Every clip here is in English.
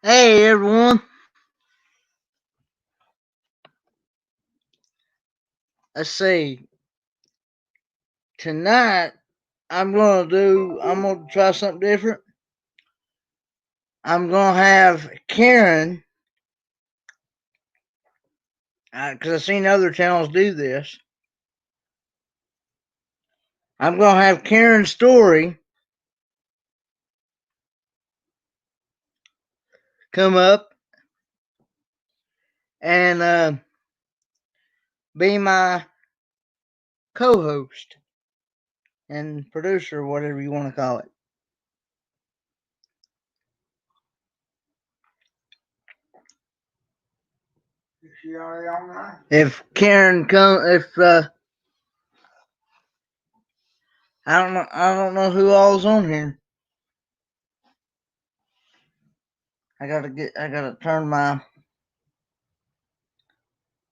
Hey everyone, let's see. Tonight I'm gonna try something different. I'm gonna have Karen, because I've seen other channels do this. I'm gonna have Karen's story come up and be my co-host and producer, whatever you want to call it. Is she already on there? If Karen if I don't know who all's on here. I gotta turn my.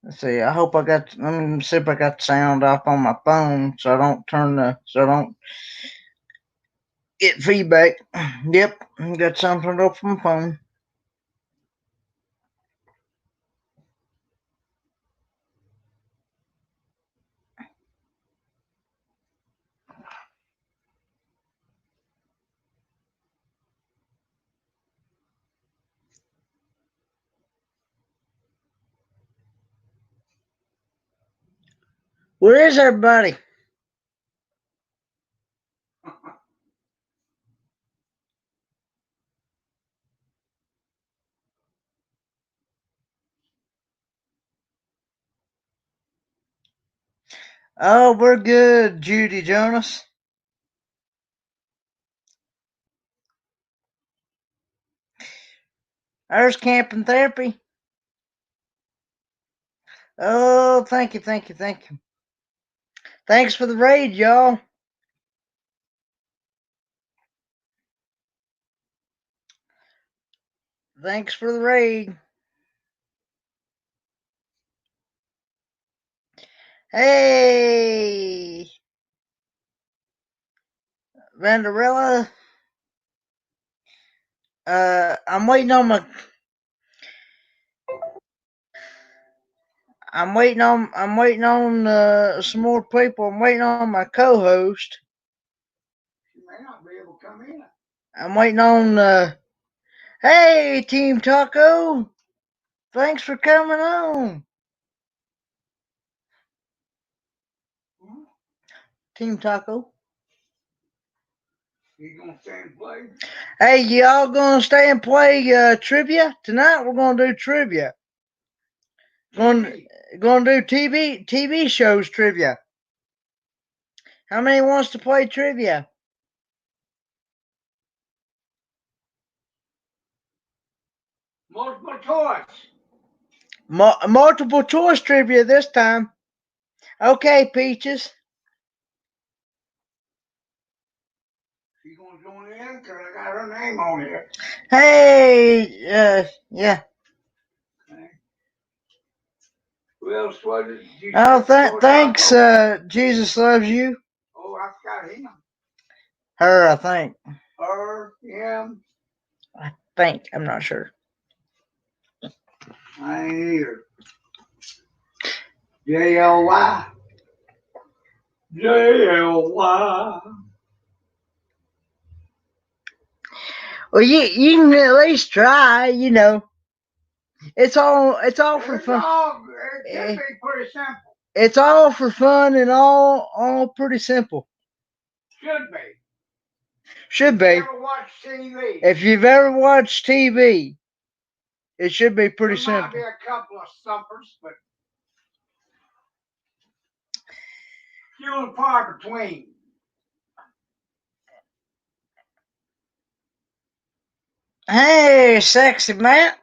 Let's see. I hope I got. Let me see if I got the sound off on my phone, so I don't get feedback. Yep, got something up from my phone. Where is everybody? Oh, we're good, Judy Jonas. There's camping therapy. Oh, thank you, thank you, thank you. Thanks for the raid, y'all. Thanks for the raid. Hey, Vanderella. I'm waiting on my. I'm waiting on some more people. I'm waiting on my co-host. She may not be able to come in. I'm waiting on. Hey, Team Taco. Thanks for coming on. Team Taco. You gonna stay and play? Hey, y'all gonna stay and play trivia tonight? We're gonna do trivia. Gonna do TV shows trivia. How many wants to play trivia? Multiple choice. Multiple choice trivia this time. Okay, Peaches. She gonna join in? Cause I got her name on here. Hey, yeah. Okay. Who else was it? Oh, thanks, Jesus loves you. Oh, I got him. Her, I think. Her, him. I think. I'm not sure. I ain't either. J-L-Y. J-L-Y. Well, you can at least try, you know. It's all for fun. It can be pretty simple. It's all for fun and all pretty simple. Should be. Should be. If you've ever watched TV, it should be pretty simple. There might be a couple of stumpers, but few and far between. Hey, sexy Matt.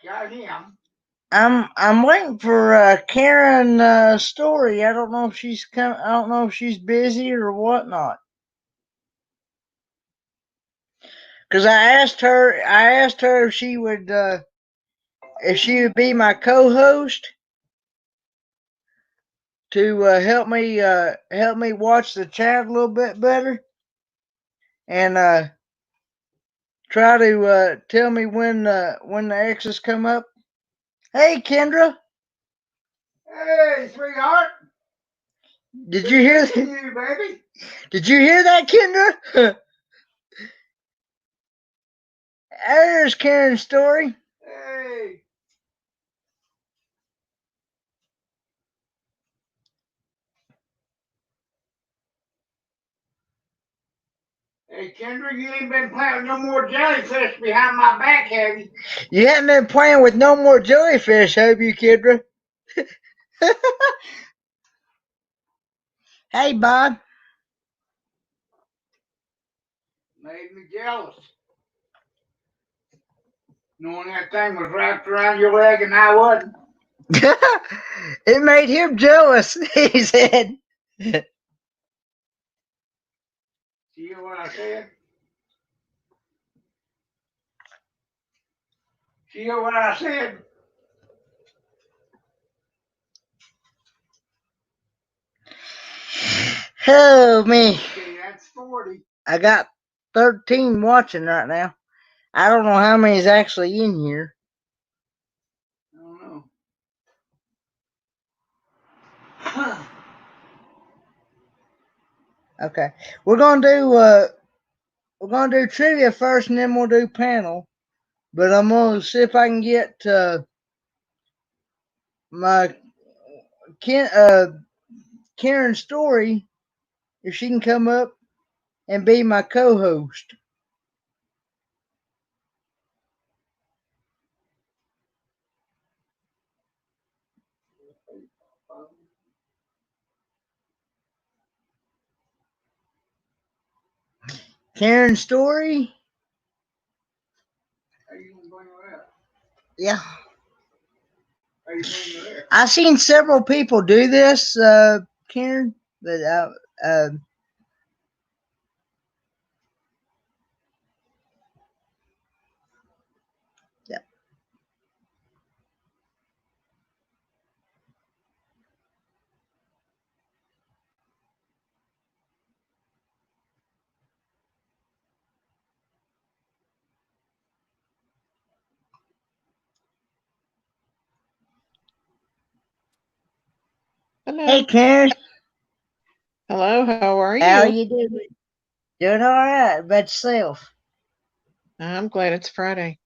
Got him. I'm waiting for Karen story. I don't know if she's come. I don't know if she's busy or whatnot. Because I asked her if she would be my co-host to help me watch the chat a little bit better and try to tell me when the X's come up. Hey, Kendra. Hey, sweetheart. Did you hear that? You, baby. Did you hear that, Kendra? There's Karen's story. Hey. Hey, Kendra, you ain't been playing with no more jellyfish behind my back, have you? You haven't been playing with no more jellyfish, have you, Kendra? Hey, Bob. Made me jealous. Knowing that thing was wrapped around your leg and I wasn't. It made him jealous, he said. See what I said? See what I said? Oh, me. Okay, that's 40. I got 13 watching right now. I don't know how many is actually in here. I don't know. Okay, we're gonna do trivia first, and then we'll do panel. But I'm gonna see if I can get my Karen Story, if she can come up and be my co-host. Karen Story. How you gonna bring her up? Yeah. How you bring her up? I've seen several people do this, Karen. But yeah. Hello. Hey, Karen. Hello, how are you? How are you doing? Doing all right. About yourself? I'm glad it's Friday.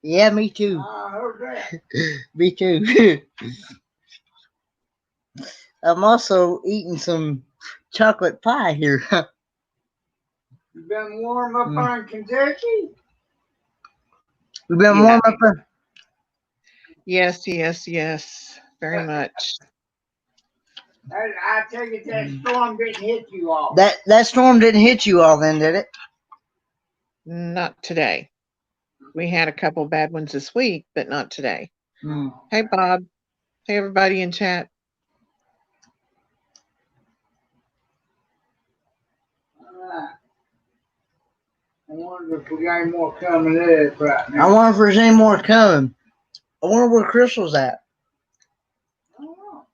Yeah, me too. I heard that. Me too. I'm also eating some chocolate pie here. You been warm up on Kentucky? We've been warm up on. Yes. Very much. I take it that storm didn't hit you all. That storm didn't hit you all then, did it? Not today. We had a couple bad ones this week, but not today. Hey, Bob. Hey, everybody in chat. I wonder if we got any more coming in right now. I wonder if there's any more coming. I wonder where Crystal's at. I don't know.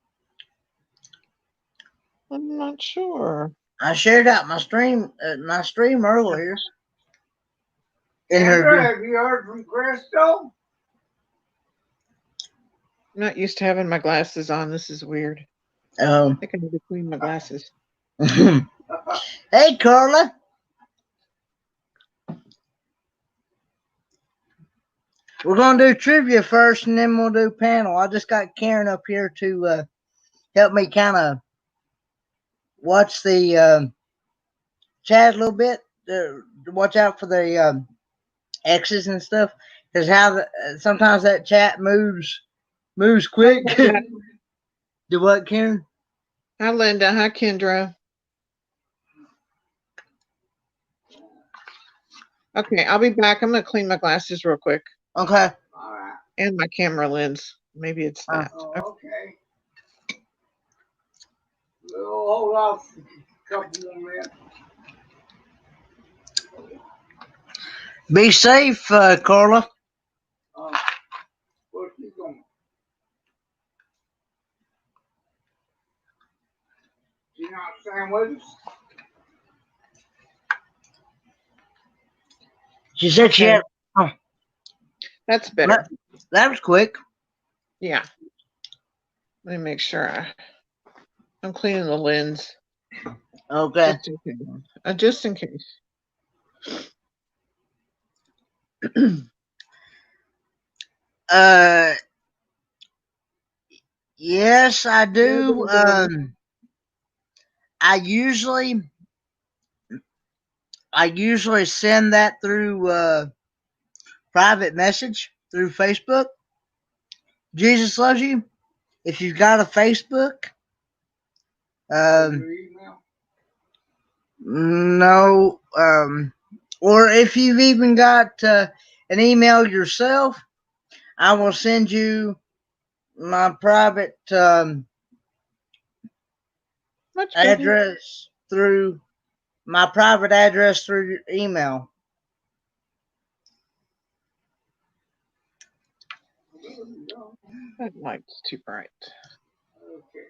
I'm not sure. I shared out my stream earlier. Andrew, have you heard from Crystal? I'm not used to having my glasses on. This is weird. I think I need to clean my glasses. Hey, Carla. We're going to do trivia first, and then we'll do panel. I just got Karen up here to help me kind of watch the chat a little bit. Watch out for the X's and stuff, because sometimes that chat moves quick. Do what, Karen? Hi, Linda. Hi, Kendra. Okay, I'll be back. I'm going to clean my glasses real quick. Okay. All right. And my camera lens. Maybe it's that. Okay. We'll hold off a couple more minutes. Be safe, Carla. Where's she going? She not staying with us? She said she Okay. had. Oh, That's better. that was quick. Yeah. Let me make sure I'm cleaning the lens. Okay. Just in case. Yes, I do. I usually send that through private message through Facebook. Jesus loves you. If you've got a Facebook, no, or if you've even got an email yourself, I will send you my private address through my private address through your email. That light's too bright. Okay.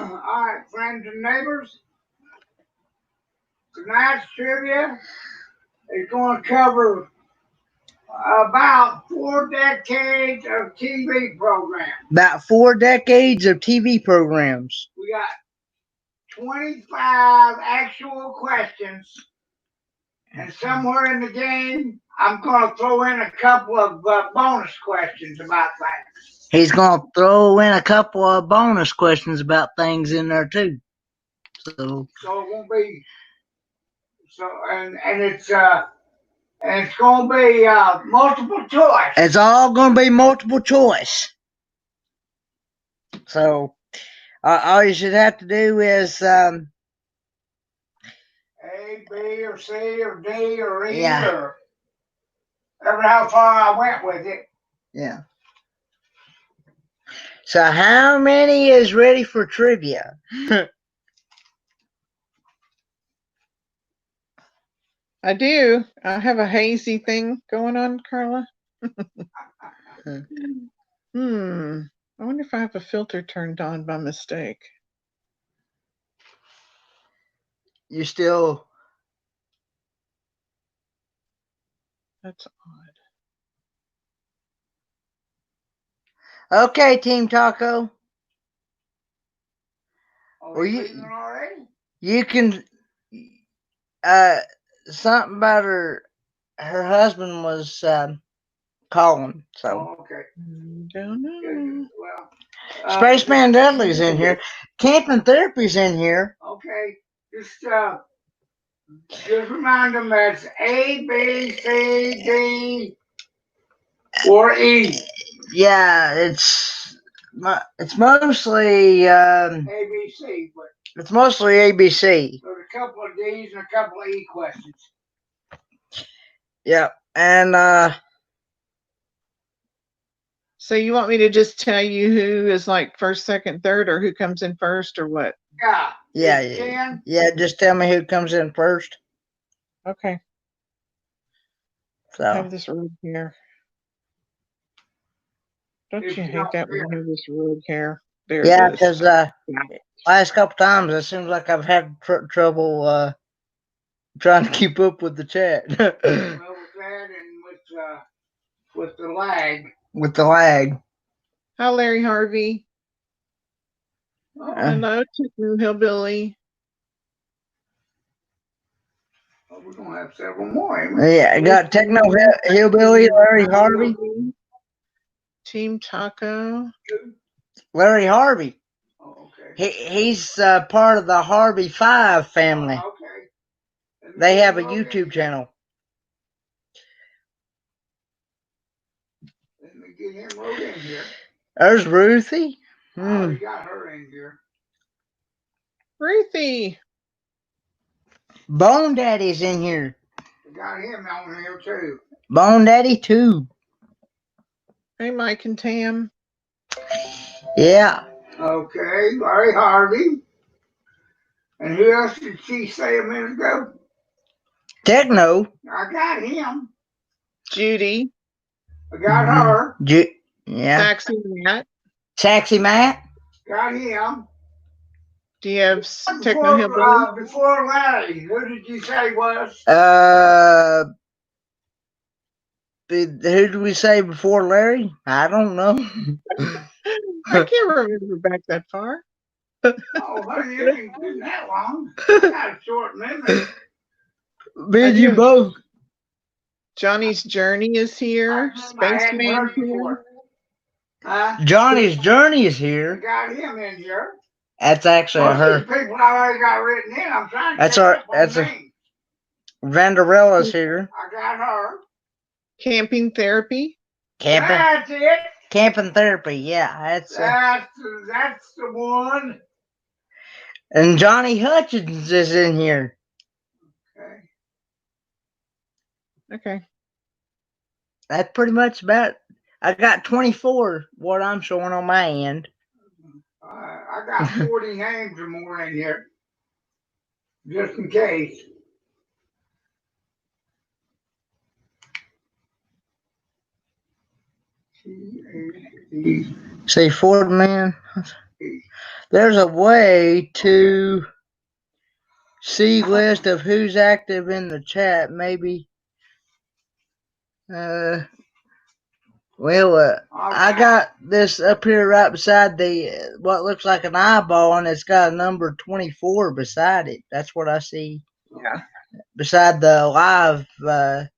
All right, friends and neighbors. Tonight's trivia is going to cover about 4 decades of TV programs. About 4 decades of TV programs. We got 25 actual questions. And somewhere in the game, I'm going to throw in a couple of bonus questions about things. He's going to throw in a couple of bonus questions about things in there too. So it won't be. So and it's going to be multiple choice. It's all going to be multiple choice. So all you should have to do is A, B, or C, or D, or E, or ever how far I went with it. Yeah. So how many is ready for trivia? I do. I have a hazy thing going on, Carla. I wonder if I have a filter turned on by mistake. You still... That's odd. Okay, Team Taco. Or you can something about her husband was calling. So okay. Don't know. Well, Spaceman Dudley's in here. Camping Therapy's in here. Okay, just remind them that's A, B, C, D, or E. Yeah, it's mostly ABC, but it's mostly ABC. There's a couple of D's and a couple of E questions. Yeah, and so you want me to just tell you who is like first, second, third, or who comes in first, or what? Yeah. Just tell me who comes in first. Okay. So I have this rug here. Don't you hate that when you have this rug here? There it is. Because last couple times it seems like I've had trouble trying to keep up with the chat. Well, with that and with the lag. With the lag. Hi, Larry Harvey. Hello, Chitter Hillbilly. We're going to have several more. Yeah, I got Techno Hillbilly, Larry Harvey. Team Taco. Larry Harvey. Oh, okay. He's part of the Harvey 5 family. Oh, okay. They have a YouTube channel. Let me get him wrote in here. There's Ruthie. I got her in here. Ruthie. Bone Daddy's in here. I got him on here too. Bone Daddy too. Hey, Mike and Tam. Yeah. Okay, Larry Harvey. And who else did she say a minute ago? Techno. I got him. Judy. I got her. Yeah. Saxy Matt. Saxy Matt. Got him. Do you have Techno Hillbilly? Before Larry, who did you say was? Who did we say before Larry? I don't know. I can't remember back that far. Oh, honey, it ain't been that long. I got a short memory. Me and you both. Johnny's Journey is here. Spaceman's here. Johnny's Journey is here. I got him in here. That's actually her. People I already got written in. I'm trying to that's a Vanderella's here. I got her. Camping Therapy. That's it. Camping Therapy, yeah. That's the one. And Johnny Hutchins is in here. Okay. That's pretty much about. I got 24. What I'm showing on my end. I got 40 names or more in here, just in case. Say Ford man. There's a way to see list of who's active in the chat. Maybe. I got this up here right beside the what looks like an eyeball, and it's got a number 24 beside it. That's what I see. Yeah. Beside the live, the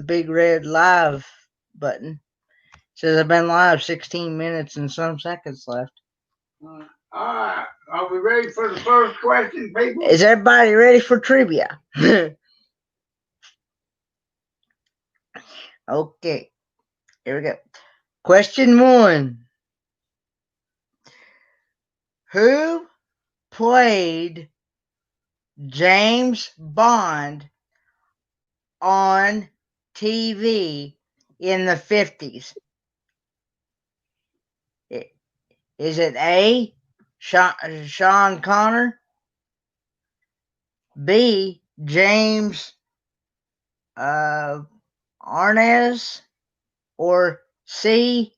big red live button. It says I've been live 16 minutes and some seconds left. All right. Are we ready for the first question, people? Is everybody ready for trivia? Okay. Here we go. Question 1. Who played James Bond on TV in the 50s? Is it A, Sean Connery, B, James Arnaz, or C,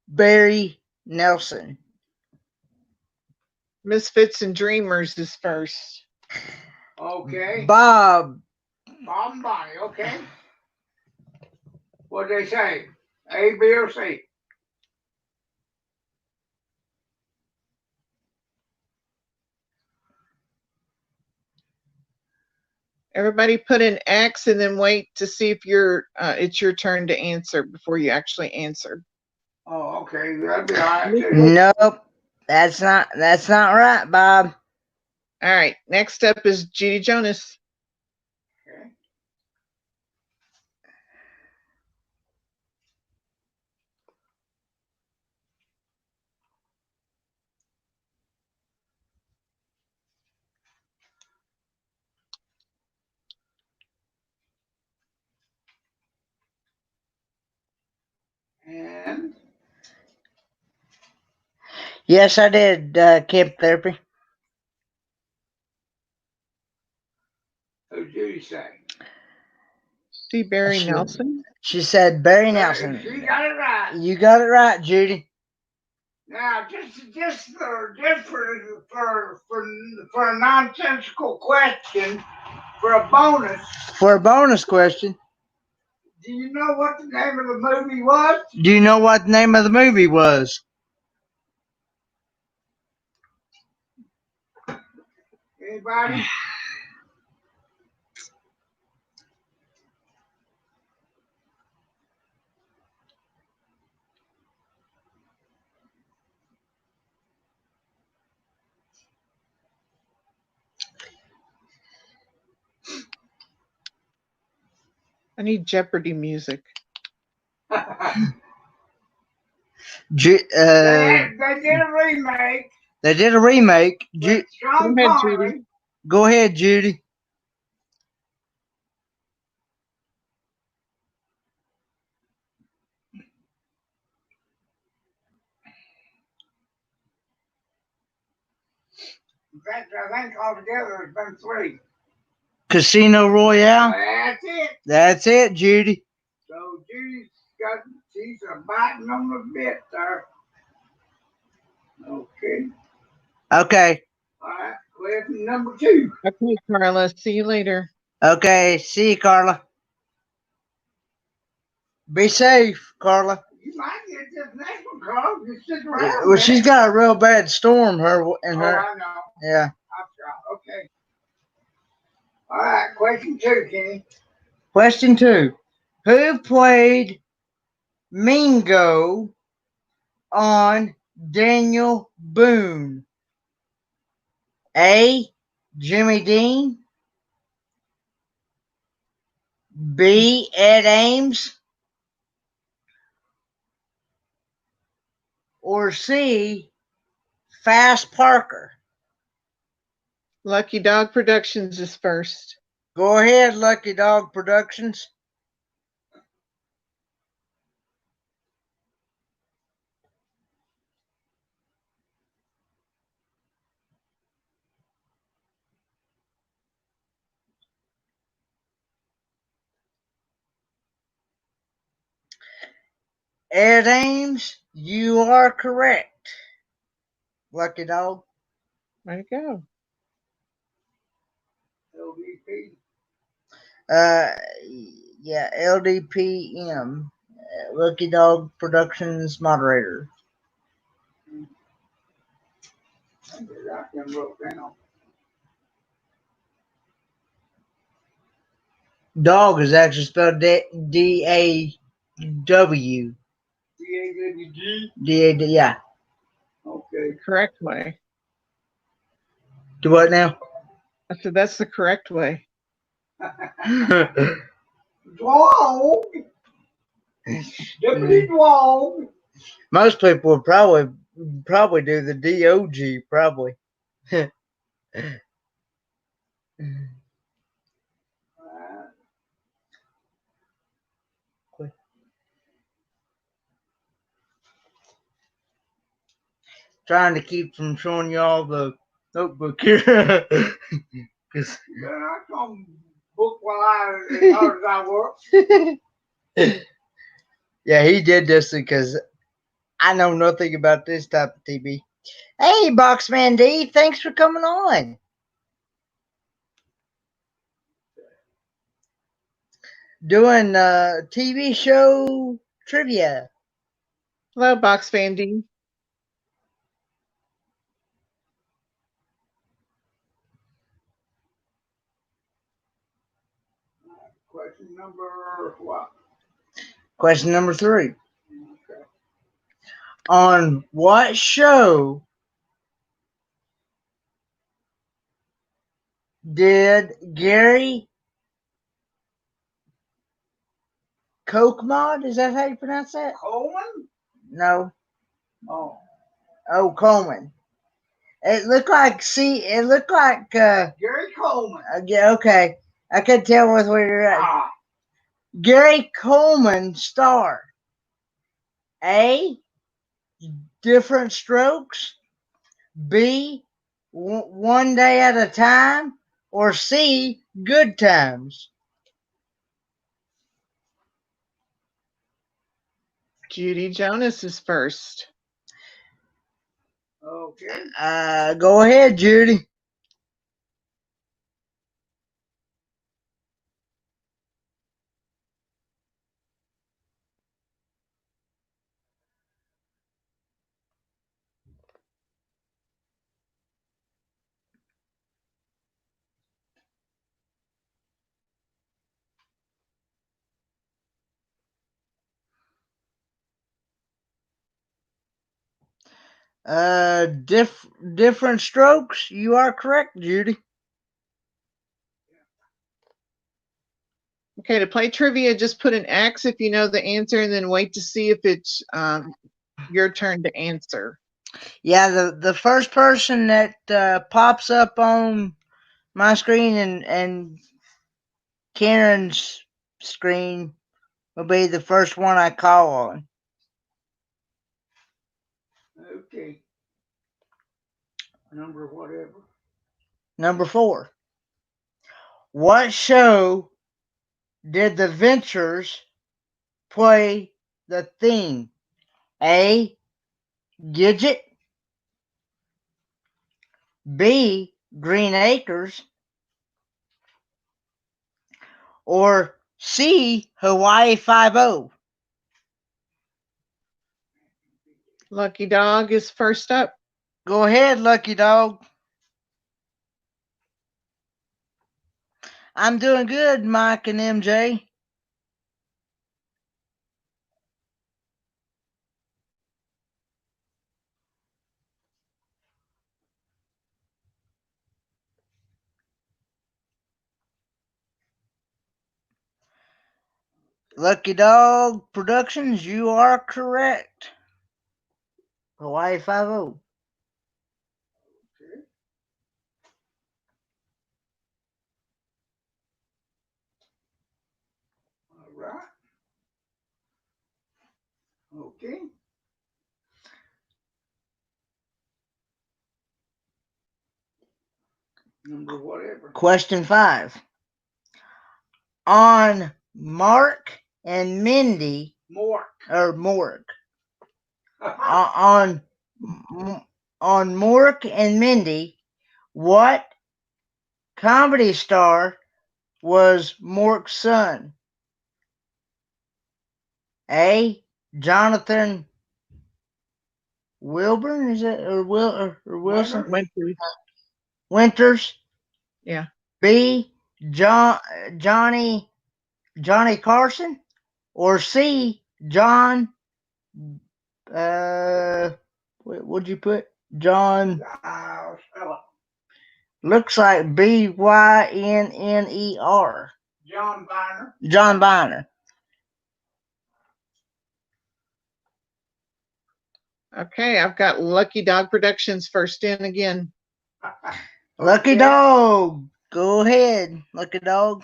Barry Nelson? Misfits and Dreamers is first. Okay. Bob and Bonnie, okay. What'd they say? A, B, or C? Everybody put an X and then wait to see if it's your turn to answer before you actually answer. Oh, okay. That'd be all right. Nope. That's not right, Bob. All right. Next up is Judy Jonas. Okay. And yes, I did camp therapy. Who'd Judy say? See Barry Nelson? She said Barry Nelson. She got it right. You got it right, Judy. Now, just for a nonsensical question, for a bonus. For a bonus question. Do you know what the name of the movie was? Do you know what the name of the movie was? Anybody? I need Jeopardy music. They did a remake. They did a remake. Go ahead, Judy. Go ahead, Judy. In fact, I think altogether it's been 3. Casino Royale? That's it. That's it, Judy. So she's a biting on the bit there. Okay. Okay. All right. Question number 2. Okay, Carla. See you later. Okay. See you, Carla. Be safe, Carla. You might get this next one, Carl. Just sit around. Yeah, well, she's got a real bad storm. Her and her. I know. Yeah. Okay. All right. Question 2, Kenny. Question 2. Who played Mingo on Daniel Boone? A. Jimmy Dean. B. Ed Ames. Or C. Fast Parker. Lucky Dog Productions is first. Go ahead, Lucky Dog Productions. Ed Ames, you are correct. Lucky Dog. Way to go. LVP. Yeah, LDPM. Lucky Dog Productions moderator. I got them wrote down. Dog is actually spelled D-A-W. D-A-W-G? D-A-D, yeah. Okay. Correct way. Do what now? I said that's the correct way. Dog. Deputy Dog. Most people would probably do the D-O-G, probably. Trying to keep from showing y'all the notebook here. Cause I come book while as hard as I work. yeah, he did this because I know nothing about this type of TV. Hey, Boxman D, thanks for coming on. Doing TV show trivia. Hello, Box Fan D. Question number what? Question number 3. Okay. On what show did Gary Kochmod, is that how you pronounce that? Coleman? No. Oh. Oh, Coleman. It looked like Gary Coleman. Yeah, okay. I could tell with where you're at. Ah. Gary Coleman star. A. Different Strokes. B. One Day at a Time. Or C. Good Times. Judy Jonas is first. Okay. Go ahead, Judy. Different Strokes. You are correct, Judy. Okay, to play trivia, just put an X if you know the answer and then wait to see if it's your turn to answer. Yeah, the first person that pops up on my screen and Karen's screen will be the first one I call on. Okay. Number whatever. Number 4. What show did the Ventures play the theme? A. Gidget. B, Green Acres, or C, Hawaii 5-0? Lucky Dog is first up. Go ahead, Lucky Dog. I'm doing good, Mike and MJ. Lucky Dog Productions, you are correct. Hawaii 5-0. Okay. All right. Okay. Number whatever. Question 5. On Mark and Mindy, More. or Mork. on Mork and Mindy, what comedy star was Mork's son? A, Jonathan Wilburn, is it, or Wilson? Winters. Yeah. B, Johnny Carson, or C, John. What'd you put? John. Looks like Bynner. John Bynner. John Bynner. Okay, I've got Lucky Dog Productions first in again. Lucky Dog. Go ahead, Lucky Dog.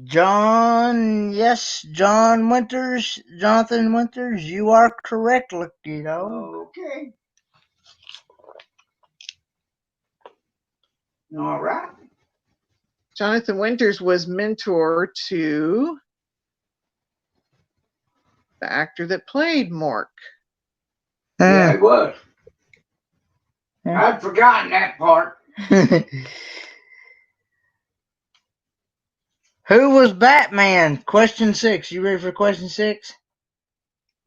Jonathan Winters, you are correct, Lucky Dog. Okay. All right. Jonathan Winters was mentor to the actor that played Mork. Yeah, it was. I'd forgotten that part. Who was Batman? Question 6. You ready for question 6?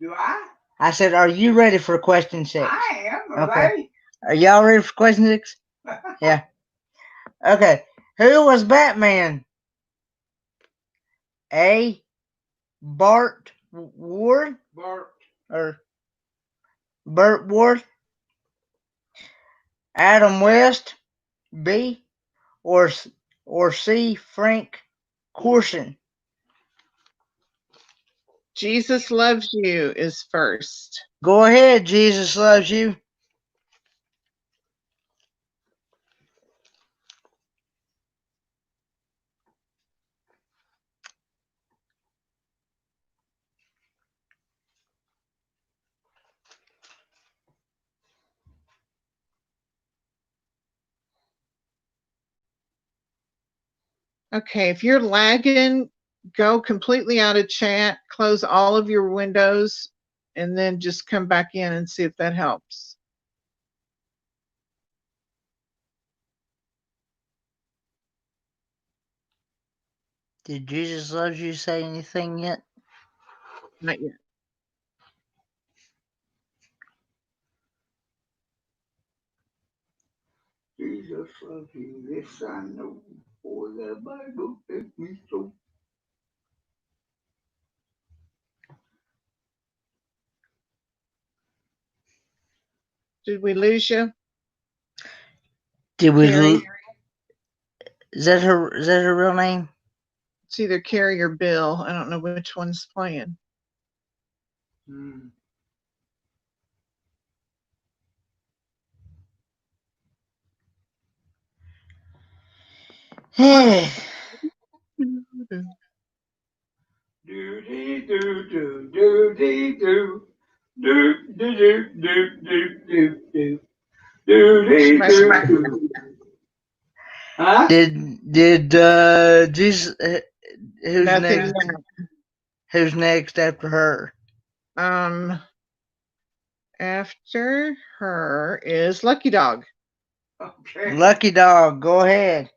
Do I? I said, are you ready for question 6? I am. Okay. Are y'all ready for question 6? Yeah. Okay. Who was Batman? A, Burt Ward, or Burt Ward, Adam West, B, or C, Frank Corson. Jesus Loves You is first. Go ahead, Jesus Loves You. Okay, if you're lagging, go completely out of chat, close all of your windows, and then just come back in and see if that helps. Did Jesus Loves You say anything yet? Not yet. Jesus loves you, this I know, for the Bible tells me so. Did we lose you? Did we? Carrie? Is that her real name? It's either Carrie or Bill. I don't know which one's playing. Hey. Do-dee do do do do do do do do do do do do do do. Huh? Did Jesus? Who's Nothing next? yet. Who's next after her? After her is Lucky Dog. Okay. Lucky Dog. Go ahead.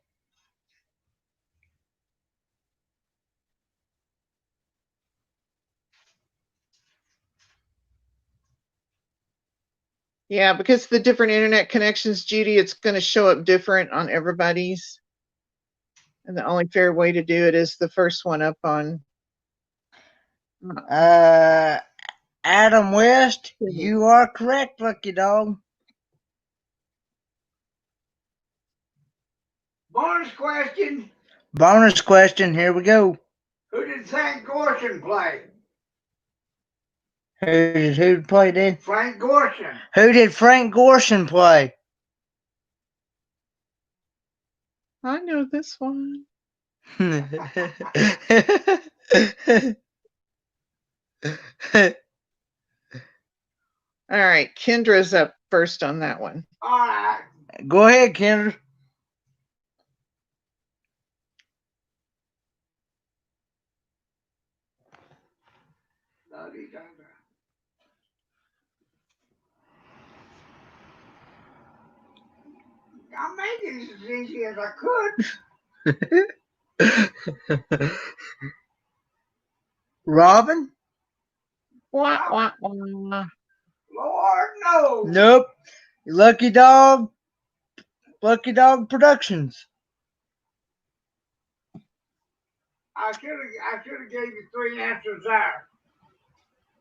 Yeah, because the different internet connections, Judy, it's going to show up different on everybody's. And the only fair way to do it is the first one up on. Adam West. You are correct, Lucky Dog. Bonus question. Bonus question. Here we go. Who did Frank Gorshin play? Who played it? Frank Gorshin. Who did Frank Gorshin play? I know this one. All right, Kendra's up first on that one. All right. Go ahead, Kendra. I'm making it as easy as I could. Robin? Wah, wah, wah. Lord knows. Nope. Lucky Dog. Lucky Dog Productions. I should have gave you three answers there.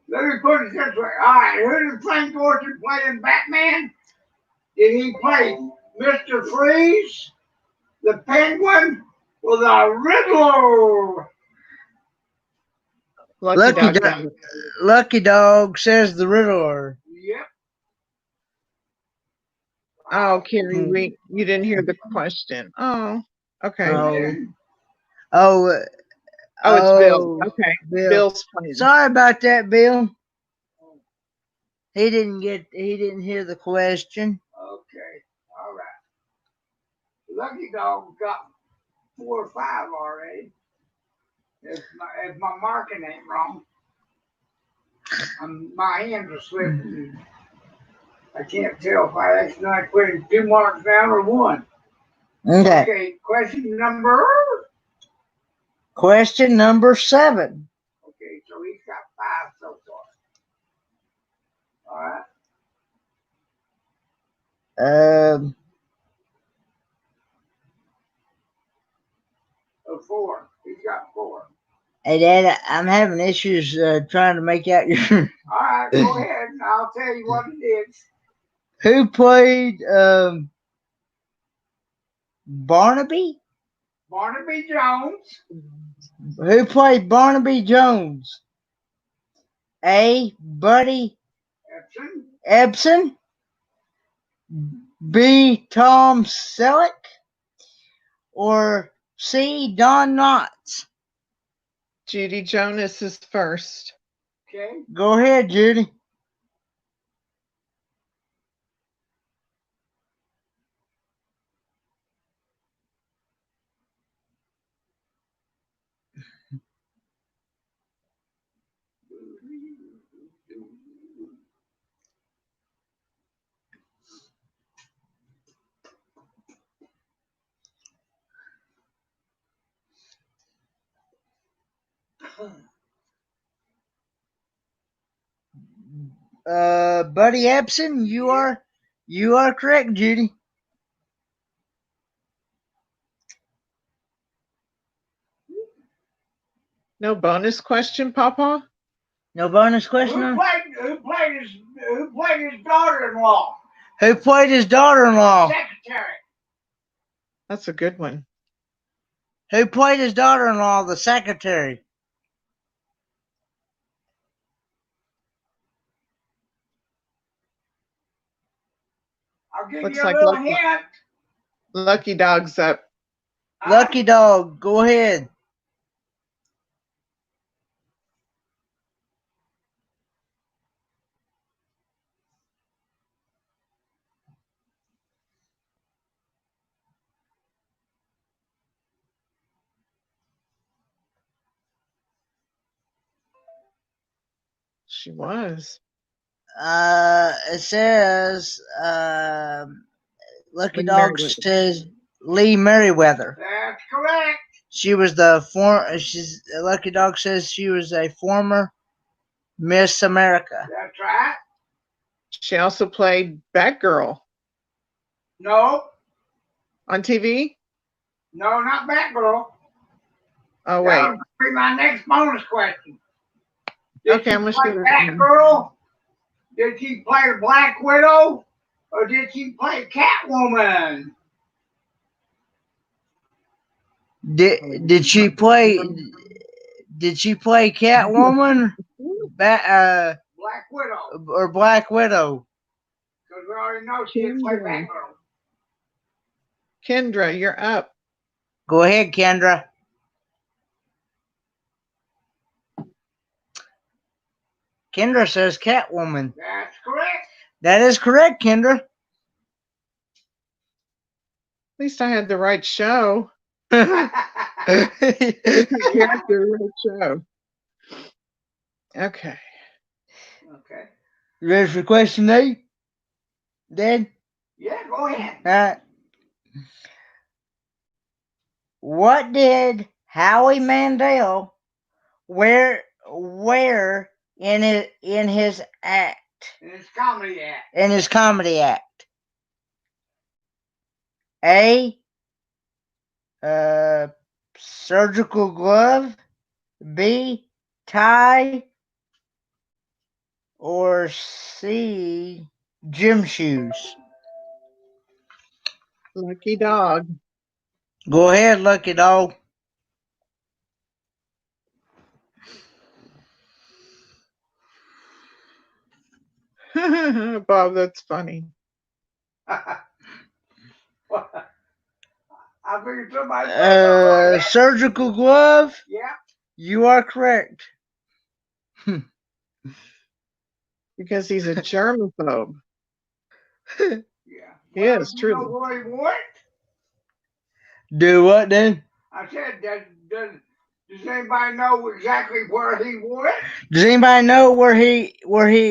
Let me put it this way. All right, who did Frank Gorshin play in Batman? Did he play Mr. Freeze, the Penguin, or the Riddler? Lucky Dog says the Riddler. Yep. Oh, Carrie, you didn't hear the question. Oh, okay. Oh, it's Bill. Okay, Bill. Bill's playing. Sorry about that, Bill. He didn't hear the question. Okay, all right. Lucky Dog got 4 or 5 already. If my marking ain't wrong. My hands are slipping. I can't tell if I accidentally put in 2 marks down or 1. Okay, question number 7. Okay, so he's got 5 so far. All right. 4. He's got 4. Hey, Dad, I'm having issues trying to make out your. All right, go ahead, and I'll tell you what it is. Who played Barnaby? Barnaby Jones. Who played Barnaby Jones? A. Buddy Ebsen. B. Tom Selleck. Or C. Don Knotts? Judy Jonas is first. Okay. Go ahead, Judy. Buddy Ebsen, you are correct, Judy. No bonus question, Papa? No bonus question. Who played his daughter-in-law? Who played his daughter-in-law? Secretary. That's a good one. Who played his daughter-in-law? The secretary. I'll give you a little hint. Lucky Dog's up. Lucky Dog, go ahead. She was. It says Lucky Lee Dog Merriweather. says Lee Merriweather. That's correct. She was she's Lucky Dog says she was a former Miss America. That's right. She also played Batgirl No, on TV. no, not Batgirl. Oh wait. That would be my next bonus question. Did Okay, she I'm gonna play shoot it. Batgirl? Did she play Black Widow? Or did she play Catwoman? Did she play? Did she play Catwoman? Black Widow. Or Black Widow? Because we already know she didn't play Batgirl. Kendra, you're up. Go ahead, Kendra. Kendra says Catwoman. That's correct. That is correct, Kendra. At least I had the right show. Okay. The right show. Okay. Okay. You ready for question 8? Dad? Yeah, go ahead. All right. What did Howie Mandel wear in his act? In his comedy act. In his comedy act. A. Surgical glove. B. Tie. Or C. Gym shoes. Lucky Dog. Go ahead, Lucky Dog. Bob, that's funny. I figured somebody Surgical glove. Yeah. You are correct. Because he's a germaphobe. Yeah. He is, You know truly. where he wore it? Do what then? I said, does anybody know exactly where he wore it? Does anybody know where he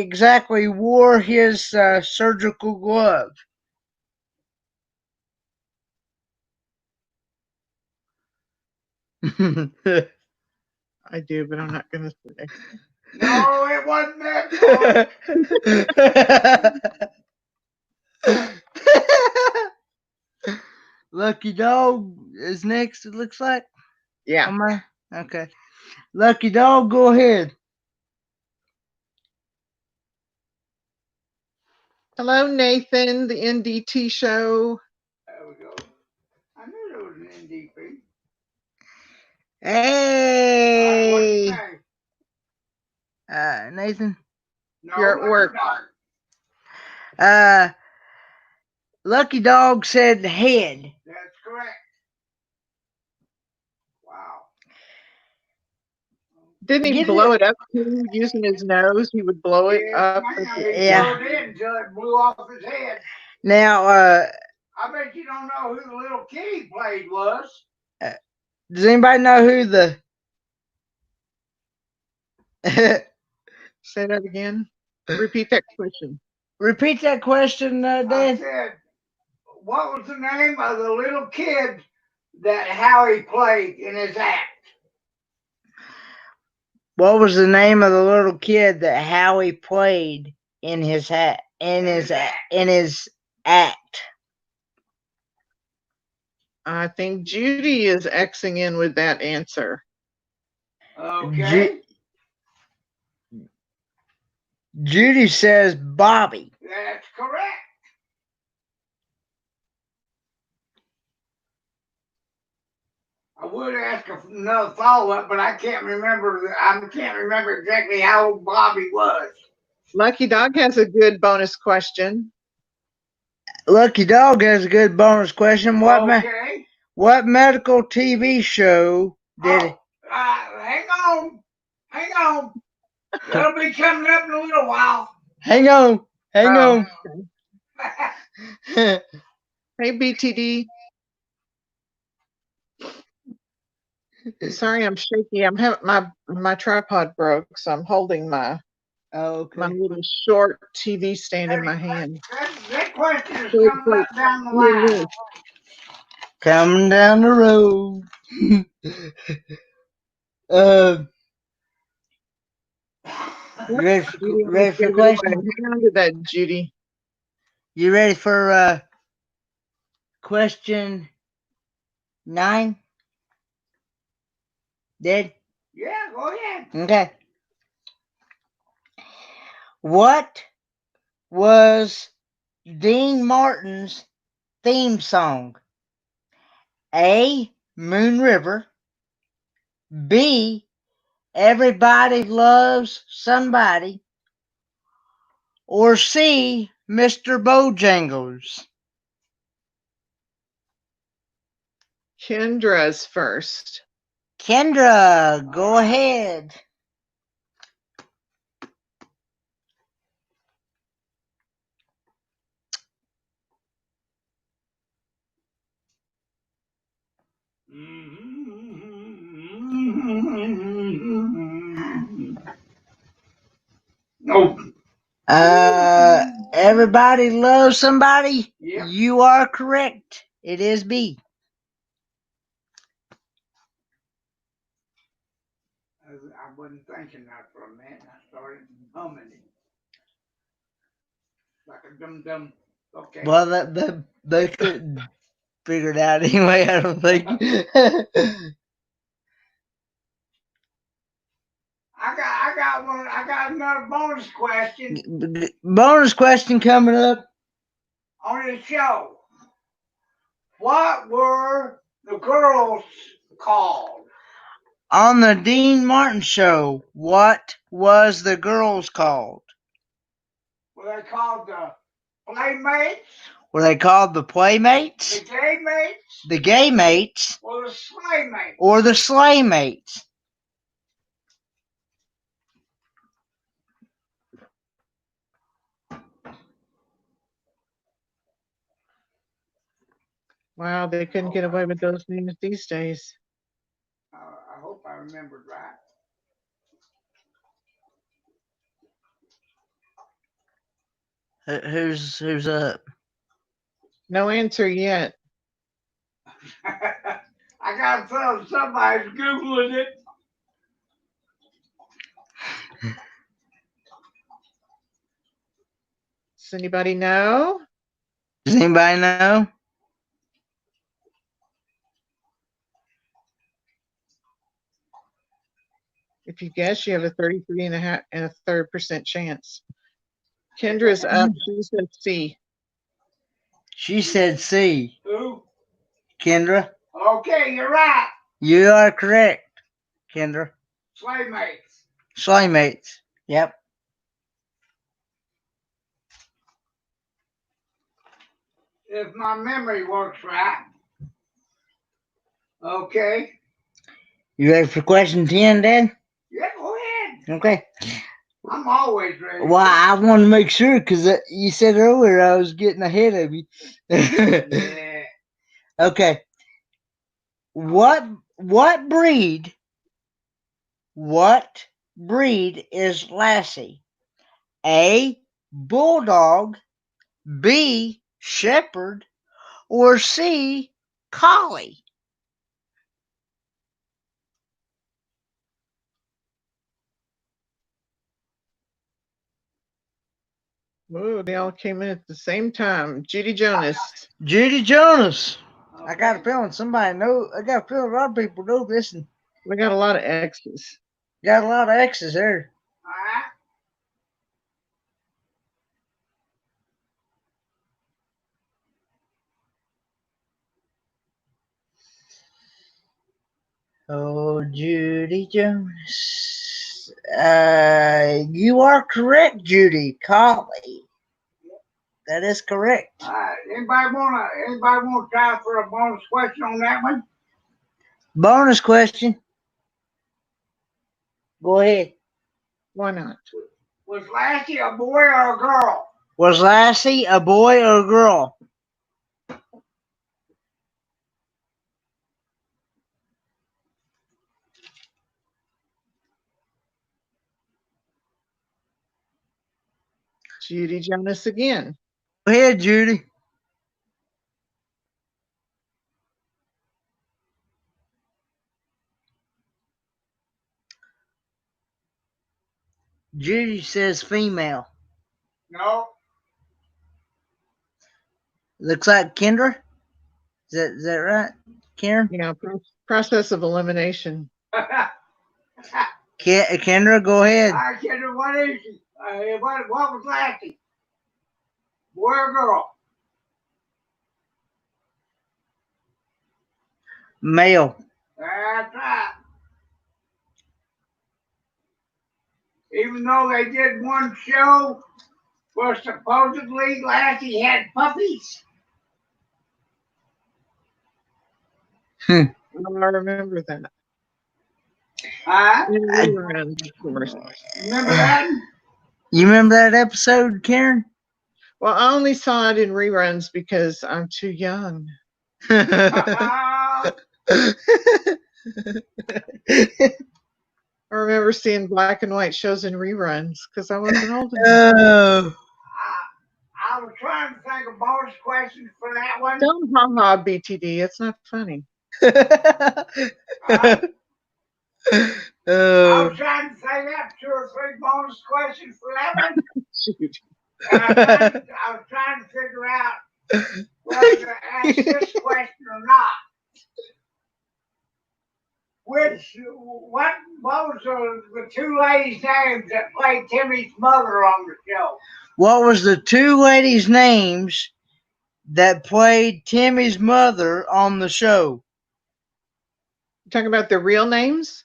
exactly wore his surgical glove? I do, but I'm not going to say. No, it wasn't that. Lucky Dog is next, it looks like. Yeah. Okay. Lucky Dog, go ahead. Hello, Nathan, the NDT show. There we go. I knew there was an NDP. Hey. What's your name? Nathan. No, You're at work. Lucky Dog said head. That's correct. Wow. Didn't he blow it up too, using his nose? He would blow it up. Yeah. He blew it in until it blew off his head. Now, I bet you don't know who the little kid he played was. Does anybody know who the... Say that again. Repeat that question. Repeat that question, Dan. I said, what was the name of the little kid that Howie played in his act? What was the name of the little kid that Howie played in his act? I think Judy is Xing in with that answer. Okay. Judy says Bobby. That's correct. I would ask another follow-up, but I can't remember. I can't remember exactly how old Bobby was. Lucky Dog has a good bonus question. Lucky Dog has a good bonus question. What medical TV show did? Hang on. It'll be coming up in a little while. Hang on. Hey, BTD. Sorry, I'm shaky. I'm having my tripod broke, so I'm holding my Oh, My okay. little short TV stand in my hand. That question is So it's coming like up down the line. underneath. Coming down the road. uh, you ready for, Judy ready almost for gave the it away. question? Hang on to that, Judy. You ready for question 9? Did? Yeah, go ahead. Okay. What was Dean Martin's theme song? A. Moon River. B. Everybody Loves Somebody. Or C. Mr. Bojangles. Kendra's first. Kendra, go ahead. No. Everybody Loves Somebody. Yep. You are correct. It is B. I wasn't thinking that for a minute. I started humming it. Like a dum-dum. Okay. Well, they couldn't figure it out anyway, I don't think. I got one. I got another bonus question Bonus question coming up. on the show. What were the girls called? On the Dean Martin Show, what was the girls called? Were they called the Playmates? Were they called the Playmates, The Gay Mates? the Gay Mates, Or the Slay Mates? or the Slay Mates? Wow, they couldn't get away with those names these days. I hope I remembered right. Who's up? No answer yet. I got somebody's Googling it. Does anybody know? Does anybody know? If you guess, you have a 33.5% chance. Kendra's up. She said C. She said C. Who? Kendra, Okay, you're right. you are correct. Kendra, Slay Mates. Slay Mates. Yep. If my memory works right. Okay. You ready for question 10, Dad? Yeah, go ahead. Okay. I'm always ready. Well, I want to make sure because you said earlier I was getting ahead of you. Yeah. Okay. What breed? What breed is Lassie? A. Bulldog. B. Shepherd. Or C. Collie. Ooh, they all came in at the same time. Judy Jonas. Judy Jonas. Okay. I got a feeling somebody know. I got a feeling a lot of people know this, and We got a lot of X's. got a lot of X's there. All right. Oh, Judy Jonas. You are correct, Judy. Collie. That is correct. All right. Anybody wanna try for a bonus question on that one? Bonus question. Go ahead. Why not? Was Lassie a boy or a girl? Was Lassie a boy or a girl? Judy Jonas again. Go ahead, Judy. Judy says female. No. Looks like Kendra. Is that right, Karen? Yeah, process of elimination. Kendra, go ahead. I Kendra, what is she? What was Lassie? Boy or girl? Male. That's right. Even though they did one show where supposedly Lassie had puppies. I remember that. Huh? Reruns, of course. Remember that? You remember that episode, Karen? Well, I only saw it in reruns because I'm too young. I remember seeing black and white shows in reruns because I wasn't old enough. I was trying to think of bonus questions for that one. Don't ha-ha, BTD. It's not funny. I was trying to think up 2 or 3 bonus questions for that one. Shoot. And I was trying to figure out whether to ask this question or not. What was the 2 ladies' names that played Timmy's mother on the show? What was the 2 ladies' names that played Timmy's mother on the show? You talking about their real names?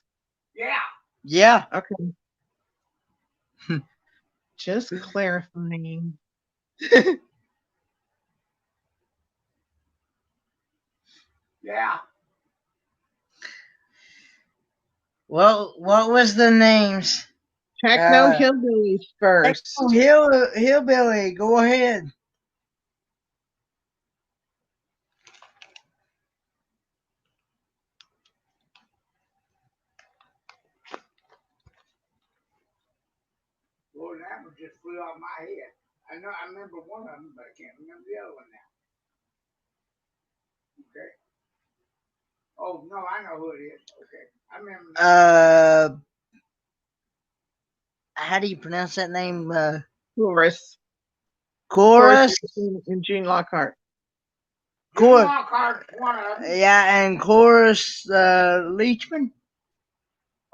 Yeah. Yeah. Okay. Just clarifying. Yeah. Well, what was the names? Techno Hillbillies first. Hillbilly, go ahead. Lord, that one just flew off my head. I remember one of them, but I can't remember the other one now. Okay. Oh no, I know who it is. Okay, I remember. How do you pronounce that name? Chorus. Chorus. And Gene Lockhart. Gene Lockhart's one of them. Yeah, and Chorus Leachman.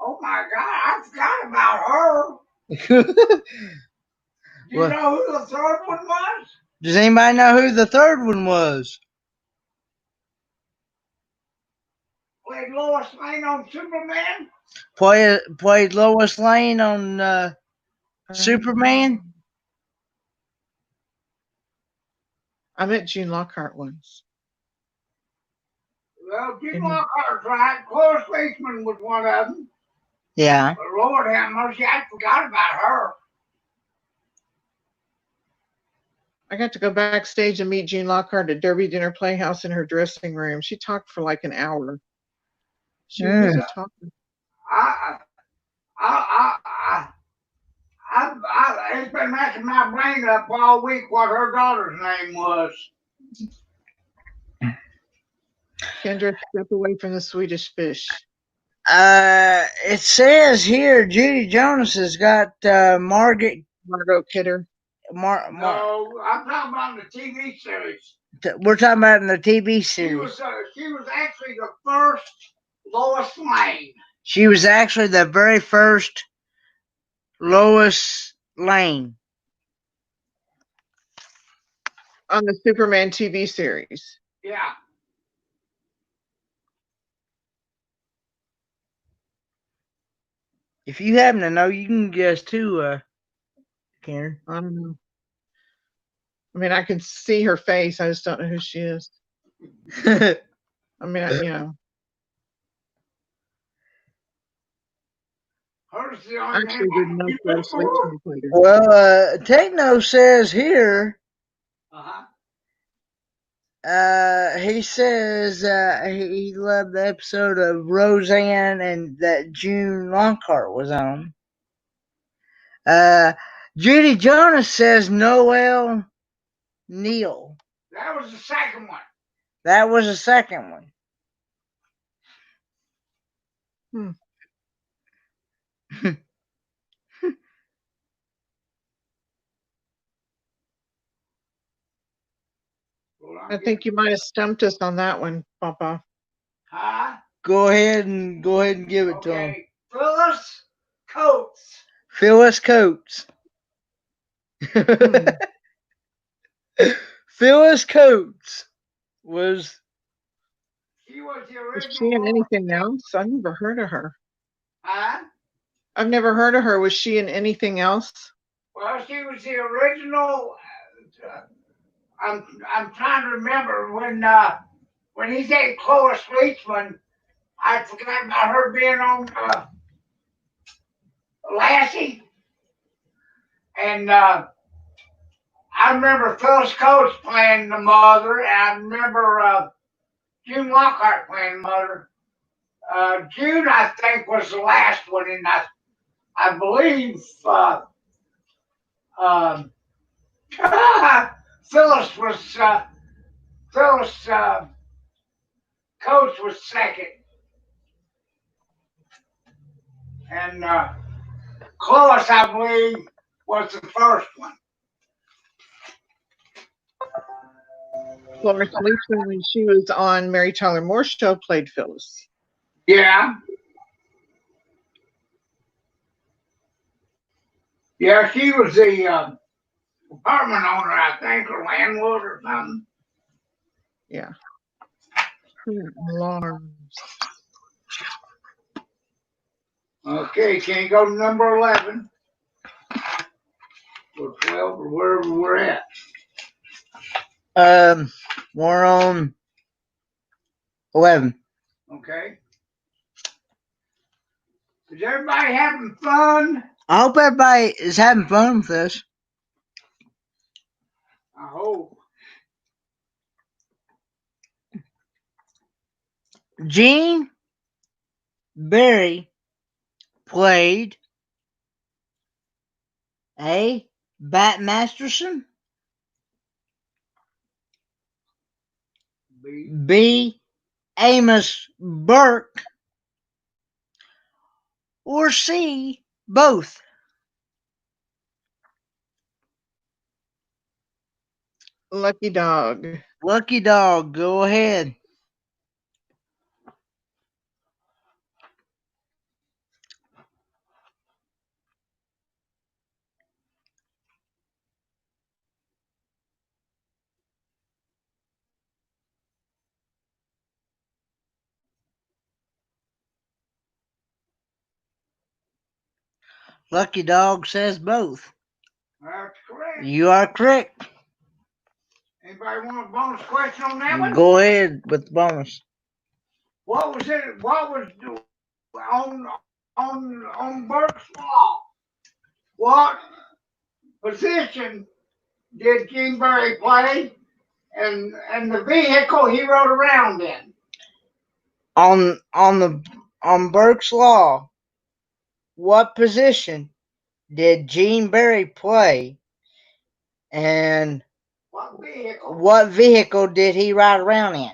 Oh my God, I forgot about her. Do you know who the 3rd one was? Does anybody know who the 3rd one was? Played Lois Lane on Superman. Played Lois Lane on Superman. I met Gene Lockhart once. Well, Gene Lockhart's right. Cloris Leachman was one of them. Yeah. But Lord have mercy, I forgot about her. I got to go backstage and meet Gene Lockhart at Derby Dinner Playhouse in her dressing room. She talked for like an hour. She was a talker. It's been messing my brain up all week what her daughter's name was. Kendra, step away from the Swedish fish. It says here Judy Jonas has got Margot Kidder. No, I'm talking about the TV series. We're talking about in the TV series. She was actually the first Lois Lane. She was actually the very first Lois Lane. On the Superman TV series. Yeah. If you happen to know, you can guess too, Karen. I don't know. I mean, I can see her face. I just don't know who she is. I mean, you know. Actually, didn't know Chorus Leachman played her. Well, Techno says here. He says he loved the episode of Roseanne and that June Lockhart was on. Judy Jonas says Noel Neal. That was the second one. That was the second one. Well, I think you might have stumped us on that one, Papa. Huh? Go ahead and give it to him. Okay. Phyllis Coates. Phyllis Coates. Hmm. Phyllis Coates was. She was the Was she in original. anything else? I've never heard of her. Huh? I've never heard of her. Was she in anything else? Well, she was the original. I'm trying to remember when he said Clovis Leachman. I forgot about her being on Lassie, and I remember Phyllis Coates playing the mother, and I remember June Lockhart playing the mother. June, I think, was the last one, and I believe um, Phyllis was Phyllis Coates was second, and Clovis, I believe, was the first one. Florence Leachman, when she was on Mary Tyler Moore's show, played Phyllis. Yeah. Yeah, she was the apartment owner, I think, or landlord or something. Yeah. Alarms. Okay, can you go to number 11? Or 12, or wherever we're at. We're on 11. Okay. Is everybody having fun? I hope everybody is having fun with this. I hope. Gene Barry played A. Bat Masterson, B. Amos Burke, or C. Both. Lucky Dog. Lucky Dog, go ahead. Lucky Dog says both. That's correct. You are correct. Anybody want a bonus question on that one? Go ahead with the bonus. What was it? What was on Burke's Law? What position did Gene Barry play, and the vehicle he rode around in? On Burke's Law, what position did Gene Barry play, and what vehicle did he ride around in?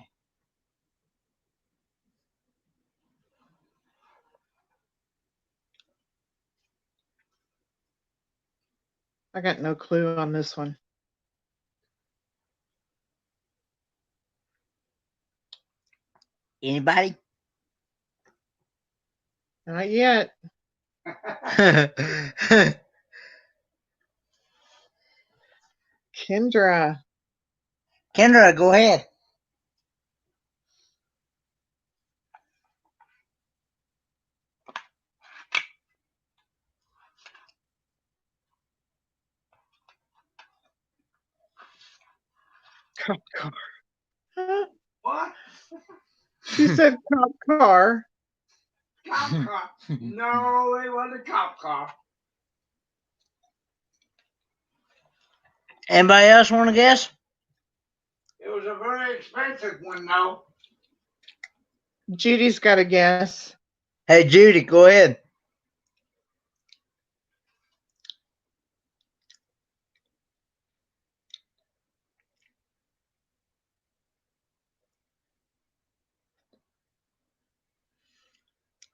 I got no clue on this one. Anybody? Not yet. Kendra. Kendra, go ahead. Cop car. What? She said cop car. Cop car. No, it wasn't a cop car. Anybody else want to guess? It was a very expensive one, though. Judy's got a guess. Hey, Judy, go ahead.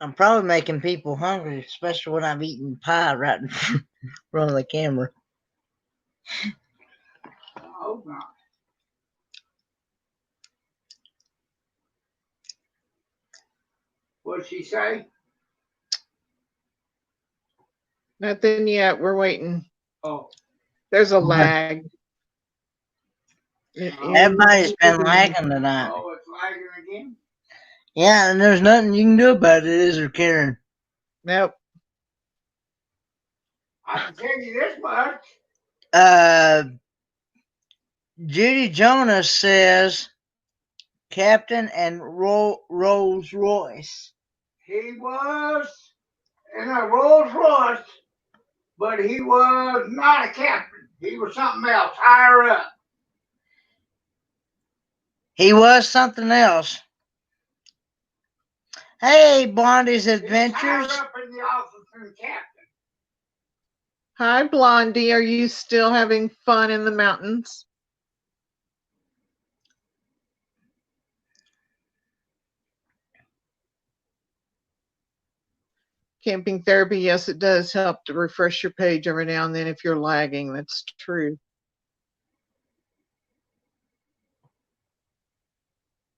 I'm probably making people hungry, especially when I'm eating pie right in front of the camera. I hope not. What'd she say? Nothing yet. We're waiting. Oh. There's a lag. Everybody's been lagging tonight. Oh, it's lagging again? Yeah, and there's nothing you can do about it, is there, Karen? Nope. I can tell you this much. Judy Jonas says Captain and Rolls Royce. He was in a Rolls Royce, but he was not a captain. He was something else, higher up. He was something else. Hey, Blondie's Adventures. Higher up in the office than captain. Hi, Blondie. Are you still having fun in the mountains? Camping therapy, yes, it does help to refresh your page every now and then if you're lagging. That's true.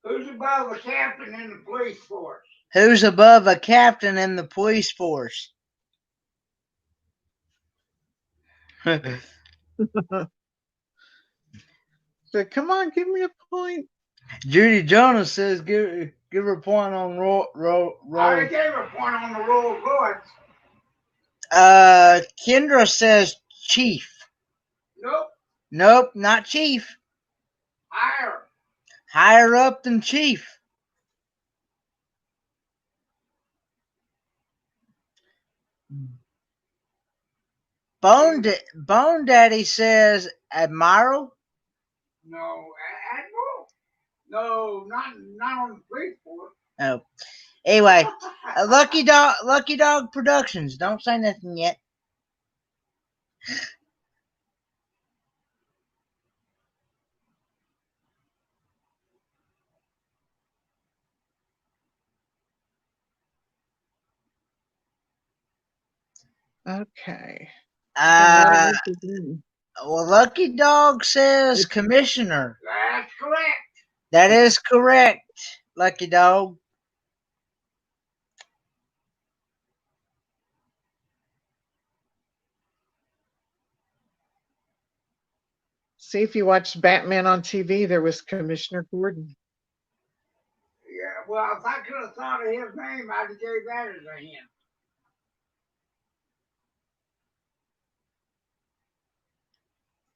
Who's above a captain in the police force? Who's above a captain in the police force? So come on, give me a point. Judy Jonas says give her a point on I already gave her a point on the Rolls Royce. Kendra says chief. Nope. Nope, not chief. Higher. Higher up than chief. Bone Daddy says admiral. No, admiral. No, not on the police force. Oh, anyway, Lucky Dog Productions. Don't say nothing yet. Okay. Well, Lucky Dog says commissioner. That's correct. That is correct, Lucky Dog. See, if you watched Batman on TV, there was Commissioner Gordon. Yeah, well, if I could have thought of his name, I'd have gave that as a hint.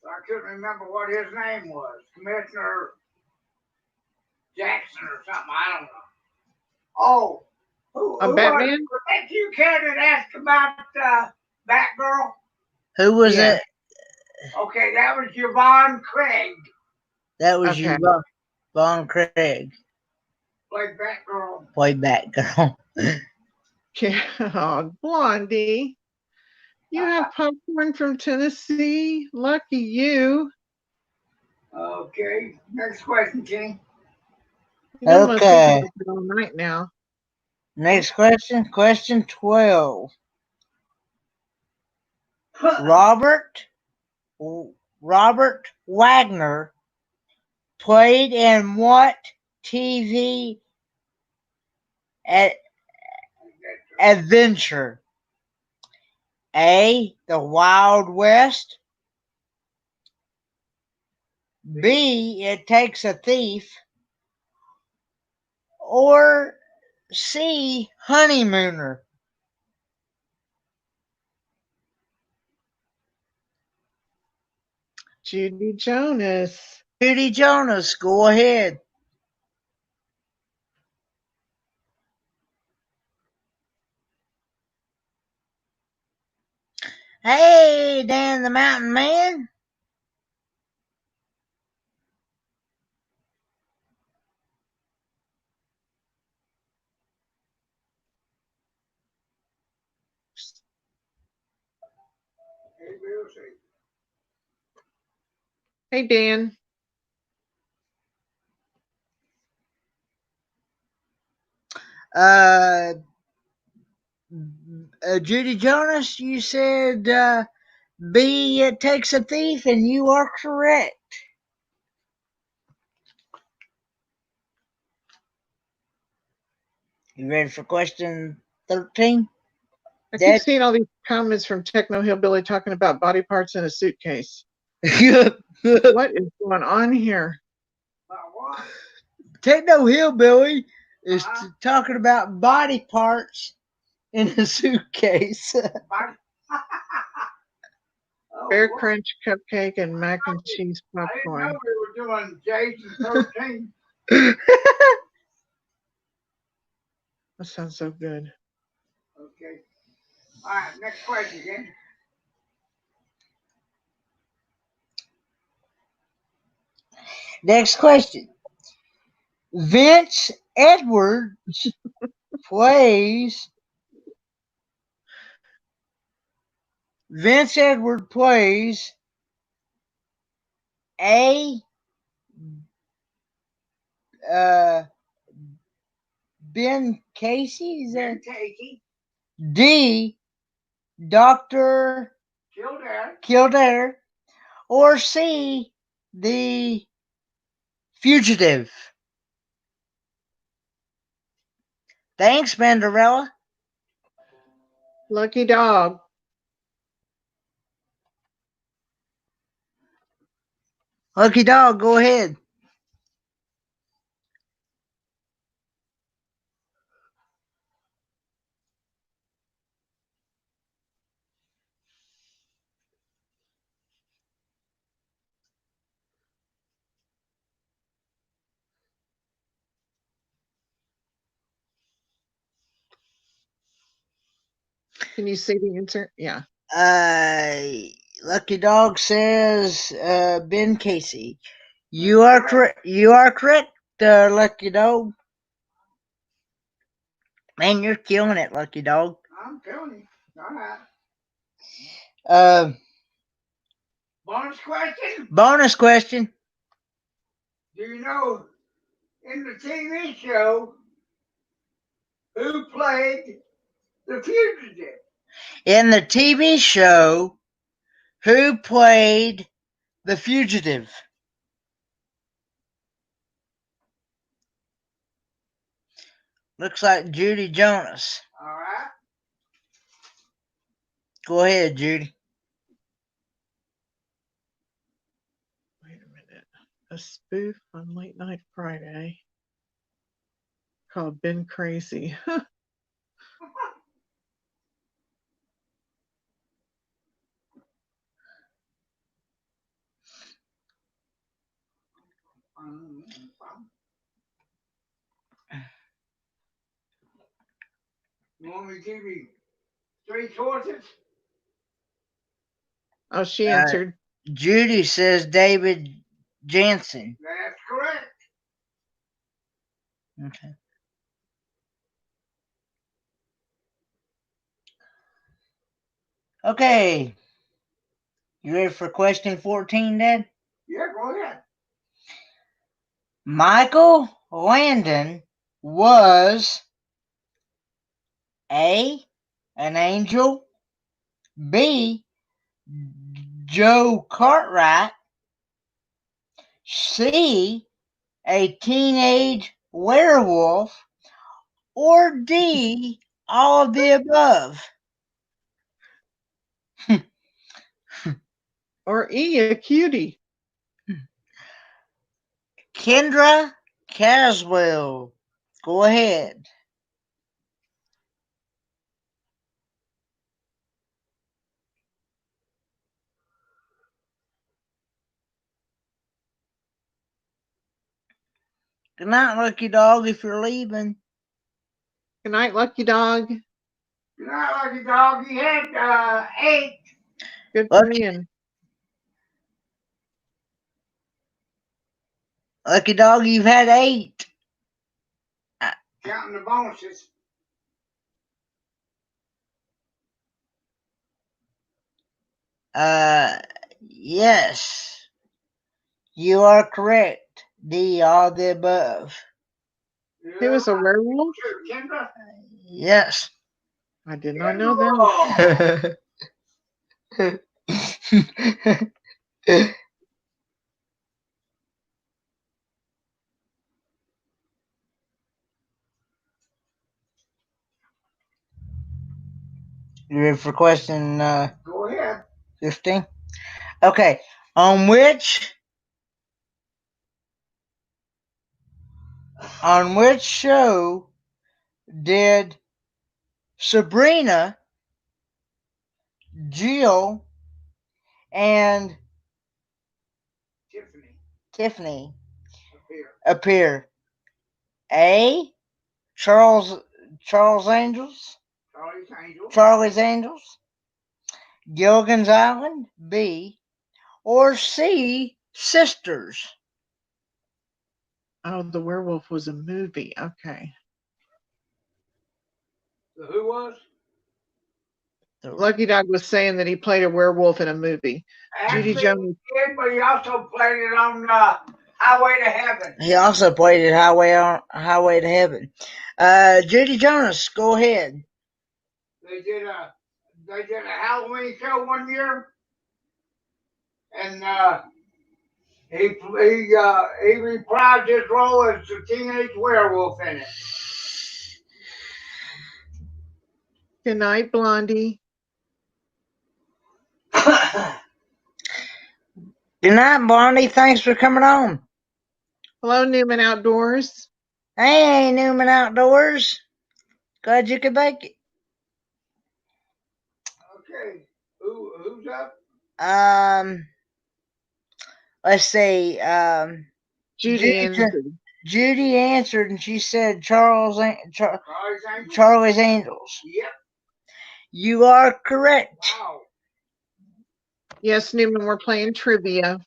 I couldn't remember what his name was. Commissioner Jackson or something. I don't know. Oh, who Batman? Was that you, Ken, that asked about Batgirl? Who was it? Okay, that was Yvonne Craig. That was you, Yvonne Craig. Played Batgirl. Played Batgirl. Oh, Blondie. You have popcorn from Tennessee. Lucky you. Okay, next question, King. You know, most people all night now. Next question, question 12. Robert Wagner played in what TV adventure? A, The Wild West. B, It Takes a Thief. Or C, Honeymooner. Judy Jonas. Judy Jonas, go ahead. Hey, Dan the Mountain Man. Hey, Dan. Judy Jonas, you said B, it takes a thief, and you are correct. You ready for question 13? I keep seeing all these comments from Techno Hillbilly talking about body parts in a suitcase. What is going on here? Techno Hillbilly is talking about body parts in a suitcase. Bear Crunch cupcake and mac and cheese popcorn. I didn't know we were doing Jason 13. That sounds so good. Okay. All right, next question again. Next question. Vince Edwards plays A, Ben Casey, is that? Casey. D, Dr. Kildare, or C, the fugitive. Thanks, Mandarella. Lucky dog. Lucky dog, go ahead. Can you see the answer? Yeah. Lucky dog says Ben Casey. You are correct. You are correct, Lucky dog. Man, you're killing it, Lucky dog. I'm telling you. All right. Bonus question? Bonus question. Do you know in the TV show who played the fugitive? In the TV show, who played the fugitive? Looks like Judy Jonas. All right. Go ahead, Judy. Wait a minute. A spoof on Late Night Friday called Ben Crazy. You want me to give you 3 choices? Oh, she answered. Judy says David Jansen. That's correct. Okay. Okay. You ready for question 14, Dad? Yeah, go ahead. Michael Landon was A, an angel, B, Joe Cartwright, C, a teenage werewolf, or D, all of the above. Or E, a cutie. Kendra Caswell, go ahead. Good night, Lucky Dog, if you're leaving. Good night, Lucky Dog. Good night, Lucky Dog. You had 8. Good for me. Lucky Dog, you've had 8. Counting the bonuses. Yes. You are correct. D, all the above. He was a werewolf? Kendra? Yes. I did not know that. You ready for question Go ahead. 15? Okay. On which show did Sabrina, Jill, and Tiffany appear? A. Charles Angels. Charlie's Angels. Gilligan's Island. B. Or C. Sisters. Oh, the werewolf was a movie. Okay. So who was? Lucky Dog was saying that he played a werewolf in a movie. Actually, Judy Jones. he did, but he also played it on Highway to Heaven. He also played it Highway to Heaven. Judy Jonas, go ahead. They did a Halloween show one year, and he reprised his role as the teenage werewolf in it. Good night, Blondie. Good night, Blondie. Thanks for coming on. Hello, Newman Outdoors. Hey, Newman Outdoors. Glad you could make it. Okay, who's up? Let's see. Judy answered. Judy answered, and she said Charlie's Angels. Yep. You are correct. Wow. Yes, Newman, we're playing trivia.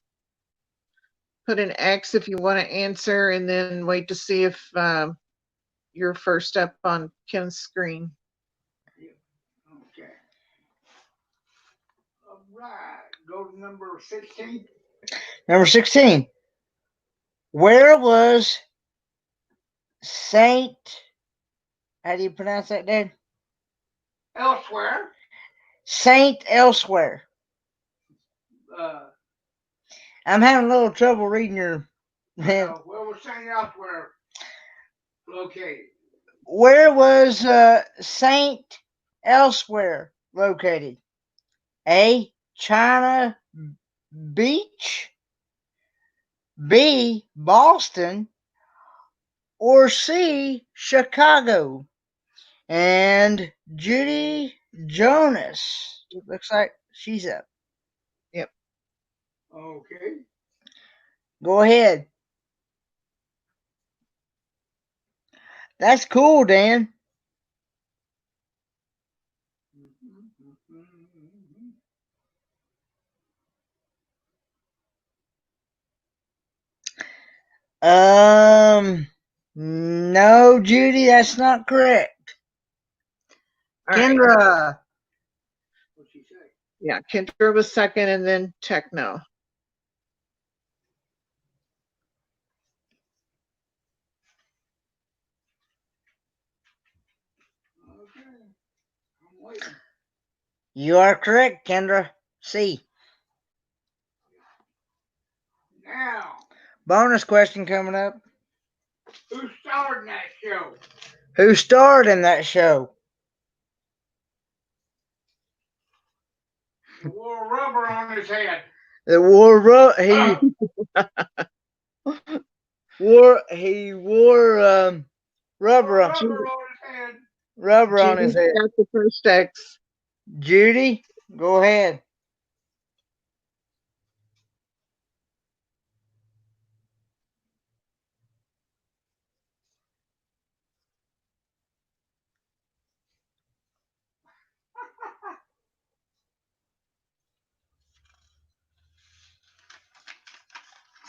Put an X if you want to answer, and then wait to see if you're first up on Ken's screen. Okay. All right. Go to number 16. Number 16. Where was Saint? How do you pronounce that, Dad? Elsewhere. Saint Elsewhere. I'm having a little trouble reading your. Where was Saint Elsewhere located? Where was Saint Elsewhere located? A. China Beach. B. Boston. Or C. Chicago. And Judy Jonas. Looks like she's up. Yep. Okay. Go ahead. That's cool, Dan. No, Judy, that's not correct. All Kendra. Right. What'd she say? Yeah, Kendra was second, and then Techno. Okay. I'm waiting. You are correct, Kendra. C. Now. Bonus question coming up. Who starred in that show? Who starred in that show? He wore rubber on his head. He wore rubber on his head. Rubber on his head. That's the first X. Judy, go ahead.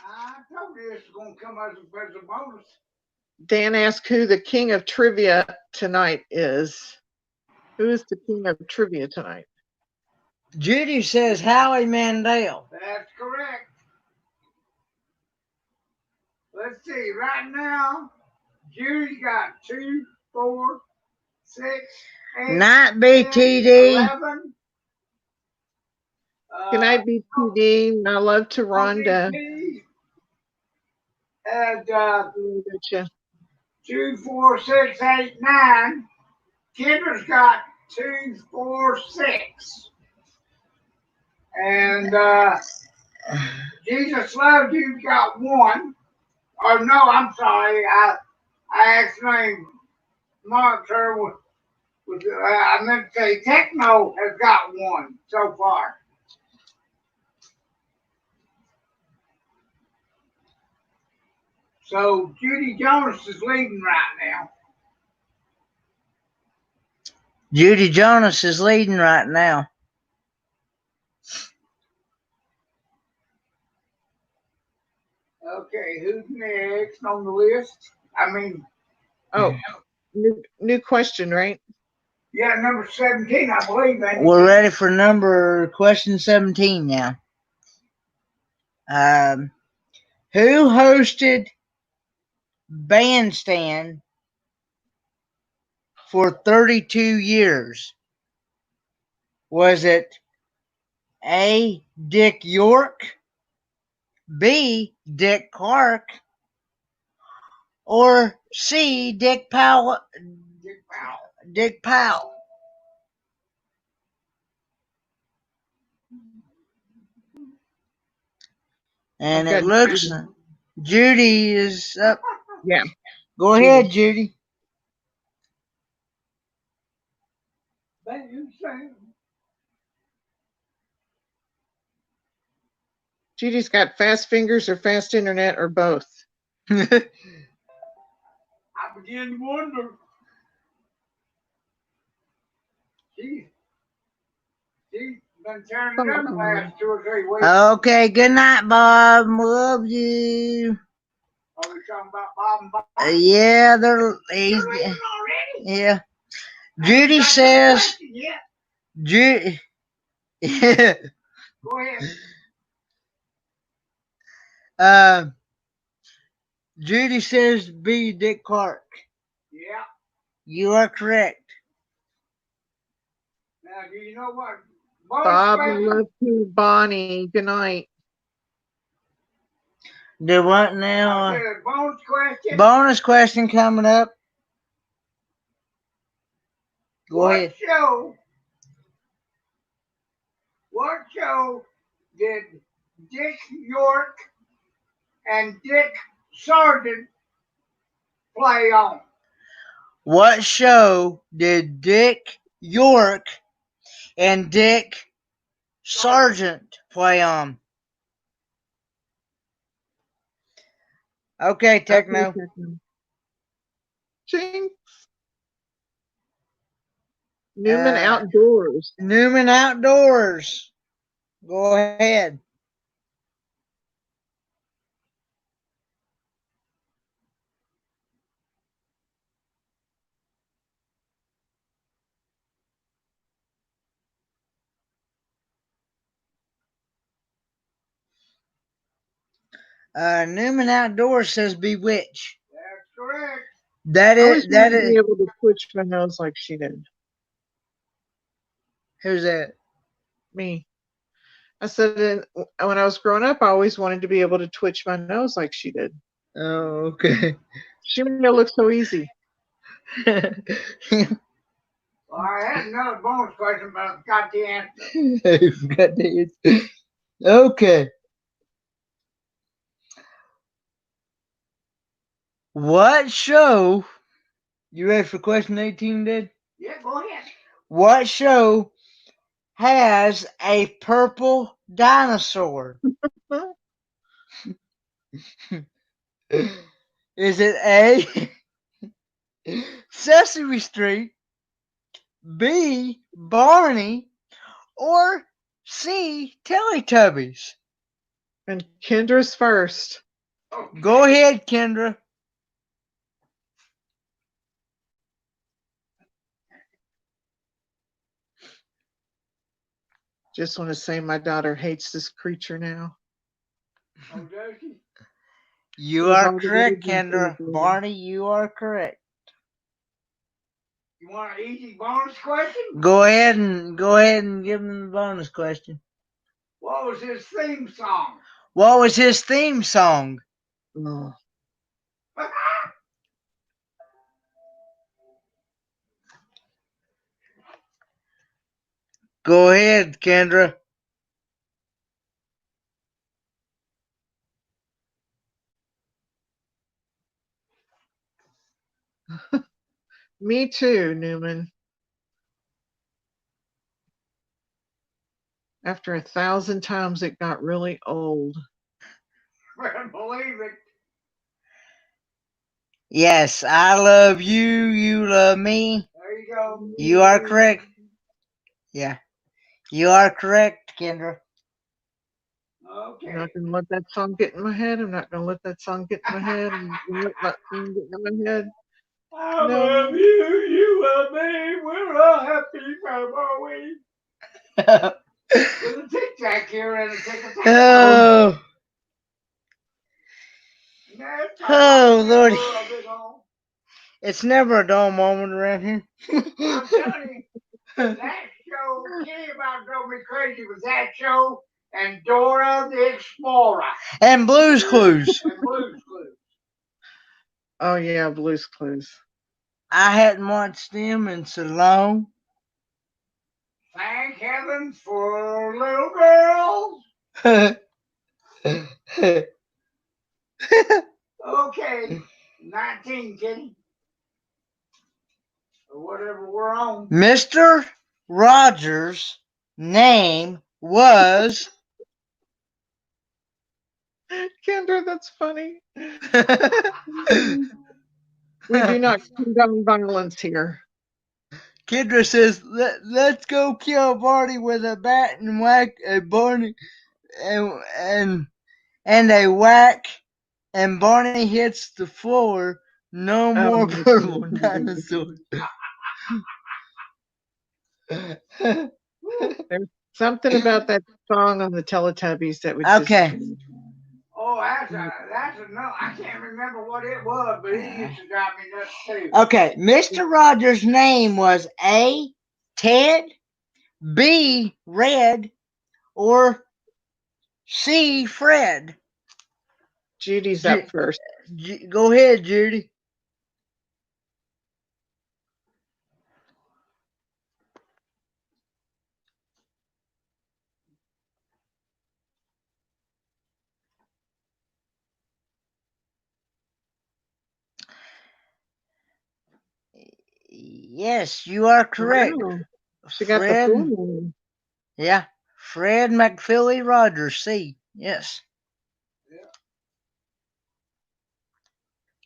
I told you this is going to come as a bonus. Dan asked who the king of trivia tonight is. Who is the king of trivia tonight? Judy says Howie Mandel. That's correct. Let's see. Right now, Judy got 2, 4, 6. Not BTD. 11. Good night, BTD. My love to Rhonda. And Gotcha. 2, 4, 6, 8, 9. Kinder's got 2, 4, 6. And Jesus Loves You got 1. Oh no, I'm sorry. I actually marked her with I meant to say Techno has got 1 so far. So Judy Jonas is leading right now. Judy Jonas is leading right now. Okay, who's next on the list? I mean, new question, right? Yeah, number 17, I believe. We're ready for question 17 now. Who hosted Bandstand for 32 years? Was it A, Dick York, B, Dick Clark, or C, Dick Powell? Dick Powell. And it looks Judy is up. Yeah. Go ahead, Judy. Judy's got fast fingers or fast internet or both. I begin to wonder. She's been turning up the last 2 or 3 weeks. Okay, good night, Bob. Love you. Are we talking about Bob and Bob? Yeah, they're leaving already? Yeah. Judy says. Judy. Yeah. Go ahead. Judy says B, Dick Clark. Yeah. You are correct. Now, do you know what? Bob, I love you, Bonnie. Good night. Do what now? Bonus question. Bonus question coming up. Go ahead. What show did Dick York and Dick Sargent play on? What show did Dick York and Dick Sargent play on? Okay, Techno. Jinx. Newman Outdoors. Newman Outdoors. Go ahead. Newman Outdoors says Bewitch. That's correct. That is. Be able to twitch my nose like she did. Who's that? Me. I said when I was growing up, I always wanted to be able to twitch my nose like she did. Oh, okay. She made it look so easy. Well, I had another bonus question, but I've got the answer. Okay. What show? You ready for question 18, Dad? Yeah, go ahead. What show has a purple dinosaur? Is it A, Sesame Street, B, Barney, or C, Teletubbies? And Kendra's first. Okay. Go ahead, Kendra. Just want to say my daughter hates this creature now. Oh, does she? You are correct, Kendra. Barney, you are correct. You want an easy bonus question? Go ahead and give him the bonus question. What was his theme song? What was his theme song? Oh. Go ahead, Kendra. Me too, Newman. After 1,000 times, it got really old. I believe it. Yes, I love you. You love me. There you go. You are correct. Yeah, you are correct, Kendra. Okay. I'm not going to let that song get in my head. I'm not going to let that song get in my head. I'm not going to let that song get in my head. I love you. You love me. We're a happy family. With a tic tac here and a tic tac. Oh. Oh, Lordy. It's never a dull moment around here. I'm telling you, that show, Kitty about drove me crazy was that show and Dora the Explorer. And Blue's Clues. And Blue's Clues. Oh, yeah, Blue's Clues. I hadn't watched them in so long. Thank heaven for little girls. Okay, 19, Kitty. Or whatever we're on. Mr. Rogers' name was... Kendra, that's funny. We do not condone violence here. Kendra says, let's go kill Barney with a bat and whack a Barney and a whack, and Barney hits the floor. No more purple dinosaurs. There's something about that song on the Teletubbies that would Okay. just... Oh, that's a no. I can't remember what it was, but it used to drive me nuts too. Okay, Mr. Rogers' name was A, Ted, B, Red, or C, Fred. Judy's up first. Go ahead, Judy. Yes, you are correct. Wow. She got the full name. Yeah, Fred McPhilly Rogers, C. Yes.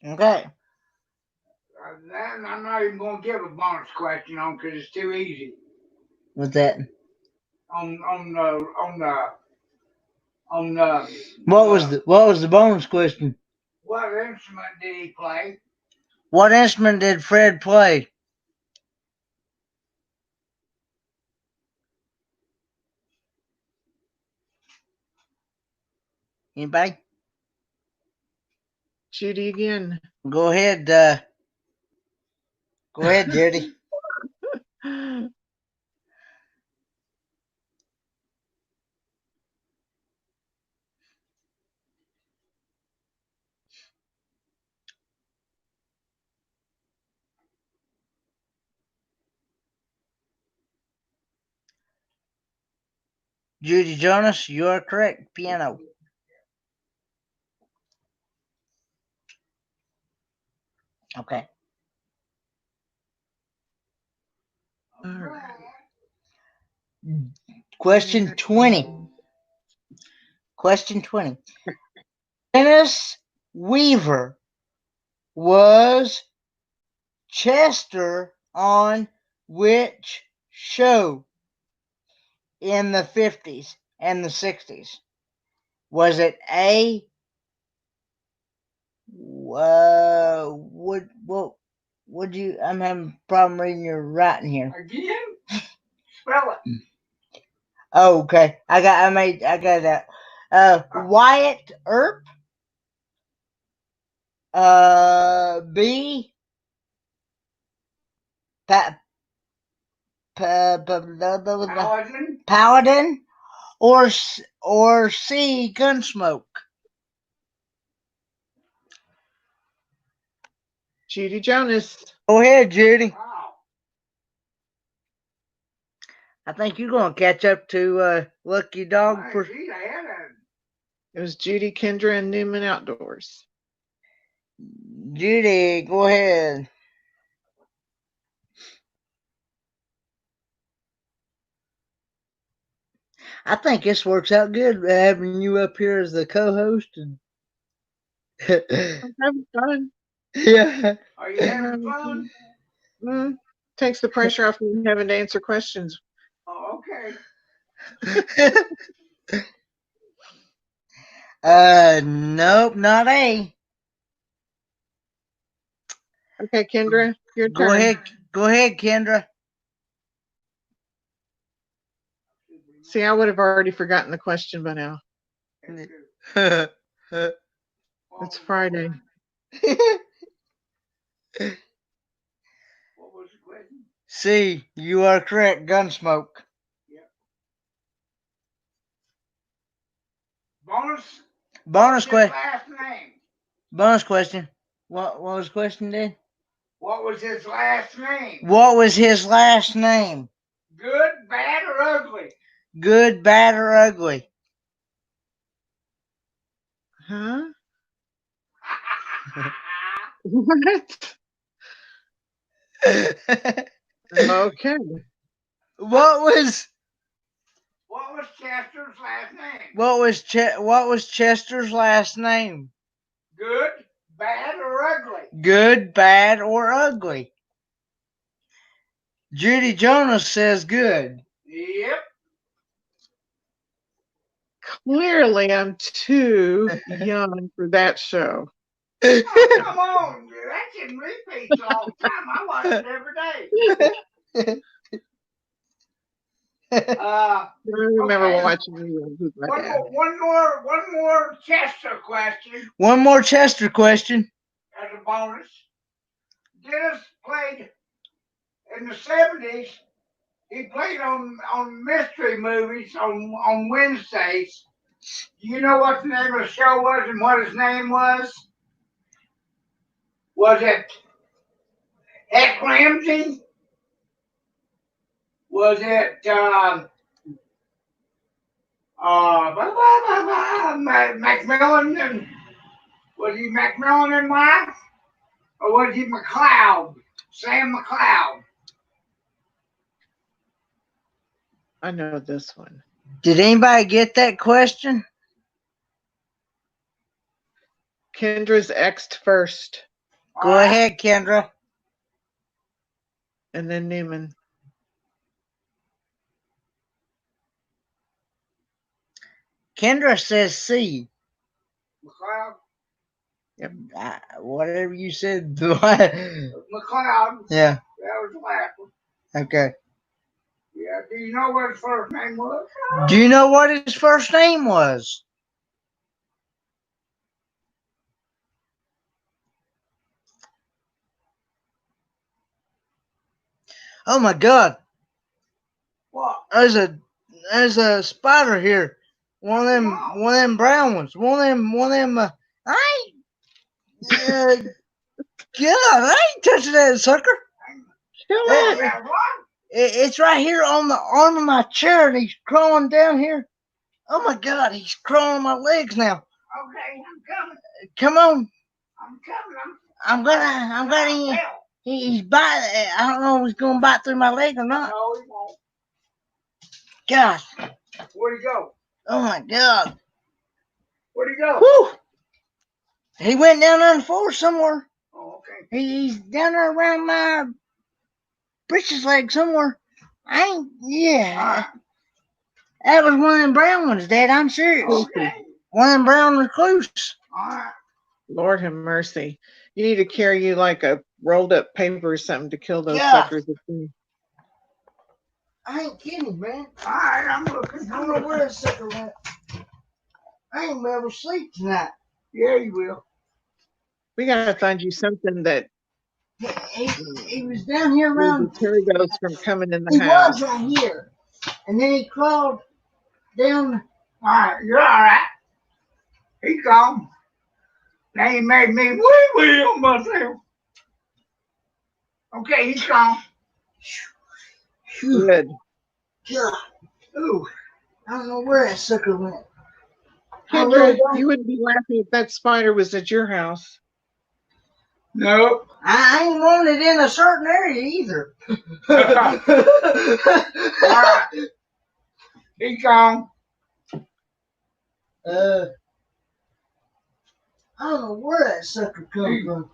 Yeah. Okay. That I'm not even going to give a bonus question on because it's too easy. What's that? What was the bonus question? What instrument did he play? What instrument did Fred play? Anybody? Judy again. Go ahead, Judy. Judy Jonas, you are correct. Piano. Okay. All right. Question 20. Question 20. Dennis Weaver was Chester on which show in the 50s and the 60s? Was it A? Would you? I'm having a problem reading your writing here. Again? Spell it. Oh, okay. I got that. Wyatt Earp. B. Paladin. Paladin, or C, Gunsmoke? Judy Jonas. Go ahead, Judy. Wow. I think you're gonna catch up to Lucky Dog. Hey, gee, I had a It was Judy, Kendra, and Newman Outdoors. Judy, go ahead. I think this works out good having you up here as the co-host. I'm having fun. Yeah. Are you having fun? Takes the pressure off me having to answer questions. Oh, okay. Nope, not A. Okay, Kendra, your Go turn. ahead, Kendra. See, I would have already forgotten the question by now. It's Friday. What was the question? C, you are correct. Gunsmoke. Yep. Bonus Question. last name. Bonus question. What was the question, Dad? What was his last name? What was his last name? Good, bad, or ugly? Good, bad, or ugly? Huh? What? Okay. What was Chester's last name? what was Chester's last name? Good, bad, or ugly? Good, bad, or ugly? Judy Jonas says good. Yep. Clearly, I'm too young for that show. Oh, come on, dude. That's in repeats all the time. I watch it every day. I remember Okay. watching you with my dad. One more Chester question One more Chester question. as a bonus. Dennis played in the 70s. He played on mystery movies on Wednesdays. Do you know what the name of the show was and what his name was? Was it Heck Ramsey? Was it Macmillan? And was he Macmillan and wife? Or was he McLeod? Sam McLeod? I know this one. Did anybody get that question? Kendra's X'd first, Go ahead, Kendra. and then Newman. Kendra says C. McLeod? Yep. Whatever you said. McLeod. Yeah. That was the last one. Okay. Yeah. Do you know what his first name was? Do you know what his first name was? Oh my God! What? There's a spider here. One of them brown ones. One of them. I ain't. God, I ain't touching that sucker. Kill it. It's right here on the arm of my chair, and he's crawling down here. Oh my God, he's crawling on my legs now. Okay, I'm coming. Come on. I'm coming. I'm gonna. He's biting. I don't know if he's gonna bite through my leg or not. No, he won't. God. Where'd he go? Oh my God. Where'd he go? Whew. He went down on the floor somewhere. Oh, okay. He's down there around my britches leg somewhere. Yeah. That was one of them brown ones, Dad. I'm serious. Okay. One of them brown recluse. All right. Lord have mercy. You need to carry you like a rolled up paper or something to kill those Yeah. suckers. I ain't kidding, man. All right, I'm looking. I don't know where that sucker went. I ain't gonna be able to sleep tonight. Yeah, you will. We gotta find you something that He was down here To around. deter those from coming in the He house. was right here, and then he crawled down. All right, you're all right. He gone. Now he made me wee on myself. Okay, he's gone. Phew, Good. God. Ooh, I don't know where that sucker went. I Kendra, really don't. you wouldn't be laughing if that spider was at your house. Nope. I ain't wanted in a certain area either. All right, he's gone. I don't know where that sucker come from.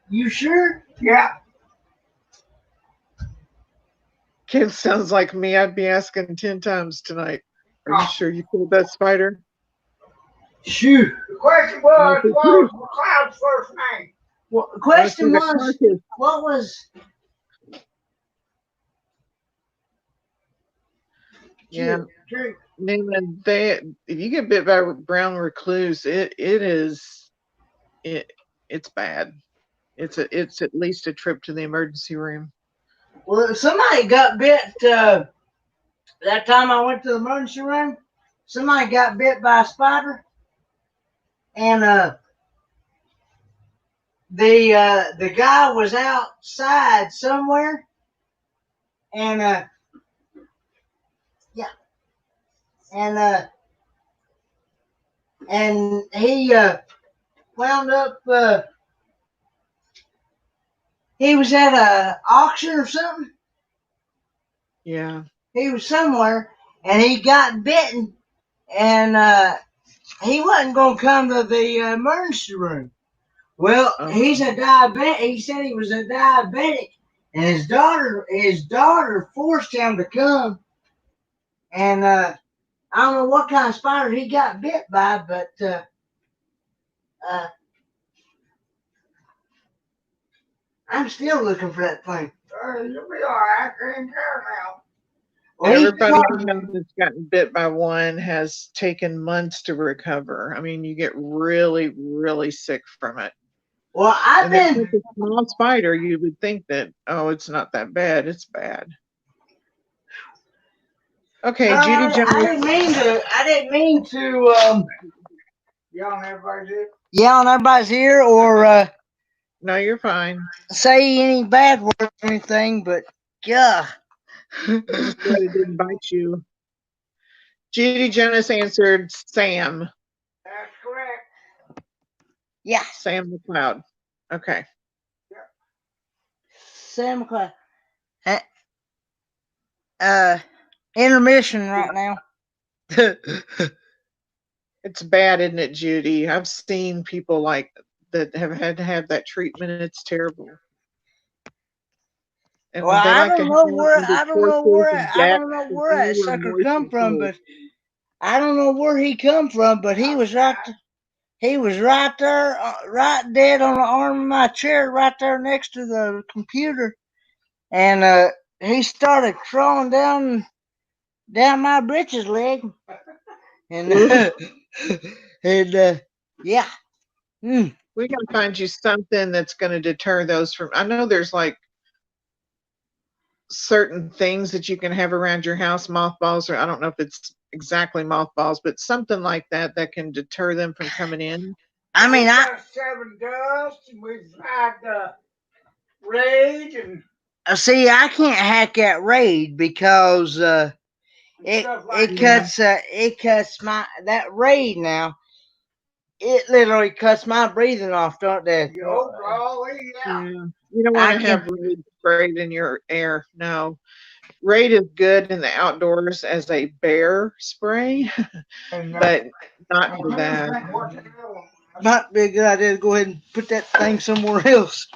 You sure? Yeah. Kid sounds like me. I'd be asking 10 times tonight. Are you sure you killed that spider? Shoot. The question was, what was McLeod's first name? Well, the question the was, carcass. what was? Yeah. Jerry, Newman, if you get bit by brown recluse, it's bad. It's at least a trip to the emergency room. well, somebody got bit. That time I went to the emergency room, somebody got bit by a spider, and the guy was outside somewhere, and and he wound up. He was at a auction or something. Yeah. He was somewhere, and he got bitten, and he wasn't going to come to the emergency room. Well, he's a diabetic. He said he was a diabetic, and his daughter forced him to come. And I don't know what kind of spider he got bit by, but I'm still looking for that thing. You'll be all right. I ain't care now. Well, Everybody I know that's gotten bit by one has taken months to recover. I mean, you get really, really sick from it. Well, and if it's a small spider, you would think that, oh, it's not that bad. It's bad. Okay, Judy Jones. I didn't mean to Yell on everybody's ear. yell on everybody's ear or No, you're fine. say any bad words or anything, but yeah. I'm just glad it didn't bite you. Judy Jonas answered Sam. That's correct. Yeah. Sam McLeod. Okay. Yep. Sam McLeod. Intermission right now. It's bad, isn't it, Judy? I've seen people like that have had to have that treatment. It's terrible. And well, they like I don't know where that sucker sucker come from, but I don't know where he come from, but he was right. He was right there, right dead on the arm of my chair, right there next to the computer, and he started crawling down my britches leg, and yeah. We gotta find you something that's going to deter those from. I know there's like certain things that you can have around your house, mothballs, or I don't know if it's exactly mothballs, but something like that that can deter them from coming in. I mean, we got 7 dust, and we've had raid, and see, I can't hack that raid because it cuts my that raid now. It literally cuts my breathing off, don't they? Yeah. You don't want to have raid sprayed in your air. No. Raid is good in the outdoors as a bear spray, but not for that. Might be a good idea to go ahead and put that thing somewhere else.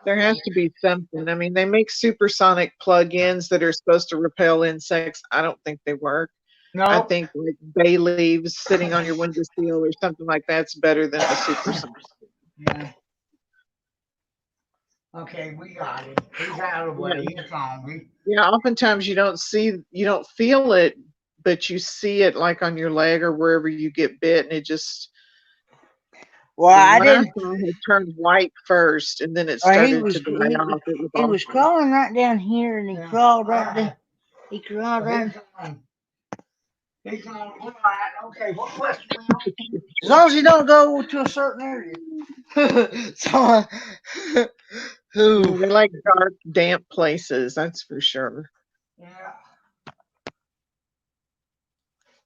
There has to be something. I mean, they make supersonic plug-ins that are supposed to repel insects. I don't think they work. No. I think like bay leaves sitting on your windowsill or something like that's better than a supersonic. Yeah. Okay, we got it. He's out of the way. It's on me. Yeah, oftentimes you don't feel it, but you see it like on your leg or wherever you get bit, and it just Well, The I one I didn't. saw had turned white first, and then it He started was to die he, off. It was he was awful. crawling right down here, and he Yeah. crawled right down. He crawled right. He's on. All right. Okay. What question? As long as he don't go to a certain area. So, who? They like dark, damp places, that's for sure. Yeah.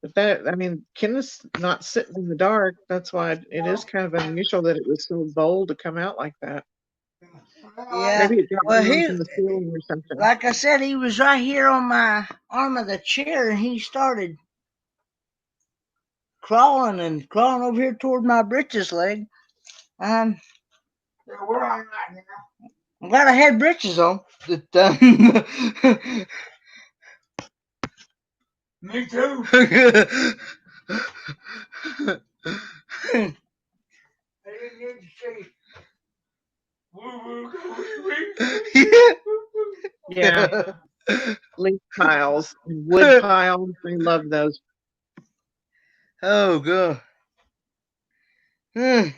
But that, I mean, Kenneth's not sitting in the dark. That's why it is kind of unusual that it was so bold to come out like that. Yeah. Maybe it got Well, blown he, from the ceiling or something. like I said, he was right here on my arm of the chair, and he started crawling over here toward my britches leg. Yeah, we're on right now. I'm glad I had britches on. Me too. They didn't need to see. Woo woo Yeah, leaf piles and wood piles. They love those. Oh, God. Hmm.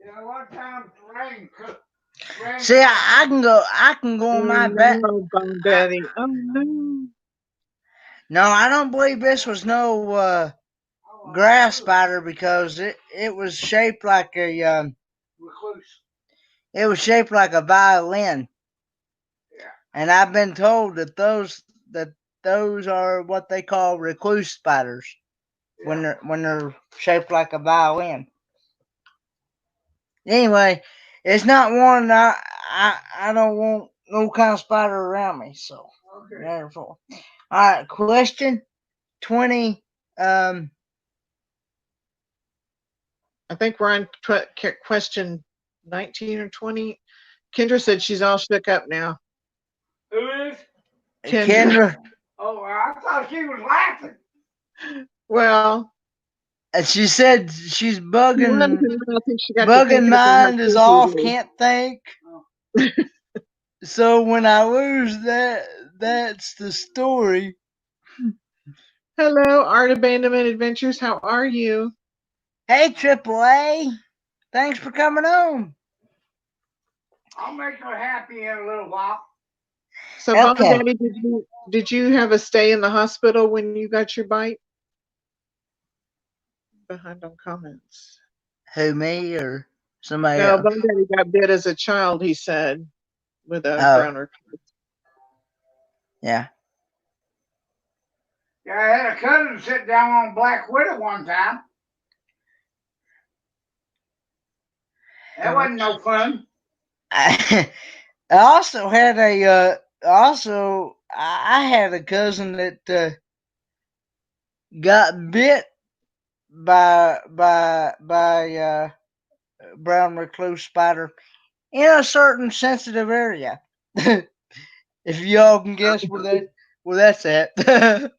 Yeah, what time rain? Rain. See, I can go on Oh my back. no, Bone Daddy. Oh no. No, I don't believe this was no grass spider because it was shaped like a Recluse. it was shaped like a violin. Yeah. And I've been told that those are what they call recluse spiders when they're shaped like a violin. Anyway, it's not one that I don't want no kind of spider around me. So Okay. therefore, all right. Question 20. I think we're on question 19 or 20. Kendra said she's all shook up now. Who is? Kendra. Oh, I thought she was laughing. Well, And she said she's she was, bugging. and I think she got to Bugging thinking about how mind is creepy off. it is. Can't think. So when I lose that, that's the story. Hello, Art Abandonment Adventures. How are you? Hey, AAA. Thanks for coming on. I'll make her happy in a little while. So, Bone Okay. Daddy, did you have a stay in the hospital when you got your bite? Behind on comments. Who, me or somebody No, else? Bone Daddy got bit as a child. He said with a brown recluse. Yeah. Yeah, I had a cousin sit down on Black Widow one time. That wasn't no fun. I also had a I had a cousin that got bit by brown recluse spider in a certain sensitive area. If y'all can guess where that's at. Got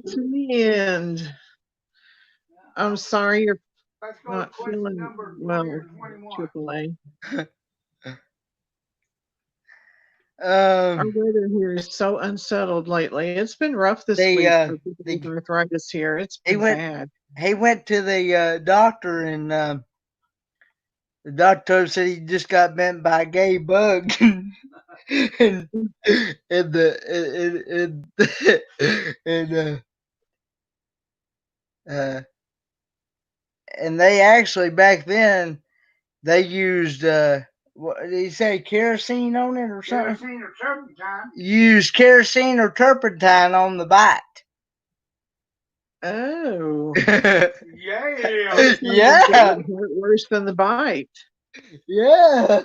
to the end. I'm sorry you're Let's go to not question feeling number 20 well, or 21. AAA. Our um, weather here is so unsettled lately. It's been rough this they week for people with arthritis here. It's he been went bad. he went to the doctor, and the doctor said he just got bitten by a gay bug. and and uh, and they actually back then they used what did he say, kerosene on it or something? Kerosene or turpentine. Used kerosene or turpentine on the bite. Oh. Yeah. Yeah. It hurt worse than the bite. Yeah.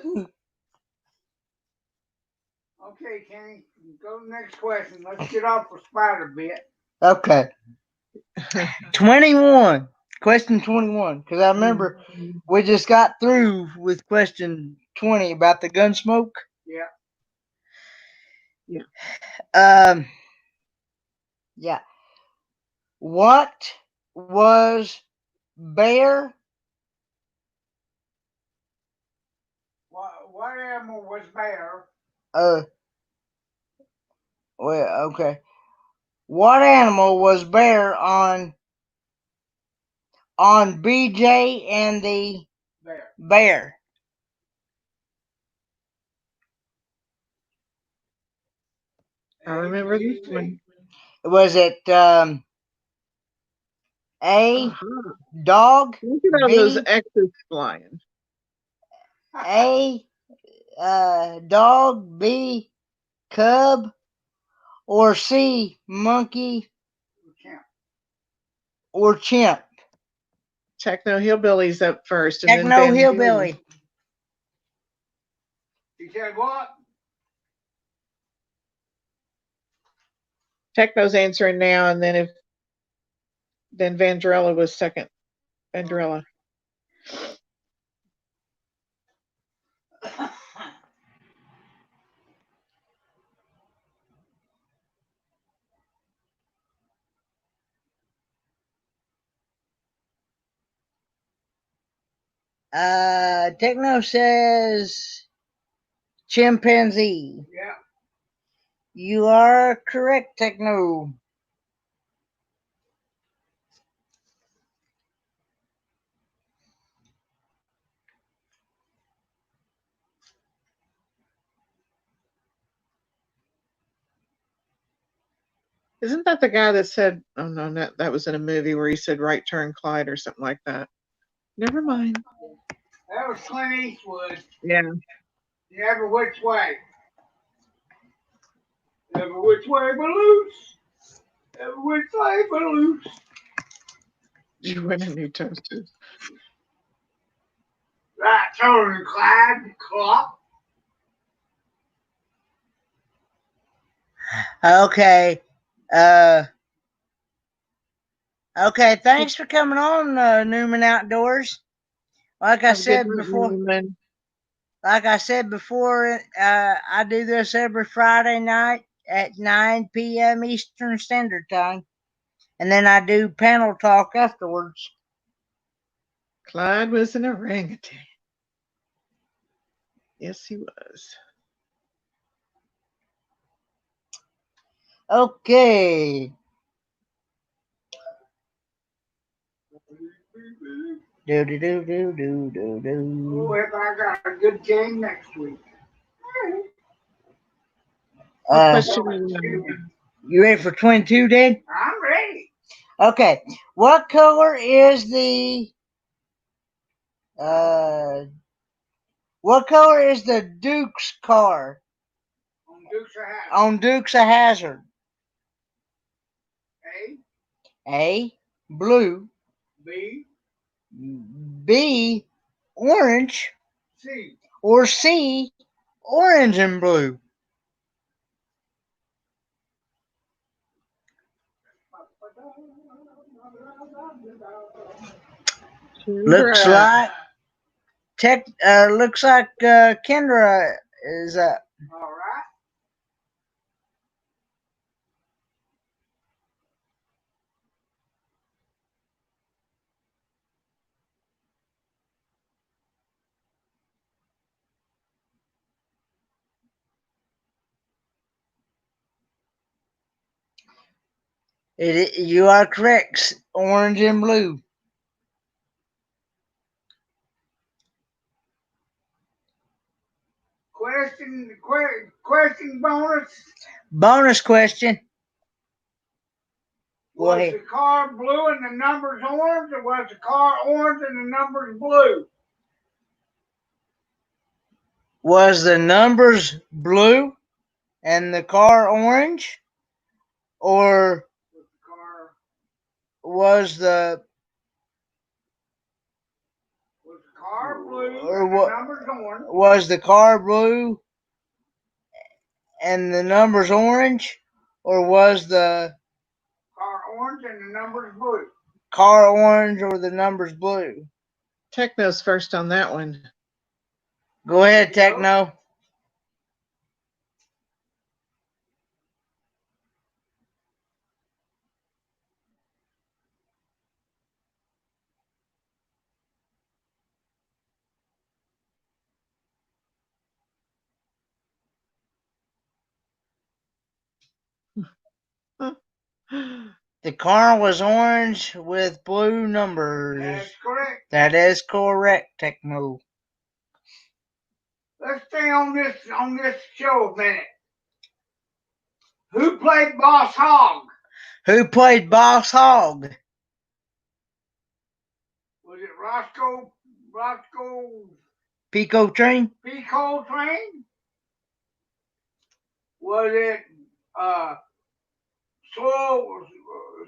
Okay, Kenny, go to the next question. Let's get off the spider bit. Okay. 21. Question 21. Because I remember we just got through with question 20 about the gun smoke. Yeah. Yeah. What was bear? What animal was bear? Well, okay. What animal was bear on BJ and the bear? I remember this one. Was it A, Uh-huh. dog, Look at all those B, X's flying. A, dog, B, cub, or C, monkey or chimp? Techno Hillbilly's up first, and then Techno Van hillbilly. He said what? Techno's answering now, and then Vandrella was second. Vandrella. Techno says chimpanzee. Yeah. You are correct, Techno. Isn't that the guy that said, oh no, that was in a movie where he said right turn Clyde or something like that? Never mind. That was Clint Eastwood. Yeah. Every which way. Every which way but loose. Every which way but loose. You win a new toaster. Right turn, Clyde. Clock. Okay. Okay, thanks for coming on, Newman Outdoors. Like I Have a good said night, before, Newman. I do this every Friday night at 9 p.m. Eastern Standard Time. And then I do panel talk afterwards. Clyde was an orangutan. Yes, he was. Okay. Do do do do do do do. Oh, if I got a good game next week. What question are you on? You ready for 22, Dad? I'm ready. Okay. What color is the uh what color is the Duke's car on Duke's a Hazard? A, blue, B, orange, C. or C, orange and blue? Looks like Kendra is up. All right. You are correct. Orange and blue. Question bonus. Bonus question. Was the car blue and the numbers orange, or was the car orange and the numbers blue? Was the numbers blue and the car orange? Or was the car blue or and what, the numbers orange? was the car blue and the numbers orange? Or was the Car orange and the numbers blue? car orange or the numbers blue? Techno's first on that one. Go ahead, Techno. The car was orange with blue numbers. That's correct. That is correct, Techno. Let's stay on this show a minute. Who played Boss Hogg? Who played Boss Hogg? Was it Roscoe Pico Train? P. Coltrane? Was it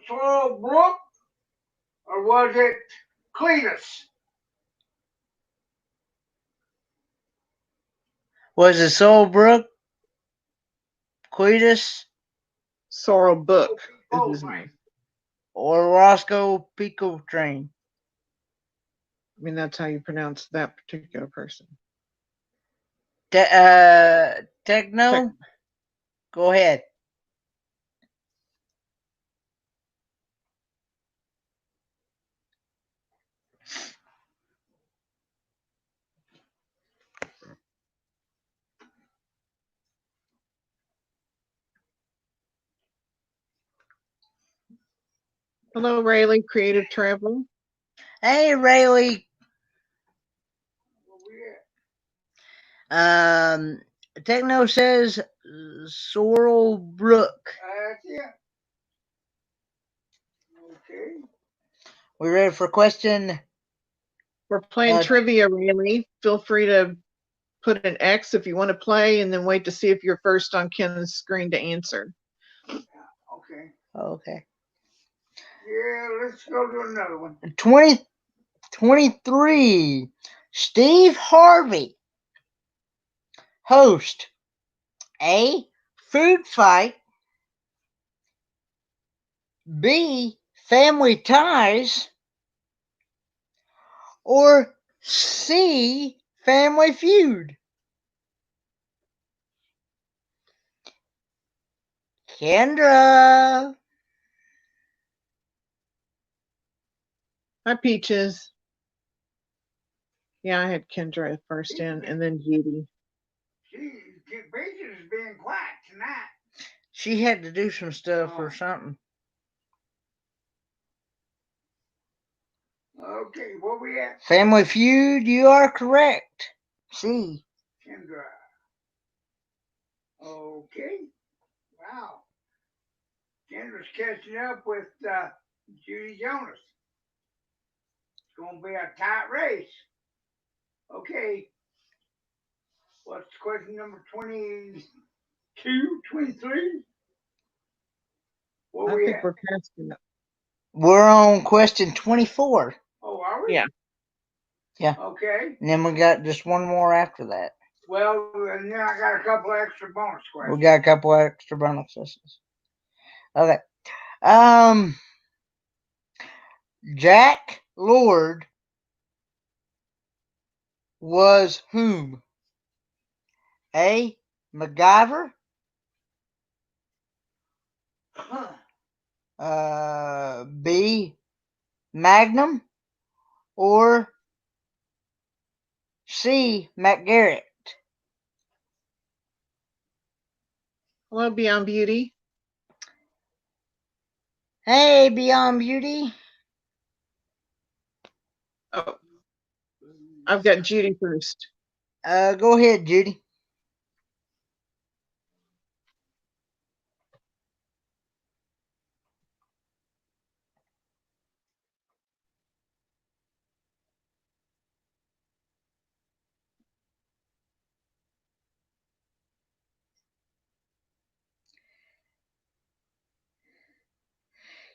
Sorrel Brook? Or was it Cletus? Was it Soul Brook? Cletus? Sorrel Book is his Coltrane. name. Or Roscoe Pico Train? I mean, that's how you pronounce that particular person. Techno? Go ahead. Hello, Rayleigh, Creative Travel. Hey, Rayleigh. Where we at? Techno says Sorrel Brook. That's it. Okay. We ready for question? We're playing trivia, Rayleigh. Feel free to put an X if you want to play, and then wait to see if you're first on Ken's screen to answer. Okay. Okay. Yeah, let's go to another one. 2023. Steve Harvey. Host. A. Food Fight. B. Family Ties. Or C. Family Feud. Kendra. Hi, Peaches. Yeah, I had Kendra first in, and then Judy. Peaches is being quiet tonight. She had to do some stuff or something. Okay, where we at? Family Feud, you are correct. C. Kendra. Okay. Wow. Kendra's catching up with Judy Jonas. It's going to be a tight race. Okay. What's question number 22, 23? Where I we think at? we're past it. We're on question 24. Oh, are we? Yeah. Yeah. Okay. And then we got just one more after that. Well, and then I got a couple extra bonus questions. We got a couple extra bonus questions. Okay. Jack Lord was whom? A. MacGyver. B. Magnum. Or C. McGarrett. Hello, Beyond Beauty. Hey, Beyond Beauty. Oh, I've got Judy first. Go ahead, Judy.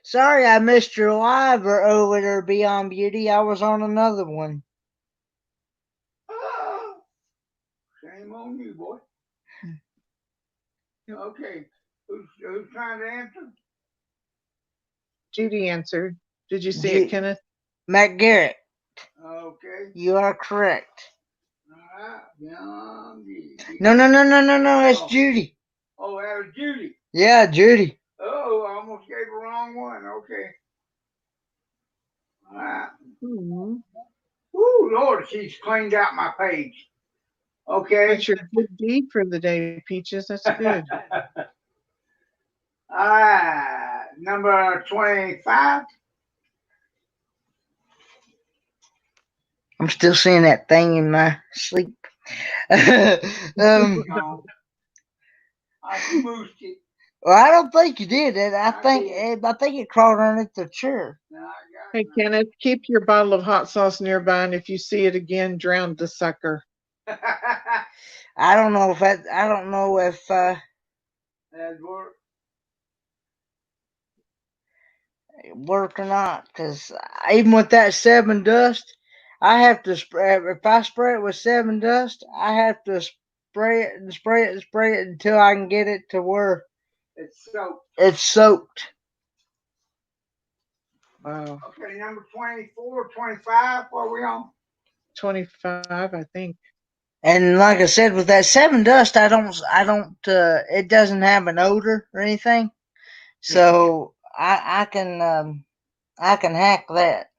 Sorry I missed your live or over there, Beyond Beauty. I was on another one. Shame on you, boy. Okay. Who's trying to answer? Judy answered. Did you see it, Kenneth? McGarrett. Okay. You are correct. All right. Beyond Beauty. No. It's Judy. Oh, that was Judy. Yeah, Judy. Oh, I almost gave the wrong one. Okay. All right. Mm-hmm. Ooh, Lord, she's cleaned out my page. Okay. That's your good deed for the day, Peaches. That's good. All right. Number 25. I'm still seeing that thing in my sleep. No. I smooshed it. Well, I don't think you did it. I did. think it crawled underneath the chair. No, I got Hey, it. Kenneth, keep your bottle of hot sauce nearby, and if you see it again, drown the sucker. I don't know if That'd work. it worked or not. Because even with that 7 dust, I have to spray. If I spray it with 7 dust, I have to spray it and spray it and spray it until I can get it to where It's soaked. it's soaked. Wow. Okay, number 24, 25. What are we on? 25, I think. And like I said, with that 7 dust, it doesn't have an odor or anything. So I can hack that.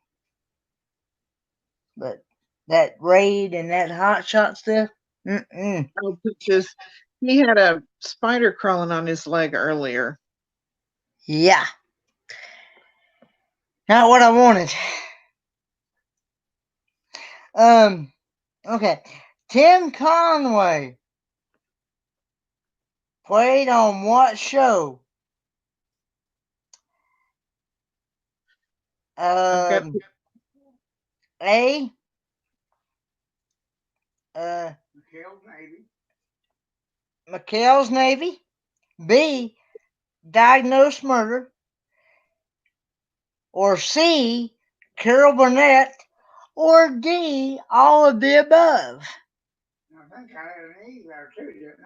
But that raid and that hot shot stuff, Oh, because he had a spider crawling on his leg earlier. yeah, not what I wanted. Okay, Tim Conway played on what show? I've got A. McHale's Navy. McHale's Navy. B. Diagnosed Murder. Or C. Carol Burnett. Or D. All of the above. I think I had an E there too, didn't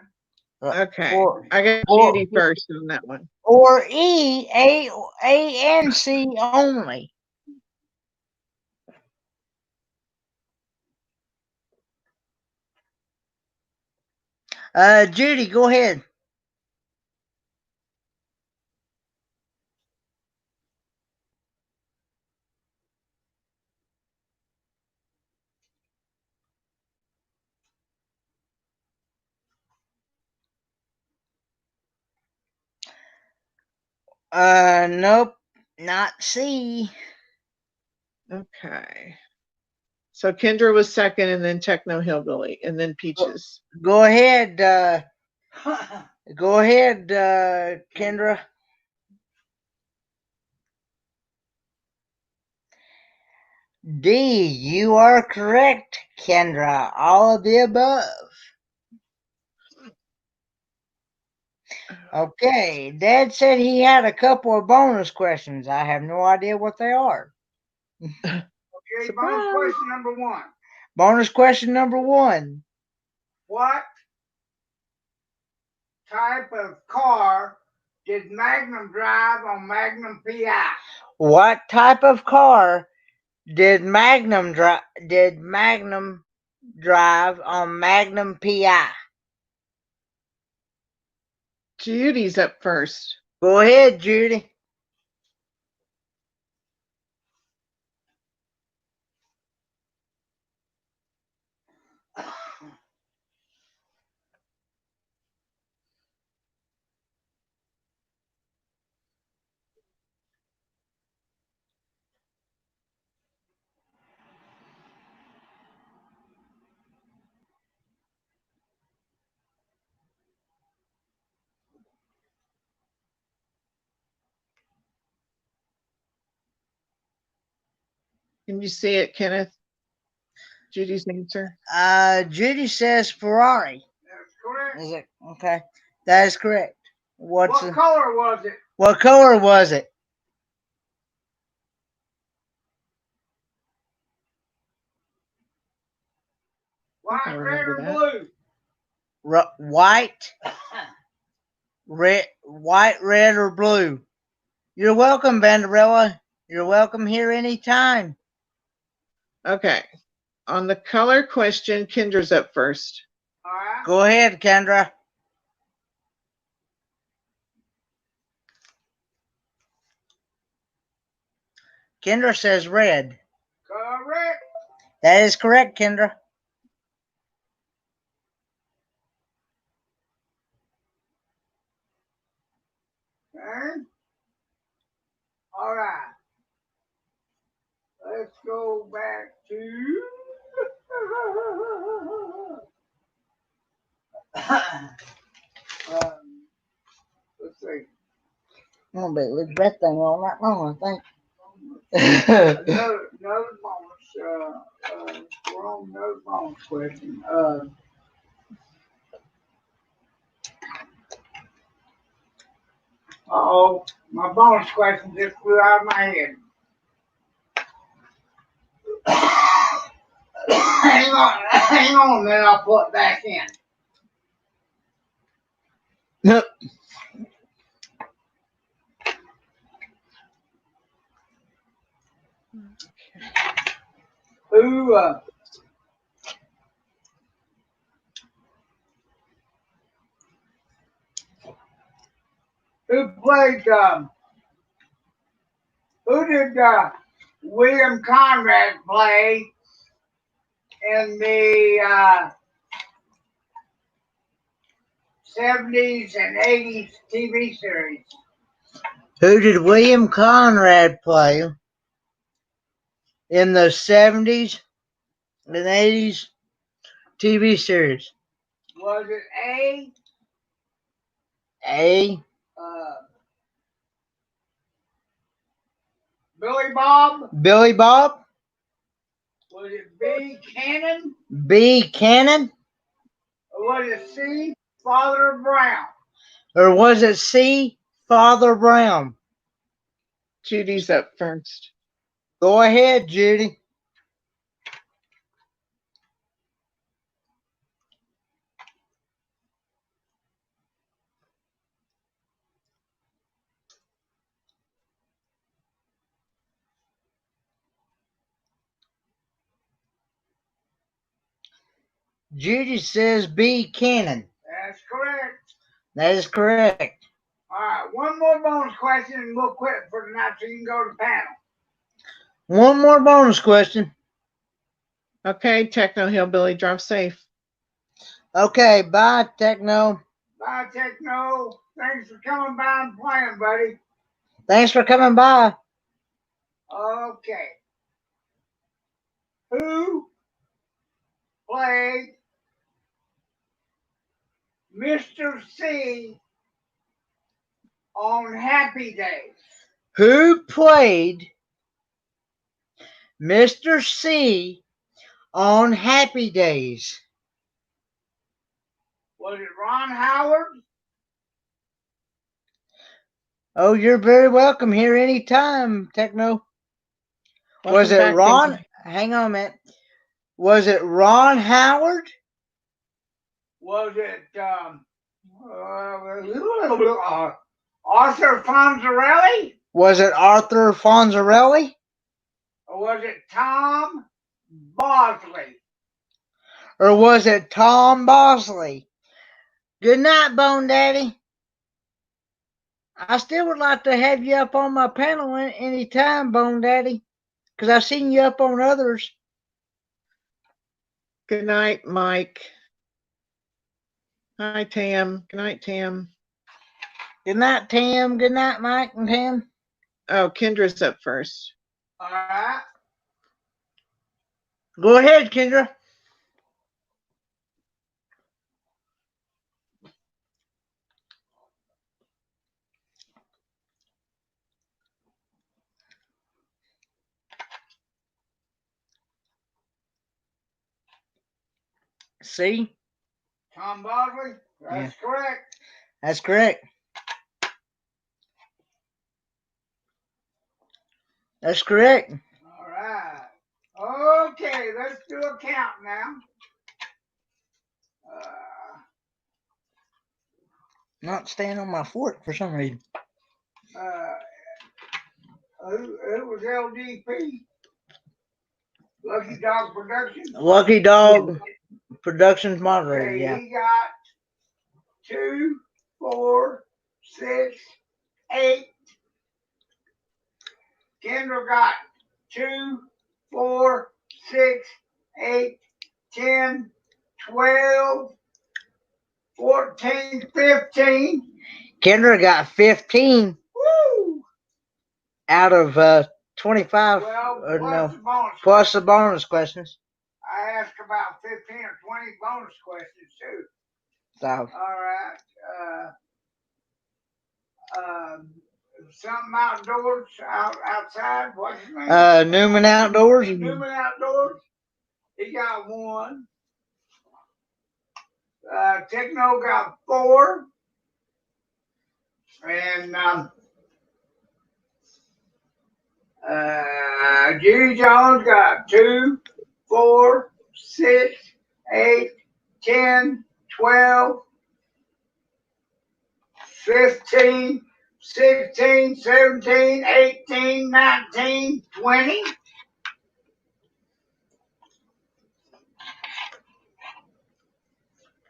I? okay. Or, I got or, Judy first on that one. or E. A and C only. Judy, go ahead. Nope, not C. Okay. So Kendra was second, and then Techno Hillbilly, and then Peaches. Go ahead. Go ahead, Kendra. D. You are correct, Kendra. All of the above. Okay, Dad said he had a couple of bonus questions. I have no idea what they are. Okay, Surprise. bonus question number 1. Bonus question number 1. What type of car did Magnum drive on Magnum PI? What type of car did Magnum drive on Magnum PI? Judy's up first. Go ahead, Judy. Can you see it, Kenneth? Judy's answer. Judy says Ferrari. That's correct. Is it okay? That is correct. What color was it? What color was it? White, I red, remember or that. blue? White, red, or blue. You're welcome, Vanderella. You're welcome here anytime. Okay. On the color question, Kendra's up first. All right. Go ahead, Kendra. Kendra says red. Correct. That is correct, Kendra. Okay. All right. Let's go back to. Let's see. I'll bet leave that thing on that long, I think. Another bonus. We're on another bonus question. Uh-oh, my bonus question just flew out of my head. Hang on a minute, I'll put it back in. Yep. Who played, who did William Conrad play in the 70s and 80s TV series? Who did William Conrad play in the 70s and 80s TV series? Was it A? Billy Bob? Billy Bob? Was it B, Cannon? B, Cannon? Or was it C, Father Brown? Or was it C, Father Brown? Judy's up first. Go ahead, Judy. Judy says B, Cannon. That's correct. That is correct. All right, one more bonus question and we'll quit for tonight so you can go to the panel. One more bonus question. Okay, Techno Hillbilly, drive safe. Okay, bye, Techno. Bye, Techno. Thanks for coming by and playing, buddy. Thanks for coming by. Okay. Who played Mr. C on Happy Days? Who played Mr. C on Happy Days? Was it Ron Howard? Oh, you're very welcome here anytime, Techno. Was it Welcome back, Ron? Dinky. Hang on a minute. Was it Ron Howard? Was it Arthur Fonzarelli? Was it Arthur Fonzarelli? Or was it Tom Bosley? Or was it Tom Bosley? Good night, Bone Daddy. I still would like to have you up on my panel anytime, Bone Daddy, because I've seen you up on others. Good night, Mike. Hi, Tam. Good night, Tam. Good night, Tim. Good night, Mike and Tim. Oh, Kendra's up first. All right. Go ahead, Kendra. See? Tom Bosley? That's correct. That's correct. That's correct. All right. Okay, let's do a count now. Not staying on my fork for some reason. Who was LDP? Lucky Dog Productions? Lucky Dog Productions moderator, Okay, yeah. he got 2, 4, 6, 8. Kendra got 2, 4, 6, 8, 10, 12, 14, 15. Kendra got 15. Woo! out of 25. Well, Or plus no, the bonus plus the bonus questions. I asked about 15 or 20 bonus questions too. So, All right. Something outdoors, outside. What's his name? Newman Outdoors. Newman Outdoors. He got one. Techno got 4. And Judy Jones got 2, 4, 6, 8, 10, 12, 15, 16, 17, 18, 19, 20.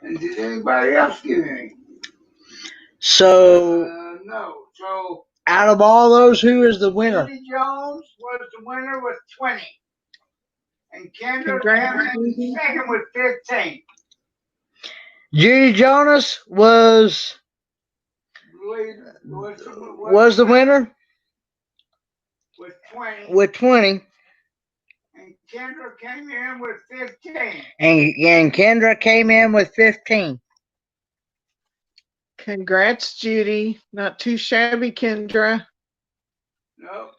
And did anybody else get any? So, No. So, out of all those, who is the winner? Judy Jones was the winner with 20. And Kendra Congrats, came in Judy. second with 15. Judy Jonas was the winner with 20. with 20. And Kendra came in with 15. And Kendra came in with 15. Congrats, Judy. Not too shabby, Kendra. Nope.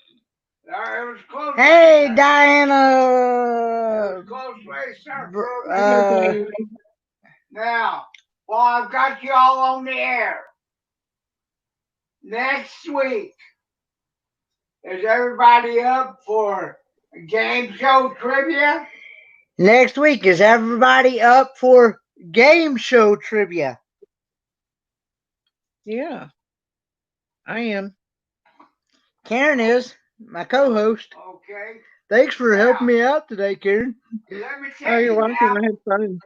It was close. Hey, It Diana. was close race, sir. Now, while I've got you all on the air, next week, is everybody up for game show trivia? Next week, is everybody up for game show trivia? Yeah, I am. Karen is my co-host. Okay. Thanks for helping me out today, Karen. Let me Oh, tell you're you welcome. now, I had fun.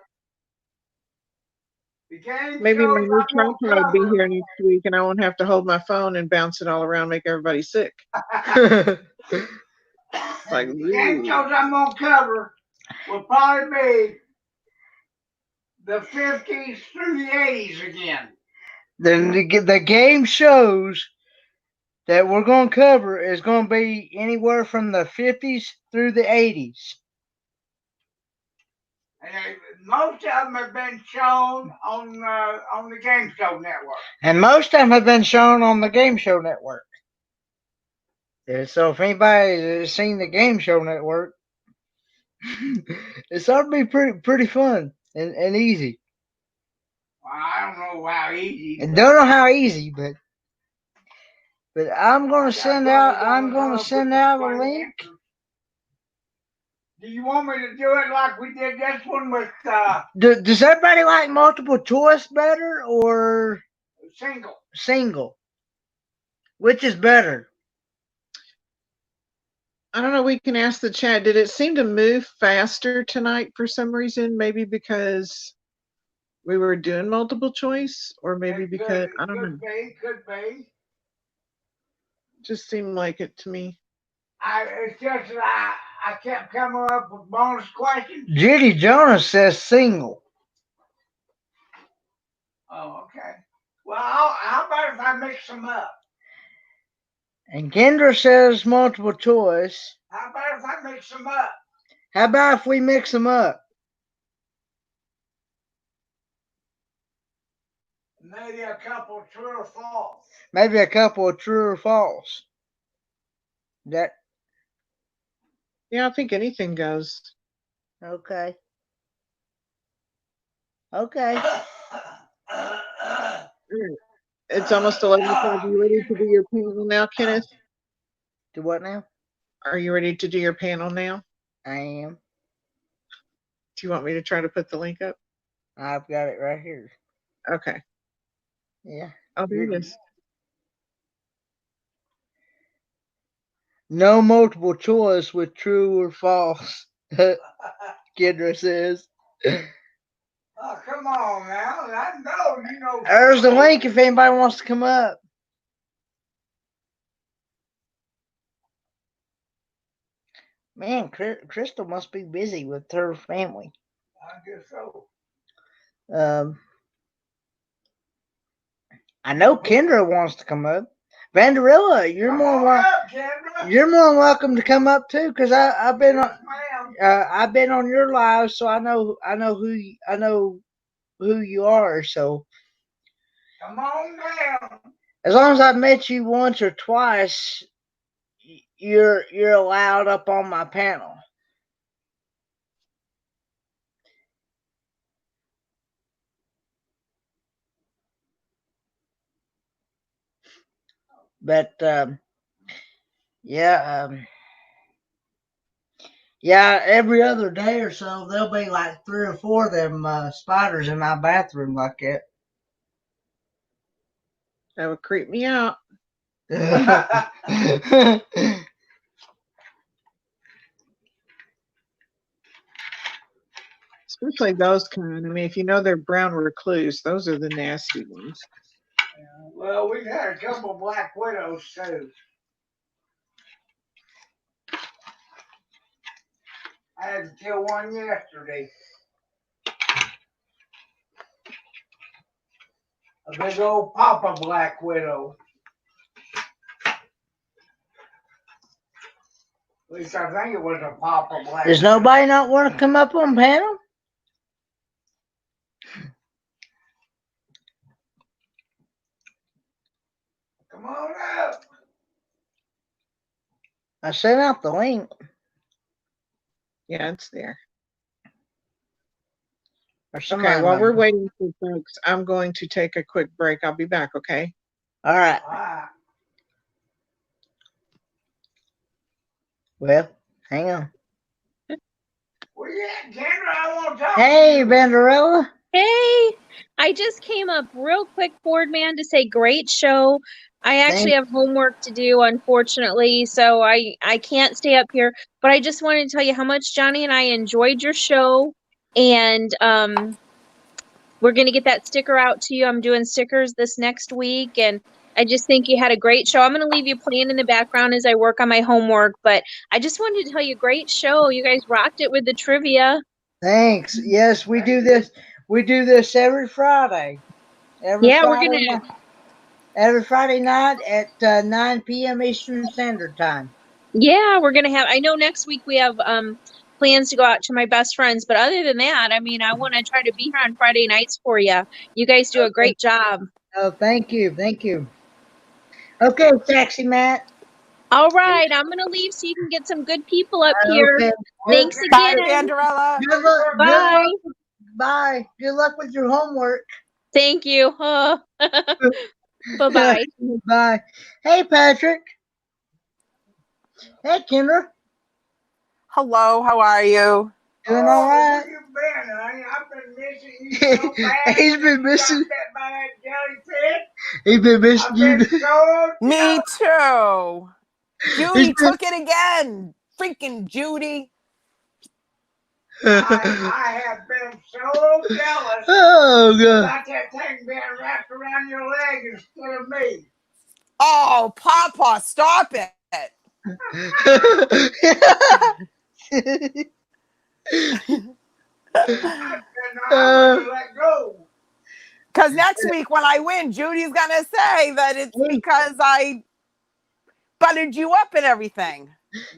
the game Maybe my shows new I'm going tripod will be to here next week, and I won't have to hold my phone and bounce it all around, make everybody sick. cover. Like, The game shows I'm going to cover will probably be the 50s through the 80s again. The game shows that we're going to cover is going to be anywhere from the 50s through the 80s. And most of them have been shown on the Game Show Network. And most of them have been shown on the Game Show Network. So if anybody has seen the Game Show Network, it's ought to be pretty fun and easy. Well, I don't know how easy. And don't know how easy, but I'm gonna send out a link. Do you want me to do it like we did this one with Does everybody like multiple choice better or single? Which is better? I don't know. We can ask the chat. Did it seem to move faster tonight for some reason? Maybe because we were doing multiple choice, or maybe because I don't know. Could be. Just seemed like it to me. It's just that I kept coming up with bonus questions. Judy Jonas says single. Oh, okay. Well, how about if I mix them up? And Kendra says multiple choice. How about if I mix them up? How about if we mix them up? Maybe a couple true or false. Maybe a couple of true or false. Yeah, I think anything goes. Okay. Okay. It's almost 11:00. Are you ready to do your panel now, Kenneth? Do what now? Are you ready to do your panel now? I am. Do you want me to try to put the link up? I've got it right here. Okay. Yeah. I'll do this. No multiple choice with true or false. Kendra says. Oh, come on now. I know you know. There's the link if anybody wants to come up. Man, Crystal must be busy with her family. I guess so. I know Kendra wants to come up. Vanderilla, you're Come more on welcome. up, Kendra. You're more than welcome to come up too, because I've been on Ma'am. I've been on your live, so I know who you are. So Come on down. as long as I've met you once or twice, you're allowed up on my panel. But yeah, yeah. Every other day or so, there'll be like 3 or 4 of them spiders in my bathroom like that. That would creep me out. Especially those kind. I mean, if you know they're brown recluse, those are the nasty ones. Well, we've had a couple black widows too. I had to kill one yesterday. A big old papa black widow. At least I think it was a papa black Does widow. nobody not want to come up on panel? Come on up. I sent out the link. Yeah, it's there. Or Okay, somebody while might- we're waiting for folks, I'm going to take a quick break. I'll be back, okay? All right. Ah, Well, hang on. where you at, Kendra? I want to talk Hey, to you. Vanderilla. Hey, I just came up real quick, Board Man, to say great show. I actually have homework to do, unfortunately, so I can't stay up here. But I just wanted to tell you how much Johnny and I enjoyed your show, and we're gonna get that sticker out to you. I'm doing stickers this next week, and I just think you had a great show. I'm gonna leave you playing in the background as I work on my homework, but I just wanted to tell you, great show. You guys rocked it with the trivia. Thanks. Yes, we do this. We do this every Friday. Every Yeah, we're Friday gonna. night. Every Friday night at 9 p.m. Eastern Standard Time. Yeah, we're gonna have. I know next week we have plans to go out to my best friends, but other than that, I mean, I want to try to be here on Friday nights for you. You guys do a great job. Oh, thank you. Thank you. Okay, Taxi Matt. All right, I'm gonna leave so you can get some good people up here. Okay. Thanks Bye, again. Vanderella. Good luck. Bye. Bye. Good luck with your homework. Thank you. Bye-bye. Bye. Hey, Patrick. Hey, Kendra. Hello, how are you? Doing all right. Where you been, honey? I've been missing you so bad. He's been missing. You got bit by that jellyfish. He's been missing I've you. been so Me too. Judy He's been- took it again. Freaking Judy. I have been so jealous Oh, God. about that thing being wrapped around your leg instead of me. Oh, Papa, stop it. I said, no, I'm gonna let go. Because next week when I win, Judy's going to say that it's because I buttered you up and everything.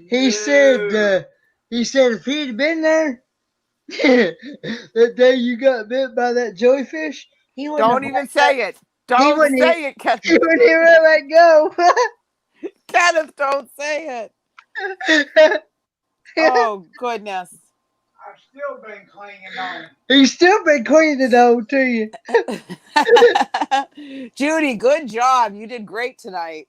He said if he'd been there that day you got bit by that jellyfish, he wouldn't Don't have even say it. Don't wouldn't say it, he Kenneth. wouldn't even let go. Kenneth, don't say it. Oh, goodness. I've still been clinging on. He's still been cleaning it on to you. Judy, good job. You did great tonight.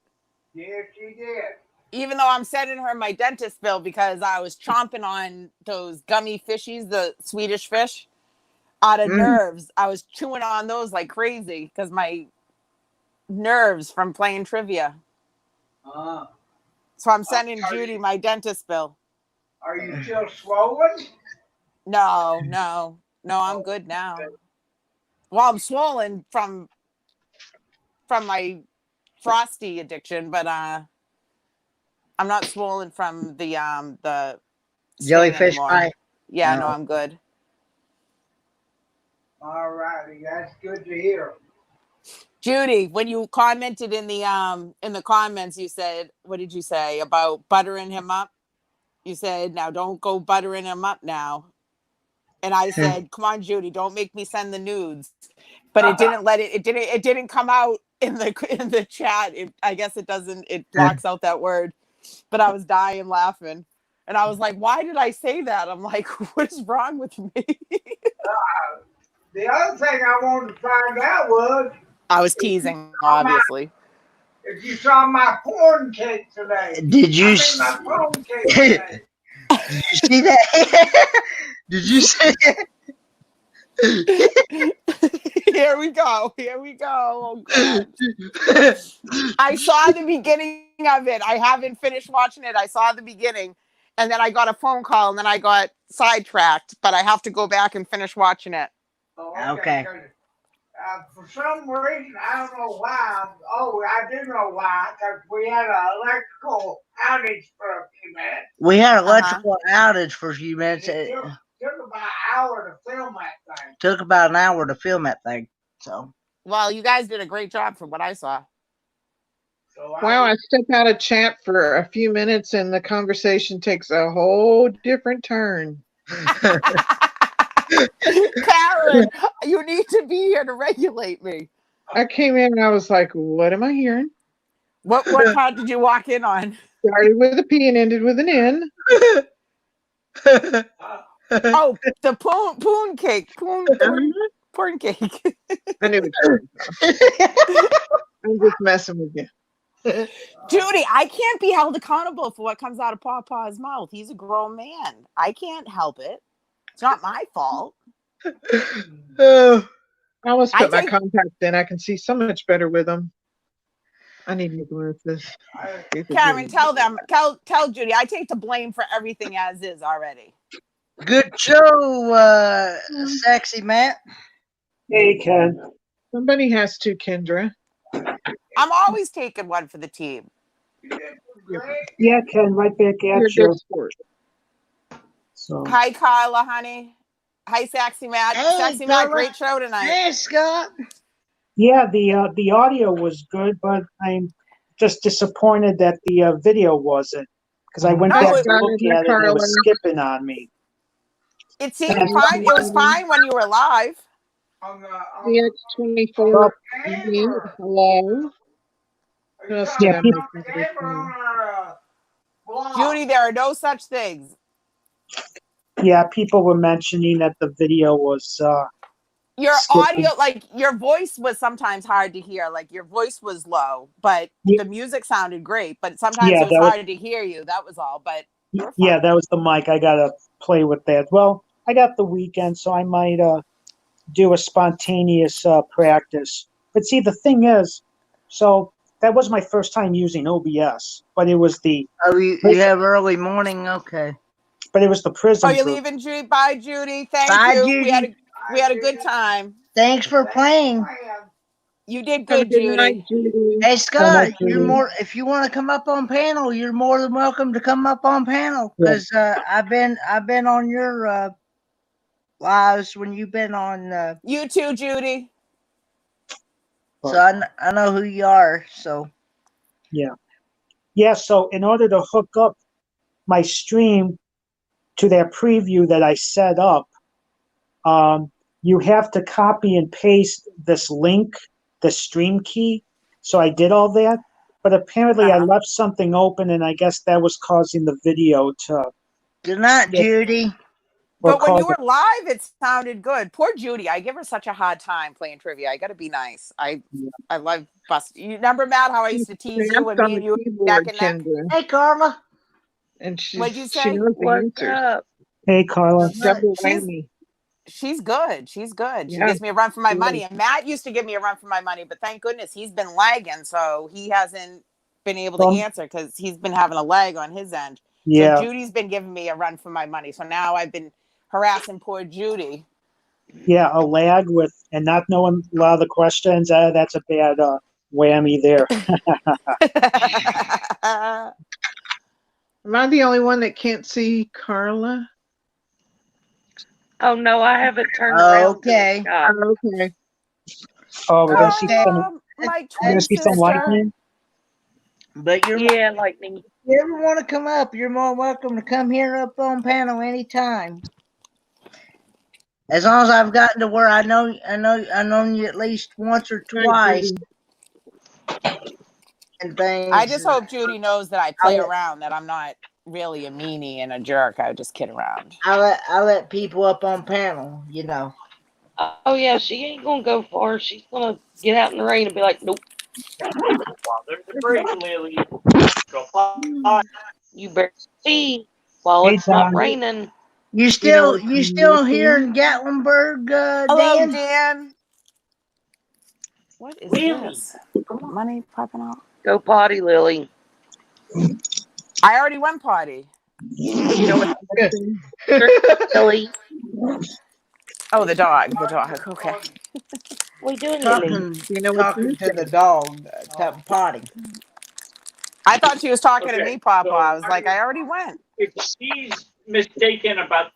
Yes, she did. Even though I'm sending her my dentist bill because I was chomping on those gummy fishies, the Swedish fish, out of nerves. I was chewing on those like crazy because my nerves from playing trivia. So I'm sending Judy my dentist bill. Are you still swollen? No, I'm good now. Well, I'm swollen from my frosty addiction, but I'm not swollen from the Jellyfish anymore. bite. Yeah, No. no, I'm good. All righty, that's good to hear. Judy, when you commented in the comments, you said, what did you say about buttering him up? You said, now don't go buttering him up now. And I said, come on, Judy, don't make me send the nudes. But it didn't come out in the chat. I guess it blocks out that word. But I was dying laughing. And I was like, why did I say that? I'm like, what is wrong with me? The other thing I wanted to find out was I was teasing, obviously. if you saw my porn cake today. Did you? My phone cake today. Did you see that? Did you see it? Here we go. Oh, God. I saw the beginning of it. I haven't finished watching it. I saw the beginning. And then I got a phone call and then I got sidetracked. But I have to go back and finish watching it. Oh, Okay. For some reason, I don't know why. Oh, I do know why. Because we had an electrical outage for a few minutes. We had an electrical outage for a few minutes. It took about an hour to film that thing. Took about an hour to film that thing. So. Well, you guys did a great job from what I saw. So Wow, I step out of chat for a few minutes and the conversation takes a whole different turn. Karen, you need to be here to regulate me. I came in and I was like, what am I hearing? What part did you walk in on? Started with a P and ended with an N. Oh, the poon cake. Porn cake. I knew it. I'm just messing with you. Judy, I can't be held accountable for what comes out of Pawpaw's mouth. He's a grown man. I can't help it. It's not my fault. I almost put my contacts in. I can see so much better with them. I need new glasses. Karen, tell Judy, I take the blame for everything as is already. Good show, Sexy Matt. Hey, Ken. Somebody has to, Kendra. I'm always taking one for the team. Yeah, Ken, right back at you. So. Hi, Carla, honey. Hi, Sexy Matt. Hey, Sexy Carla. Matt, great show tonight. Hey, Scott. Yeah, the audio was good, but I'm just disappointed that the video wasn't, because I went back to look at it and it was skipping on me. It seemed fine. It was fine when you were live. CX24. Hello. Yeah, Judy, there are no such things. Yeah, people were mentioning that the video was your skipping. audio, like your voice was sometimes hard to hear. Like your voice was low, but the music sounded great. But sometimes it was hard to hear you. That was all. But yeah, that was the mic. I gotta play with that. Well, I got the weekend, so I might do a spontaneous practice. But see, the thing is, so that was my first time using OBS, but it was the you have early morning, okay. But it was the prison. Oh, you're leaving, Judy? Bye, Judy. Thank you. Judy. We had a good time. Thanks for playing. You did good, Judy. Night, Judy. Hey, Scott, if you want to come up on panel, you're more than welcome to come up on panel, because I've been on your lives when you've been on. You too, Judy. So I know who you are. So yeah. So in order to hook up my stream to that preview that I set up, you have to copy and paste this link, the stream key. So I did all that, but apparently I left something open, and I guess that was causing the video to. Good night, Judy. But when you were live, it sounded good. Poor Judy. I give her such a hard time playing trivia. I got to be nice. I love busting. You remember, Matt, how I used to tease you when me and you were neck and neck? Hey, Carla. And what'd you say? What's up? Hey, Carla. She's good. She's good. She Yeah. gives me a run for my money. And Matt used to give me a run for my money, but thank goodness he's been lagging, so he hasn't been able to answer because he's been having a lag on his end. Yeah. So Judy's been giving me a run for my money. So now I've been harassing poor Judy. Yeah, a lag with and not knowing a lot of the questions. That's a bad whammy there. Am I the only one that can't see Carla? Oh no, I haven't turned around. Okay. Okay. Oh, we're gonna see some. my You twin gonna see some sister. lightning? But you're Yeah, lightning. if you ever want to come up, you're more welcome to come here up on panel anytime. As long as I've gotten to where I know you at least once or Right, twice Judy. and things. I just hope Judy knows that I play I'll- around, that I'm not really a meanie and a jerk. I just kid around. I let people up on panel, you know. Oh yeah, she ain't gonna go far. She's gonna get out in the rain and be like, nope. While there's a break, Lily. Go Hmm. You better see while Hey, it's not Don. raining. You You know still what's here missing? in Gatlinburg, Hello, Dan? Dan. What is this? Money popping out? Go potty, Lily. I already went potty. You know what's missing? Lily, Oh, the dog. The dog. Okay. what are you doing, Lily? You know what's talking to the missing? dog, potty. I thought she was talking to Okay, me, Papa. so I was like, I already went. if she's mistaken about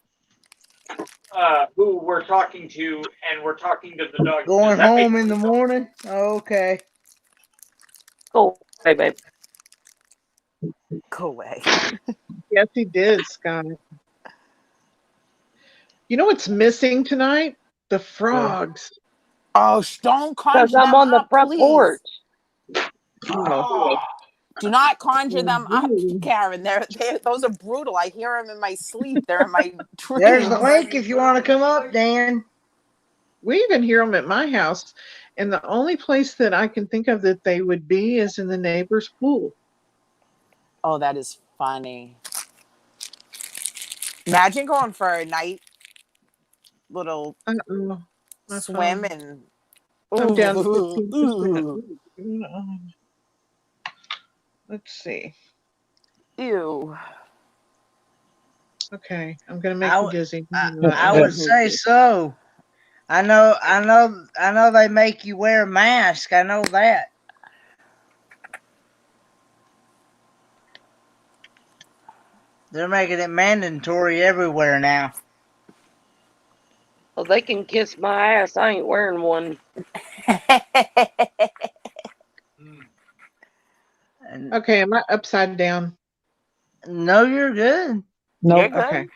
who we're talking to, and we're talking to the dog, Going does that make home in the sense? morning? Okay. Go away, babe. Go away. Yes, he did, Scott. You know what's missing tonight? The frogs. Oh, don't Because conjure I'm them on the up, front please. porch. Oh. Do not conjure them up, Mhm. Karen. Those are brutal. I hear them in my sleep. They're in my There's dreams. the link if you want to come up, Dan. We even hear them at my house, and the only place that I can think of that they would be is in the neighbor's pool. Oh, that is funny. Imagine going for a night little Uh-oh. My swim phone. and I'm down to ooh, 15%. ooh, Let's see. ew. Okay, I'm gonna make I you w- dizzy. I would say so. I know they make you wear a mask. I know that. They're making it mandatory everywhere now. Well, they can kiss my ass. I ain't wearing one. And, Okay, am I upside down? no, you're good. You're Nope. good. Okay.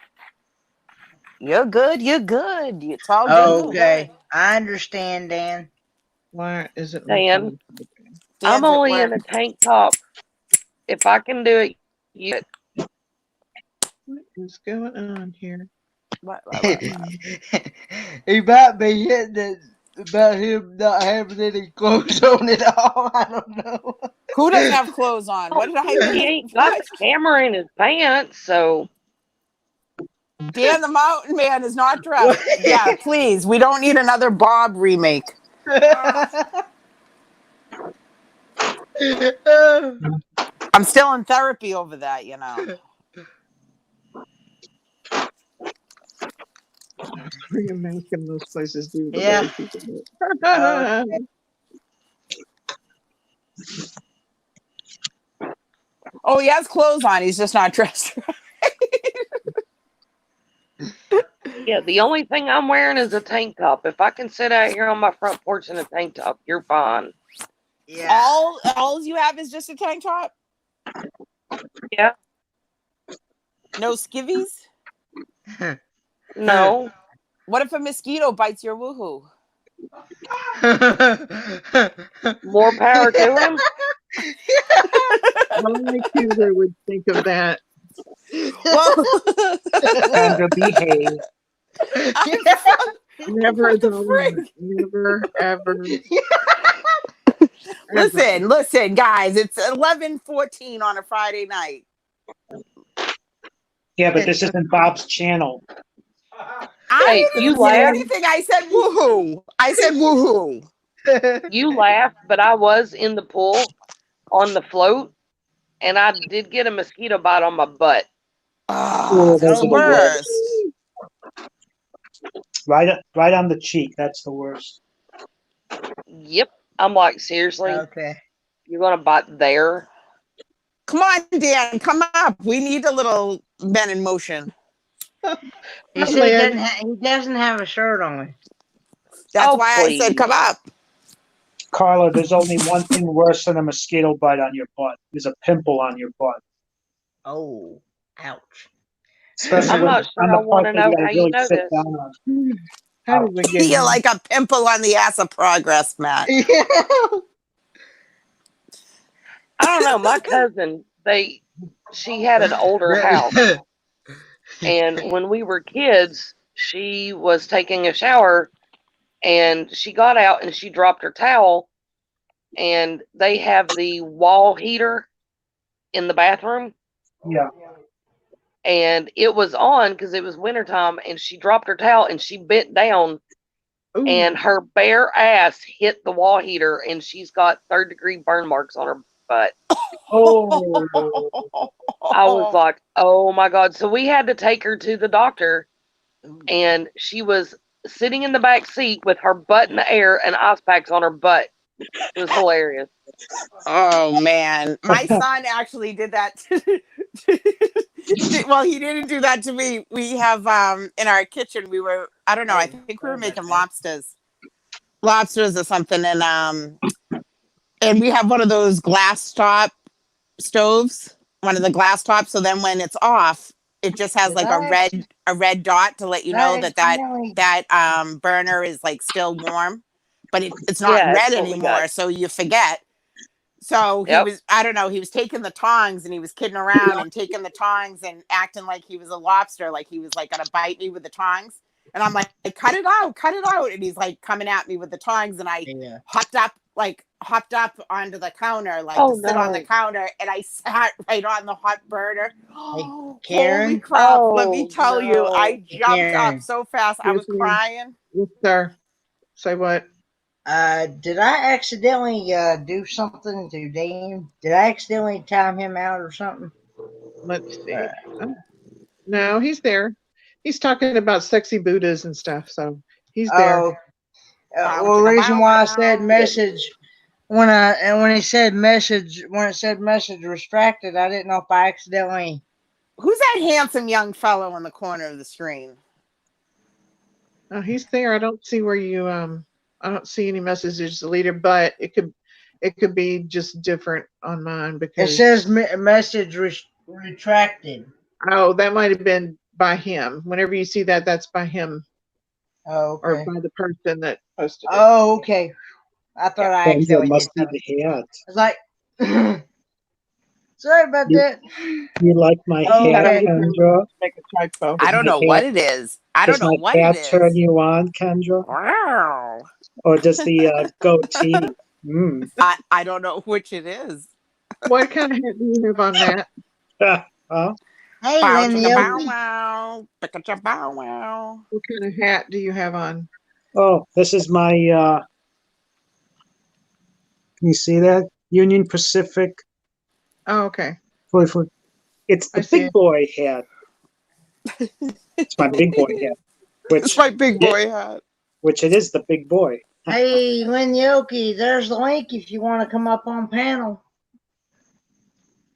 You're good. You're good. It's all good. Oh, okay. I understand, Dan. Why isn't my Dan, phone? I'm Dan's at only in work. a tank top. If I can do it, you. What is going on here? What? He might be hitting it about him not having any clothes on at all. I don't know. Who doesn't have clothes on? What did I He miss? ain't got What? the camera in his pants, so Dan the Mountain Man is not dressed. Yeah, please. We don't need another Bob remake. I'm still in therapy over that, you know. Wearing a mask in those places do the Yeah. way people do it. Oh, he has clothes on. He's just not dressed. yeah. The only thing I'm wearing is a tank top. If I can sit out here on my front porch in a tank top, you're fine. Yeah. All you have is just a tank top? Yeah. No skivvies? No. What if a mosquito bites your woohoo? More power to him. Only Chitter would think of that. Well, Sandra, behave. Never what is the all frick? right. Never, ever. Listen, guys. It's 11:14 on a Friday night. Yeah, but this isn't Bob's channel. I Hey, you didn't say laugh. anything. I said woohoo. I said woohoo. You laugh, but I was in the pool on the float, and I did get a mosquito bite on my butt. Ah, Oh, that's those the are the worst. worst. Right on the cheek. That's the worst. Yep. I'm like, seriously, Okay. you're gonna bite there? Come on, Dan. Come up. We need a little men in motion. He said he doesn't have a shirt on. That's Oh, why I said please. come up. Carla, there's only one thing worse than a mosquito bite on your butt. There's a pimple on your butt. Oh, ouch. Especially I'm when not it's on sure I the part want to that you know gotta how you really know sit this. down on. How did we get You're here? like a pimple on the ass of progress, Matt. Yeah. I don't know. My cousin, she had an older house, and when we were kids, she was taking a shower, and she got out and she dropped her towel, and they have the wall heater in the bathroom, Yeah. and it was on because it was wintertime, and she dropped her towel and she bent down, Ooh. and her bare ass hit the wall heater, and she's got third-degree burn marks on her butt. Oh. I was like, oh my God. So we had to take her to the doctor, and she was sitting in the back seat with her butt in the air and ice packs on her butt. It was hilarious. Oh man, my son actually did that. Well, he didn't do that to me. We have in our kitchen. I don't know. I think we were making lobsters or something, and we have one of those glass top stoves, one of the glass tops. So then when it's off, it just has like a red dot to let you know that burner is like still warm, but it's not Yeah, red that's what we anymore. got. So you forget. So he Yep. was, I don't know, he was taking the tongs and he was kidding around and taking the tongs and acting like he was a lobster, like he was like gonna bite me with the tongs. And I'm like, cut it out. And he's like coming at me with the tongs. And I hopped up onto the counter, like to sit on the counter, and I sat right on the hot burner. Oh, holy crap. Let me tell you, I jumped up so fast. I was crying. Yes, sir. Say what? Did I accidentally do something to Dean? Did I accidentally time him out or something? Let's see. No, he's there. He's talking about sexy Buddhas and stuff, so he's there. Oh, well, the reason why I said message when it said message restricted, I didn't know if I accidentally. Who's that handsome young fellow in the corner of the screen? Oh, he's there. I don't see where you I don't see any messages deleted, but it could be just different on mine because It says message retracted. Oh, that might have been by him. Whenever you see that, that's by him. Oh, okay. Or by the person that posted it. Oh, okay. I thought I accidentally must did be the hat. I was like, sorry about that. You like my hat, Kendra? Make a typo. I don't know what it is. Does my hat turn you on, Kendra? Wow. Or does the goatee? I don't know which it is. What kind of hat do you have on, Matt? Huh? Hey, Bow, Lindy. chicka, bow, wow. Chicka, bow, wow. What kind of hat do you have on? Oh, this is my, can you see that? Union Pacific. Oh, okay. It's the big boy hat. It's my big boy hat. It's my big boy hat. Which it is the big boy. Hey, Lynn Yoki, there's the link if you want to come up on panel.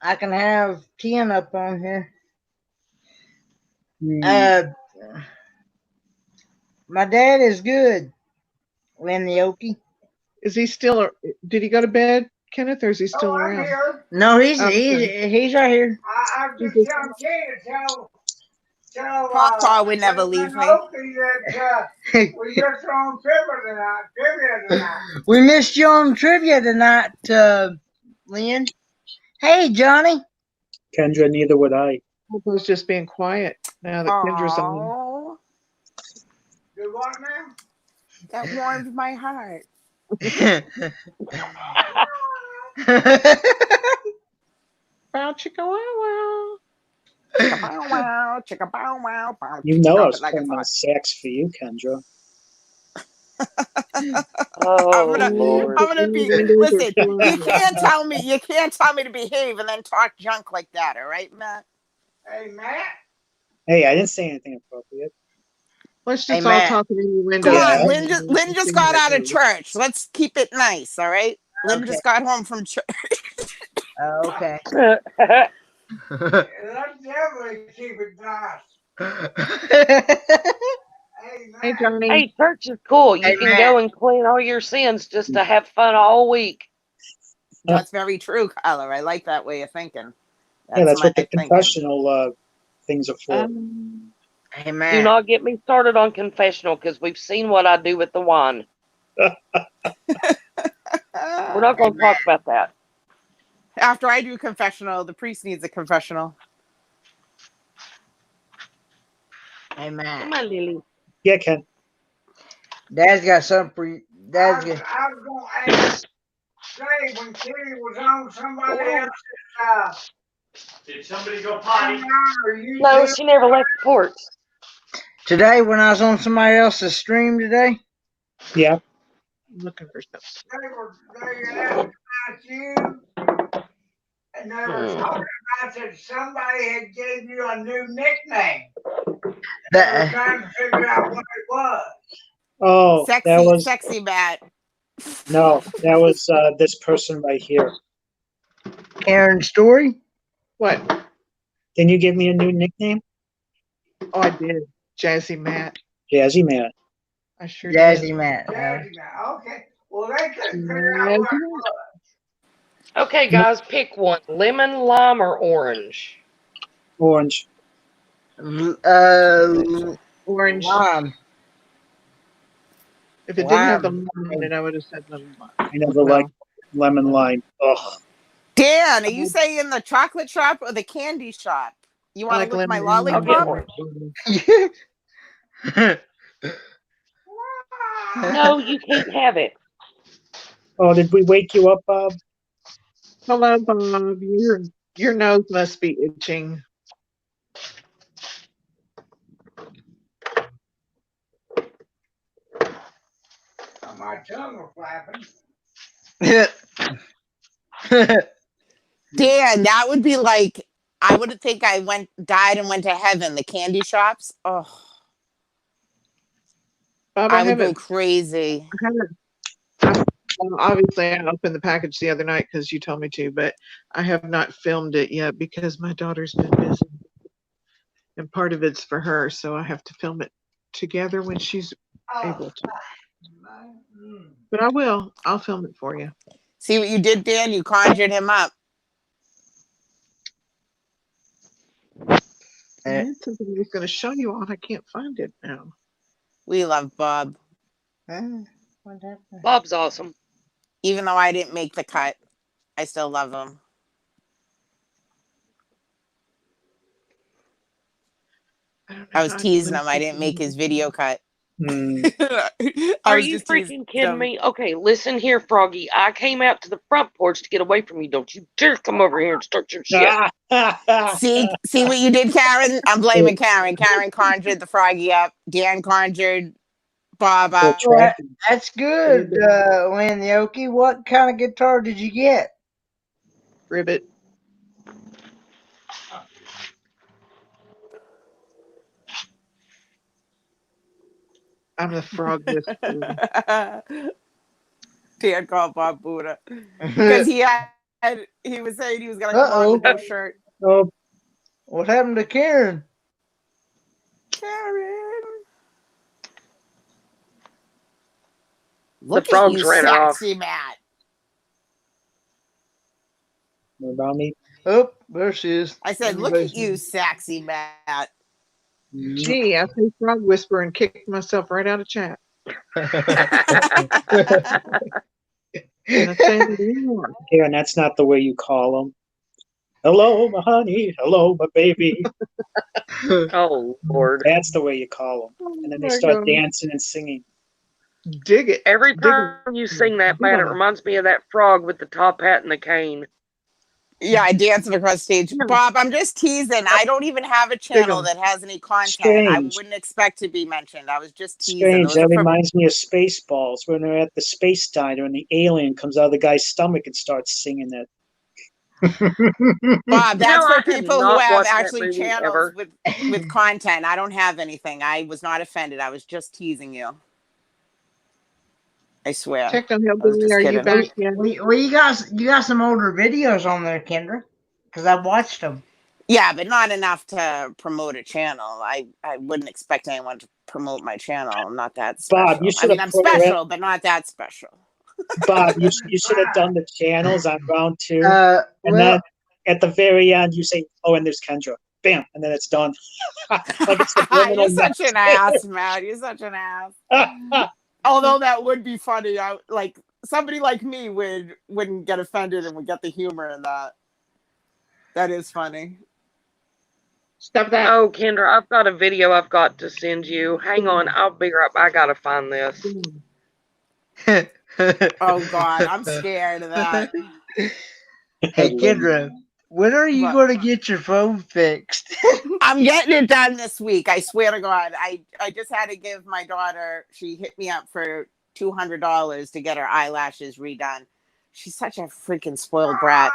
I can have Ken up on here. My dad is good, Lynn Yoki. Is he still? Did he go to bed, Kenneth, or is he still around? Here. No, he's Okay. he's right here. I'm just telling Kay to tell Papa would never leave me. That, we just on trivia tonight. We missed you on trivia tonight, Lynn. Hey, Johnny. Kendra, neither would I. Popo's just being quiet now that Kendra's on. Do what now? That warmed my heart. Bow chicka wow wow. Chicka bow wow, chicka bow wow. You know I was playing my sax for you, Kendra. Oh, I'm gonna be. Listen, you can't tell me to behave and then talk junk like that. All right, Matt. Hey, Matt. Hey, I didn't say anything appropriate. Let's just all talk in the window. Come on, Lynn just got out of church. Let's keep it nice, all right? Lynn just got home from church. Okay. Let's definitely keep it nice. Hey, Johnny. Hey, church is cool. You can Amen. go and clean all your sins just to have fun all week. That's very true, Kyler. I like that way of thinking. Yeah, that's my what the thinking. confessional things are for. Um, Do Amen. not get me started on confessional because we've seen what I do with the wine. We're not going to talk about that. After I do confessional, the priest needs a confessional. Amen. Come on, Lily. Yeah, Ken. Dad's got something for you. Dad's got. I was going to ask, say, when Kitty was on somebody else's, Did somebody go potty? or you No, two, she never left the porch. Today, when I was on somebody else's stream today, Yeah. I'm looking for something. they asked about you, and they were talking about that somebody had gave you a new nickname. They were trying to figure out what it was. Oh, that was Sexy Matt. no, that was this person right here. Karen Story. What? Didn't you give me a new nickname? Oh, I did. Jazzy Matt. Jazzy Man. I sure Jazzy did. Matt. Okay. Well, they couldn't figure out what it was. Okay, guys, pick one. Lemon, lime, or orange? Orange. Orange. Lime. If it didn't have the Lime. lime on it, I would have said lemon lime. I never liked lemon lime. Ugh. Dan, are you saying the chocolate shop or the candy shop? You want to lick my I'll get lollipop? orange. No, you can't have it. Oh, did we wake you up, Bob? Hello, Bob. Your nose must be itching. My tongue was flapping. Dan, that would be like, I would think I died and went to heaven. The candy shops. Oh, Bob, I would go crazy. Well, obviously, I opened the package the other night because you told me to, but I have not filmed it yet because my daughter's been busy. And part of it's for her, so I have to film it together when she's able to. But I will. I'll film it for you. See what you did, Dan? You conjured him up. I had something I was going to show you on. I can't find it now. We love Bob. Bob's awesome. Even though I didn't make the cut, I still love him. I was teasing him. I didn't make his video cut. Are you freaking kidding me? Okay, listen here, Froggy. I came out to the front porch to get away from you. Don't you dare come over here and start your shit. See what you did, Karen? I'm blaming Karen. Karen conjured the froggy up. Dan conjured Bob up. That's good, Lynn Yoki. What kind of guitar did you get? Ribbit. I'm the frog whisperer. Dan called Bob Buddha because he was saying he was gonna come on with no shirt. Oh, what happened to Karen? Karen, look the frogs at you, ran her off. sexy Matt. what about me? Oh, there she is. I said, look at you, sexy Matt. Gee, I say frog whisperer and kicked myself right out of chat. Karen, that's not the way you call them. Hello, my honey. Hello, my baby. Oh, Lord. That's the way you call them. And then they start dancing and singing. Dig it. Every time you sing that, Matt, it reminds me of that frog with the top hat and the cane. Yeah, I dancing across stage. Bob, I'm just teasing. I don't even have a channel that has any content. I wouldn't expect to be mentioned. I was just teasing. Strange. That reminds me of Spaceballs when they're at the space diner and the alien comes out of the guy's stomach and starts singing it. Bob, that's for people who have actually channels ever. with content. I don't have anything. I was not offended. I was just teasing you. I swear. Checked on Hillbilly. Are you back yet? Well, you got some older videos on there, Kendra, because I watched them. Yeah, but not enough to promote a channel. I wouldn't expect anyone to promote my channel. I'm not that Bob, special. you I should mean, have I'm special, but not that special. Bob, you should have done the channels on round 2, and Well, then at the very end you say, "Oh, and there's Kendra." Bam, and then it's done. Like a You're subliminal such an ass, Matt. You're such an ass. Although that would be funny. Like somebody like me wouldn't get offended and would get the humor in that. That is funny. Stop that. Oh, Kendra, I've got a video I've got to send you. Hang on, I'll be right. I gotta find this. Oh God, I'm scared of that. Hey, Kendra, when are you But going to get your phone fixed? I'm getting it done this week. I swear to God. I just had to give my daughter. She hit me up for $200 to get her eyelashes redone. She's such a freaking spoiled brat.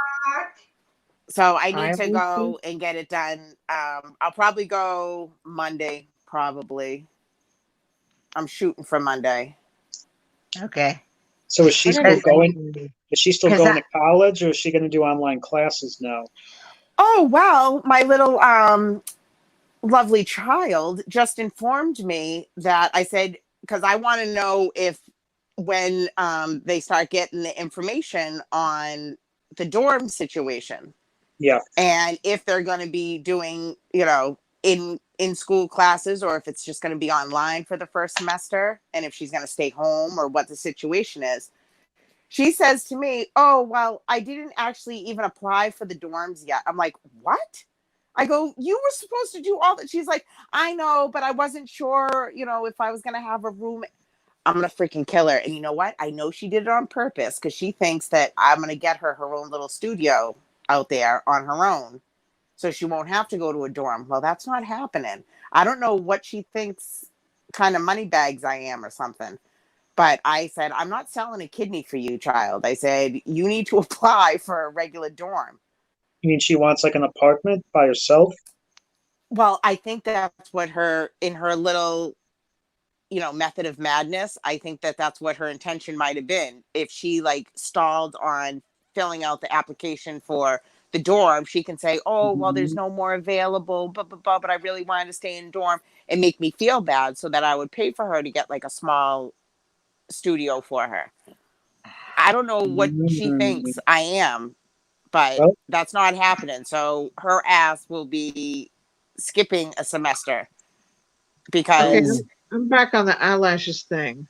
So I need to go and get it done. I'll probably go Monday. Probably. I'm shooting for Monday. Okay. So is she still going? Is she still 'Cause going to college, or is she going to do online classes now? Oh well, my little lovely child just informed me that I said, because I want to know if when they start getting the information on the dorm situation. Yeah. And if they're going to be doing, in school classes, or if it's just going to be online for the first semester, and if she's going to stay home, or what the situation is. She says to me, "Oh, well, I didn't actually even apply for the dorms yet." I'm like, "What?" I go, "You were supposed to do all that." She's like, "I know, but I wasn't sure, if I was going to have a room." I'm going to freaking kill her. And you know what? I know she did it on purpose because she thinks that I'm going to get her own little studio out there on her own. So she won't have to go to a dorm. Well, that's not happening. I don't know what she thinks kind of money bags I am or something. But I said, "I'm not selling a kidney for you, child." I said, "You need to apply for a regular dorm." You mean she wants like an apartment by herself? Well, I think that's what in her little, method of madness, I think that that's what her intention might have been. If she like stalled on filling out the application for the dorm, she can say, "Oh, well, there's no more available, blah, blah, blah, but I really wanted to stay in dorm," and make me feel bad so that I would pay for her to get like a small studio for her. I don't know what she thinks I am, but Well, that's not happening. So her ass will be skipping a semester Okay, because I'm back on the eyelashes thing.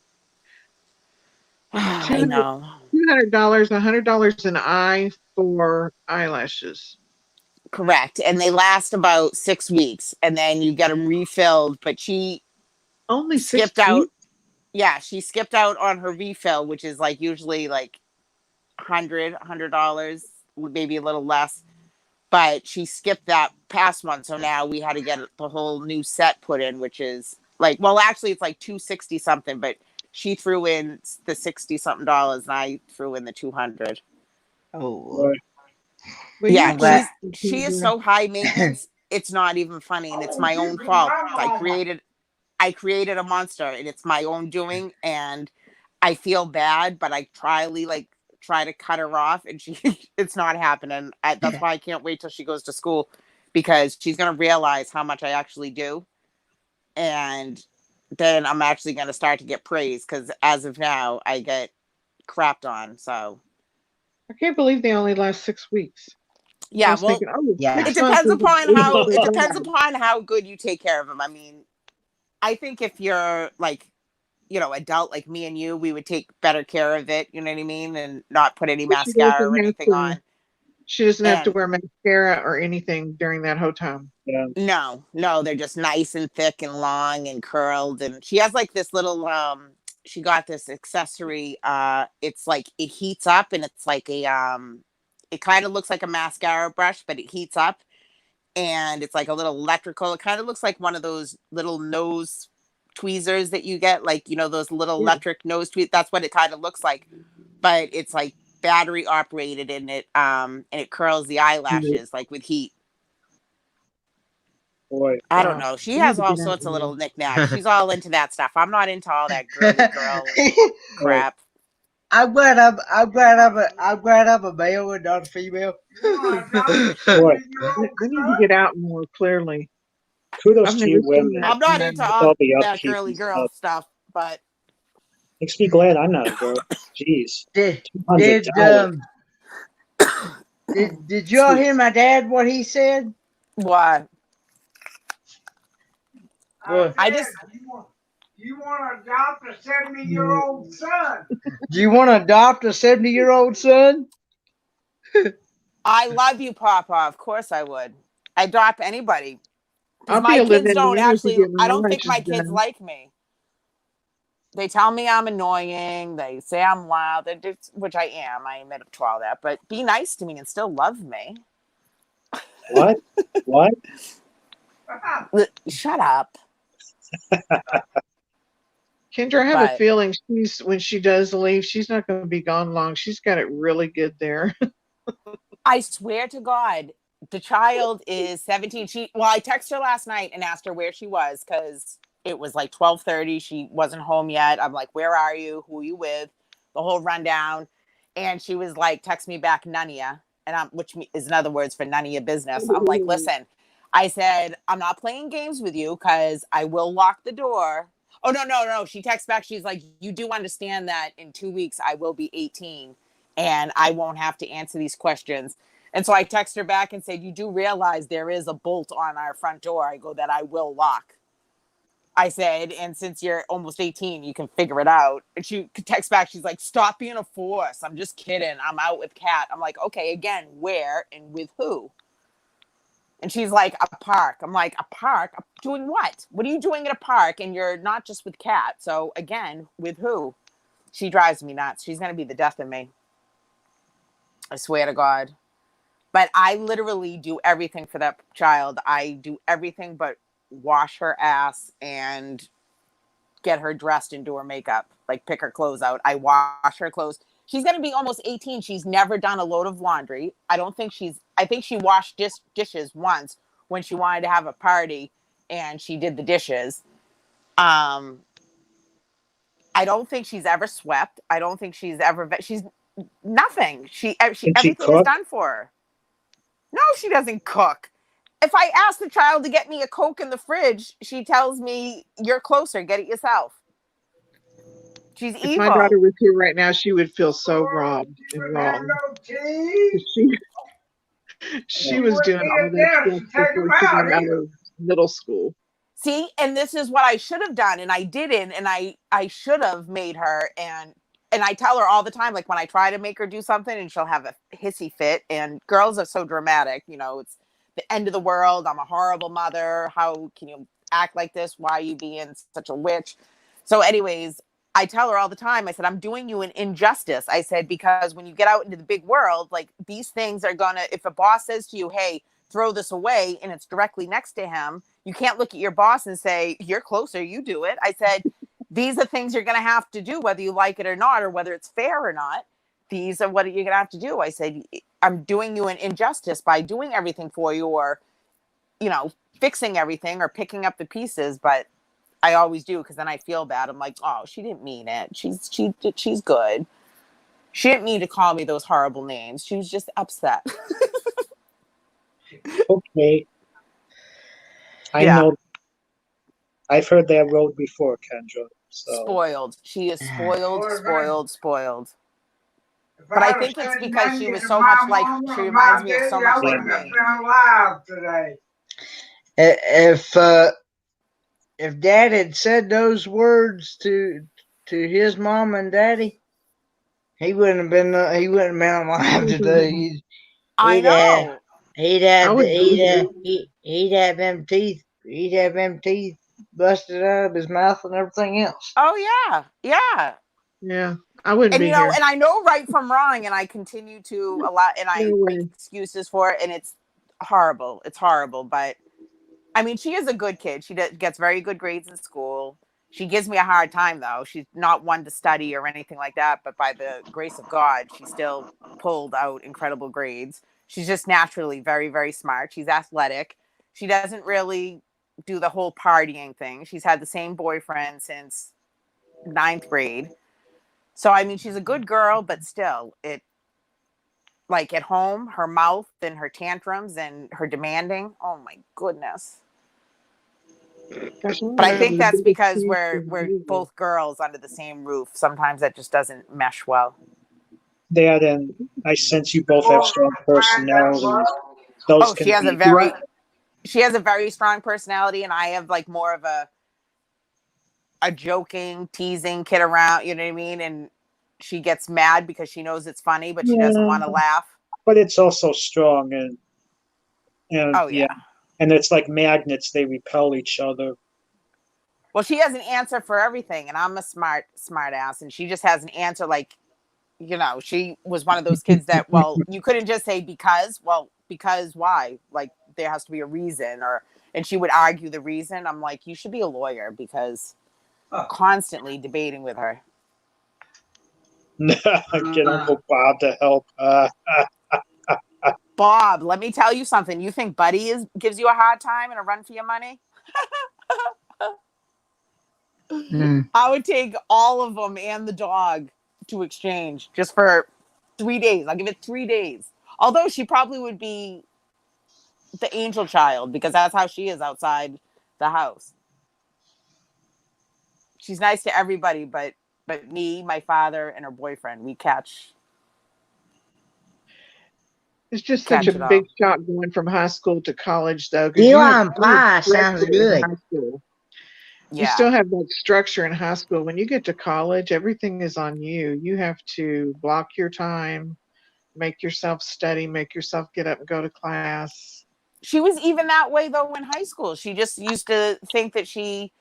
I know. $200, $100 an eye for eyelashes. Correct. And they last about 6 weeks and then you get them refilled. But she Only 6 skipped out. weeks? Yeah, she skipped out on her refill, which is like usually like $100, maybe a little less. But she skipped that past one. So now we had to get the whole new set put in, which is like, well, actually it's like 260 something, but she threw in the 60 something dollars and I threw in the 200. Oh. Well, Yeah, she is so high maintenance. It's not even funny, and it's my own fault. I created a monster, and it's my own doing, and I feel bad, but I try to cut her off, and it's not happening. That's why I can't wait till she goes to school, because she's gonna realize how much I actually do, and then I'm actually gonna start to get praise, because as of now, I get crapped on. So I can't believe they only last 6 weeks. I yeah, was well, thinking, oh, Yeah. 6 it months depends is upon so bad. how good you take care of them. I mean, I think if you're like, adult like me and you, we would take better care of it, you know what I mean, and not put any She mascara doesn't or have anything to. on. She doesn't have to And wear mascara or anything during that whole time. yeah. no, they're just nice and thick and long and curled. And she has like this little she got this accessory, it's like it heats up, and it's like a it kind of looks like a mascara brush, but it heats up, and it's like a little electrical. It kind of looks like one of those little nose tweezers that you get, like, those little electric nose tweezers. That's what it kind of looks like, but it's like battery operated, and it curls the eyelashes like with heat. Boy. I don't know. She has all sorts of little knickknacks. She's all into that stuff. I'm not into all that girly girl crap. I'm glad I'm a male and not a female. Boy, We need to get out more clearly. kudos I've to never you seen women that. I'm not into with all all the that upkeep girly and girl stuff. stuff, but Makes me glad I'm not a girl. Jeez. did $200. did y'all hear my dad what he said? what? Well, I just You want to adopt a 70-year-old son? do you want to adopt a 70-year-old son? I love you, Papa. Of course I would. I'd adopt anybody. Because I'll be my a kids live-in don't nanny to actually, get I my don't think my eyelashes kids done. like me. They tell me I'm annoying. They say I'm loud, which I am. I admit to all that. But be nice to me and still love me. What? What? Shut up. Kendra, I have a But feeling when she does leave, she's not going to be gone long. She's got it really good there. I swear to God, the child is 17. I texted her last night and asked her where she was because it was like 12:30. She wasn't home yet. I'm like, where are you? Who are you with? The whole rundown. And she was like, text me back, none of ya. Which is another words for none of your business. I'm like, listen, I said, I'm not playing games with you because I will lock the door. Oh, no. She texts back. She's like, you do understand that in 2 weeks I will be 18 and I won't have to answer these questions. And so I text her back and said, you do realize there is a bolt on our front door. I go, that I will lock. I said, and since you're almost 18, you can figure it out. And she texts back, she's like, stop being a force. I'm just kidding. I'm out with Kat. I'm like, okay, again, where and with who? And she's like, a park. I'm like, a park? Doing what? What are you doing at a park? And you're not just with Kat. So again, with who? She drives me nuts. She's going to be the death of me. I swear to God. But I literally do everything for that child. I do everything but wash her ass and get her dressed and do her makeup, like pick her clothes out. I wash her clothes. She's going to be almost 18. She's never done a load of laundry. I think she washed dishes once when she wanted to have a party and she did the dishes. I don't think she's ever swept. I don't think she's nothing. Can she Everything is cook? done for her. No, she doesn't cook. If I ask the child to get me a Coke in the fridge, she tells me, you're closer, get it yourself. She's If my evil. daughter was here right now, she would feel so robbed and wrong. She was doing all that stuff before she got out of middle school. See, and this is what I should have done, and I didn't, and I should have made her, and I tell her all the time, like when I try to make her do something, and she'll have a hissy fit, and girls are so dramatic, it's the end of the world. I'm a horrible mother. How can you act like this? Why are you being such a witch? So, anyways, I tell her all the time. I said, I'm doing you an injustice. I said, because when you get out into the big world, like these things are gonna. If a boss says to you, "Hey, throw this away," and it's directly next to him, you can't look at your boss and say, you're closer, you do it. I said, these are things you're going to have to do, whether you like it or not, or whether it's fair or not. These are what you're going to have to do. I said, I'm doing you an injustice by doing everything for you, or, fixing everything or picking up the pieces. But I always do, because then I feel bad. I'm like, oh, she didn't mean it. She's good. She didn't mean to call me those horrible names. She was just upset. Okay. I Yeah. know. I've heard that road before, Kendra. So Spoiled. She is spoiled. If But I I'd have think it's said because she nothing was to so my much like, mama she or reminds my me of so daddy, much I like wouldn't have me. been alive today. If Dad had said those words to his mom and daddy, he wouldn't have been alive today. I know. He'd I have would be here. them teeth. He'd have them teeth busted out of his mouth and everything else. Oh, yeah. Yeah. Yeah, I wouldn't And, be here. and I know right from wrong, and I continue to allow, and I No make way. excuses for it, and it's horrible. It's horrible. But I mean, she is a good kid. She gets very good grades in school. She gives me a hard time, though. She's not one to study or anything like that. But by the grace of God, she still pulled out incredible grades. She's just naturally very, very smart. She's athletic. She doesn't really do the whole partying thing. She's had the same boyfriend since ninth grade. So I mean, she's a good girl, but still, it like at home, her mouth and her tantrums and her demanding. Oh my goodness. But I think that's because we're both girls under the same roof. Sometimes that just doesn't mesh well. That and I sense you both have strong personalities. Those Oh, can be she has a very strong personality, and I have like more of a joking, teasing kid around, you know what I mean? And she gets mad because she knows it's funny, but she doesn't want to laugh. But it's also strong and Oh yeah. And it's like magnets, they repel each other. Well, she has an answer for everything, and I'm a smart ass, and she just has an answer like, you know, she was one of those kids that, well, you couldn't just say because, well, because why? Like there has to be a reason, and she would argue the reason. I'm like, you should be a lawyer because constantly debating with her. Get Uncle Bob to help. Bob, let me tell you something. You think Buddy gives you a hard time and a run for your money? I would take all of them and the dog to exchange just for 3 days. I'll give it 3 days. Although she probably would be the angel child because that's how she is outside the house. She's nice to everybody, but me, my father, and her boyfriend, we catch. It's just such a big shock going from high school to college, though. Elon pie sounds good. You still have that structure in high school. When you get to college, everything is on you. You have to block your time, make yourself study, make yourself get up and go to class. She was even that way, though, in high school. She just used to think that she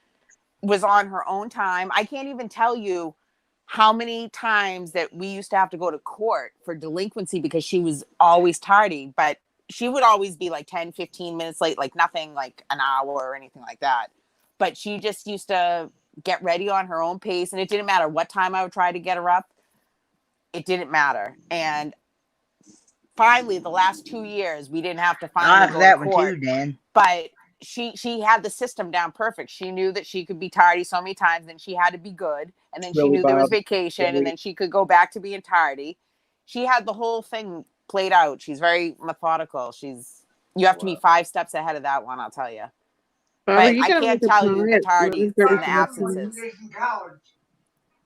was on her own time. I can't even tell you how many times that we used to have to go to court for delinquency because she was always tardy, but she would always be like 10, 15 minutes late, like nothing like an hour or anything like that. But she just used to get ready on her own pace, and it didn't matter what time I would try to get her up. It didn't matter. And finally, the last 2 years, we didn't have to finally go to court. Too, Dan. But she had the system down perfect. She knew that she could be tardy so many times, then she had to be good, and then she knew there was vacation, and then she could go back to being tardy. She had the whole thing played out. She's very methodical. You have to be 5 steps ahead of that one, I'll tell you. But I can't tell you the tardies and the absences.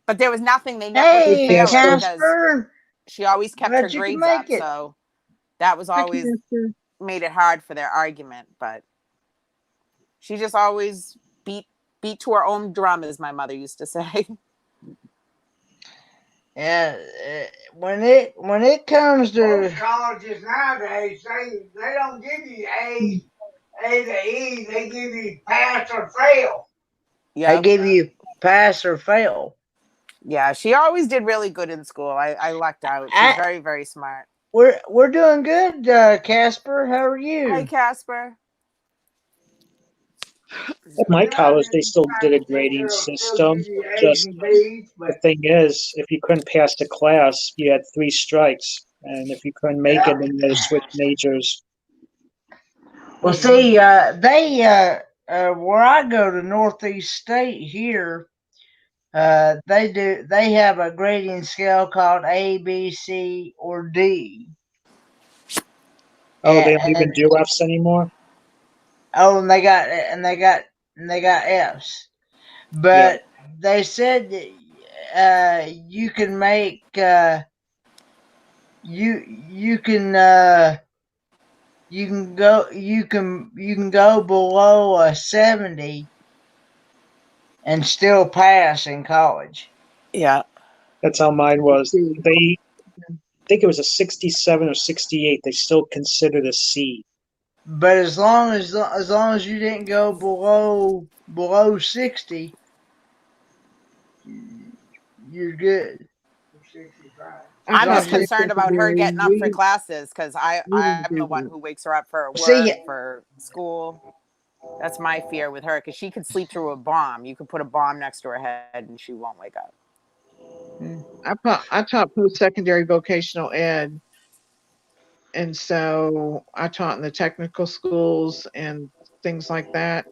But there was nothing they never could fail because she always kept her grades up. So that was always made it hard for their argument. But she just always beat to her own drum, as my mother used to say. Yeah, when it comes to colleges nowadays, they don't give you A to E. They give you pass or fail. Yeah, they give you pass or fail. Yeah, she always did really good in school. I lucked out. She's very, very smart. We're doing good, Casper. How are you? Hi, Casper. At my college, they still did a grading system. Just the thing is, if you couldn't pass the class, you had 3 strikes, and if you couldn't make it, then you had to switch majors. Well, see, they where I go to Northeast State here, they have a grading scale called A, B, C, or D. Oh, they don't even do Fs anymore? Oh, and they got Fs. But they said that you can make you can go below a 70 and still pass in college. Yeah. That's how mine was. I think it was a 67 or 68. They still considered a C. But as long as you didn't go below 60, you're good. I'm just concerned about her getting up for classes because I'm the one who wakes her up for work, for school. That's my fear with her because she could sleep through a bomb. You could put a bomb next to her head and she won't wake up. I taught post-secondary vocational ed. And so I taught in the technical schools and things like that.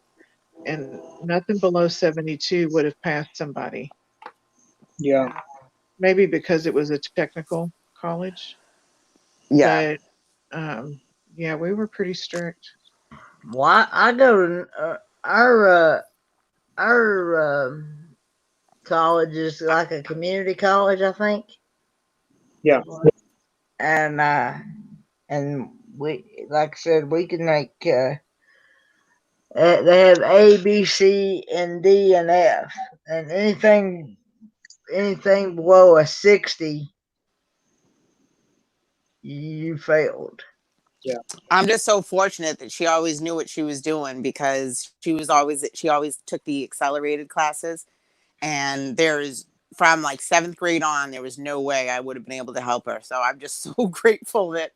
And nothing below 72 would have passed somebody. Yeah. maybe because it was a technical college. Yeah. But yeah, we were pretty strict. Well, I go to our college is like a community college, I think. Yeah. And we, like I said, we can make. They have A, B, C, and D, and F, and anything below a 60, you failed. Yeah. I'm just so fortunate that she always knew what she was doing because she always took the accelerated classes, and there's from like 7th grade on there was no way I would have been able to help her. So I'm just so grateful that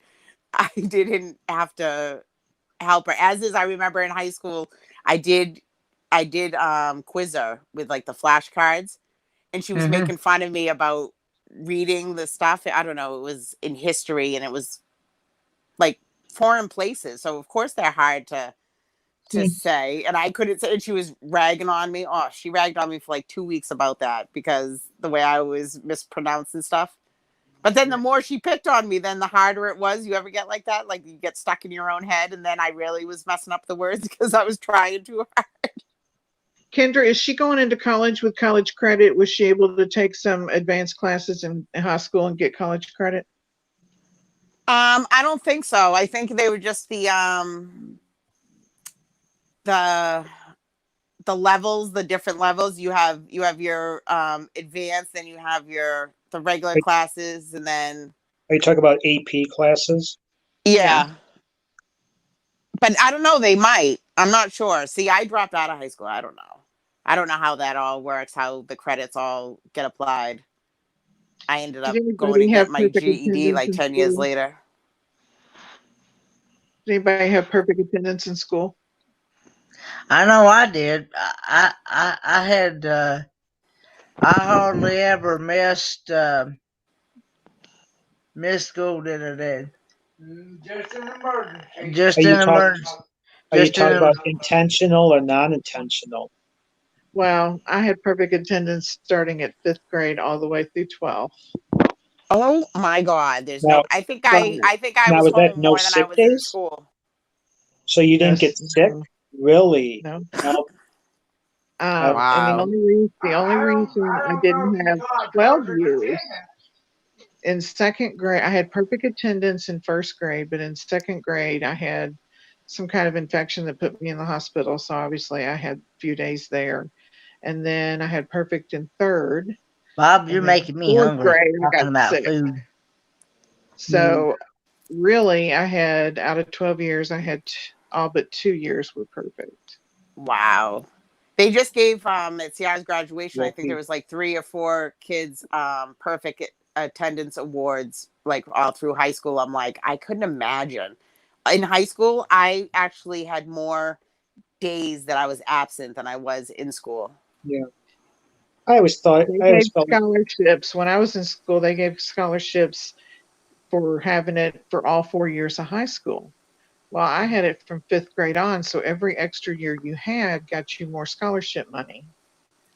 I didn't have to help her. As is, I remember in high school I did quiz her with like the flashcards, and she was Mm-hmm. making fun of me about reading the stuff. I don't know, it was in history and it was like foreign places. So of course they're hard to say. And I couldn't say, and she was ragging on me. Oh, she ragged on me for like 2 weeks about that because the way I was mispronouncing stuff. But then the more she picked on me, then the harder it was. You ever get like that? Like you get stuck in your own head, and then I really was messing up the words because I was trying too hard. Kendra, is she going into college with college credit? Was she able to take some advanced classes in high school and get college credit? I don't think so. I think they were just the levels, the different levels. You have your advanced, then you have the regular classes, and then Are you talking about AP classes? yeah. But I don't know, they might. I'm not sure. See, I dropped out of high school. I don't know. I don't know how that all works, how the credits all get applied. I ended Did up going to anybody get have my perfect GED attendance like in 10 years school? later. Did anybody have perfect attendance in school? I know I did. I had. I hardly ever missed school. Did I? Did Just an emergency. just Are in you talking? emergency. Are you Just talking in. about intentional or non-intentional? Well, I had perfect attendance starting at 5th grade all the way through 12th. Oh my God. There's no Now, I think Right. I now was was that home no more than I sick was in days? school. So you No, didn't get sick? Really? no. No. And the Wow. only reason I don't know didn't if you have got 12 perfect years attendance. in 2nd grade, I had perfect attendance in 1st grade, but in 2nd grade, I had some kind of infection that put me in the hospital. So obviously, I had a few days there. And then I had perfect in 3rd. Bob, you're And then making me 4th hungry. grade, I Talking got about sick. food. So really, I had out of 12 years, I had all but 2 years were perfect. Wow. They just gave at Ciara's graduation, I think there Lucky. was like 3 or 4 kids perfect attendance awards like all through high school. I'm like, I couldn't imagine. In high school, I actually had more days that I was absent than I was in school. Yeah. I always thought, They I always gave felt, scholarships. When I was in school, they gave scholarships for having it for all 4 years of high school. Well, I had it from 5th grade on, so every extra year you had got you more scholarship money.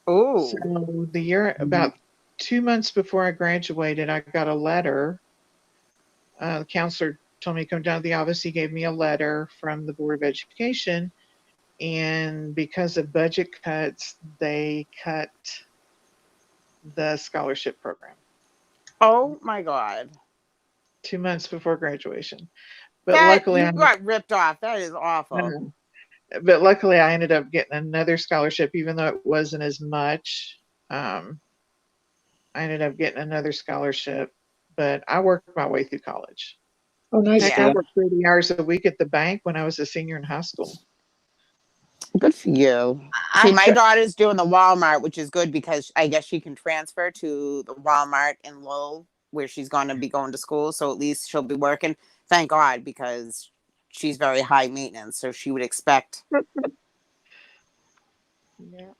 Ooh. So the year about 2 months before I graduated, I got a letter. The counselor told me to come down to the office. He gave me a letter from the Board of Education, and because of budget cuts, they cut the scholarship program Oh my God. 2 months before graduation. But That luckily, you got ripped off. That is awful. I ended up getting another scholarship, even though it wasn't as much. Um, I ended up getting another scholarship, but I worked my way through college. oh, nice. Heck, I Yeah. Yeah. worked 30 hours a week at the bank when I was a senior in high school. Good for you. See, I my tr- daughter's doing the Walmart, which is good because I guess she can transfer to the Walmart in Lowell, where she's going to be going to school. So at least she'll be working. Thank God, because she's very high maintenance. So she would expect. Yeah.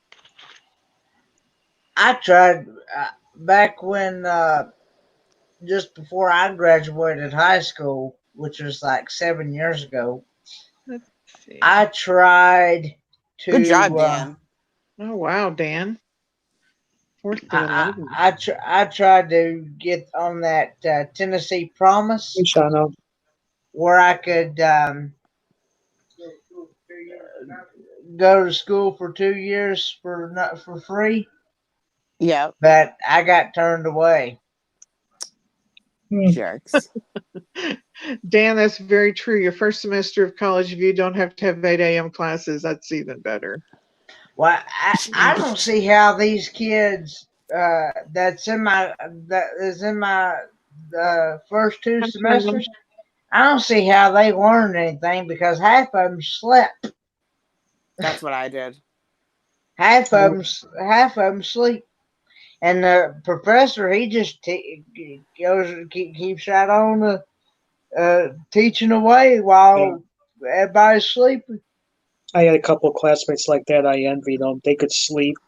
I tried back when just before I graduated high school, which was like 7 years ago. Let's see. I tried Good job, to. Dan. Oh wow, Dan. 4th to 11th. I tried to get on that Tennessee Promise Hey, Shauna. where I could go to school for 2 years for not for free, Yep. but I got turned away. Jerks. Dan, that's very true. Your first semester of college, if you don't have to have 8 a.m. classes, that's even better. Well, I don't see how these kids that is in my first 2 semesters. I don't see how they learned anything because half of them slept. That's what I did. Half of them sleep, and the professor he just keeps right on teaching away while everybody's sleeping. I had a couple of classmates like that. I envied them. They could sleep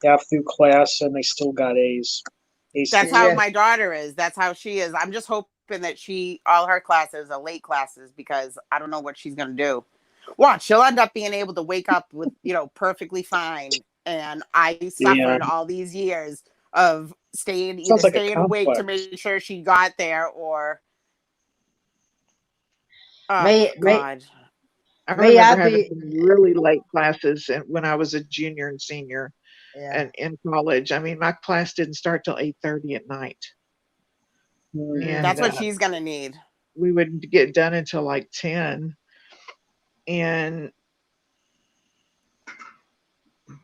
half through class and they still got A's. That's how Yeah. my daughter is. That's how she is. I'm just hoping that all her classes are late classes because I don't know what she's going to do. Watch, she'll end up being able to wake up with, perfectly fine. And I Yeah. suffered all these years of Sounds either like a staying awake to complex. make sure she got there or, oh, Me, God. I me, remember I'd having be some really late classes when I was a junior and senior yeah. and in college. I mean, my class didn't start till 8:30 at night, and That's what she's going to need. we wouldn't get done until like 10. And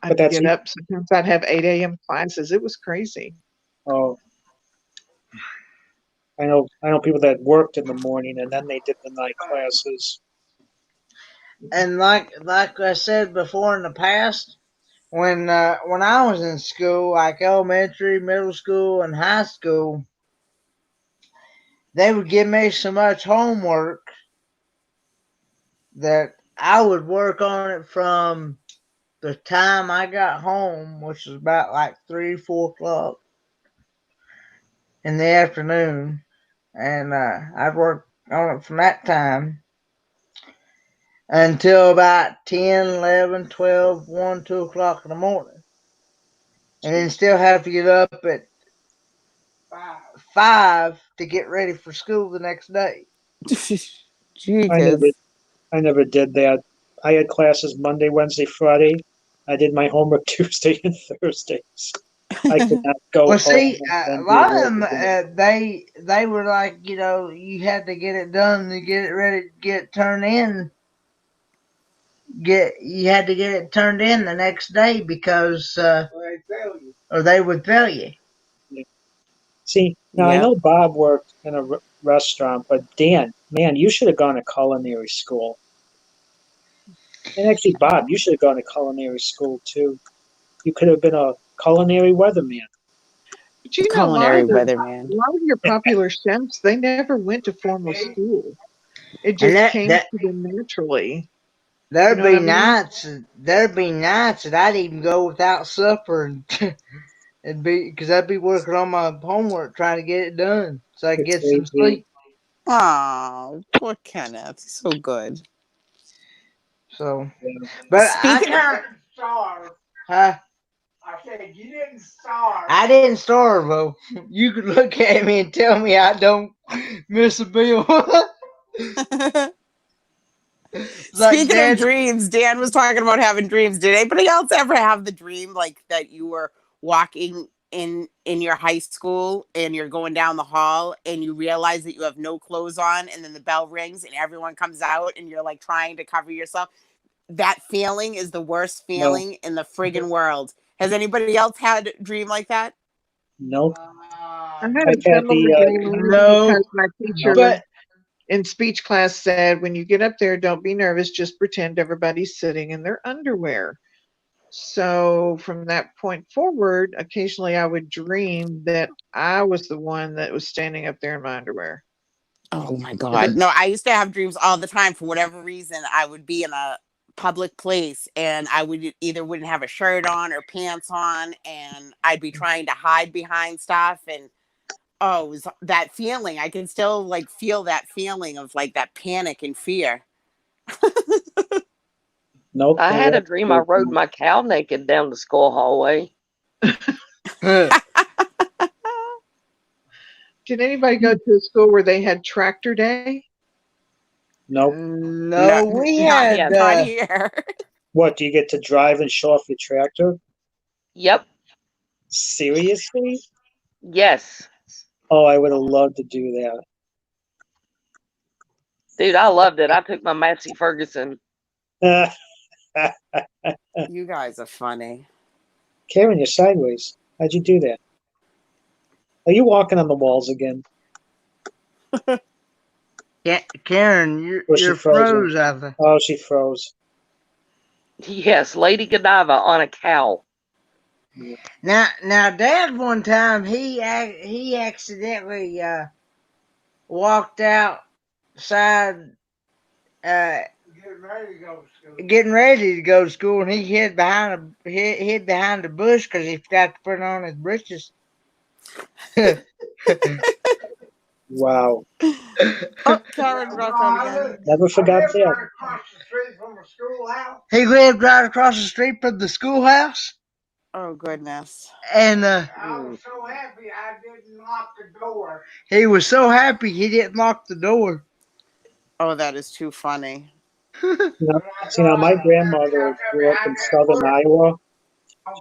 I'd that's get up. Sometimes I'd have 8 a.m. classes. It was crazy. Oh, I know people that worked in the morning and then they did the night classes. And like I said before in the past, when I was in school, like elementary, middle school, and high school, they would give me so much homework that I would work on it from the time I got home, which was about like 3, 4 o'clock in the afternoon, and I'd work on it from that time until about 10, 11, 12, 1, 2 o'clock in the morning. And then still have to get up at 5 to get ready for school the next day. I never did that. I had classes Monday, Wednesday, Friday. I did my homework Tuesday and Thursdays. I could not go Well, home see, and a do lot of work them, again. they were like, you had to get it done to get it ready to get turned in. You had to get it turned in the next day because, or they would fail you. See, now I know Bob worked in a restaurant, but Dan, man, you should have gone to culinary school. And actually, Bob, you should have gone to culinary school too. You could have been a culinary weatherman. But you know, a lot of your popular chefs, they never went to formal school. It just came to them naturally. There'd You know be what I mean? nights that I'd even go without supper and because I'd be working on my homework trying to get it done so I could get some sleep. Oh, poor Kenneth. He's so good. So, but Speaking I kind of starve. Huh? I said you didn't starve. I didn't starve, though. You could look at me and tell me I don't miss a meal. Speaking of dreams, Dan was talking about having dreams. Did anybody else ever have the dream like that you were walking in your high school and you're going down the hall and you realize that you have no clothes on and then the bell rings and everyone comes out and you're like trying to cover yourself? That feeling is the worst feeling in the friggin' world. Has anybody else had a dream like that? Nope. I had a similar dream because my teacher in speech class said, when you get up there, don't be nervous, just pretend everybody's sitting in their underwear. So from that point forward, occasionally I would dream that I was the one that was standing up there in my underwear. Oh my God. No, I used to have dreams all the time. For whatever reason, I would be in a public place and I would wouldn't have a shirt on or pants on and I'd be trying to hide behind stuff and it was that feeling. I can still like feel that feeling of like that panic and fear. Nope. I had a dream I rode my cow naked down the school hallway. Did anybody go to a school where they had tractor day? Nope. No, we not, had not here. What, do you get to drive and show off your tractor? Yep. Seriously? Yes. Oh, I would have loved to do that. Dude, I loved it. I took my Massey Ferguson. You guys are funny. Karen, you're sideways. How'd you do that? Are you walking on the walls again? Karen, Or she you're frozen? froze, I think. Oh, she froze. Yes, Lady Godiva on a cow. Now, Dad, one time he accidentally walked outside, getting ready to go to school, and he hid behind the bush because he forgot to put on his britches. Wow. Oh, Karen got that again. Never forgot that. He lived right across the street from the schoolhouse, Oh, goodness. and I was so happy I didn't lock the door. he was so happy he didn't lock the door. Oh, that is too funny. See, now my grandmother grew up in southern Iowa.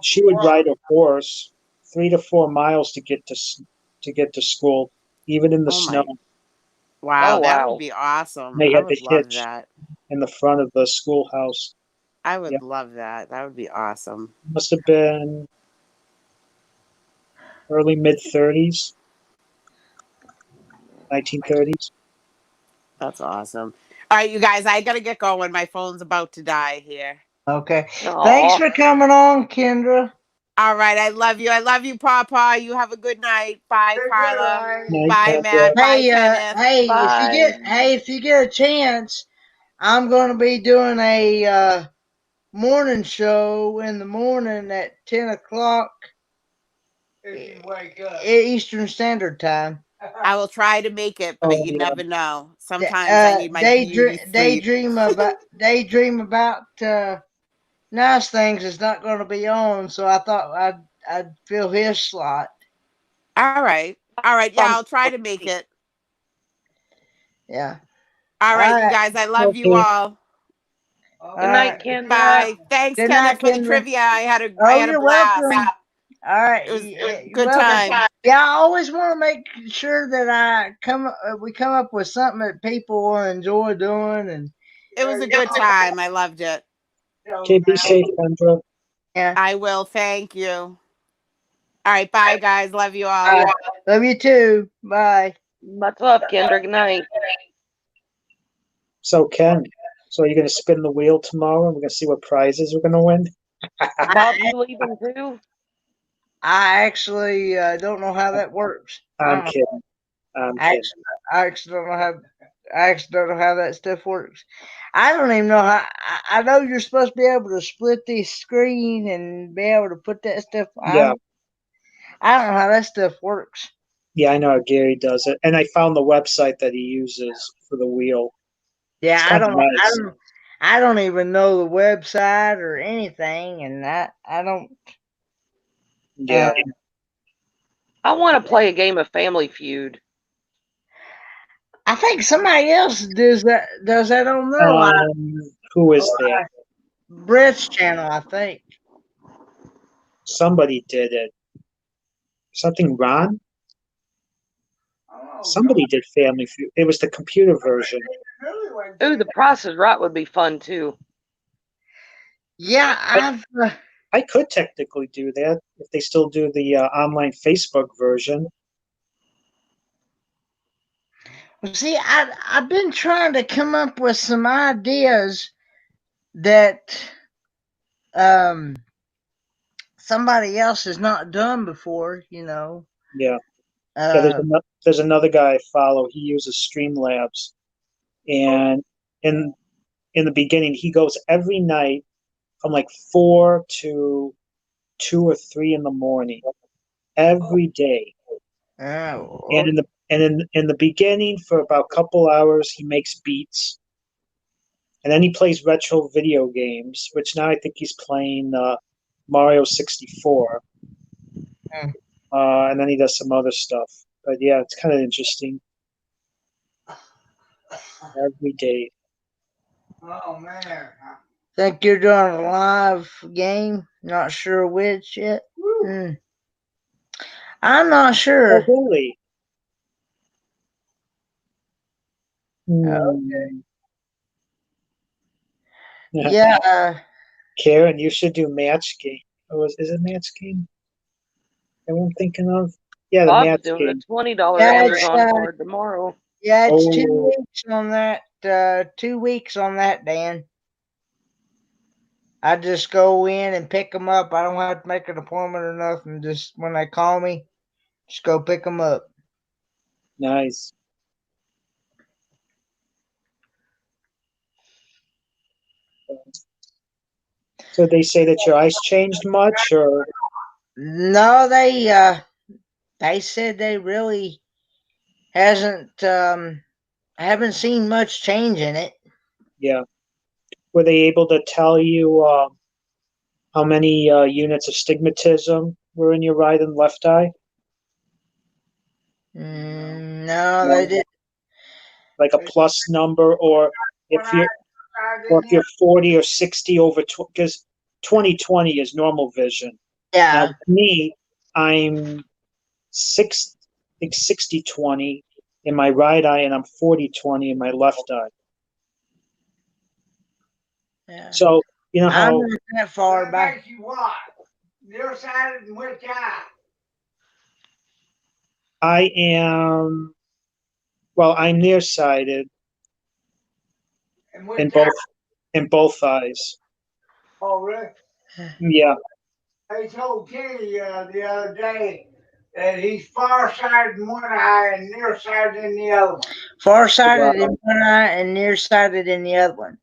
She would ride a horse 3 to 4 miles to get to school, even in the Oh, snow. Wow, Oh, that wow. would be awesome. They I had the would love hitch that. in the front of the schoolhouse. I would Yeah. love that. That would be awesome. Must have been early mid 30s, 1930s. That's awesome. All right, you guys, I got to get going. My phone's about to die here. Okay. Aw. Thanks for coming on, Kendra. All right, I love you. I love you, Papa. You have a good night. Bye, Carla. Night, Bye, Kendra. Matt. Bye, Hey, Kenneth. Bye. if you get a chance, I'm going to be doing a morning show in the morning at 10 o'clock If you wake up. Eastern Standard Time. I will try to make it, but Oh, you yeah. never know. Sometimes I need my beauty sleep. Daydream about nice things is not going to be on, so I thought I'd fill his slot. All right. All right. Yeah, I'll try to make it. Yeah. All right, All you right. guys. I love you Okay. all. Good night, Kendra. Bye. Thanks, Good Kenneth, night, for the Kendra. trivia. I had a You're blast. welcome. All right, It was you're good welcome. time. Yeah, I always want to make sure that we come up with something that people will enjoy doing, and It was a good time. I loved it. Okay, be safe, Kendra. yeah. I will. Thank you. All right. Bye, guys. Love you all. Love you too. Bye. Much love, Kendra. Good night. So, Ken, so are you going to spin the wheel tomorrow and we're going to see what prizes we're going to win? Bob, you leaving too? I actually don't know how that works. I'm kidding. I'm kidding. I actually don't know how. I actually don't know how that stuff works. I don't even know how. I know you're supposed to be able to split the screen and be able to put that stuff. Yeah. I don't know how that stuff works. Yeah, I know how Gary does it. And I found the website that he uses for the wheel. Yeah, It's kind of nice. I don't even know the website or anything, and I don't. Yeah. I want to play a game of Family Feud. I think somebody else does that on their live. Who is that? Brett's channel, I think. Somebody did it. Something Ron? Somebody did Family Feud. It was the computer version. Ooh, The Price is Right would be fun too. Yeah, I could technically do that if they still do the online Facebook version. See, I've been trying to come up with some ideas that somebody else has not done before, you know. Yeah. There's another guy I follow. He uses Streamlabs, and in the beginning, he goes every night from like 4 to 2 or 3 in the morning, every day. And in the beginning, for about a couple hours, he makes beats, and then he plays retro video games, which now I think he's playing Mario 64. And then he does some other stuff. But yeah, it's kind of interesting. Every day. Oh man. Think you're doing a live game? Not sure which yet. I'm not Oh, sure. really? Okay. Yeah. Yeah. Karen, you should do match game. Is it match game? Am I thinking of? Yeah, the Bob's match doing a game. $20 Yeah, it's Amazon card tomorrow. it's 2 Oh, weeks on that. 2 weeks on that, Dan. I just go in and pick them up. I don't have to make an appointment or nothing. Just when they call me, just go pick them up. nice. So they say that your eyes changed much, or No, they said they really hasn't haven't seen much change in it. yeah, were they able to tell you how many units of stigmatism were in your right and left eye? No, they No, didn't. like a plus number, or if you're 40 or 60 over, because 20/20 is normal vision. Now, Yeah, with me, I'm I think 60/20 in my right eye, and I'm 40/20 in my left eye. yeah. So you know I'm how not that far That back. makes you what? Nearsighted and which eye? I am. Well, I'm nearsighted And in which both eye? eyes. Oh, really? Yeah. They told Kenny the other day that he's farsighted in one eye and nearsighted in the other one. Farsighted in Wow. one eye and nearsighted in the other one.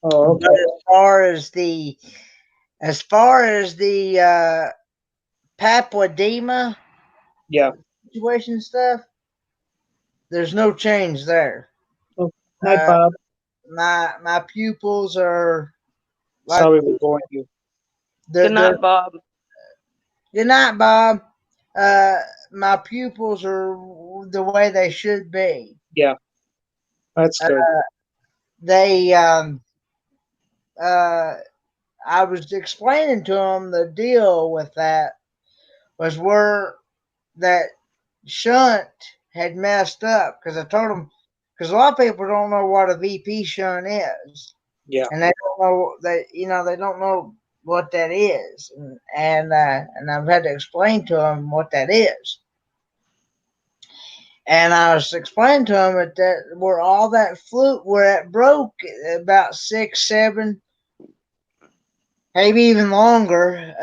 Oh, But okay. as far as the papilledema Yeah. situation stuff, there's no change there. Oh, night, Uh, Bob. my pupils are like Sorry we're boring you. Good they're night, Bob. good night, Bob. Uh, my pupils are the way they should be. Yeah, that's good. They uh, I was explaining to them the deal with that was where that shunt had messed up because I told them because a lot of people don't know what a VP shunt is, Yeah. and they don't know they don't know what that is, and I've had to explain to them what that is. And I was explaining to them that where all that fluke where it broke about 6, 7, maybe even longer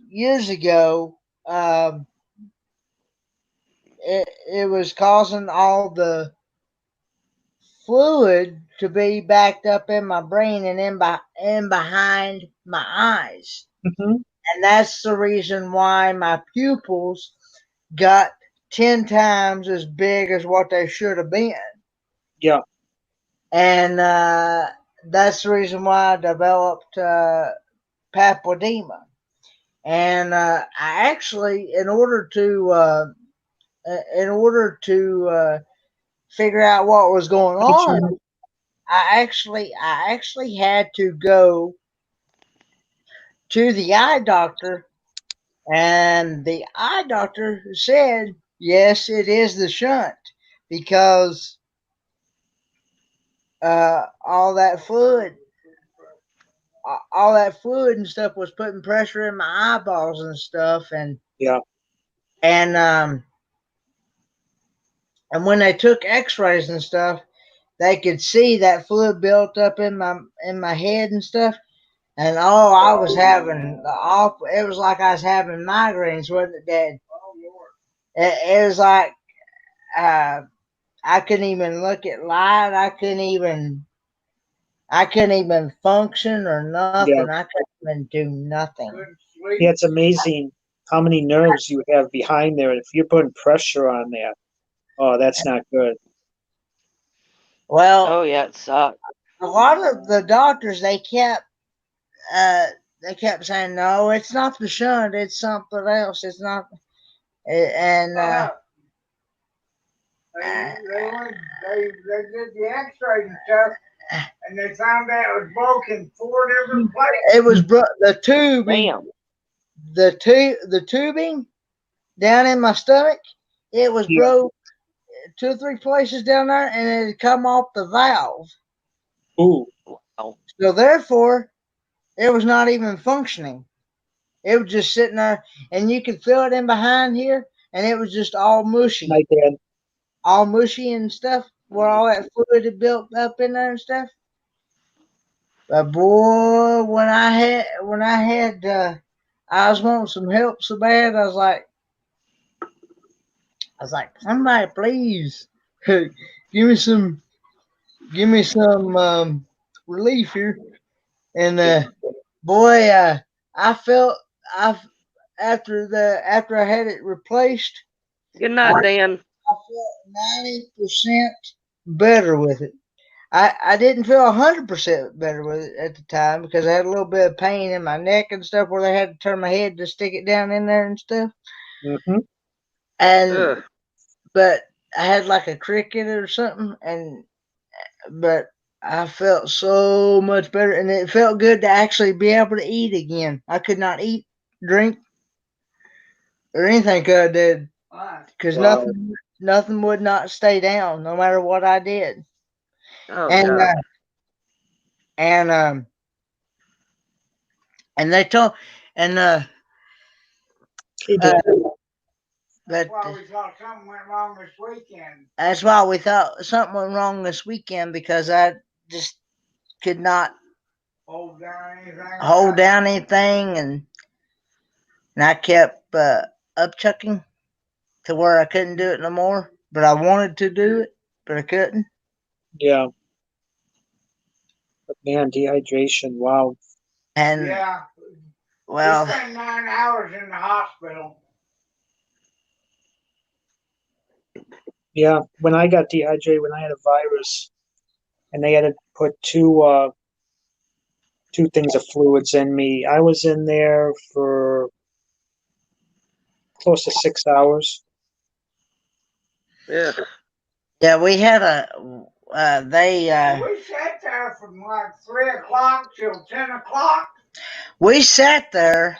years ago. It was causing all the fluid to be backed up in my brain and in behind my eyes. Hmm. And that's the reason why my pupils got 10 times as big as what they should have been. Yeah. And that's the reason why I developed papilledema. And I actually, in order to figure out what was going on, I actually had to go to the eye doctor, and the eye doctor said, "Yes, it is the shunt because all that fluid." All that fluid and stuff was putting pressure in my eyeballs and stuff, Yeah. and and when they took X-rays and stuff, they could see that fluid built up in my head and stuff. And oh, I was having the awful. It was like I was having migraines, wasn't it, Dad? It was like uh, I couldn't even look at light. I couldn't even function or Yeah. nothing. I couldn't even do nothing. Yeah. It's amazing how many nerves you have behind there. And if you're putting pressure on that, oh, that's not good. Well, Oh yeah, it sucks. a lot of the doctors they kept uh, they kept saying, no, it's not the shunt, it's something else. It's not. And they did the X-ray and stuff, and they found out it was broken 4 different places. it was the tubing. Damn. The tubing down in my stomach. It was broke 2 or 3 places down there, and it had come off the valve. Ooh. Wow. So therefore, it was not even functioning. It was just sitting there, and you could feel it in behind here, and it was just all mushy. My dad. All mushy and stuff, where all that fluid had built up in there and stuff. But boy, when I was wanting some help so bad. I was like, somebody please give me some relief here. And boy, I felt after I had it replaced, Good night, Dan. I felt 90% better with it. I didn't feel 100% better with it at the time because I had a little bit of pain in my neck and stuff where they had to turn my head to stick it down in there and stuff. Mm-hmm. And Ugh. but I had like a crick in it or something, but I felt so much better, and it felt good to actually be able to eat again. I could not eat, drink, or anything I did because Wow. nothing would not stay down no matter what I did. Oh And God. and and they told and Hey, Dan. That's that why we thought something went wrong this weekend. that's why we thought something went wrong this weekend because I just could not Hold down anything, and I kept upchucking to where I couldn't do it no more. But I wanted to do it, but I couldn't. Yeah. But man, dehydration. Wow. And yeah, well, we spent 9 hours in the hospital. Yeah. When I got dehydrated, when I had a virus, and they had to put two things of fluids in me, I was in there for close to 6 hours. Yeah. yeah, we had they We sat there from like 3 o'clock till 10 o'clock. we sat there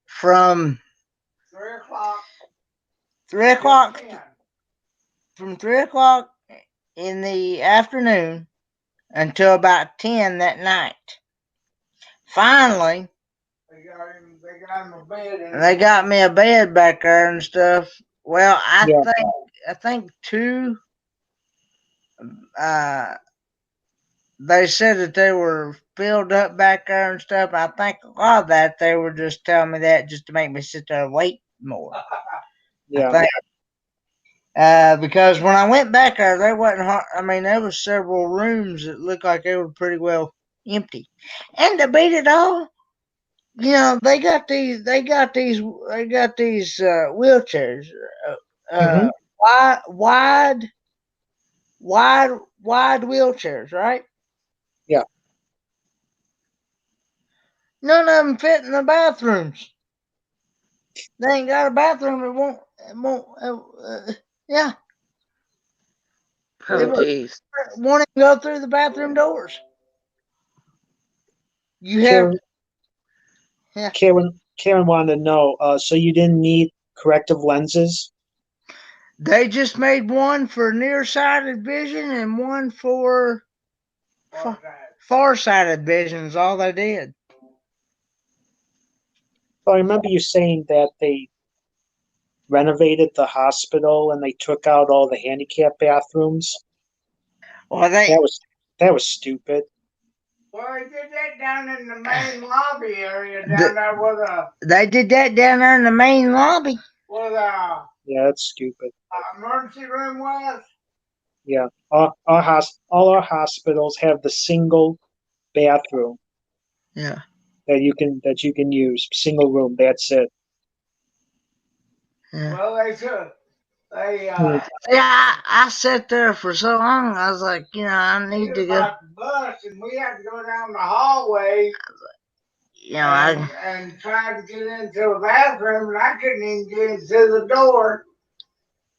from 3 o'clock. 3 till o'clock 10. from 3 o'clock in the afternoon until about 10 that night. Finally, They got him a bed. and they got me a bed back there and stuff. Well, Yeah. I think two. They said that they were filled up back there and stuff. I think a lot of that they were just telling me that just to make me sit there and wait more. Yeah. I think. Because when I went back there wasn't hard. I mean, there was several rooms that looked like they were pretty well empty. And to beat it all, you know, they got these wheelchairs, Mm-hmm. wide wheelchairs, right? Yeah. None of them fit in the bathrooms. They ain't got a bathroom. It won't. Yeah. Oh jeez. Won't even go through the bathroom doors. You have. Karen wanted to know. So you didn't need corrective lenses? They just made one for nearsighted vision and one for farsighted vision. Is all they did. Well, I remember you saying that they renovated the hospital and they took out all the handicap bathrooms. Well, that was stupid. Well, they did that down in the main lobby area down there with They did that down there in the main lobby. Yeah, that's stupid. Emergency room was. Yeah, all our hospitals have the single bathroom. Yeah. That you can use, single room. That's it. Yeah. Well, they took. Yeah, I sat there for so long. I was like, you know, I need to go. The bus, and we had to go down the hallway. and tried to get into the bathroom, and I couldn't even get into the door.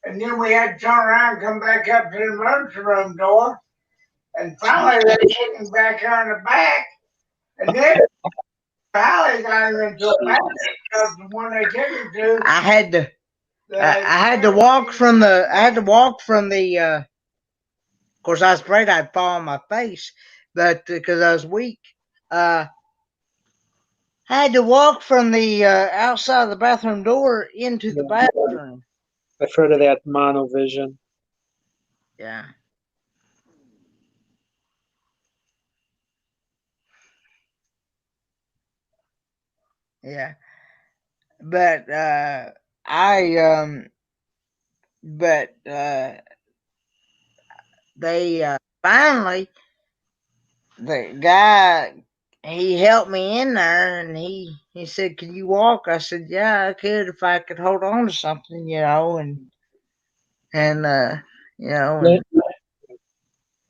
And then we had to turn around and come back up to the emergency room door. And finally, they took me back here in the back. And then Valley got him into a bathroom because the one they took him to. I had to walk from the. Of course, I was afraid I'd fall on my face, but because I was weak, I had to walk from the outside of the bathroom door into the bathroom. I've heard of that monovision. Yeah. Yeah. But they finally, the guy, he helped me in there, and he said, "Can you walk?" I said, "Yeah, I could if I could hold on to something, and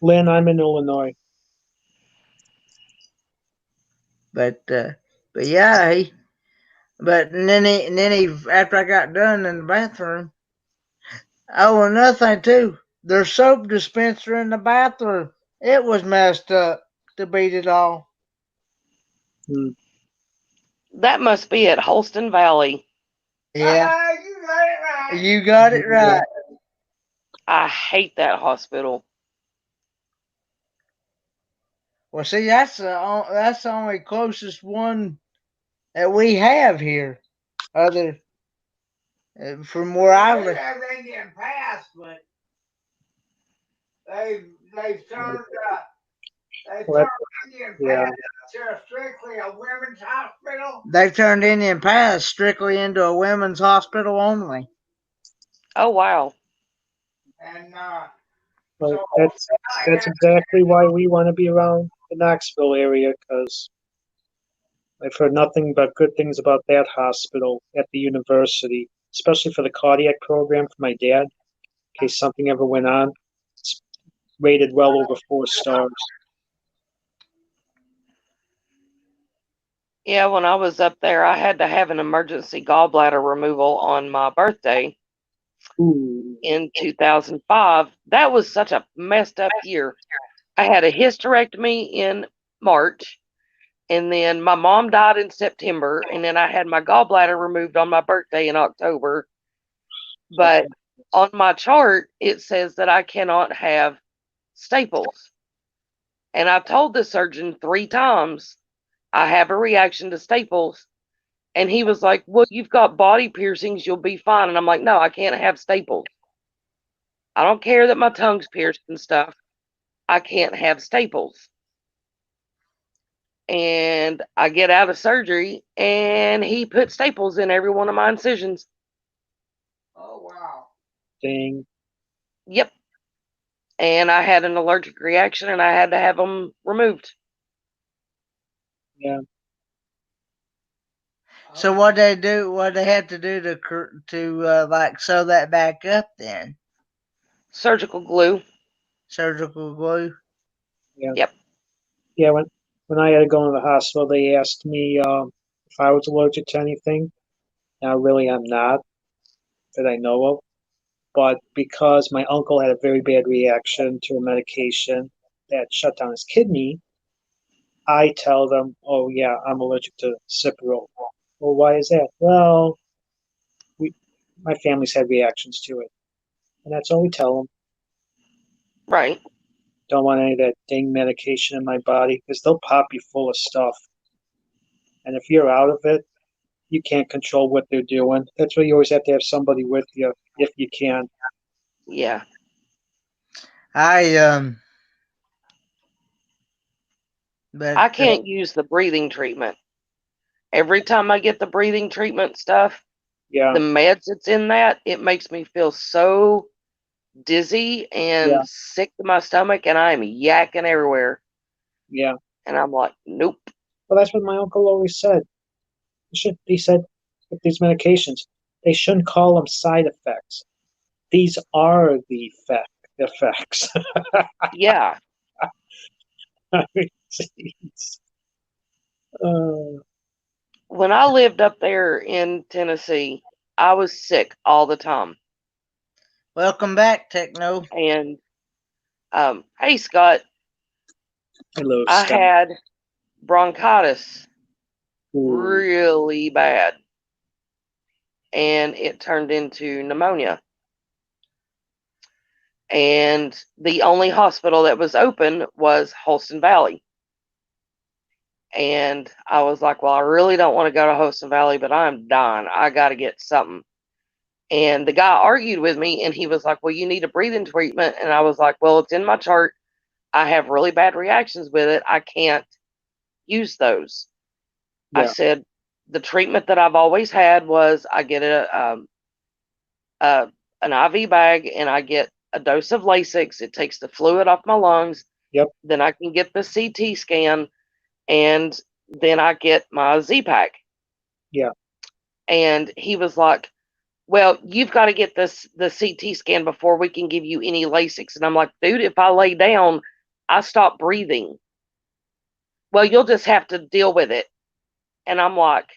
Lynn, I'm in Illinois. But yeah, and then he after I got done in the bathroom. Oh, another thing too, their soap dispenser in the bathroom, it was messed up to beat it all. That must be at Holston Valley. Yeah, You got it right. you got it right. I hate that hospital. Well, see, that's the only closest one that we have here, other from where I live. Everything getting passed, but they've turned Indian Pass to strictly a women's hospital. They've turned Indian Pass strictly into a women's hospital only. Oh wow! And well, that's exactly why we want to be around the Knoxville area, because I've heard nothing but good things about that hospital at the university, especially for the cardiac program for my dad. In case something ever went on, it's rated well over 4 stars. Yeah, when I was up there, I had to have an emergency gallbladder removal on my birthday. Ooh. In 2005. That was such a messed up year. I had a hysterectomy in March, and then my mom died in September, and then I had my gallbladder removed on my birthday in October. But on my chart, it says that I cannot have staples. And I told the surgeon 3 times I have a reaction to staples. And he was like, "Well, you've got body piercings, you'll be fine." And I'm like, "No, I can't have staples. I don't care that my tongue's pierced and stuff. I can't have staples." And I get out of surgery, and he put staples in every one of my incisions. Oh, wow. Dang. Yep. And I had an allergic reaction, and I had to have them removed. Yeah. So what they do? What they have to do to like sew that back up then? Surgical glue. Surgical glue. Yeah. Yep. Yeah. When I had to go to the hospital, they asked me if I was allergic to anything. Now, really, I'm not, that I know of. But because my uncle had a very bad reaction to a medication that shut down his kidney, I tell them, "Oh yeah, I'm allergic to Cipro." Well, why is that? Well, my family's had reactions to it, and that's all we tell them. Right. Don't want any of that dang medication in my body, because they'll pop you full of stuff. And if you're out of it, you can't control what they're doing. That's why you always have to have somebody with you if you can. Yeah. But I can't use the breathing treatment. Every time I get the breathing treatment stuff, Yeah. the meds that's in that, it makes me feel so dizzy and sick to my stomach, and I'm yakking everywhere. Yeah. And I'm like, nope. Well, that's what my uncle always said. He said, with these medications, they shouldn't call them side effects. These are the effects. Yeah. I mean, geez. when I lived up there in Tennessee, I was sick all the time. Welcome back, Techno. And hey, Scott, Hello, I Scott. had bronchitis Ooh. really bad, and it turned into pneumonia. And the only hospital that was open was Holston Valley. And I was like, well, I really don't want to go to Holston Valley, but I'm dying. I got to get something. And the guy argued with me, and he was like, well, you need a breathing treatment. And I was like, well, it's in my chart. I have really bad reactions with it. I can't use those. I Yeah. said, the treatment that I've always had was I get an IV bag and I get a dose of Lasix. It takes the fluid off my lungs. Yep. Then I can get the CT scan, and then I get my Z-Pack. Yeah. And he was like, well, you've got to get the CT scan before we can give you any Lasix. And I'm like, dude, if I lay down, I stop breathing. Well, you'll just have to deal with it. And I'm like,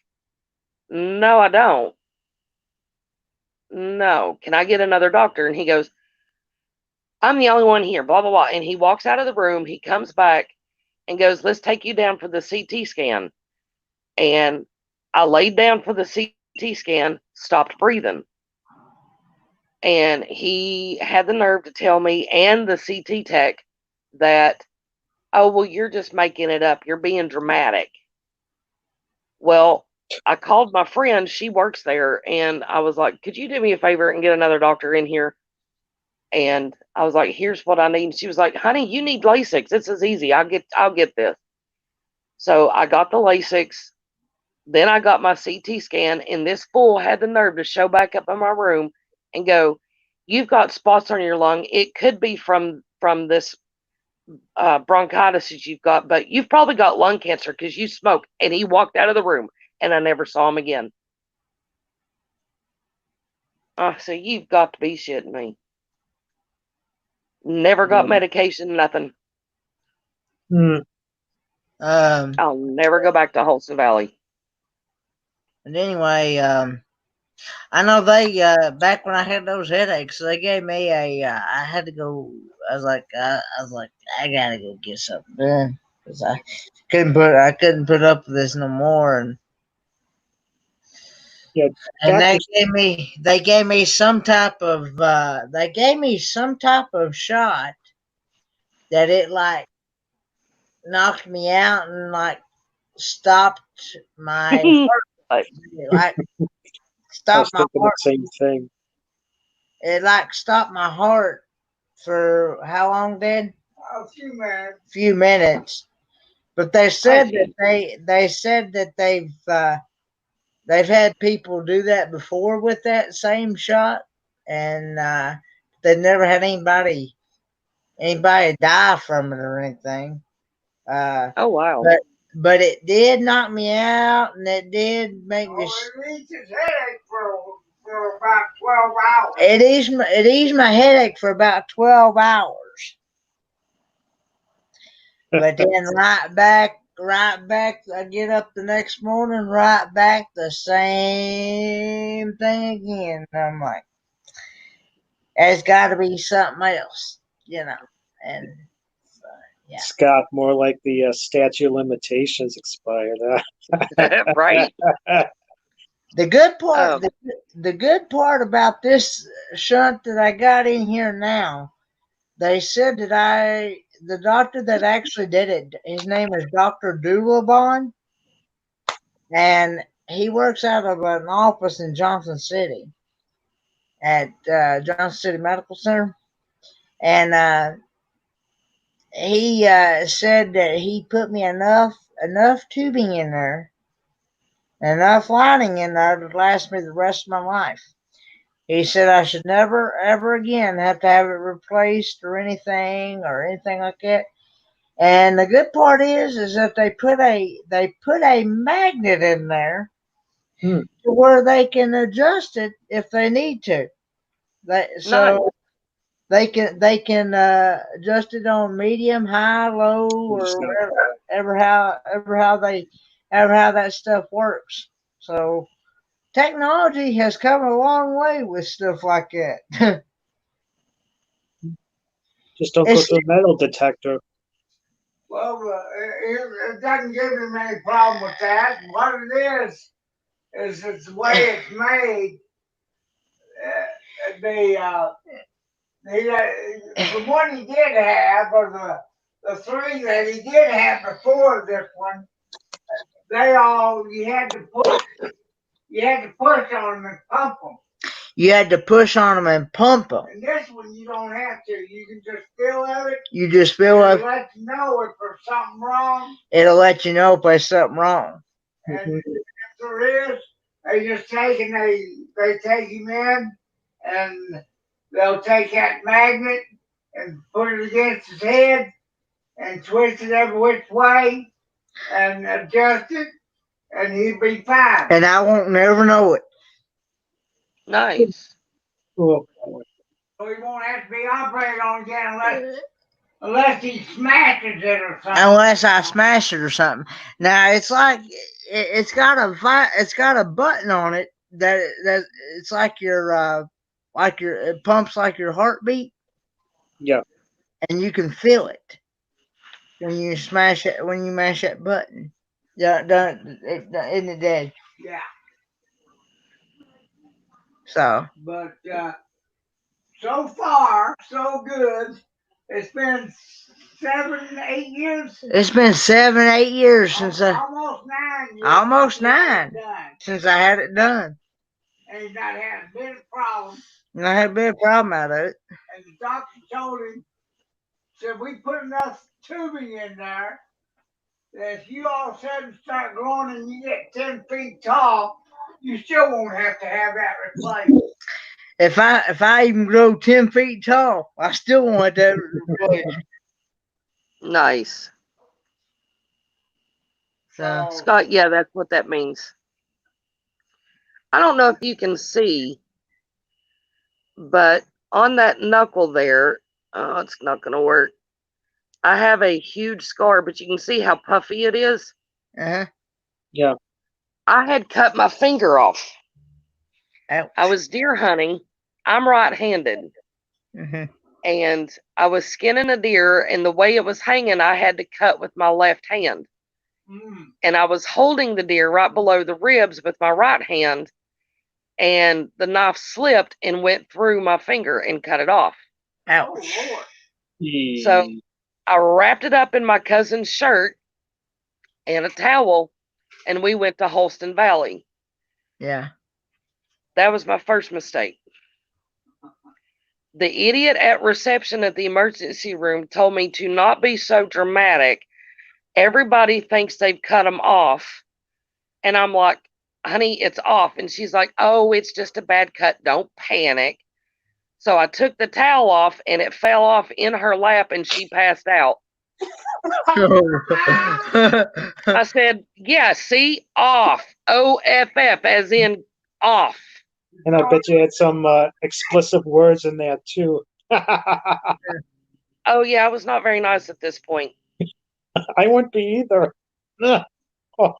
no, I don't. No. Can I get another doctor? And he goes, I'm the only one here, blah, blah, blah. And he walks out of the room. He comes back and goes, let's take you down for the CT scan. And I laid down for the CT scan, stopped breathing. And he had the nerve to tell me and the CT tech that, oh, well, you're just making it up. You're being dramatic. Well, I called my friend. She works there. And I was like, could you do me a favor and get another doctor in here? And I was like, here's what I need. And she was like, honey, you need Lasix. This is easy. I'll get this. So I got the Lasix. Then I got my CT scan, and this fool had the nerve to show back up in my room and go, you've got spots on your lung. It could be from this bronchitis that you've got, but you've probably got lung cancer because you smoke. And he walked out of the room, and I never saw him again. So you've got to be shitting me. Never got medication, nothing. I'll never go back to Holston Valley. But anyway, I know they back when I had those headaches, they gave me I had to go. I was like, I gotta go get something done because I couldn't put up with this no more. And Yeah, and doctors- they gave me some type of shot that it like knocked me out and like stopped my heart. It, like I stopped was my thinking heart. the same thing. It like stopped my heart for how long, Dad? A few minutes. Few minutes. But they said that they've had people do that before with that same shot, and they've never had anybody die from it or anything. Oh wow! But it did knock me out, and it did make me. It eased his headache for about 12 hours. It eased my headache for about 12 hours. But then right back, I get up the next morning, right back the same thing again. And I'm like, there's got to be something else, And yeah, Scott, more like the statute of limitations expired. Right? the good part, the good part about this shunt that I got in here now, they said that the doctor that actually did it, his name is Dr. Dulabon, and he works out of an office in Johnson City at Johnson City Medical Center. And he said that he put me enough tubing in there, enough lining in there to last me the rest of my life. He said I should never, ever again have to have it replaced or anything like that. And the good part is that they put a magnet in there to where they can adjust it if they need to. They can adjust it on medium, high, low, or whatever how how that stuff works. So technology has come a long way with stuff like that. Just don't go It's through a metal detector. Well, it doesn't give him any problem with that. What it is it's the way it's made. The one he did have, or the three that he did have before this one, they all you had to push on them and pump them. You had to push on them and pump them. And this one you don't have to. You can just feel of it. You just feel It'll it. let you know if there's something wrong. It'll let you know if there's something wrong. And if there is, they just take and they take him in, and they'll take that magnet and put it against his head and twist it every which way and adjust it, and he'll be fine. And I won't never know it. Nice. Oh, So he won't have to be operated on again unless he smashes it or something. Unless I smash it or something. Now it's like it's got a button on it that it's like it pumps like your heartbeat, yeah. and you can feel it when you mash that button. Yeah, isn't it dead? Yeah. So. But so far, so good. It's been 7, 8 years. It's been 7, 8 years since almost 9 years. Almost 9 since I had it done. And he's not had a bit of problem. And I had a bit of problem out of it. And the doctor told him, said, we put enough tubing in there that if you all of a sudden start growing and you get 10 feet tall, you still won't have to have that replaced. If I even grow 10 feet tall, I still want that replaced. Nice. So Scott, yeah, that's what that means. I don't know if you can see, but on that knuckle there, oh, it's not going to work. I have a huge scar, but you can see how puffy it is. Uh-huh. Yeah. I had cut my finger off. Ouch. I was deer hunting. I'm right-handed. Mm-hmm. And I was skinning a deer, and the way it was hanging, I had to cut with my left hand. And I was holding the deer right below the ribs with my right hand, and the knife slipped and went through my finger and cut it off. Ouch. So I wrapped it up in my cousin's shirt and a towel, and we went to Holston Valley. Yeah. That was my first mistake. The idiot at reception at the emergency room told me to not be so dramatic. Everybody thinks they've cut them off. And I'm like, honey, it's off. And she's like, oh, it's just a bad cut. Don't panic. So I took the towel off, and it fell off in her lap, and she passed out. I said, yeah, see, off. OFF, as in off. And I bet you had some explicit words in there too. Oh, yeah, I was not very nice at this point. I wouldn't be either. Oh.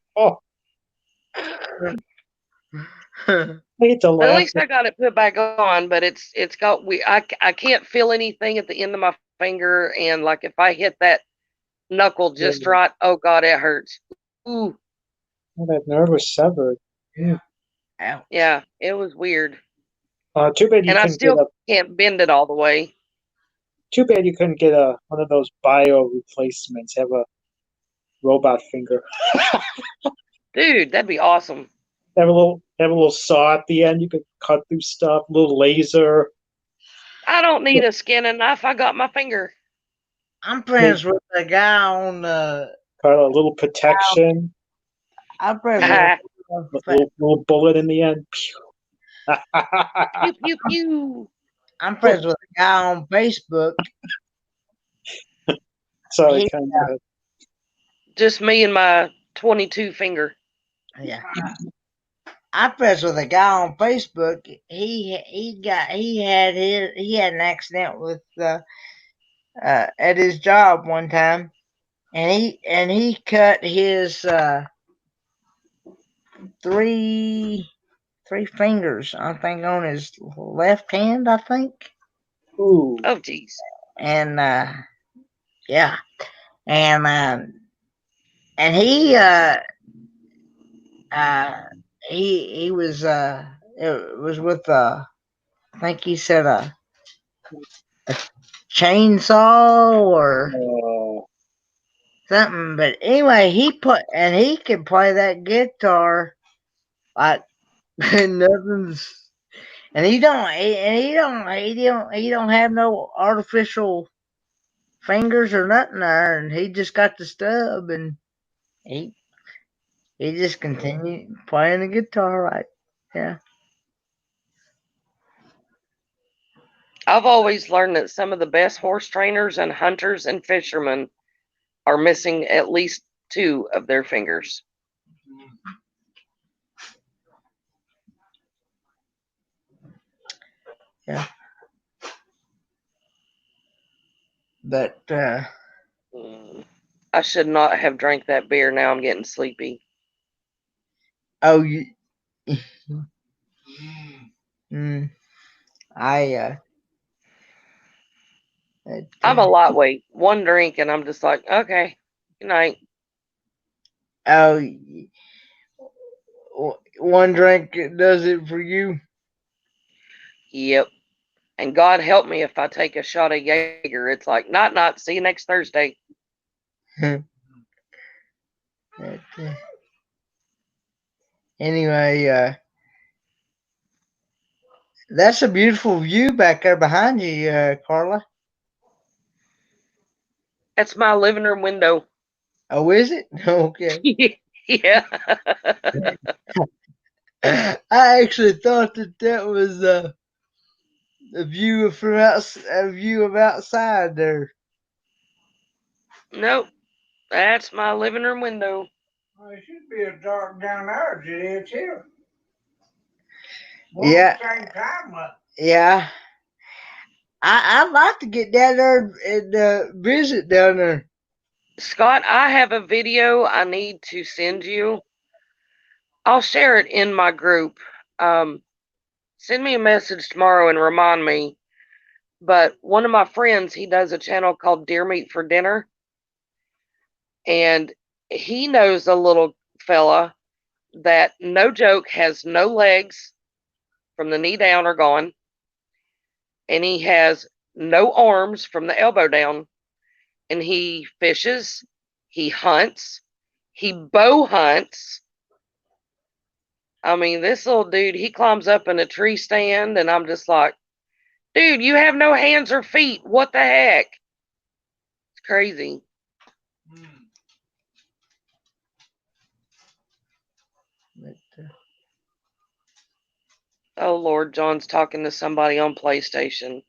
I hate to laugh. At least I got it put back on, but it's got I can't feel anything at the end of my finger, and like if I hit that knuckle just right, oh god, it hurts. Ooh. Well, that nerve was severed. Yeah. Ouch. Yeah, it was weird. Too bad you And I couldn't still can't bend it all the way. Too bad you couldn't get one of those bio replacements. Have a robot finger. Dude, that'd be awesome. Have a little saw at the end. You could cut through stuff. A little laser. I don't need a skinning knife. I got my finger. I'm friends with a guy on Got a little protection. I'm friends with a little bullet in the end. Pew pew pew. I'm friends with a guy on Facebook. Sorry, just me and my 22 finger. Yeah. I'm friends with a guy on Facebook. He had an accident with at his job one time, and he cut his three fingers, I think, on his left hand, I think. Ooh. Oh, geez. And yeah, and he he was it was with I think he said a chainsaw or something. But anyway, he could play that guitar like nothing's. And he don't have no artificial fingers or nothing there, and he just got the stub, and he just continued playing the guitar, right? Yeah. I've always learned that some of the best horse trainers and hunters and fishermen are missing at least 2 of their fingers. Yeah. But I should not have drank that beer. Now I'm getting sleepy. oh, you. I I'm a lightweight. 1 drink and I'm just like, okay, good night. Oh, one drink does it for you. Yep. And God help me if I take a shot of Jaeger. It's like, not. See you next Thursday. Anyway, that's a beautiful view back there behind you, Carla. That's my living room window. Oh, is it? Okay. Yeah. I actually thought that was a view of outside there. Nope. That's my living room window. Well, it should be as dark down there as it is here. Yeah. Same time, yeah. I'd like to get down there and visit down there. Scott, I have a video I need to send you. I'll share it in my group. Send me a message tomorrow and remind me. But one of my friends, he does a channel called Deer Meat for Dinner. And he knows a little fella that, no joke, has no legs from the knee down are gone. And he has no arms from the elbow down. And he fishes, he hunts, he bow hunts. I mean, this little dude, he climbs up in a tree stand, and I'm just like, dude, you have no hands or feet. What the heck? It's crazy. Oh, Lord, John's talking to somebody on PlayStation.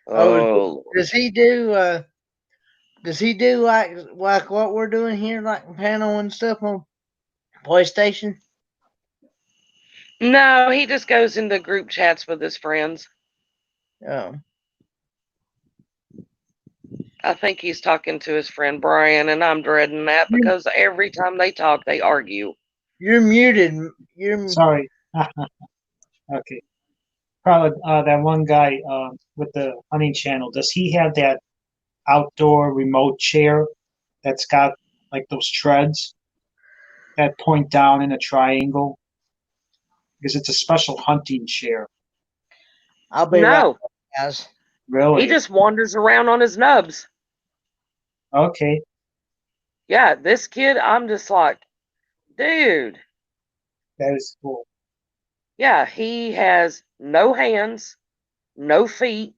Oh, does he do? Does he do like what we're doing here, like panel and stuff on PlayStation? no, he just goes into group chats with his friends. Oh. I think he's talking to his friend Brian, and I'm dreading that because every time they talk, they argue. You're muted. Sorry. Okay. Probably that one guy with the hunting channel. Does he have that outdoor remote chair that's got like those treads that point down in a triangle? Because it's a special hunting chair. I'll be No, right back, guys. Really? he just wanders around on his nubs. Okay. Yeah, this kid, I'm just like, dude. That is cool. Yeah, he has no hands, no feet,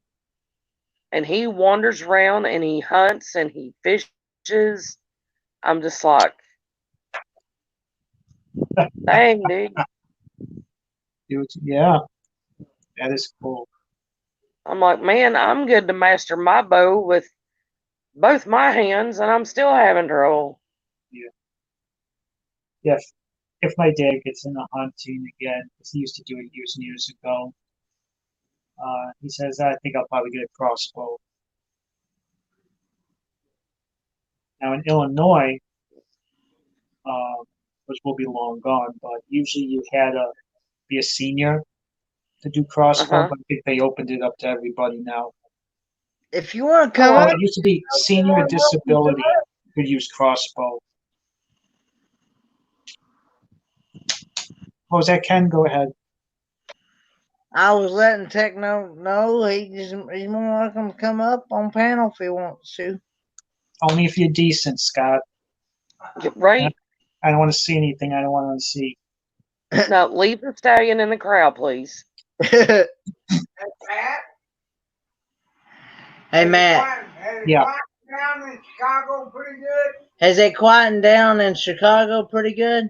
and he wanders around and he hunts and he fishes. I'm just like, dang, dude. Yeah, that is cool. I'm like, man, I'm good to master my bow with both my hands, and I'm still having trouble. Yeah. Yeah. If my dad gets into hunting again, because he used to do it years and years ago, he says, I think I'll probably get a crossbow. Now in Illinois, which will be long gone. But usually you had to be a senior to do crossbow, Uh-huh. but I think they opened it up to everybody now. If you want to come Well, up, it used to be senior disability could use crossbow. What was that, Ken? Go ahead. I was letting Techno know he's more welcome to come up on panel if he wants to. Only if you're decent, Scott. Right? I don't want to see anything I don't want to see. No, leave the stallion in the crowd, please. Pat, Hey Matt, has it Yeah. quieted down in Chicago pretty good? has it quietened down in Chicago pretty good?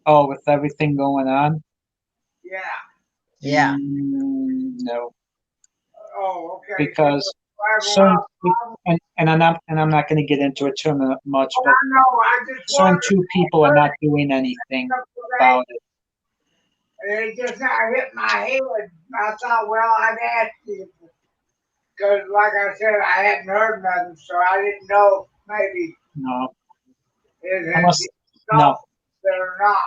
Oh, with everything going on? Yeah. Yeah. No, Oh, okay. because So, certain and I'm not going to get into it too much, I but know. I just certain wondered. two people are not doing anything about it. It just now hit my head. I thought, well, I'd ask you. Because, like I said, I hadn't heard nothing, so I didn't know maybe No, it had unless no, stopped or not.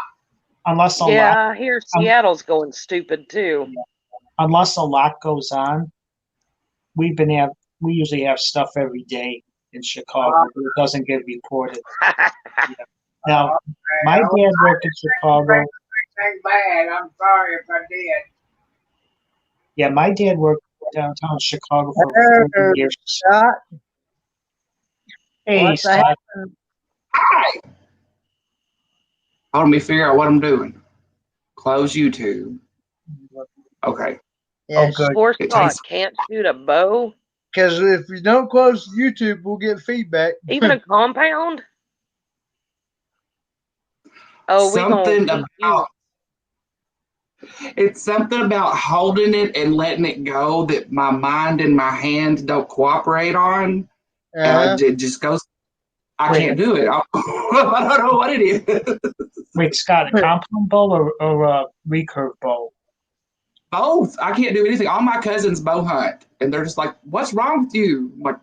unless a lot, Yeah, I hear Seattle's going stupid too. unless a lot goes on. We usually have stuff every day in Chicago, but it doesn't get reported. Now, my dad worked in Chicago. Anything bad. I'm sorry if I did. Yeah, my dad worked downtown Chicago for 40 years. Scott, Hey, what the Scott. Hi. Hold on, let me figure out what I'm doing. Close YouTube. Okay. Yes, good. Poor It Scott takes can't shoot a bow, because if you don't close YouTube, we'll get feedback. even a compound. Oh, we gonna something keep you. about it's something about holding it and letting it go that my mind and my hands don't cooperate on. And it just goes. I can't do it. I don't know what it is. Wait, Scott, a compound bow or a recurve bow? Both. I can't do anything. All my cousins bow hunt, and they're just like, "What's wrong with you?" I'm like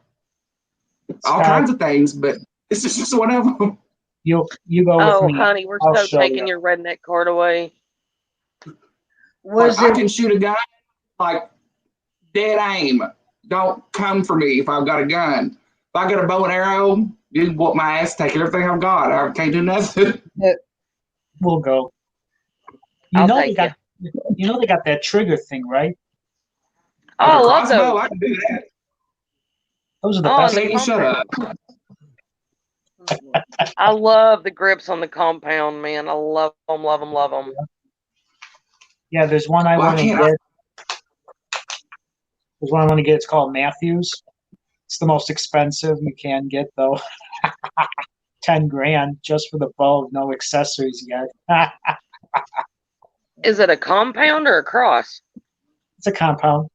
all Scott, kinds of things, but this is just one of them. you go with Oh, me. honey, we're I'll so show taking you. your redneck card away. Was Like I it? can shoot a gun like dead aim. Don't come for me if I've got a gun. If I got a bow and arrow, you whoop my ass, take everything I've got. I can't do nothing. We'll go. You I'll know take they got that trigger thing, right? Oh, Like I a love crossbow, those. I can do that. Those are the Oh, best. and the Say you shut up. I love the grips on the compound, man. I love them, love them, love them. Yeah, there's one I Well, I want to can't. get. There's one I want to get. It's called Matthews. It's the most expensive you can get, though. 10 grand just for the bow, no accessories yet. Is it a compound or a cross? It's a compound.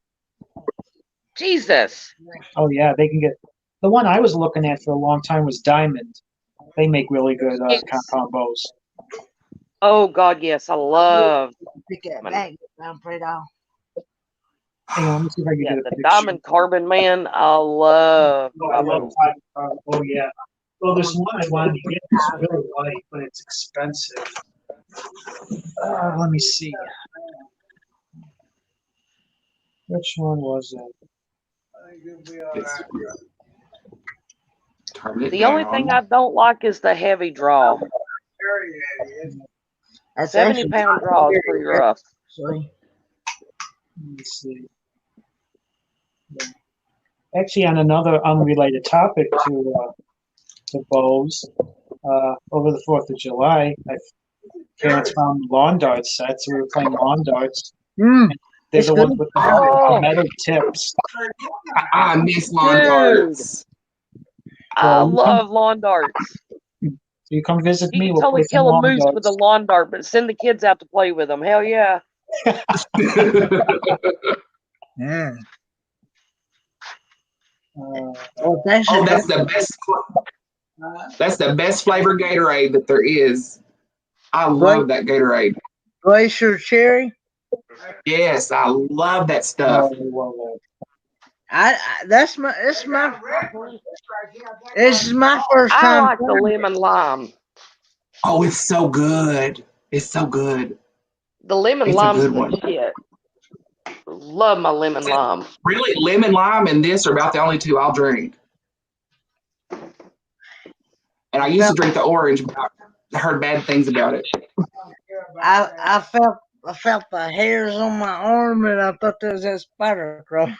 Jesus. Oh yeah, they can get. The one I was looking at for a long time was Diamond. They make really good compound bows. Oh God, yes, I love. Pick that back down, Fredo. Hang on, let me see if I can Yeah, get a the picture. diamond carbon, man. I love. Oh, I love oh yeah. Well, there's one I wanted to get. It's really light, but it's expensive. Let me see. Which one was it? I think you'll be all right. Turn it The only down. thing I don't like is the heavy draw. Sure that is. That's 70-pound draw is pretty rough. actually. Let me see. Actually, on another unrelated topic to bows, over the 4th of July, parents found lawn dart sets. We were playing lawn darts. Mm, They're it's the good. ones with Oh. the metal tips. I miss lawn Dude. darts. I Well, love lawn darts. So you come visit You me. can We'll totally play some kill a lawn moose with a darts. lawn dart, but send the kids out to play with them. Hell yeah. Yeah. Uh, Well, that's Oh, just that's the best flavor Gatorade that there is. I love that Gatorade. Glacier Cherry. Yes, I love that no, stuff. well, This is my first I time. like the lemon lime. Oh, it's so good. It's so good. The lemon It's a lime's good the one. shit. Love my lemon lime. Really, lemon lime and this are about the only two I'll drink. And I used to drink the orange, but I heard bad things about it. I felt the hairs on my arm, and I thought there was a spider crawling.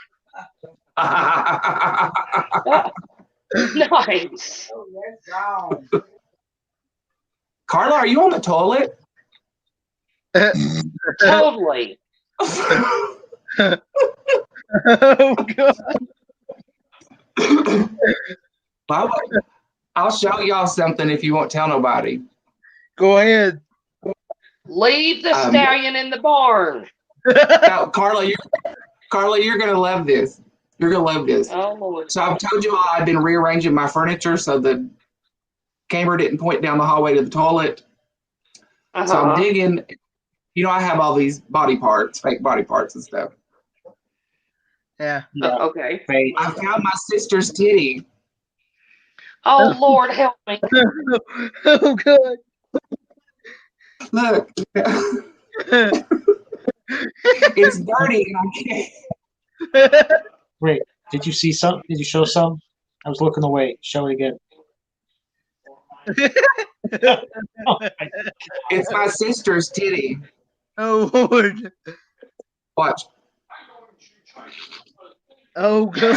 Nice. Carla, are you on the toilet? Totally. Oh God! I'll show y'all something if you won't tell nobody. Go ahead. Leave the stallion in the barn. No, Carla, you're gonna love this. You're gonna love this. Oh Lord. So I've told you all I've been rearranging my furniture so the camera didn't point down the hallway to the toilet. So I'm digging. You know, I have all these body parts, fake body parts and stuff. Yeah. Okay. I found my sister's titty. Oh Lord, help me. Oh God! Look. It's dirty and I can't. Wait, did you see some? Did you show some? I was looking away. Show it again. It's my sister's titty. Oh Lord! Watch. Oh God!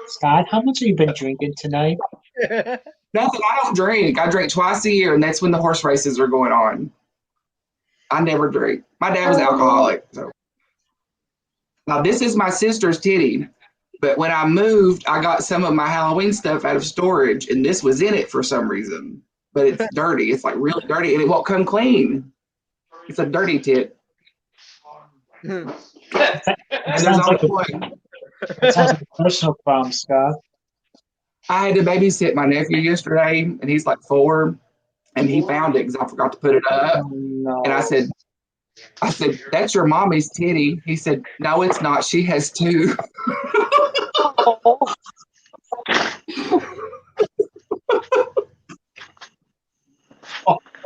Scott, how much have you been drinking tonight? Nothing. I don't drink. I drink twice a year, and that's when the horse races are going on. I never drink. My dad was alcoholic. So. Now, this is my sister's titty, but when I moved, I got some of my Halloween stuff out of storage, and this was in it for some reason. But it's dirty. It's like really dirty, and it won't come clean. It's a dirty tit. That sounds like a personal problem, Scott. I had to babysit my nephew yesterday, and he's like 4, and he found it because I forgot to put it up. No. And I said, that's your mommy's titty. He said, no, it's not. She has 2.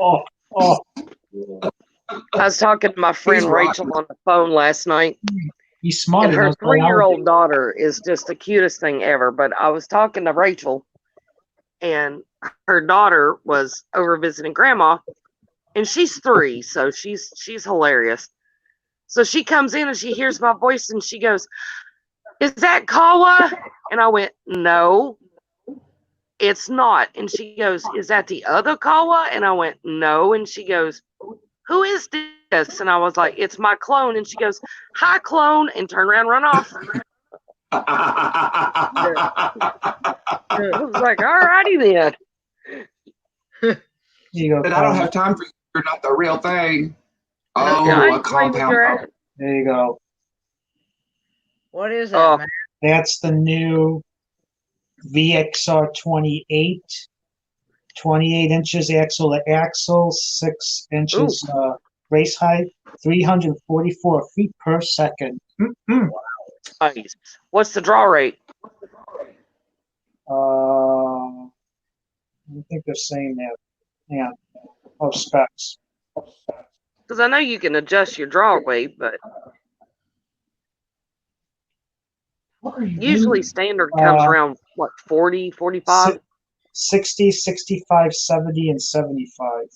Oh. I was talking to my friend Rachel on the phone last night. He's smart. And her 3-year-old daughter is just the cutest thing ever. But I was talking to Rachel, and her daughter was over visiting grandma, and she's 3, so she's hilarious. So she comes in and she hears my voice and she goes, "Is that Kawa?" And I went, "No, it's not." And she goes, "Is that the other Kawa?" And I went, "No." And she goes, "Who is this?" And I was like, "It's my clone." And she goes, "Hi, clone," and turn around and run off. I was like, all righty then. But I don't have time for you. You're not the real thing. Oh, a compound. There you go. What is that, man? That's the new VXR 28. 28 inches axle to axle, 6 inches race height, 344 feet per second. Nice. What's the draw rate? I think they're saying that. Yeah. Oh, specs. Because I know you can adjust your draw weight, but usually standard comes around, what, 40, 45? 60, 65, 70, and 75.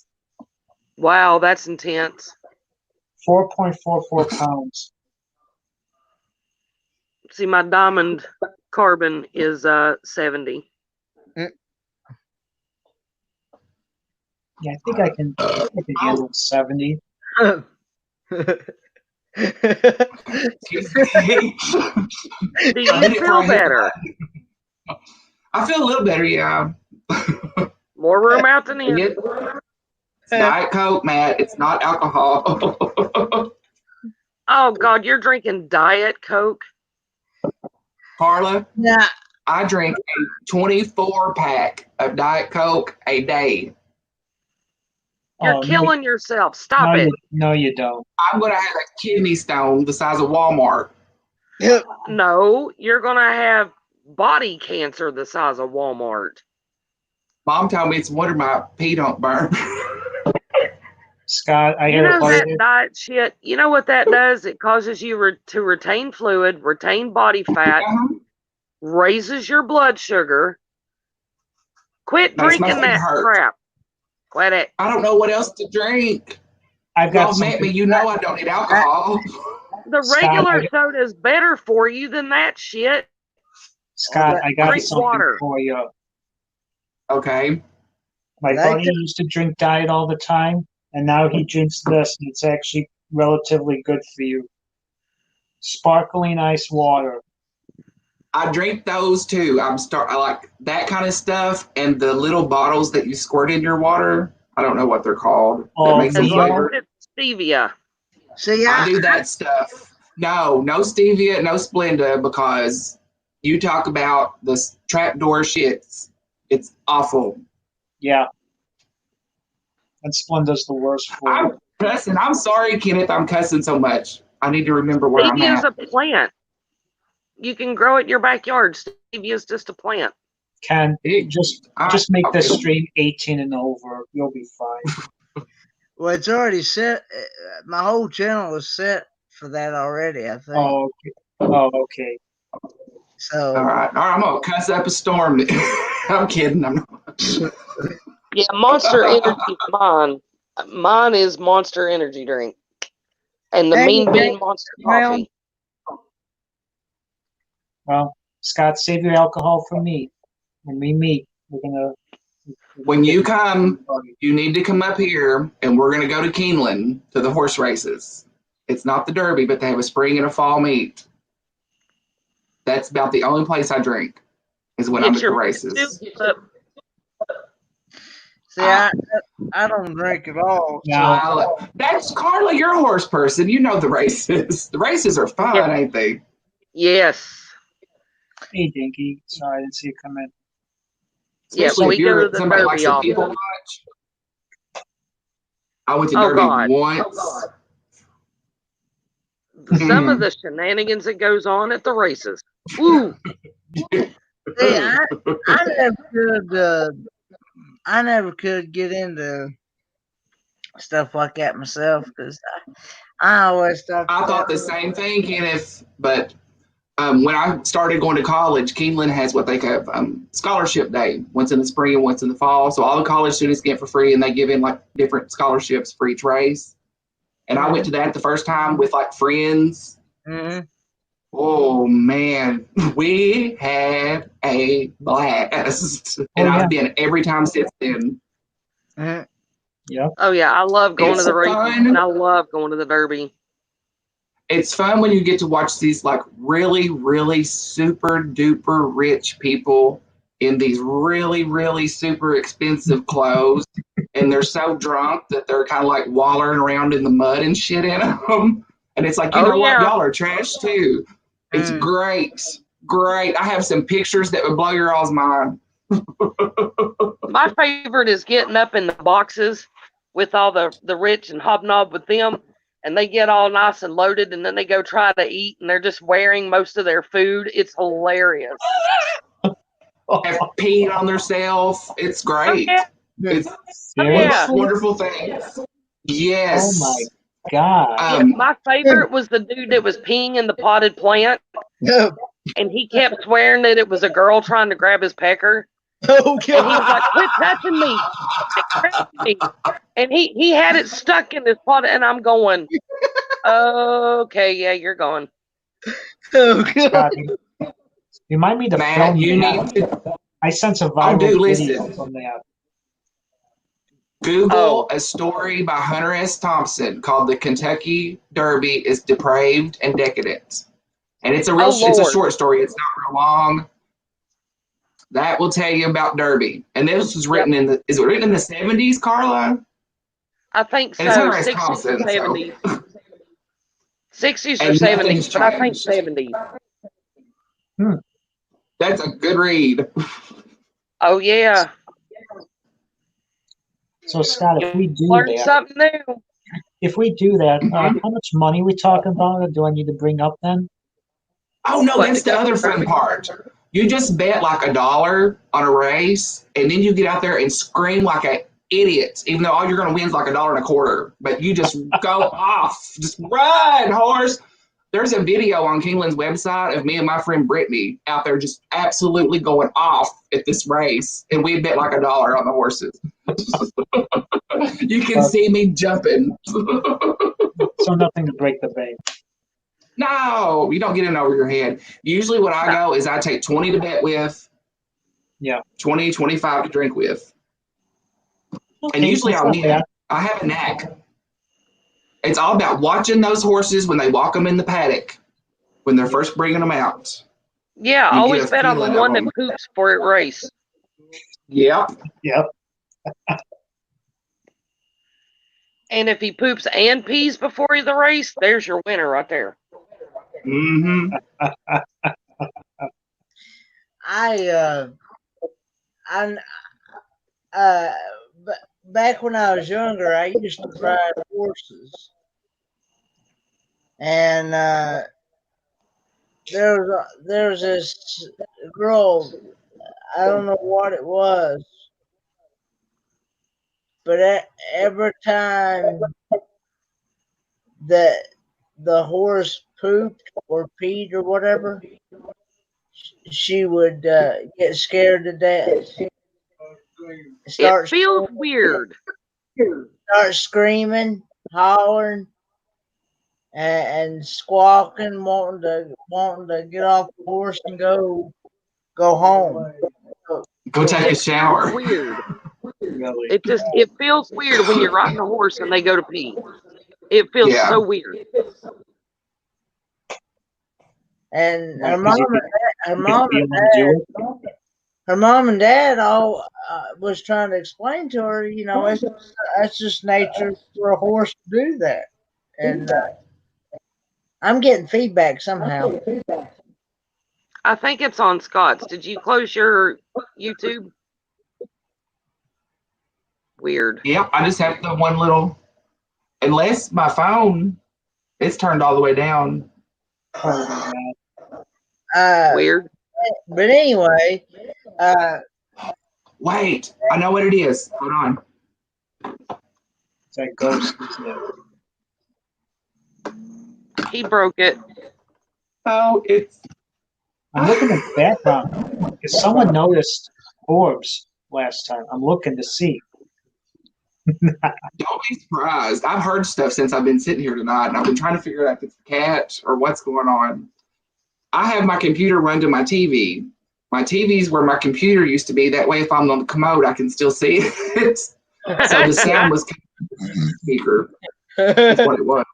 Wow, that's intense. 4.44 pounds. See, my diamond carbon is 70. Yeah, I think I can handle 70. Do you feel better? I feel a little better, yeah. More room out than in. It's Diet Coke, Matt. It's not alcohol. Oh, God, you're drinking Diet Coke? Carla? Yeah. I drink a 24-pack of Diet Coke a day. You're killing yourself. Stop it. No, you don't. I'm going to have a kidney stone the size of Walmart. No, you're going to have body cancer the size of Walmart. Mom told me it's a wonder my pee don't burn. Scott, I You had a know that buddy. diet shit. You know what that does? It causes you to retain fluid, retain body fat, raises your blood sugar. Quit Makes my drinking feet that hurt. crap. Quit it. I don't know what else to drink. I've got Y'all met me, something. you know I don't eat alcohol. The Scott, regular soda is better for you than that shit. Scott, I got Drink something water. for you. Okay. My Like buddy used to drink diet all the time, and now he drinks this, and it's actually relatively good for you. Sparkling ice water. I drink those too. I like that kind of stuff and the little bottles that you squirt in your water. I don't know what they're called. That Oh, makes them As long flavored. as it's stevia. See, I do that stuff. No stevia, no Splenda, because you talk about the trapdoor shits. It's awful. Yeah. And Splenda's the worst for I'm you. cussing. I'm sorry, Kenneth. I'm cussing so much. I need to remember where I'm Stevia is at. a plant. You can grow it in your backyard. Stevia is just a plant. Ken, just make okay. this stream 18 and over. You'll be fine. well, it's already set. My whole channel is set for that already, I think. Oh, okay. Oh, okay. So. All right. I'm gonna cuss up a storm. I'm kidding. I'm not. Yeah, Monster Energy is mine. Mine is Monster Energy drink. And the Mean Bean Monster Coffee. Well, Scott, save your alcohol for me. When we meet, we're gonna. When you come, you need to come up here, and we're gonna go to Keeneland to the horse races. It's not the Derby, but they have a spring and a fall meet. That's about the only place I drink. Is when I'm at the races. See, I don't drink at all. So. That's Carla, you're a horse person. You know the races. The races are fun, ain't they? Yes. Hey, Dinky. Sorry, I didn't see you come in. Especially if you're somebody likes the people watch. I went to Derby once. Some of the shenanigans that goes on at the races. Woo! See, I never could get into stuff like that myself because I always thought. I thought the same thing, Kenneth. But when I started going to college, Keeneland has what they have scholarship day, once in the spring and once in the fall. So all the college students get for free, and they give in like different scholarships for each race. And I went to that the first time with like friends. Mm-hmm. Oh man, we had a blast, and I've been every time since then. Yeah. Oh yeah, I love going to the races, and I love going to the Derby. It's fun when you get to watch these like really, really super duper rich people in these really, really super expensive clothes, and they're so drunk that they're kind of like wallowing around in the mud and shit in them. And it's like, you know what? Y'all are trash too. It's great. Great. I have some pictures that would blow your all's mind. My favorite is getting up in the boxes with all the rich and hobnob with them, and they get all nice and loaded, and then they go try to eat, and they're just wearing most of their food. It's hilarious. Have peed on themselves. It's great. It's wonderful things. Yes. Oh my God. My favorite was the dude that was peeing in the potted plant, and he kept swearing that it was a girl trying to grab his pecker. Oh, God. And he was like, "Quit touching me!" And he had it stuck in his pot, and I'm going, "Okay, yeah, you're going." Oh, God. Remind me to Matt, film you that. need to. I sense a viral video from that. Google a story by Hunter S. Thompson called "The Kentucky Derby is Depraved and Decadent," and it's a it's a short story. It's not real long. That will tell you about Derby. And this was written is it written in the 70s, Carla? I think so. 60s or 70s. 60s or 70s, but I think 70s. That's a good read. Oh, yeah. So, Scott, if we do Learn that, something new. If we do that, how much money are we talking about? Do I need to bring up then? Oh, no, that's the other fun part. You just bet like $1 on a race, and then you get out there and scream like an idiot, even though all you're going to win is like $1.25. But you just go off, just run, horse. There's a video on Kingland's website of me and my friend Brittany out there just absolutely going off at this race, and we bet like $1 on the horses. You can see me jumping. So nothing to break the bank. No, you don't get in over your head. Usually what I go is I take 20 to bet with, 20, 25 to drink with. Okay, And usually that's I not win. bad. I have a knack. It's all about watching those horses when they walk them in the paddock, when they're first bringing them out. Yeah, You always get a bet on the feeling of one that them. poops for it race. Yep. Yep. And if he poops and pees before the race, there's your winner right there. Mm-hmm. Back when I was younger, I used to ride horses, and there's this girl. I don't know what it was, but every time that the horse pooped or peed or whatever, she would get scared to death. It feels weird. Start screaming, hollering, and squawking, wanting to get off the horse and go home. Go take a It shower. feels weird. It feels weird when you're riding a horse and they go to pee. It feels so weird. And her mom and dad all was trying to explain to her, that's just nature for a horse to do that. And I'm getting feedback somehow. I think it's on Scott's. Did you close your YouTube? Weird. Yep, I just have the one little, unless my phone, it's turned all the way down. Weird. But anyway, wait, I know what it is. Hold on. It's that ghost. He broke it. Oh, it's. I'm looking at the background. If someone noticed orbs last time, I'm looking to see. Don't be surprised. I've heard stuff since I've been sitting here tonight, and I've been trying to figure out if it's a cat or what's going on. I have my computer run to my TV. My TV's where my computer used to be. That way, if I'm on the commode, I can still see it. So the sound was speaker. That's what it was.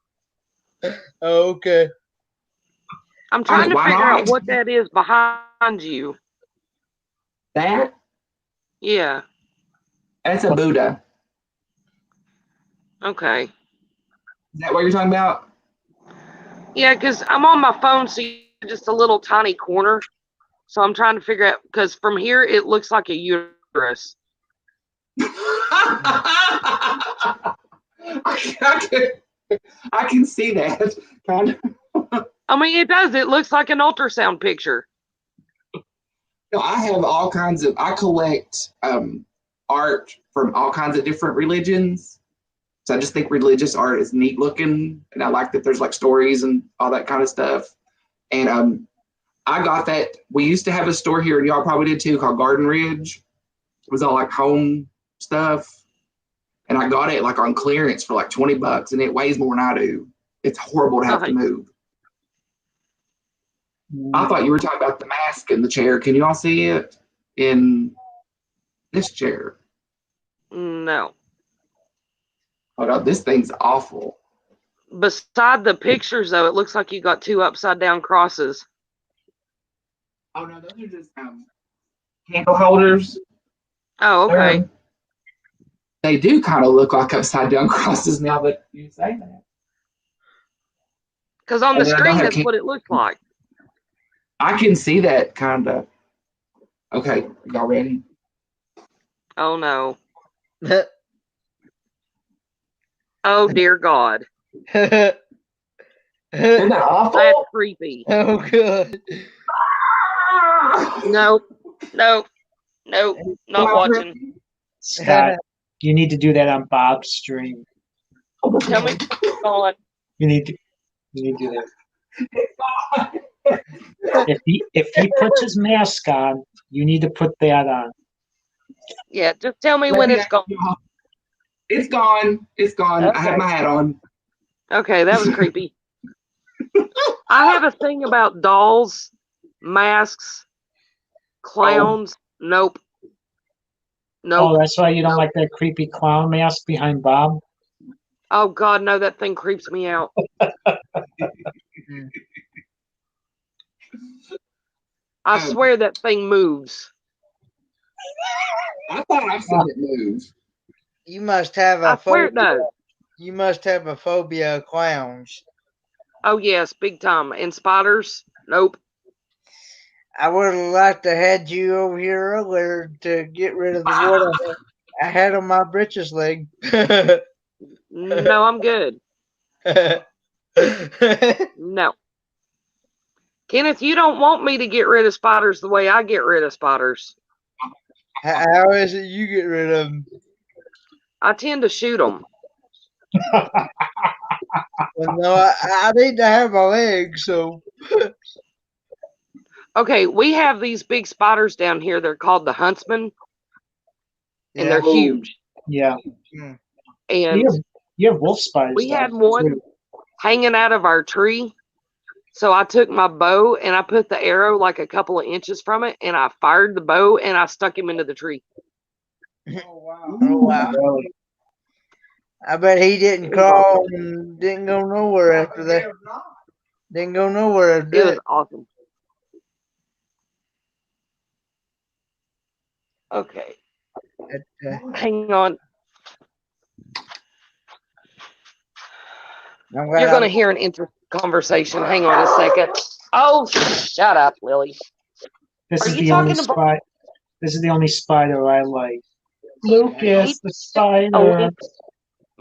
Okay. I'm trying to figure out what that is behind you. That? Yeah. That's a Buddha. Okay. Is that what you're talking about? Yeah, because I'm on my phone, so you're just a little tiny corner. So I'm trying to figure out, because from here, it looks like a uterus. I can see that. Kind of. I mean, it does. It looks like an ultrasound picture. No, I have all kinds of. I collect art from all kinds of different religions. So I just think religious art is neat looking, and I like that there's like stories and all that kind of stuff. And I got that. We used to have a store here, and y'all probably did too, called Garden Ridge. It was all like home stuff. And I got it like on clearance for like $20, and it weighs more than I do. It's horrible to have to move. I thought you were talking about the mask in the chair. Can you all see it in this chair? No. Hold on, this thing's awful. Beside the pictures, though, it looks like you got 2 upside down crosses. Oh no, those are just candle holders. Oh, okay. They do kind of look like upside down crosses now that you say that. Because on the screen, that's what it looked like. I can see that kind of. Okay, y'all ready? Oh, no. Oh, dear God. Isn't that awful? That's creepy. Oh, good. Nope. Nope. Nope. Not watching. Scott, you need to do that on Bob's stream. Tell me what's on. You need to do that. If he puts his mask on, you need to put that on. Yeah, just tell me when it's gone. It's gone. It's gone. Okay. I have my hat on. Okay, that was creepy. I have a thing about dolls, masks, clowns. Nope. Nope. Oh, that's why you don't like that creepy clown mask behind Bob? Oh God, no, that thing creeps me out. I swear that thing moves. I thought I said it moved. You must have I a swear it phobia. does. You must have a phobia of clowns. Oh yes, big time. And spiders? Nope. I would have liked to had you over here earlier to get rid of the water I had on my britches leg. No, I'm good. No. Kenneth, you don't want me to get rid of spiders the way I get rid of spiders. How is it you get rid of them? I tend to shoot them. Well, no, I need to have my legs, so. Okay, we have these big spiders down here. They're called the huntsman. And Yeah. they're huge. Yeah. And you have wolf spiders. we down had there, one too. hanging out of our tree. So I took my bow and I put the arrow like a couple of inches from it and I fired the bow and I stuck him into the tree. Oh, wow. I bet he didn't crawl and didn't go nowhere after that. Didn't go nowhere after It was that. awesome. Okay. Hang on. You're going to hear an interesting conversation. Hang on a second. Oh, shut up, Lily. This Are is you the only talking about? spider. This is the only spider I like. Lucas, the spider. Oh,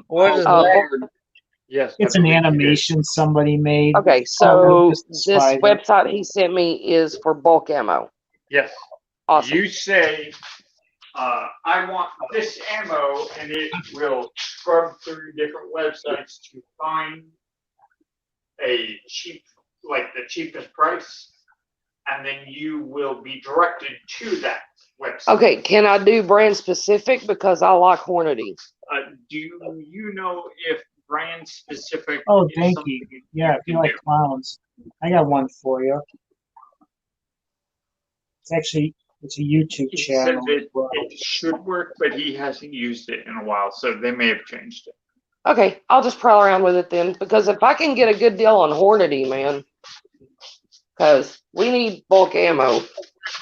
What is that? Yes. It's an animation somebody made. Okay, It's called so Lucas the this Spider. website he sent me is for bulk ammo. Yes. Awesome. You say, I want this ammo, and it will scrub through different websites to find a cheap, like the cheapest price, and then you will be directed to that website. Okay, can I do brand specific because I like Hornady? Do you know if brand specific? Oh, is thank something you. Yeah, if you can like do? clowns, I got one for you. It's a YouTube He channel. said that it should work, but he hasn't used it in a while, so they may have changed it. Okay, I'll just prowl around with it then because if I can get a good deal on Hornady, man, because we need bulk ammo.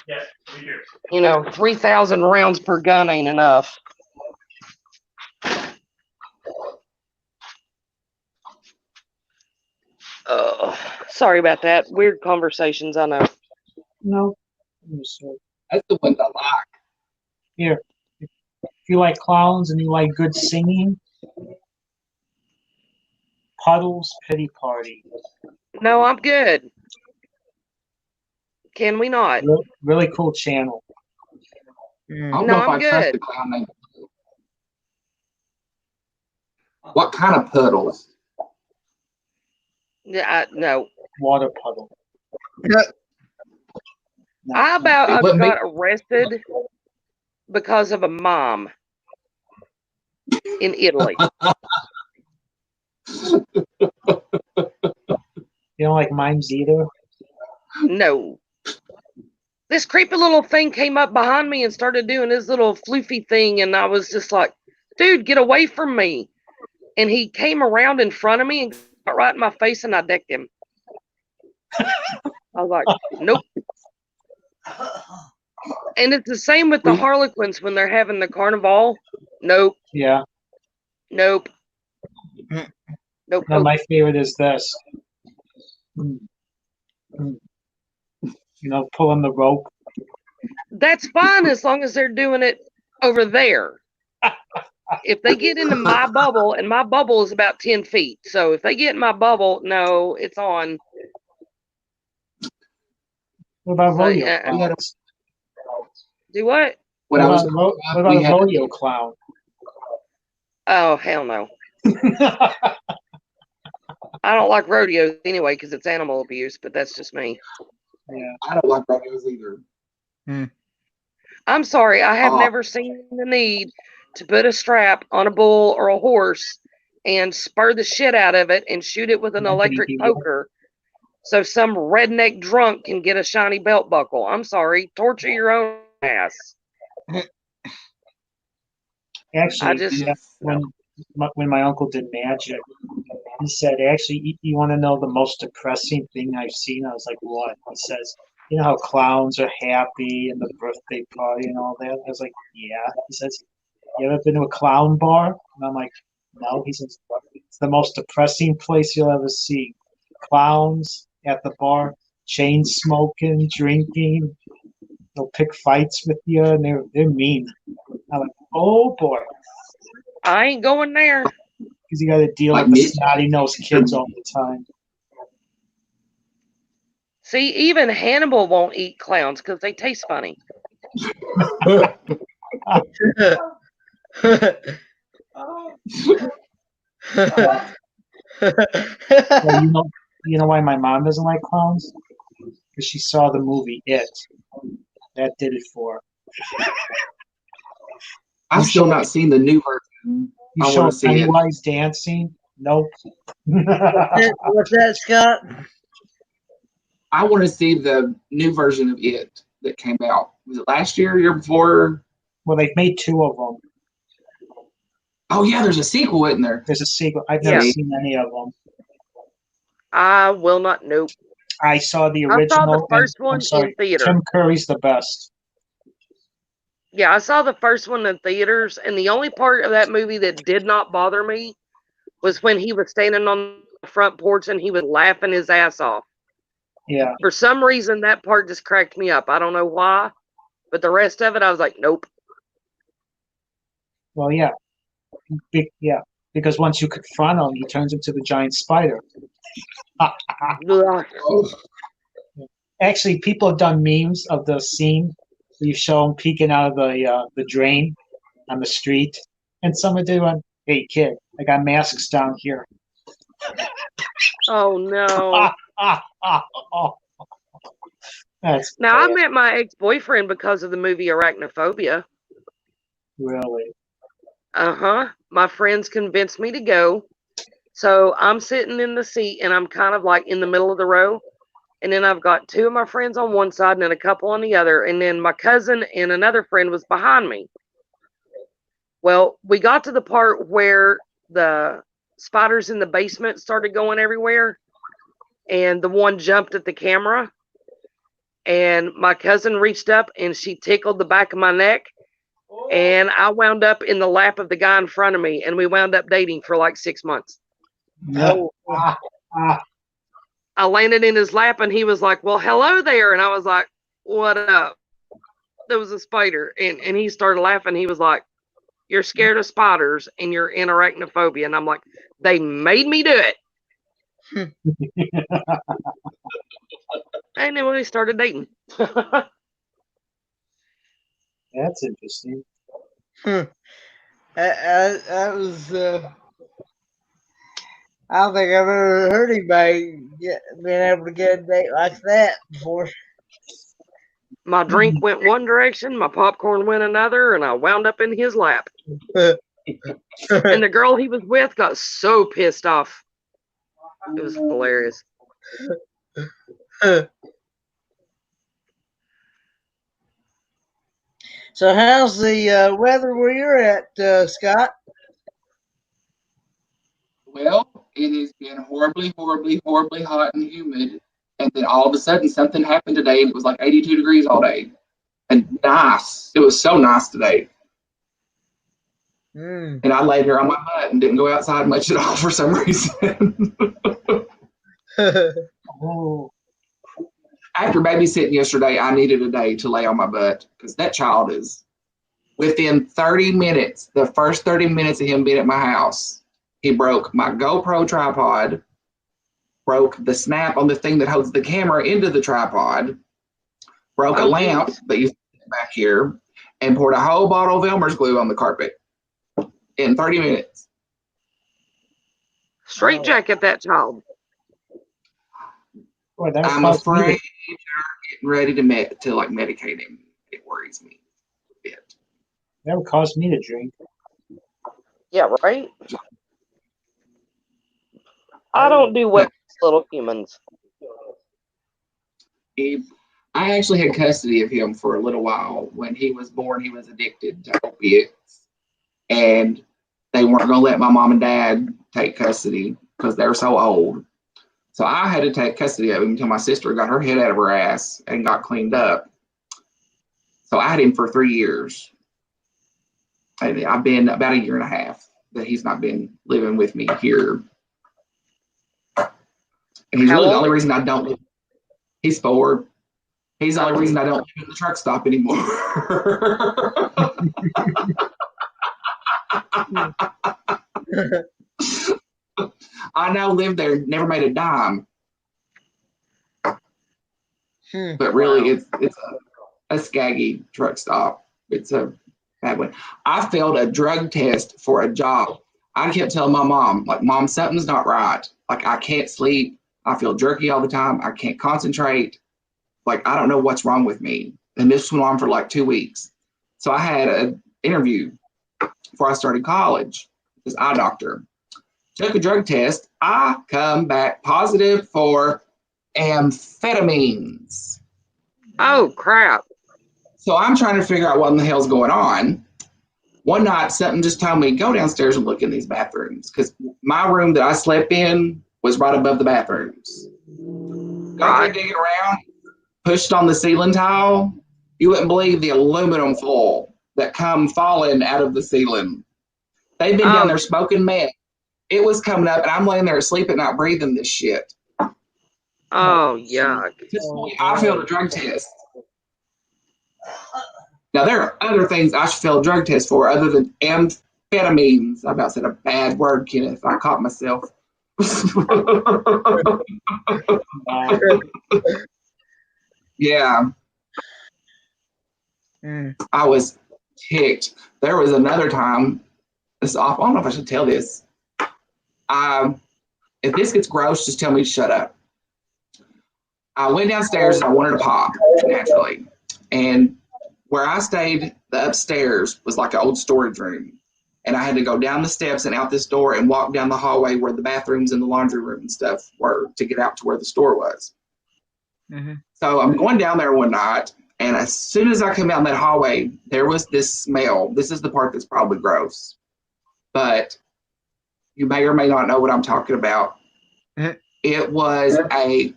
Yes, we do. You know, 3,000 rounds per gun ain't enough. Sorry about that. Weird conversations, I know. No. That's the one I like. Here, if you like clowns and you like good singing, Puddles Pity Party. No, I'm good. Can we not? Really cool channel. I don't No, know if I'm I trust good. the clown name. What kind of puddles? Yeah, no. Water puddle. I about What got arrested because of a mom in Italy. You don't like mimes either? No. This creepy little thing came up behind me and started doing his little floofy thing, and I was just like, dude, get away from me. And he came around in front of me and got right in my face, and I decked him. I was like, nope. And it's the same with the Harlequins when they're having the carnival. Nope. Yeah. Nope. Nope. No, Nope. my favorite is this. You know, pulling the rope. That's fine as long as they're doing it over there. If they get into my bubble, and my bubble is about 10 feet. So if they get in my bubble, no, it's on. What about So, rodeo yeah. clowns? Do what? What When I was about, growing what up, about we a had rodeo clown? Oh, hell no. I don't like rodeos anyway because it's animal abuse, but that's just me. Yeah. I don't like rodeos either. I'm sorry, I have Oh. never seen the need to put a strap on a bull or a horse and spur the shit out of it and shoot it with an Anthony electric Beale. poker so some redneck drunk can get a shiny belt buckle. I'm sorry, torture your own ass. Actually, just- when my uncle did magic, he said, actually, you want to know the most depressing thing I've seen? I was like, what? He says, you know how clowns are happy and the birthday party and all that? I was like, yeah. He says, you ever been to a clown bar? And I'm like, no. He says, it's the most depressing place you'll ever see. Clowns at the bar, chain smoking, drinking. They'll pick fights with you, and they're mean. I'm like, oh boy, I ain't going there. because you got to deal Like with the me? snotty-nosed kids all the time. See, even Hannibal won't eat clowns because they taste funny. Well, you know why my mom doesn't like clowns? Because she saw the movie It. That did it for her. I've still not seen the new version. You I show want to see it. Pennywise dancing? Nope. What's that, Scott? I want to see the new version of it that came out. Was it last year, year before? Well, they've made two of them. Oh yeah, there's a sequel, isn't there? There's a sequel. I've never Yeah. seen any of them. I will not. Nope. I saw the I saw original. the first and, one I'm sorry, in theater. Tim Curry's the best. Yeah, I saw the first one in theaters, and the only part of that movie that did not bother me was when he was standing on the front porch and he was laughing his ass off. Yeah. For some reason, that part just cracked me up. I don't know why, but the rest of it, I was like, nope. Well, yeah. Yeah. Because once you confront him, he turns into the giant spider. Ugh. Oh, Actually, people have done memes of the scene where you show him peeking out of the drain on the street, and someone did one. Hey, kid, I got masks down here. Oh no. Oh. That's Now, I bad, met my ex-boyfriend because of the movie Arachnophobia. really. Uh-huh. My friends convinced me to go. So I'm sitting in the seat and I'm kind of like in the middle of the row. And then I've got two of my friends on one side and then a couple on the other. And then my cousin and another friend was behind me. Well, we got to the part where the spiders in the basement started going everywhere. And the one jumped at the camera. And my cousin reached up and she tickled the back of my neck. And I wound up in the lap of the guy in front of me. And we wound up dating for like 6 months. No. I landed in his lap and he was like, well, hello there. And I was like, what up? There was a spider. And he started laughing. He was like, you're scared of spiders and you're in arachnophobia. And I'm like, they made me do it. And then we started dating. That's interesting. That was. I don't think I've ever heard anybody being able to get a date like that before. My drink went one direction, my popcorn went another, and I wound up in his lap. And the girl he was with got so pissed off. It was hilarious. So, how's the weather where you're at, Scott? well, it has been horribly, horribly, horribly hot and humid. And then all of a sudden, something happened today, and it was like 82 degrees all day. And nice. It was so nice today. Mm. And I laid here on my butt and didn't go outside much at all for some reason. Oh, After babysitting yesterday, I needed a day to lay on my butt because that child is within 30 minutes, the first 30 minutes of him being at my house, he broke my GoPro tripod, broke the snap on the thing that holds the camera into the tripod, broke a lamp that you back here, and poured a whole bottle of Elmer's glue on the carpet in 30 minutes. Straight jacket that child. Boy, that would I'm cause me afraid you're getting ready to like medicate him. It worries me a bit. that would cause me to drink. Yeah, right? I don't do well with little humans. I actually had custody of him for a little while. When he was born, he was addicted to opiates, and they weren't going to let my mom and dad take custody because they were so old. So I had to take custody of him until my sister got her head out of her ass and got cleaned up. So I had him for 3 years. And I've been about a year and a half that he's not been living with me here. And he's really the only reason I don't live. He's 4. He's the only reason I don't live in the truck stop anymore. I now live there, never made a dime. But really, it's a scaggy truck stop. It's a bad one. I failed a drug test for a job. I kept telling my mom, like, Mom, something's not right. Like, I can't sleep. I feel jerky all the time. I can't concentrate. Like, I don't know what's wrong with me. And this went on for like 2 weeks. So I had an interview before I started college, this eye doctor. Took a drug test. I come back positive for amphetamines. Oh, crap. So I'm trying to figure out what in the hell's going on. One night, something just told me, go downstairs and look in these bathrooms. Because my room that I slept in was right above the bathrooms. Got there digging around, pushed on the ceiling tile. You wouldn't believe the aluminum foil that come falling out of the ceiling. They've been down there smoking meth. It was coming up, and I'm laying there asleep at night breathing this shit. Oh, yuck. I failed a drug test. Now, there are other things I should fail a drug test for other than amphetamines. I about said a bad word, Kenneth. I caught myself. Yeah. I was ticked. There was another time. This I don't know if I should tell this. If this gets gross, just tell me to shut up. I went downstairs and I wanted to pop naturally. And where I stayed, the upstairs was like an old storage room. And I had to go down the steps and out this door and walk down the hallway where the bathrooms and the laundry room and stuff were to get out to where the store was. So I'm going down there one night, and as soon as I come out in that hallway, there was this smell. This is the part that's probably gross, but you may or may not know what I'm talking about. It was a,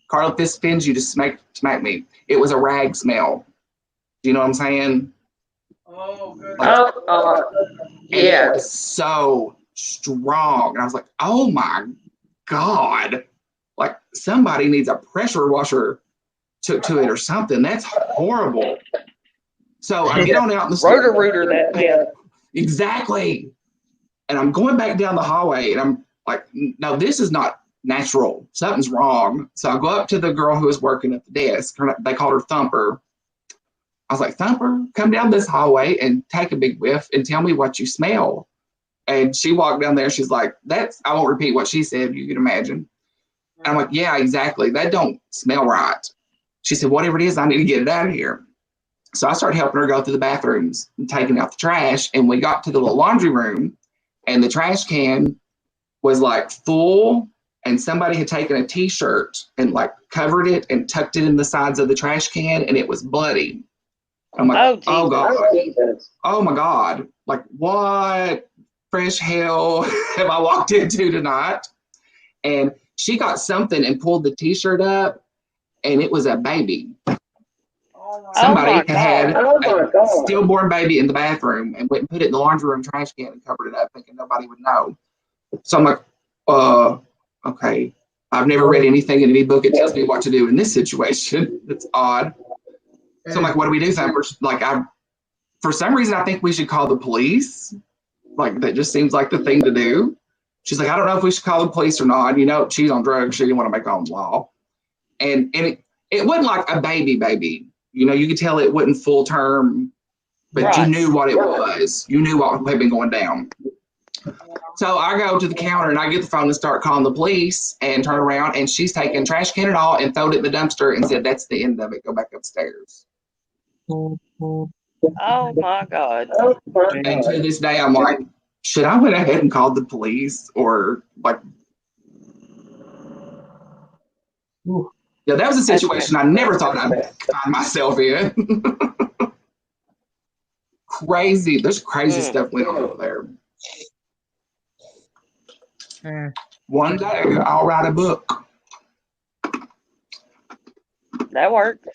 Carla, if this offends you, just smack me. It was a rag smell. Do you know what I'm saying? Oh, good. Yeah. It was so strong. And I was like, oh my God. Like, somebody needs a pressure washer to it or something. That's horrible. So I get on out in the store. Roto-rooter that, man. Exactly. And I'm going back down the hallway, and I'm like, no, this is not natural. Something's wrong. So I go up to the girl who was working at the desk. They called her Thumper. I was like, Thumper, come down this hallway and take a big whiff and tell me what you smell. And she walked down there. She's like, I won't repeat what she said. You can imagine. And I'm like, yeah, exactly. That don't smell right. She said, whatever it is, I need to get it out of here. So I started helping her go through the bathrooms and taking out the trash. And we got to the little laundry room, and the trash can was like full, and somebody had taken a T-shirt and like covered it and tucked it in the sides of the trash can, and it was bloody. I'm like, oh God. Oh my God. Like, what fresh hell have I walked into tonight? And she got something and pulled the T-shirt up, and it was a baby. Somebody had a stillborn baby in the bathroom and went and put it in the laundry room trash can and covered it up, thinking nobody would know. So I'm like, okay. I've never read anything in any book that tells me what to do in this situation. That's odd. So I'm like, what do we do? Like, for some reason, I think we should call the police. Like, that just seems like the thing to do. She's like, I don't know if we should call the police or not. You know, she's on drugs. She didn't want to make all the law. And it wasn't like a baby. You know, you could tell it wasn't full term, but you Right. knew what it was. You knew what had been going down. So I go to the counter and I get the phone and start calling the police and turn around and she's taking trash can and all and throwed it in the dumpster and said, that's the end of it. Go back upstairs. Oh my God. And to this day, I'm like, should I went ahead and called the police or like, yeah, that was a situation I never thought I'd find myself in. Crazy. There's crazy stuff went on over there. One day I'll write a book. That works.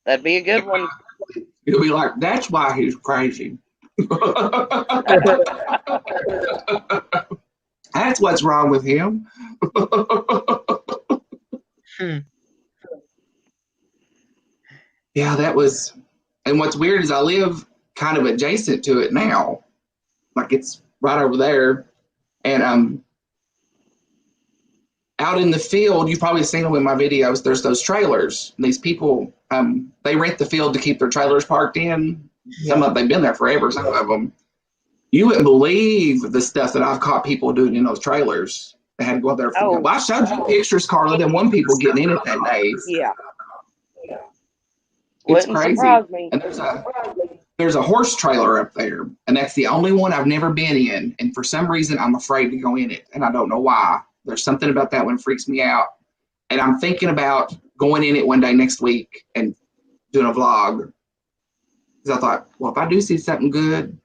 That'd be a good one. You'll be like, that's why he's crazy. That's what's wrong with him. Yeah, that was, and what's weird is I live kind of adjacent to it now. Like it's right over there. And out in the field, you've probably seen them in my videos, there's those trailers. And these people, they rent the field to keep their trailers parked in. Some of them, they've been there forever, some of them. You wouldn't believe the stuff that I've caught people doing in those trailers. They had to go up there. Well, I showed you pictures, Carla, then one people getting in it that day. Yeah. It's Wouldn't crazy. surprise me. And there's a horse trailer up there, and that's the only one I've never been in. And for some reason, I'm afraid to go in it, and I don't know why. There's something about that one freaks me out. And I'm thinking about going in it one day next week and doing a vlog. Because I thought, well, if I do see something good.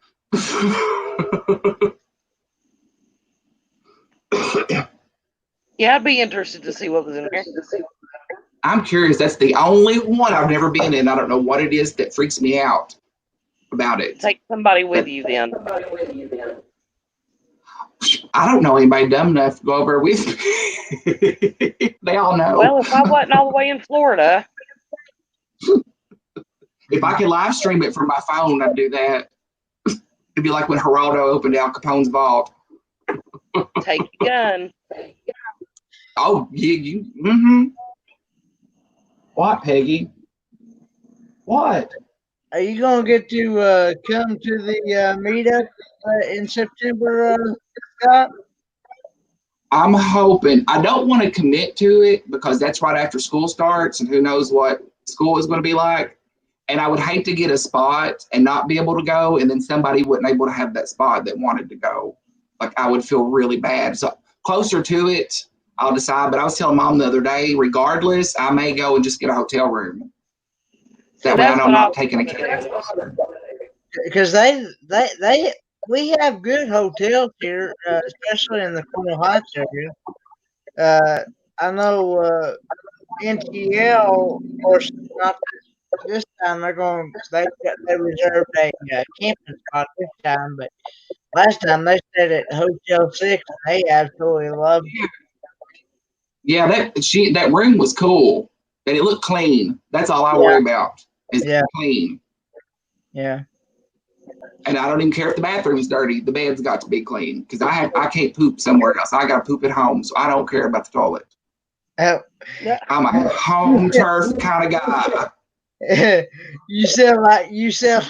Yeah, I'd be interested to see what was in there. I'm curious. That's the only one I've never been in. I don't know what it is that freaks me out about it. Take somebody with you then. I don't know anybody dumb enough to go over with me. They all know. Well, if I wasn't all the way in Florida. If I could live stream it from my phone, I'd do that. It'd be like when Geraldo opened Al Capone's vault. Take your gun. Oh, yeah, What, Peggy? What? Are you gonna get to come to the meetup in September, Scott? I'm hoping. I don't want to commit to it because that's right after school starts, and who knows what school is going to be like. And I would hate to get a spot and not be able to go, and then somebody wasn't able to have that spot that wanted to go. Like, I would feel really bad. So closer to it, I'll decide. But I was telling Mom the other day, regardless, I may go and just get a hotel room. That way I know I'm not taking a chance. Because we have good hotels here, especially in the Coral Heights area. I know NTL, of course, not this time. They reserved a camping spot this time, but last time they stayed at Hotel 6, and they absolutely loved it. Yeah, that room was cool, and it looked clean. That's all I worry about is clean. Yeah. And I don't even care if the bathroom's dirty. The bed's got to be clean because I can't poop somewhere else. I got to poop at home, so I don't care about the toilet. I'm a home turf kind of guy. You sound like you guys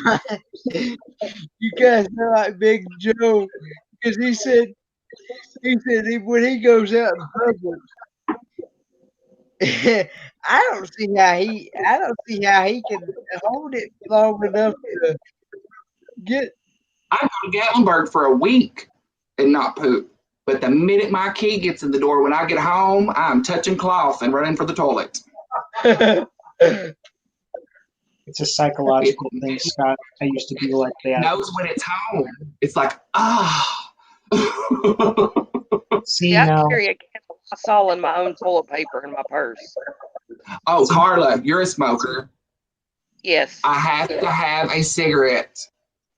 sound like Big Joe, because he said when he goes out in public, I don't see how he can hold it long enough to get. I go to Gatlinburg for a week and not poop. But the minute my key gets in the door, when I get home, I'm touching cloth and running for the toilet. It's a psychological thing, Scott. I used to be like that. Knows when it's home. It's like, See, I now. carry a can of Lysol in my own toilet paper in my purse. Oh, Carla, you're a smoker. Yes. I have to have a cigarette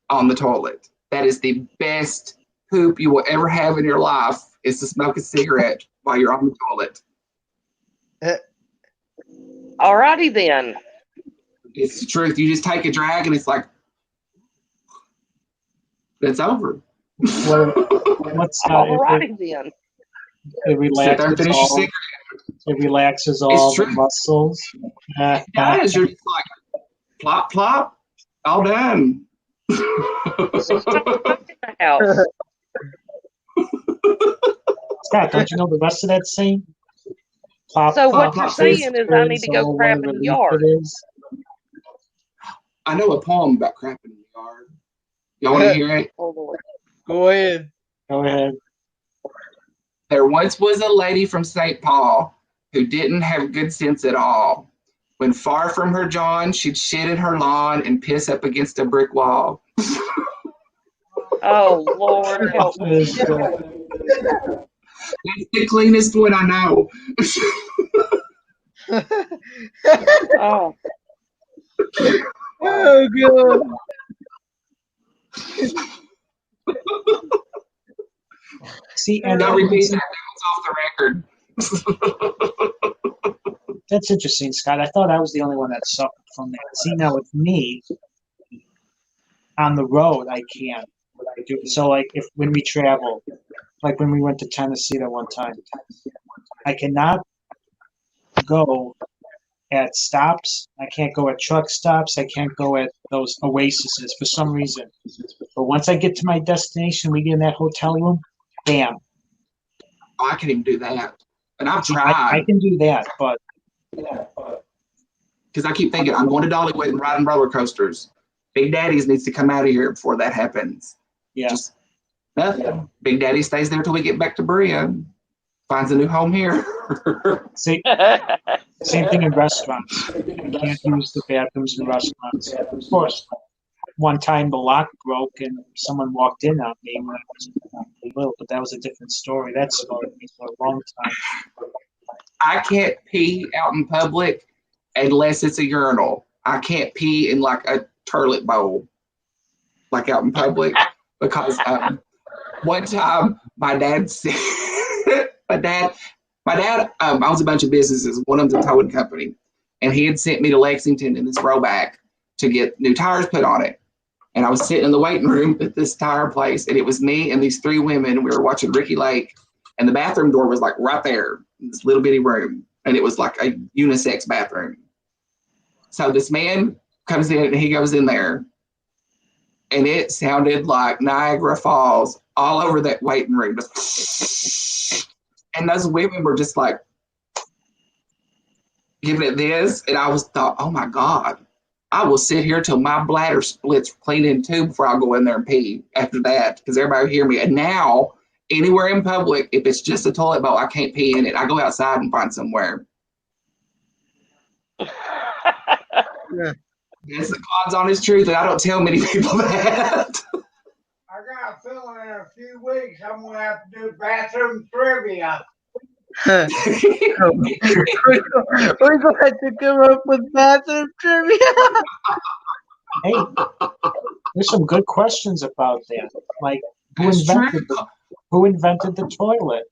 on the toilet. That is the best poop you will ever have in your life, is to smoke a cigarette while you're on the toilet. Alrighty then. It's the truth. You just take a drag and it's like, it's over. What's Alrighty then. It relaxes Sit there and finish your cigarette. It relaxes all It's the true. muscles. It does. You're just like plop plop, all done. House. Scott, don't you know the rest of that scene? Plop, So plop, what you're saying is I need to go all crap what a in the relief yard. it is. I know a poem about crapping in the yard. Y'all want to hear it? Oh, Lord. Go ahead. Go ahead. There once was a lady from St. Paul who didn't have good sense at all. When far from her John, she'd shit in her lawn and piss up against a brick wall. Oh, Lord, help me. Is, That's the cleanest one I know. Oh, Oh, God. see, and Don't repeat that. That was off the record. that's interesting, Scott. I thought I was the only one that suffered from that. See, now with me, on the road, I can't. So, like, when we travel, like when we went to Tennessee that one time, I cannot go at stops. I can't go at truck stops. I can't go at those oases for some reason. But once I get to my destination, we get in that hotel room, bam. I can't even do that. And I've I tried. can do that, but Because I keep thinking, I'm going to Dollywood and riding roller coasters. Big Daddy's needs to come out of here before that happens. yeah. Just nothing. Big Daddy stays there till we get back to Berea. Finds a new home here. See, same thing in restaurants. You can't use the bathrooms in restaurants. Of course, one time the lock broke and someone walked in on me when I was little, but that was a different story. That scarred me for a long time. I can't pee out in public unless it's a urinal. I can't pee in like a toilet bowl, like out in public, because one time my dad said, my dad owns a bunch of businesses. One of them's a towing company, and he had sent me to Lexington in this Roback to get new tires put on it. And I was sitting in the waiting room at this tire place, and it was me and these three women. We were watching Ricky Lake, and the bathroom door was like right there in this little bitty room, and it was like a unisex bathroom. So this man comes in, and he goes in there, and it sounded like Niagara Falls all over that waiting room. And those women were just like giving it this, and I thought, oh my God, I will sit here till my bladder splits clean in two before I go in there and pee after that, because everybody will hear me. And now, anywhere in public, if it's just a toilet bowl, I can't pee in it. I go outside and find somewhere. Yeah. That's the God's honest truth, and I don't tell many people that. I got a feeling in a few weeks I'm gonna have to do bathroom trivia. We're going to have to come up with bathroom trivia. Hey, there's some good questions about that. Like, who invented the toilet?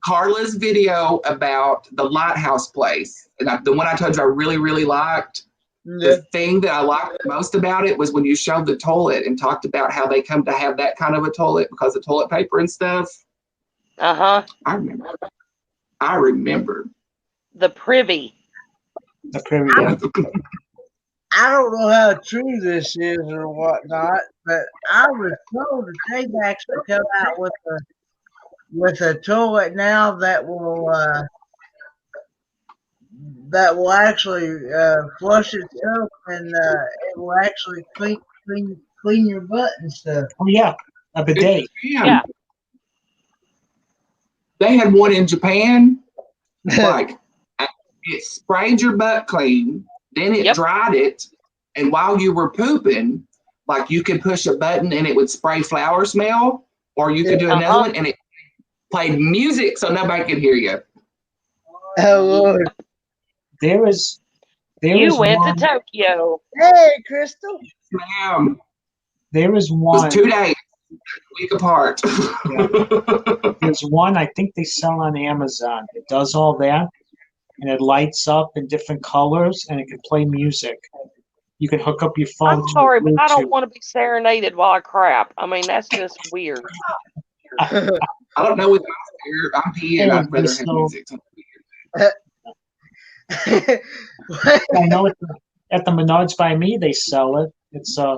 Carla's video about the lighthouse place, and the one I told you I really, really liked. Yeah. The thing that I liked most about it was when you showed the toilet and talked about how they come to have that kind of a toilet because of toilet paper and stuff. Uh-huh. I remember. The privy. The privy. I don't know how true this is or whatnot, but I was told that they've actually come out with a toilet now that will actually flush itself, and it will actually clean your butt and stuff. Oh yeah, a bidet. Yeah. They had one in Japan. Like, it sprayed your butt clean, then it dried it, and while you were pooping, like you could push a button and it would spray flower smell, or you could do another one and it played music so nobody could hear you. Oh Lord! You went to Tokyo. Hey, Crystal. Ma'am. There was It one. was 2 days, a week apart. There's one I think they sell on Amazon. It does all that, and it lights up in different colors, and it can play music. You can hook up your phone. I'm sorry, but I don't want to be serenaded while I crap. I mean, that's just weird. I don't know with my hair. I'm peeing. I'd rather have music. I know at the Menards by me they sell it. It's a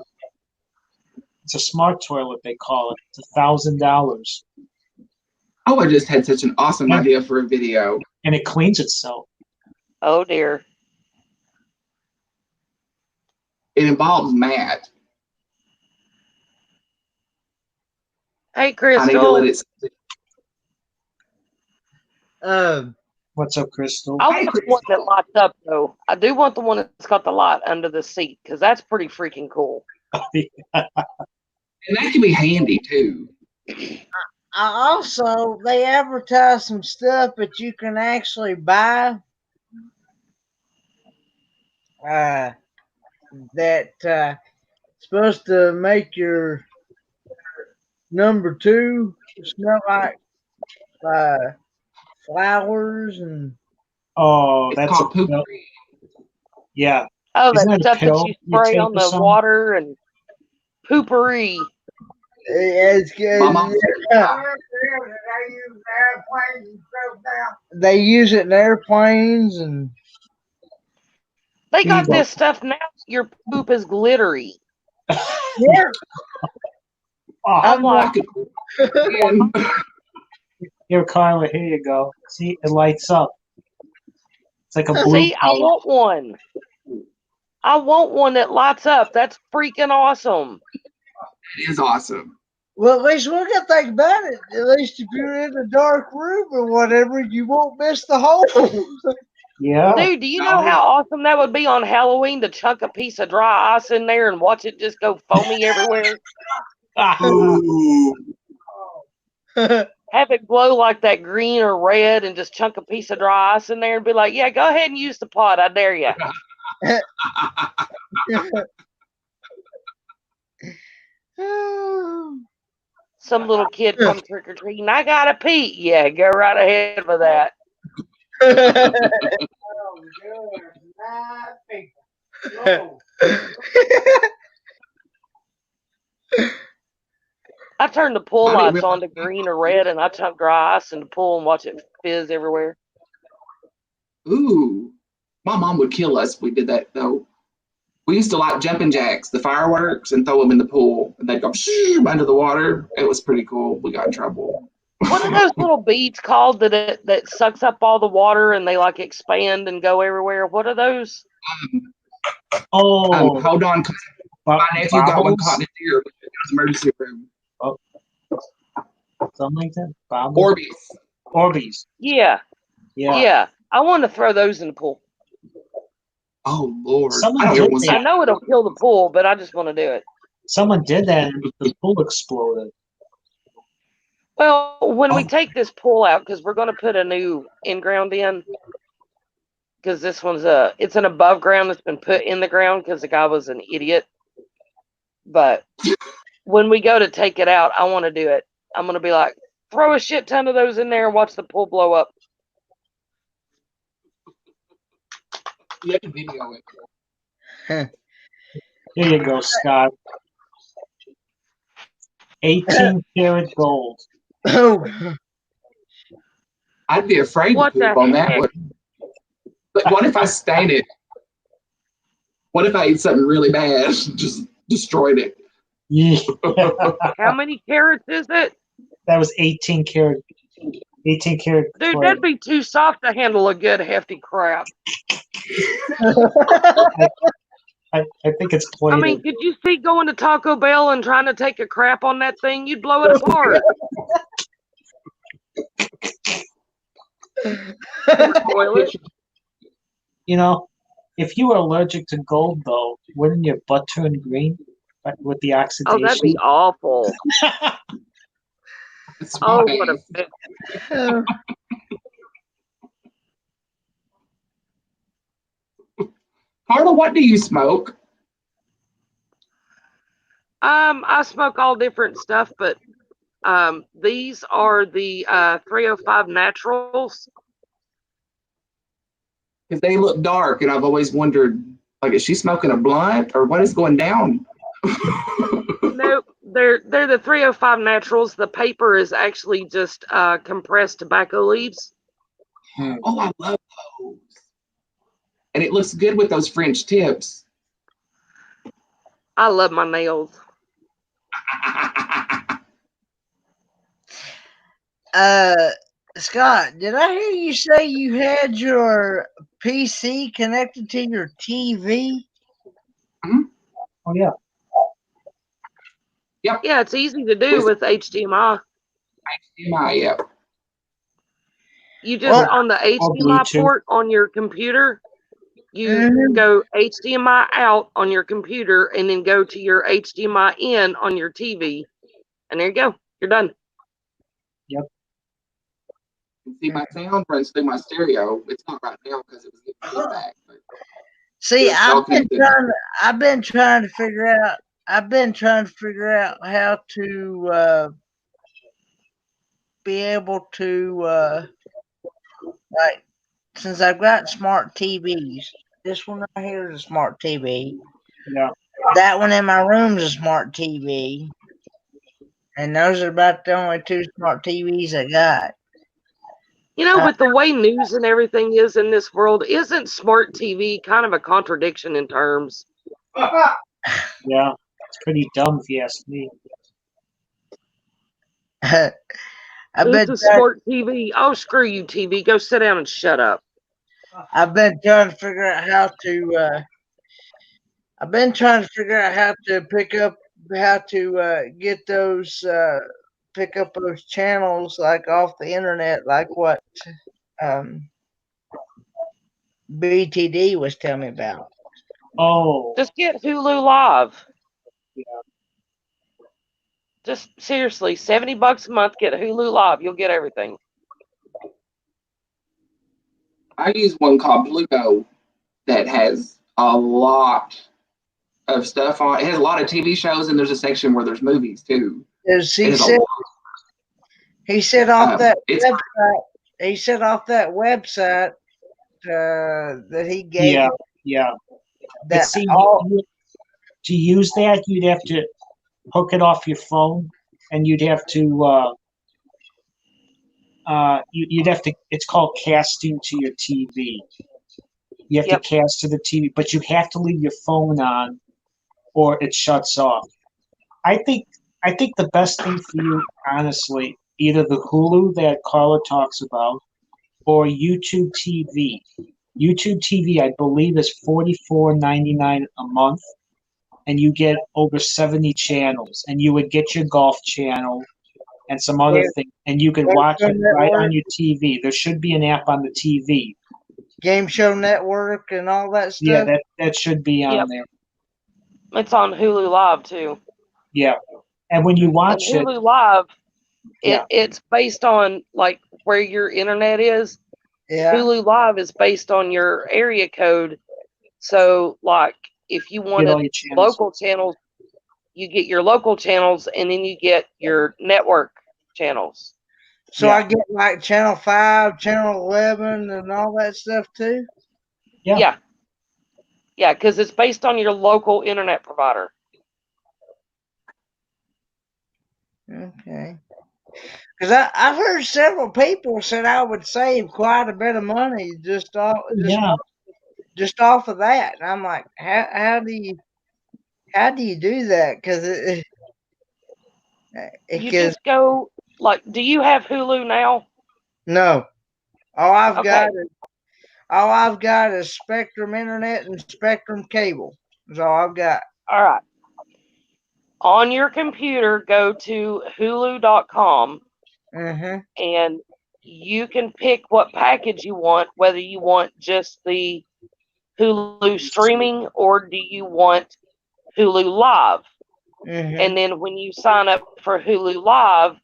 smart toilet they call it. It's $1,000. Oh, I just had such an awesome Yeah. idea for a video. And it cleans itself. Oh dear. It involves Matt. Hey, I need to Crystal. let it. What's up, Crystal? I Hey, want the one that Crystal. lights up though. I do want the one that's got the light under the seat because that's pretty freaking cool. And that can be handy too. Also, they advertise some stuff that you can actually buy. That supposed to make your number two smell like flowers and. Oh, It's that's a called pill. poopery. Yeah. Oh, Isn't that that a stuff that pill you you spray take on or the something? water and poopery. It's My good. mom They use it in airplanes and. They Here you got go. this stuff now. Your poop is glittery. Yeah, Oh, I'm like, and here, Carla, here you go. See, it lights up. It's like a blue see, I color. want one. I want one that lights up. That's freaking awesome. it is awesome. well, at least we can think about it. At least if you're in a dark room or whatever, you won't miss the hole. Yeah. Dude, do you know how awesome that would be on Halloween to chunk a piece of dry ice in there and watch it just go foamy everywhere? Ooh. Have it glow like that green or red and just chunk a piece of dry ice in there and be like, yeah, go ahead and use the pot. I dare you. Some little kid come trick or treating. I got to pee. Yeah, go right ahead with that. I turn the pool I didn't lights on to green or red and I chunk dry ice in the pool and watch it fizz everywhere. Ooh. My mom would kill us if we did that though. We used to like jumping jacks, the fireworks, and throw them in the pool, and they'd go under the water. It was pretty cool. We got in trouble. What are those little beads called that sucks up all the water and they like expand and go everywhere? What are those? Oh, Hold on. My nephew got one caught in bobbles? his ear. It was emergency room. Oh, something like that. Bobbles. Orbeez. Orbeez. Yeah. Yeah. Yeah. I want to throw those in the pool. Oh Lord! Someone I don't did ever want to I that. see. know it'll kill the pool, but I just want to do it. Someone did that and the pool exploded. Well, when we Oh. take this pool out, because we're going to put a new in-ground in, because this one's it's an above ground that's been put in the ground because the guy was an idiot. But when we go to take it out, I want to do it. I'm going to be like, throw a shit ton of those in there and watch the pool blow up. You have to video it. Here you go, Scott. 18 karat gold. I'd be afraid What to the poop on that heck? one. But what if I stain it? What if I eat something really bad? Just destroyed it. Yeah. How many carats is it? That was 18 karat. 18 karat. Dude, clay. that'd be too soft to handle a good hefty crap. I think it's I plated. mean, could you see going to Taco Bell and trying to take a crap on that thing? You'd blow it apart. Toilet. You know, if you were allergic to gold, though, wouldn't your butt turn green with the oxidation? Oh, that'd be awful. That's Oh, why. what a fit. Carla, what do you smoke? I smoke all different stuff, but these are the 305 naturals. Because they look dark, and I've always wondered, like, is she smoking a blunt or what is going down? Nope, they're the 305 naturals. The paper is actually just compressed tobacco leaves. Oh, I love those. And it looks good with those French tips. I love my nails. Scott, did I hear you say you had your PC connected to your TV? Oh yeah. Yep. Yeah, it's easy to do with HDMI. HDMI, yep. You just Well, on the HDMI Bluetooth. port on your computer, you Mhm. go HDMI out on your computer and then go to your HDMI in on your TV. And there you go. You're done. Yep. You can see my sound runs through my stereo. It's not right now because it was getting feedback. But See, just talking to I've been trying to figure out how to be able to like, since I've got smart TVs. This one right here is a smart TV. Yeah. That one in my room is a smart TV. And those are about the only two smart TVs I got. You know, with the way news and everything is in this world, isn't smart TV kind of a contradiction in terms? Yeah. It's pretty dumb if you ask me. I've It's been a smart TV. Oh, screw you, TV. Go sit down and shut up. I've been trying to figure out how to I've been trying to figure out how to get those pick up those channels like off the internet, like what um BTD was telling me about. Oh. Just get Hulu Live. Yeah. Just seriously, $70 a month, get Hulu Live. You'll get everything. I use one called Pluto that has a lot of stuff on. It has a lot of TV shows, and there's a section where there's movies too. He said off that website. He said off that website that he gave. Yeah. Me Yeah. that See, all, to use that, you'd have to hook it off your phone, and you'd have to it's called casting to your TV. You have to cast to the TV, but you have to leave your phone on or it shuts off. I think the best thing for you, honestly, either the Hulu that Carla talks about or YouTube TV. YouTube TV, I believe, is $44.99 a month, and you get over 70 channels, and you would get your golf channel and some other things, and you could watch it right on your TV. There should be an app on the TV. Game Show Network and all that stuff. Yeah, that should be on there. It's on Hulu Live too. Yeah, and when you watch and Hulu Live, it's based on like where your internet is. Yeah. Hulu Live is based on your area code. So, like, if you wanted local channels, you get your local channels, and then you get your network channels. So I get like Channel 5, Channel 11, and all that stuff too? Yeah. Yeah, because it's based on your local internet provider. Okay. Because I've heard several people said I would save quite a bit of money just off of that. And I'm like, how do you do that? Because you just go like, do you have Hulu now? No. All I've got is Spectrum Internet and Spectrum Cable. That's all I've got. All right. On your computer, go to hulu.com and you can pick what package you want, whether you want just the Hulu streaming or do you want Hulu Live. And then when you sign up for Hulu Live,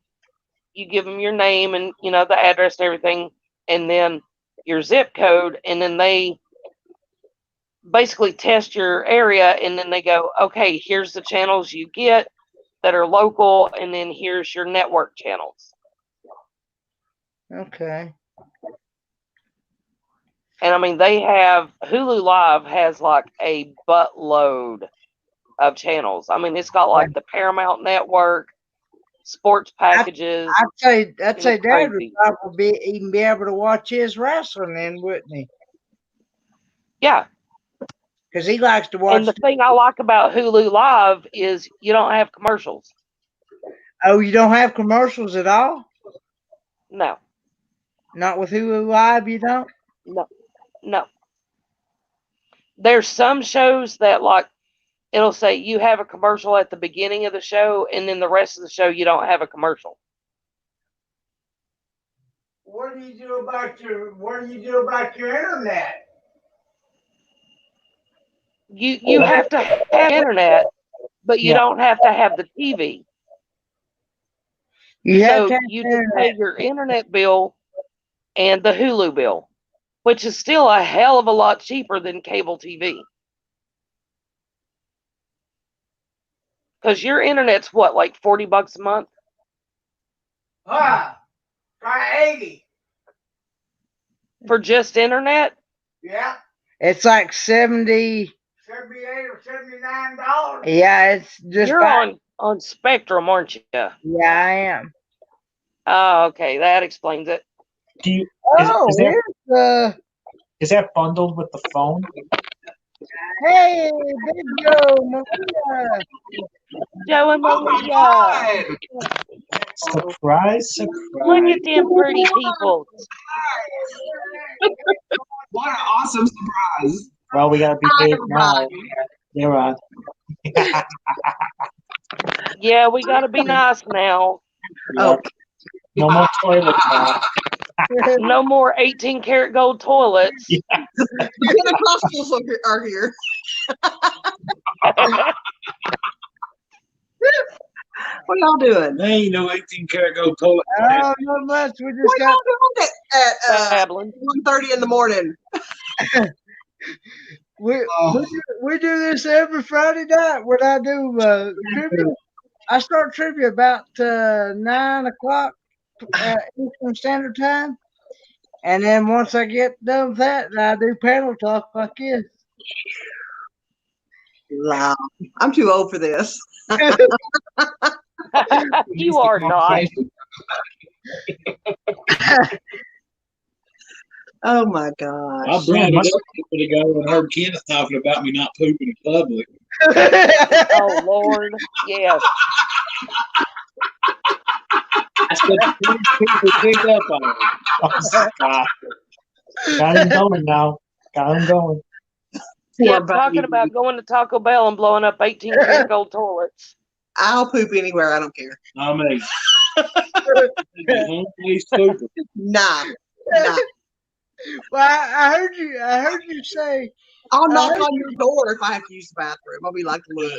you give them your name and, you know, the address and everything, and then your zip code, and then they basically test your area, and then they go, okay, here's the channels you get that are local, and then here's your network channels. Okay. And I mean, Hulu Live has like a buttload of channels. I mean, it's got like the Paramount Network, sports packages. I'd say It was Dad would crazy. probably even be able to watch his wrestling then, wouldn't he? Yeah. Because he likes to And watch. the thing I like about Hulu Live is you don't have commercials. Oh, you don't have commercials at all? No, Not with Hulu Live, you don't? no, no. There's some shows that like it'll say you have a commercial at the beginning of the show, and then the rest of the show you don't have a commercial. What do you do about your internet? You have to have internet, but you Yeah. don't have to have the TV. You have So to have you just internet. pay your internet bill and the Hulu bill, which is still a hell of a lot cheaper than cable TV. Because your internet's what, like $40 a month? Try 80. For just internet? Yeah. It's like 70. $78 or $79. Yeah, it's just. You're on Spectrum, aren't you? Yeah, I am. Oh, okay, that explains it. Do you? Oh, Is that bundled with the phone? Hey, Big Joe, Maria. Joe and Maria. Surprise! Look at them pretty people. What an awesome surprise. Well, we gotta behave now. You're on. Yeah, we gotta be nice now. Yep. No more toilet talk. No more 18-karat gold toilets. The Pentecostals are here. What y'all doing? There ain't no 18-karat gold toilet. Oh, not much. We just What got. y'all doing at 1:30 in the morning? We do this every Friday night when I do trivia. I start trivia about 9 o'clock Eastern Standard Time, and then once I get done with that, I do panel talk like this. Wow, I'm too old for this. You are not. Oh my gosh. I brought it up a minute ago and heard Kenneth talking about me not pooping in public. Oh Lord, yes. That's what people pick up on. Oh, God. Got him going now. Got him going. Yeah, talking about going to Taco Bell and blowing up 18-karat gold toilets. I'll poop anywhere. I don't care. I mean, home place pooper. Nah. Well, I heard you say. I'll knock on your door if I have to use the bathroom. I'll be like, look.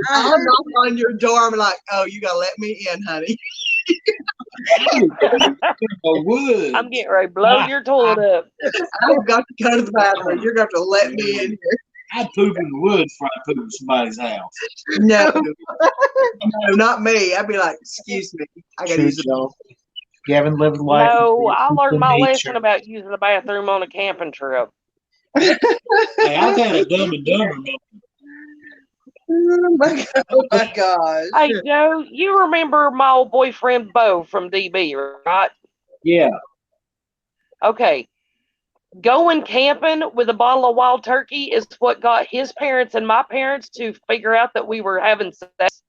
I'll knock on your door. I'm like, oh, you gotta let me in, honey. I'm getting ready to blow your toilet up. I've got to go to the bathroom. You're going to let me in here. I'd poop in the woods before I poop in somebody's house. No, not me. I'd be like, excuse me. I got to use the You haven't lived life. No, I learned my lesson about using the bathroom on a camping trip. Hey, I've had a Dumb and Dumber moment. Oh my gosh. Hey Joe, you remember my old boyfriend Bo from DB, right? Yeah. Okay. Going camping with a bottle of wild turkey is what got his parents and my parents to figure out that we were having sex.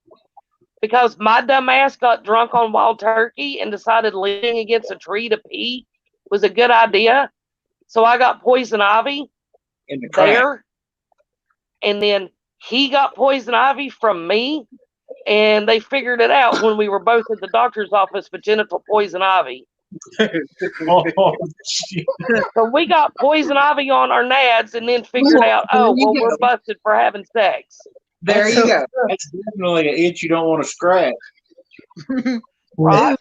Because my dumb ass got drunk on wild turkey and decided leaning against a tree to pee was a good idea. So I got poison ivy In the crack. there. And then he got poison ivy from me. And they figured it out when we were both at the doctor's office with genital poison ivy. Oh, shit. So we got poison ivy on our nads and then figured out, oh, well, we're busted for having sex. There you go. That's definitely an itch you don't want to scratch. Right?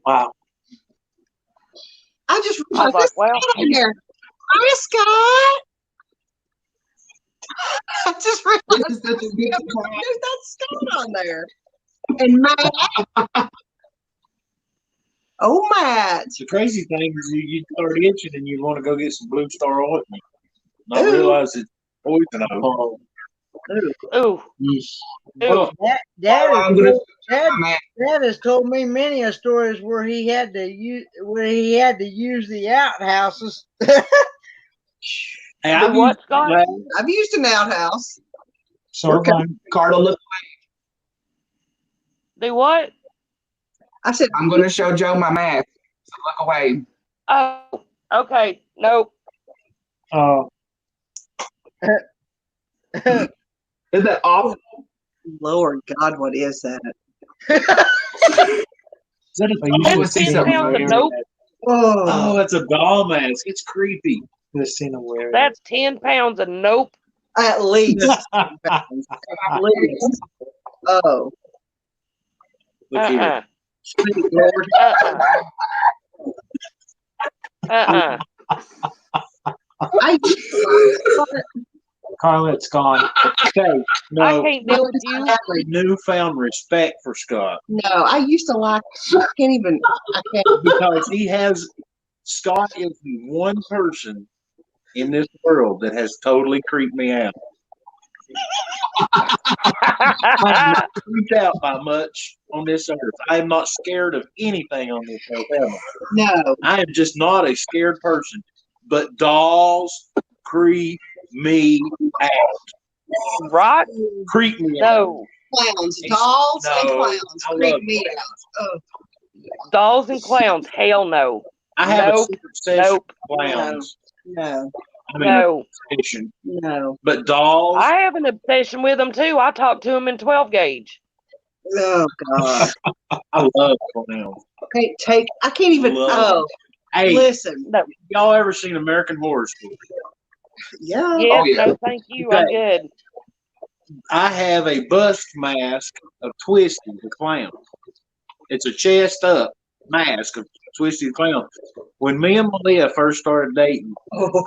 Wow. I just I was like, well, in there. Hi, Scott. I just realized there's that Scott on there. And Matt. Oh, Matt. The crazy thing is you start itching and you want to go get some Blue Star ointment. Not realize it's poison. Ooh. Well, Dad has told me many a stories where he had to use the outhouses. hey, What, Scott? I've used an outhouse. So Carla, look, Do what? I said, I'm going to show Joe my math. So look away. Oh, okay. Nope. Oh, Isn't that awful? Lord God, what is that? is that a That's 10 pounds of nope. Oh, that's a doll mask. It's creepy. That's 10 pounds of nope. At least. At least. Oh. Look here. Sweet Lord. I Carla, it's gone. Okay, no, I can't deal with I you. have a newfound respect for Scott no, I used to like. I can't. because Scott is the one person in this world that has totally creeped me out. I'm not creeped out by much on this earth. I am not scared of anything on this earth ever. No. I am just not a scared person. But dolls creep me out. Right? Creep me out. No. Clowns, dolls, and No, clowns I creep love me out. Oh. Dolls and clowns. Hell no. I have a Nope. secret obsession Nope. with clowns. No. I mean, No. obsession. No. But dolls, I have an obsession with them too. I talk to them in 12 gauge. Oh God. I love clowns. I can't even. Love. Hey, listen. No. y'all ever seen American Horror Story? Yeah. Yes, Oh, yeah. no, thank you. I'm good. I have a bust mask of Twisty the Clown. It's a chest up mask of Twisty the Clown. When me and Malia first started dating,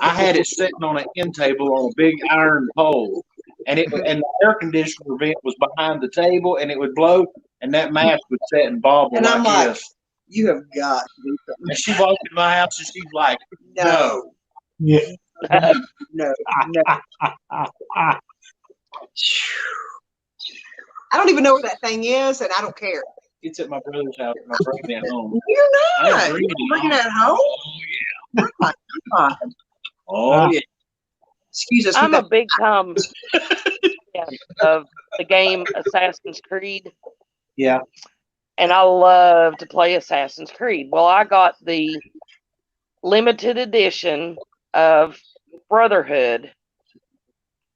I had it sitting on an end table on a big iron pole, and the air conditioner vent was behind the table, and it would blow, and that mask would sit and bobble And I'm like, this. you have got to do something. And she walked in my house, and she's like, "No." Yeah. No. I don't even know where that thing is, and I don't care. It's at my brother's house, and I'm bringing it home. You're I'm not. bringing You're it bringing it home? Oh, Oh, my God. Oh, yeah. Excuse us. I'm a big fan of the game Assassin's Creed. Yeah. And I love to play Assassin's Creed. Well, I got the limited edition of Brotherhood.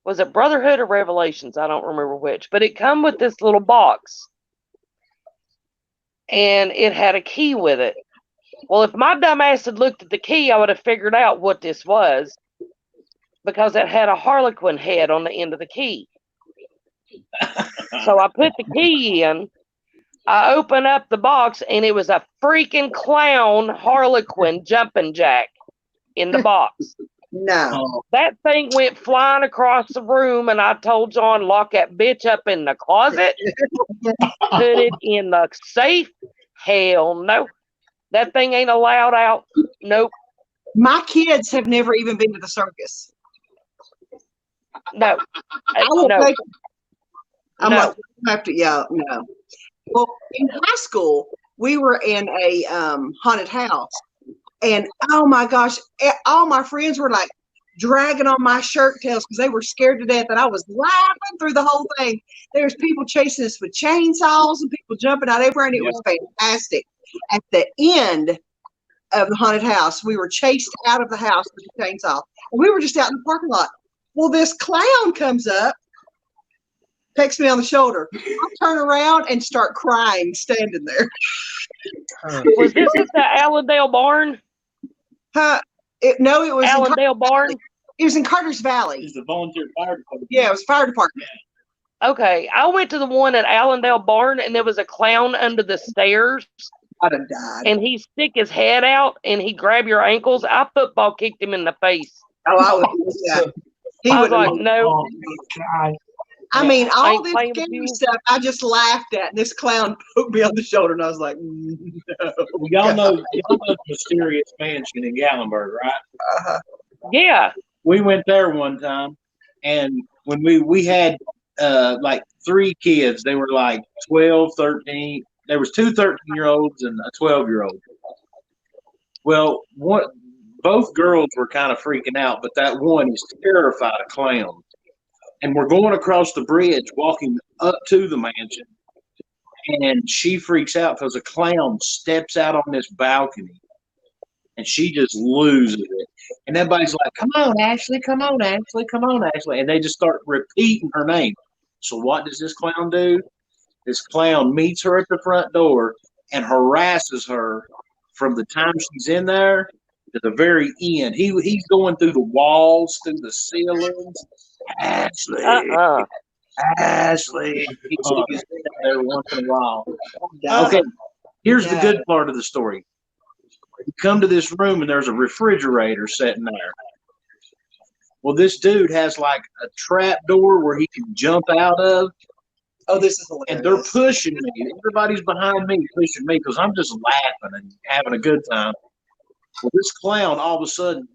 Was it Brotherhood or Revelations? I don't remember which. But it come with this little box. And it had a key with it. Well, if my dumb ass had looked at the key, I would have figured out what this was. Because it had a Harlequin head on the end of the key. So I put the key in. I opened up the box, and it was a freaking clown Harlequin jumping jack in the box. No. That thing went flying across the room, and I told John, lock that bitch up in the closet. Put it in the safe. Hell no. That thing ain't allowed out. Nope. My kids have never even been to the circus. No. I will No. take them. I'm No. like, we have to, yeah, no. Well, in high school, we were in a haunted house, and oh my gosh, all my friends were like dragging on my shirt tails because they were scared to death, and I was laughing through the whole thing. There's people chasing us with chainsaws and people jumping out everywhere, and it was fantastic. At the end of the haunted house, we were chased out of the house with a chainsaw, and we were just out in the parking lot. Well, this clown comes up, pecks me on the shoulder. I turn around and start crying, standing there. Was this at the Allendale Barn? No, it was Allendale Barn. It was in Carter's Valley. It's the volunteer fire department. Yeah, it was fire department. Okay, I went to the one at Allendale Barn, and there was a clown under the stairs. I'd have died. And he stick his head out, and he grab your ankles. I football kicked him in the face. Oh, I would. Yeah. I was like, no. Oh, God. I mean, I all ain't this playing with scary you. stuff, I just laughed at. And this clown poked me on the shoulder, and I was like, no. Well, y'all know the Mysterious Mansion in Gallenberg, right? Uh-huh. Yeah. We went there one time, And when we had like 3 kids, they were like 12, 13. There was 2 13-year-olds and a 12-year-old. Well, both girls were kind of freaking out, but that one is terrified of clowns. And we're going across the bridge, walking up to the mansion, and she freaks out because a clown steps out on this balcony, and she just loses it. And everybody's like, "Come on, Ashley! Come on, Ashley! Come on, Ashley!" And they just start repeating her name. So what does this clown do? This clown meets her at the front door and harasses her from the time she's in there to the very end. He's going through the walls, through the ceilings. Ashley, Ashley. He sticks his head out there once in a while. Okay, here's the good part of the story. You come to this room and there's a refrigerator sitting there. Well, this dude has like a trap door where he can jump out of. Oh, this is hilarious. And they're pushing me. Everybody's behind me pushing me because I'm just laughing and having a good time. Well, this clown all of a sudden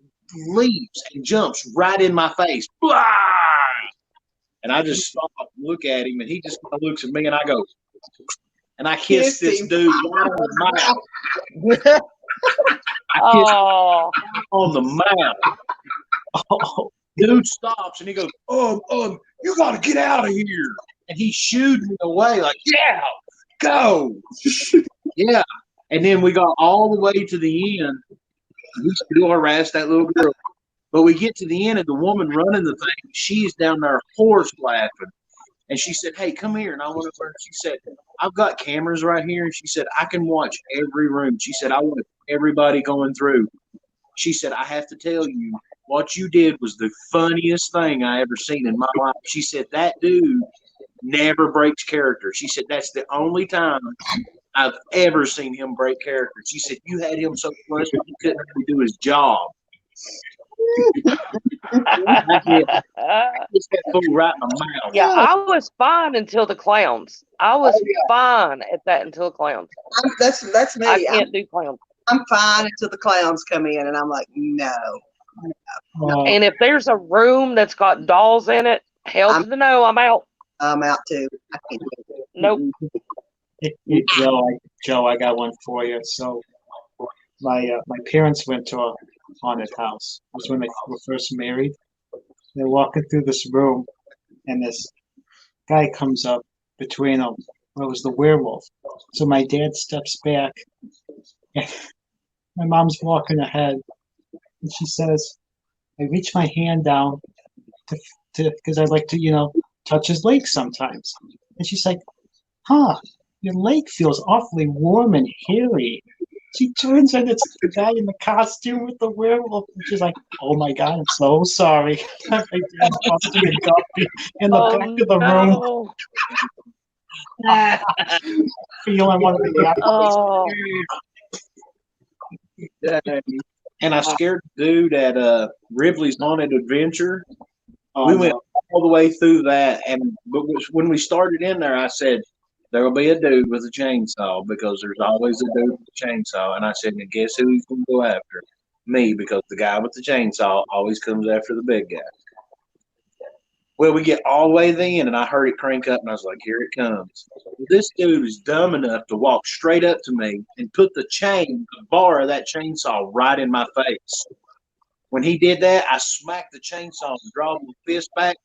leaps and jumps right in my face. Blah! And I just stop and look at him, and he just kind of looks at me, and I go, and I kiss this dude right on the mouth. I kiss him on the mouth. Oh, dude stops, and he goes, you got to get out of here. And he shooed me away like, yeah, go. Yeah. And then we got all the way to the end. We still harassed that little girl. But we get to the end, and the woman running the thing, she's down there horse laughing. And she said, hey, come here. And I went over and she said, I've got cameras right here. And she said, I can watch every room. She said, I want everybody going through. She said, I have to tell you, what you did was the funniest thing I ever seen in my life. She said, that dude never breaks character. She said, that's the only time I've ever seen him break character. She said, you had him so frustrated he couldn't really do his job. I just got pulled right in the mouth. Yeah, I was fine until the clowns. I was fine at that until the clowns. That's me. I can't do clowns. I'm fine until the clowns come in, and I'm like, no. And if there's a room that's got dolls in it, hell to the no, I'm out. I'm out too. I can't do it. Nope. Joe, I got one for you. So my parents went to a haunted house. It was when they were first married. They're walking through this room, and this guy comes up between them. Well, it was the werewolf. So my dad steps back, and my mom's walking ahead, and she says, I reach my hand down to because I like to, touch his leg sometimes. And she's like, your leg feels awfully warm and hairy. She turns and it's the guy in the costume with the werewolf. And she's like, oh my God, I'm so sorry. My dad's busting and guppy in the back of the room. Feeling one of the And I scared the dude at Ripley's Haunted Adventure. We went all the way through that, but when we started in there, I said, there will be a dude with a chainsaw because there's always a dude with a chainsaw. And I said, and guess who he's going to go after? Me, because the guy with the chainsaw always comes after the big guy. Well, we get all the way to the end, and I heard it crank up, and I was like, here it comes. This dude is dumb enough to walk straight up to me and put the bar of that chainsaw right in my face. When he did that, I smacked the chainsaw and dropped my fist back.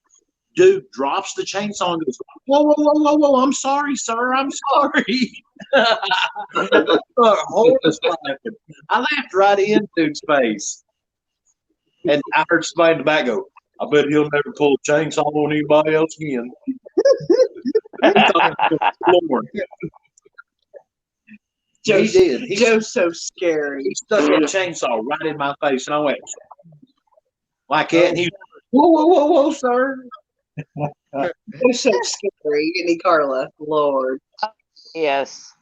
Dude drops the chainsaw and goes, whoa, whoa, whoa, whoa, whoa, I'm sorry, sir, I'm sorry. I laughed right in dude's face. And I heard somebody in the back go, I bet he'll never pull a chainsaw on anybody else again. He did. Joe's so scary. He stuck that chainsaw right in my face, and I went like that. And he, whoa, whoa, whoa, whoa, sir. Joe's so scary, isn't he, Carla? Lord. Yes.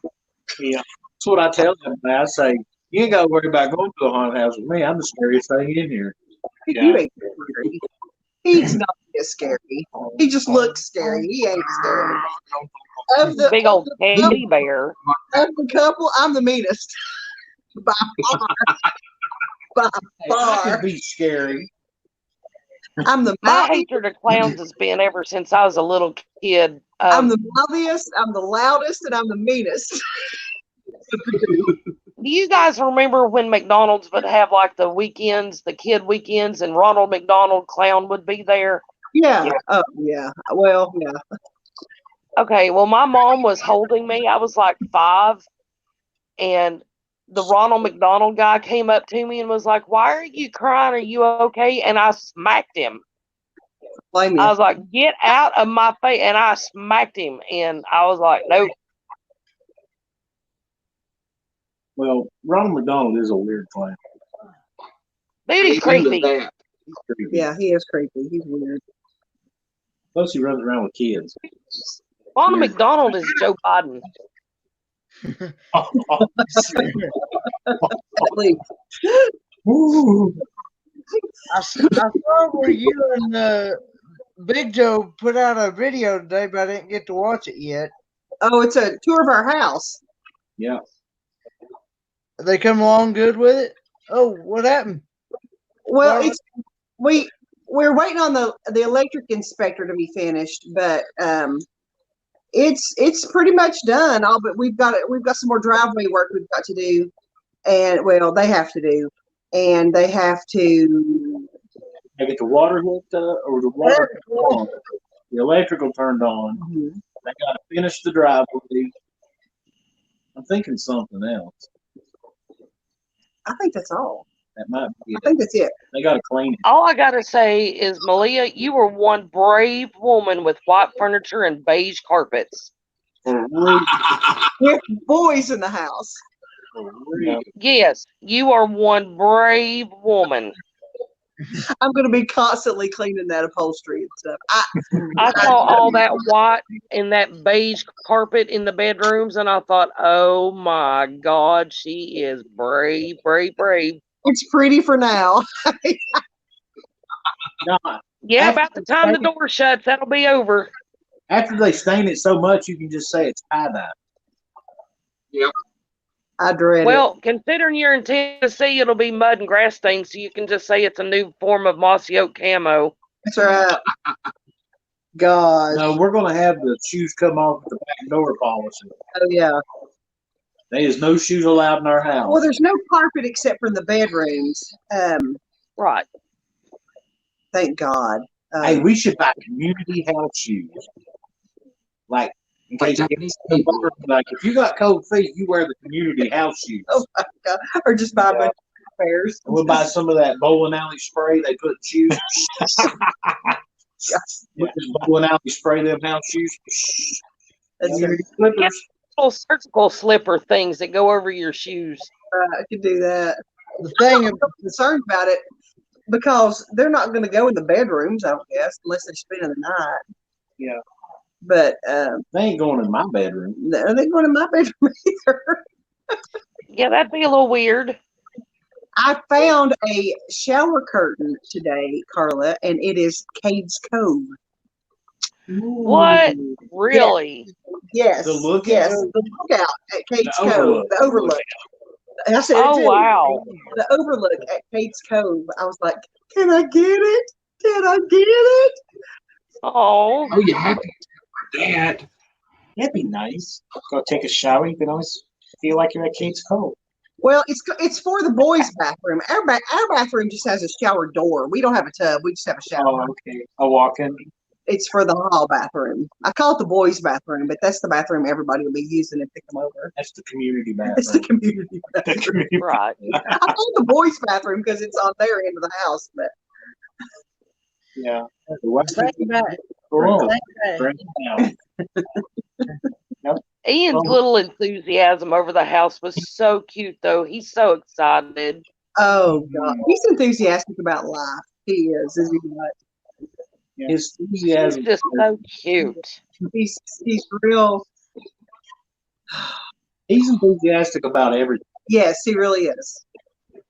Yeah. That's what I tell them. I say, you ain't got to worry about going to a haunted house with me. I'm the scariest thing in here. Yeah. You ain't scary. He's not just scary. He just looks scary. He ain't scary. Big old teddy bear. Of the couple, I'm the meanest. By far. By far. I can be scary. I'm the My mouthiest. hatred of clowns has been ever since I was a little kid. I'm the mouthiest. I'm the loudest, and I'm the meanest. Do you guys remember when McDonald's would have like the weekends, the kid weekends, and Ronald McDonald Clown would be there? Yeah. Oh, yeah. Well, yeah. Okay, well, my mom was holding me. I was like 5, and the Ronald McDonald guy came up to me and was like, "Why are you crying? Are you okay?" And I smacked him. Blame you. I was like, "Get out of my face!" And I smacked him, and I was like, "Nope." Well, Ronald McDonald is a weird clown. Dude, he's creepy. He's creepy. Yeah, he is creepy. He's weird. Plus, he runs around with kids. Ronald McDonald is Joe Biden. I saw where you and Big Joe put out a video today, but I didn't get to watch it yet. Oh, it's a tour of our house. Yeah. They come along good with it? Oh, what happened? Well, we're waiting on the electric inspector to be finished, but it's pretty much done. But we've got some more driveway work we've got to do, and well, they have to do, and they have to. They get the water hooked up, or the water turned on, the electrical turned on. Mm-hmm. They got to finish the driveway. I'm thinking something else. I think that's all. That might be it. I think that's it. They got to clean it. All I gotta say is, Malia, you were one brave woman with white furniture and beige carpets. With boys in the house. Yes, you are one brave woman. I'm going to be constantly cleaning that upholstery and stuff. I saw all that white and that beige carpet in the bedrooms, and I thought, oh my God, she is brave, brave, brave. It's pretty for now. Yeah, about the time the door shuts, that'll be over. After they stain it so much, you can just say it's tie-dye. Yep. I dread Well, considering you're in Tennessee, it'll be mud and grass stains, so you can just say it's a new form of mossy oak camo. That's right. God. No, we're going to have the shoes come off the back door policy. Oh, yeah. There is no shoes allowed in our house. Well, there's no carpet except for in the bedrooms. Right. Thank God. Hey, we should buy community house shoes. Like, in case like if you got cold feet, you wear the community house shoes. Oh my God. Or just buy a bunch of pairs. We'll buy some of that bowling alley spray they put in shoes. Put this bowling alley spray them house shoes. Community slippers. Little surgical slipper things that go over your shoes. I could do that. The thing I'm concerned about it because they're not going to go in the bedrooms, I guess, unless they spend the night. Yeah. But they ain't going in my bedroom. No, they going in my bedroom either. Yeah, that'd be a little weird. I found a shower curtain today, Carla, and it is Cade's Cove. What? Really? Yes. The lookout? Yes, the lookout at Cade's Cove. Overlook. The overlook. I said Oh, it too. wow. The overlook at Cade's Cove. I was like, can I get it? Can I get it? Oh. Oh, you have to tell that. That'd be nice. Go take a shower. You can always feel like you're at Kate's Cove. Well, it's for the boys' bathroom. Our bathroom just has a shower door. We don't have a tub. We just have a shower. Oh, okay. A walk-in. It's for the hall bathroom. I call it the boys' bathroom, but that's the bathroom everybody will be using if they come over. That's the community bathroom. It's the community bathroom. Right. I call it the boys' bathroom because it's on their end of the house. But yeah. Ian's little enthusiasm over the house was so cute, though. He's so excited. Oh, God. He's enthusiastic about life. He is, isn't he not? His enthusiasm. He's just so cute. He's real. He's enthusiastic about everything. Yes, he really is.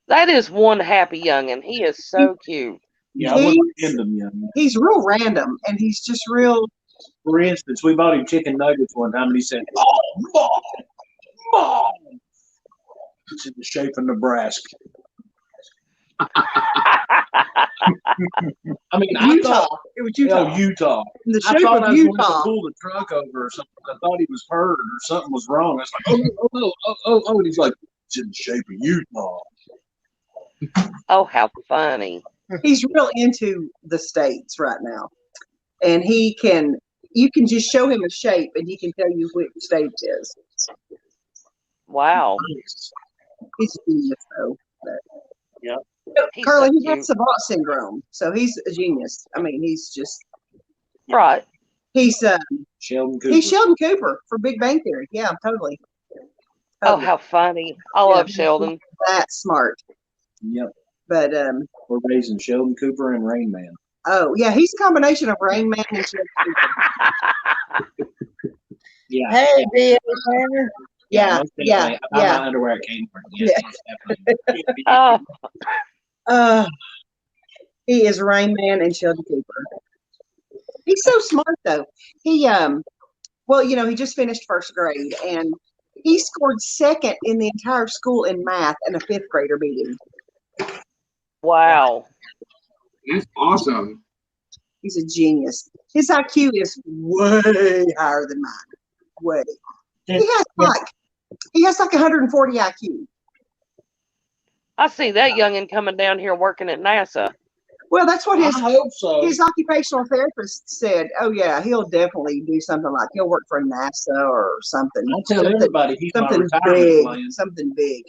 That is one happy youngin'. He is so cute. Yeah, I wouldn't end him young. He's real random, and he's just real. For instance, we bought him chicken nuggets one time, and he said, "Mom, Mom." It's in the shape of Nebraska. I mean, I Utah. thought, It was Utah. oh, Utah. The I shape thought of I was going to Utah. pull the truck over or something. I thought he was hurt or something was wrong. I was like, oh, no, oh, no, oh, and he's like, it's in the shape of Utah. Oh, how funny. He's real into the states right now. And you can just show him a shape and he can tell you which state it is. Wow. He's a genius, though. Yeah. Carly, so he has Savant syndrome, so he's a genius. I mean, he's just right. He's Sheldon Cooper. He's Sheldon Cooper for Big Bang Theory. Yeah, totally. Oh, how funny. I love Sheldon. That's smart. Yep. But we're raising Sheldon Cooper and Rain Man. Oh yeah, he's a combination of Rain Man and Sheldon Cooper. Yeah. Hey, B.A. Tanner. Yeah. I buy my underwear at Kmart. Yes, he is Rain Man and Sheldon Cooper. He's so smart though. He well, he just finished first grade and he scored second in the entire school in math, and a fifth grader beat him. Wow. That's awesome. He's a genius. His IQ is way higher than mine. Way. He has like 140 IQ. I see that youngin coming down here working at NASA. Well, that's what I hope so. his occupational therapist said. Oh yeah, he'll definitely do something like he'll work for NASA or something. I'll tell everybody he's something my retirement big, plan. something big.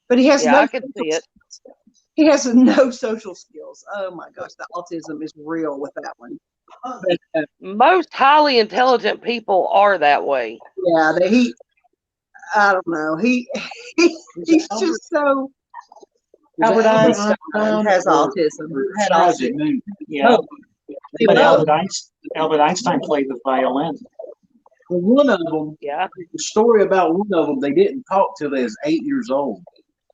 But he has Yeah, no. I can see it. He has no social skills. Oh my gosh, the autism is real with that one. But, most highly intelligent people are that way. Yeah, I don't know. He's just so. Albert Einstein has autism. Had autism. Yeah. But Albert Einstein played the violin. Well, one of them, the story about one of them, they didn't talk till they was 8 years old.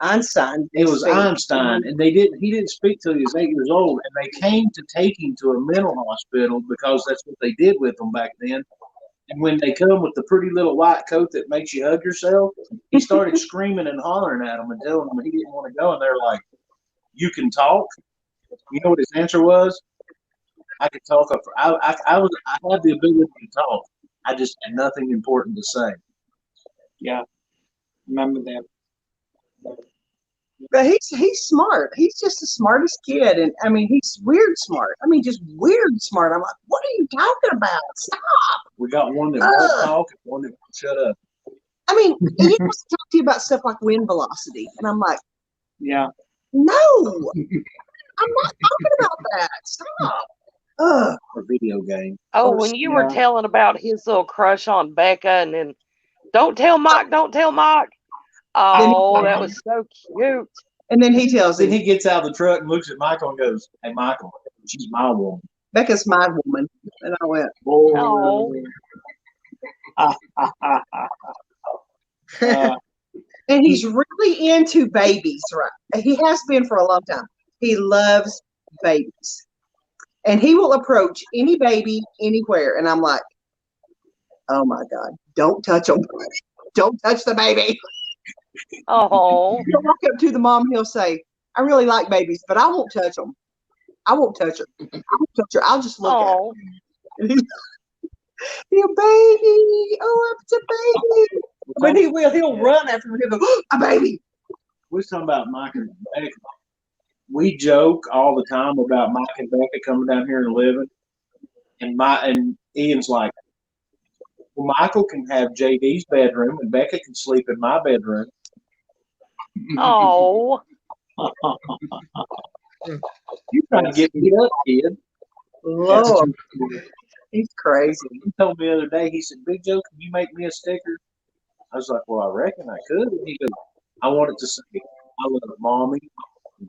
Einstein. It was Einstein, and he didn't speak till he was 8 years old, and they came to take him to a mental hospital because that's what they did with him back then. And when they come with the pretty little white coat that makes you hug yourself, he started screaming and hollering at them and telling them he didn't want to go. And they're like, "You can talk?" You know what his answer was? "I could talk. I had the ability to talk. I just had nothing important to say." Yeah, remember that. But he's smart. He's just the smartest kid, and I mean he's weird smart. I mean just weird smart. I'm like, what are you talking about? Stop. We got one that won't talk and one that won't shut up. I mean, he wants to talk to you about stuff like wind velocity, and I'm like, yeah, no, I'm not talking about that. Stop. A video game. Oh, when you were telling about his little crush on Becca, and then don't tell Mike. Oh, that was so cute. And then he tells him. Then he gets out of the truck and looks at Michael and goes, "Hey, Michael, she's my woman. Becca's my woman." And I went, "Oh." And he's really into babies, right? He has been for a long time. He loves babies. And he will approach any baby anywhere. And I'm like, oh my God, don't touch him. Don't touch the baby. Oh. He'll walk up to the mom, he'll say, "I really like babies, but I won't touch them. I won't touch her. I won't touch her. I'll just look at her." And he'll, baby, oh, it's a baby. But he'll run after him. He'll go, "A baby." We're talking about Mike and Becca. We joke all the time about Mike and Becca coming down here and living. And Ian's like, "Well, Michael can have JD's bedroom and Becca can sleep in my bedroom." Oh. You're trying to get beat up, kid. Lord. He's crazy. He told me the other day, he said, "Big Joe, can you make me a sticker?" I was like, "Well, I reckon I could." And he goes, "I want it to say, I love Mommy,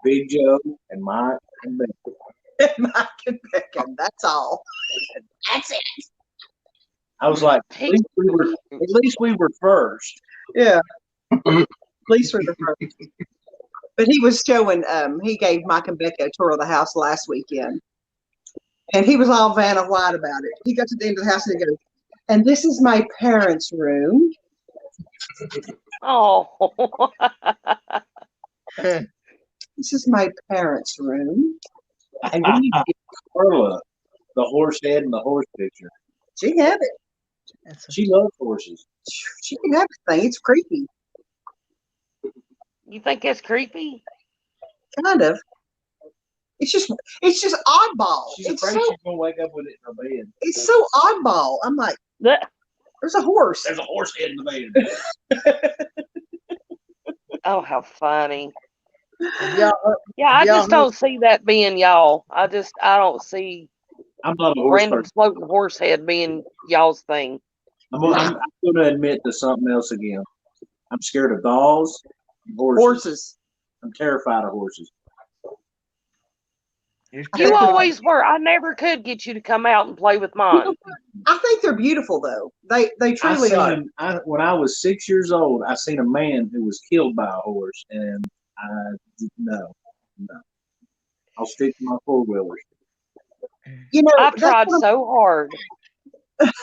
Big Joe, and Mike and Becca." Mike and Becca, that's all. That's it. I was like, at least we were first. Yeah. At least we were first. But he was showing, he gave Mike and Becca a tour of the house last weekend. And he was all Vanna White about it. He got to the end of the house and he goes, "And this is my parents' room." Oh. This is my parents' room. Hey, we need to get Carla the horse head and the horse picture. She can have it. She loves horses. She can have the thing. It's creepy. You think that's creepy? Kind of. It's just oddball. She's It's afraid so, she's gonna wake up with it in her bed. it's so oddball. I'm like, Blech. there's a horse. There's a horse head in the bed. Oh, how funny. Y'all, Yeah, I y'all just don't see that being y'all. I don't see I'm not a horse random person. floating horse head being y'all's thing. I'm gonna admit to something else again. I'm scared of dolls and horses. I'm terrified of horses. You always were. I never could get you to come out and play with mine. I think they're beautiful, though. They truly are. When I was 6 years old, I seen a man who was killed by a horse, and no. I'll stick to my four-wheelers. You know, I've tried so hard.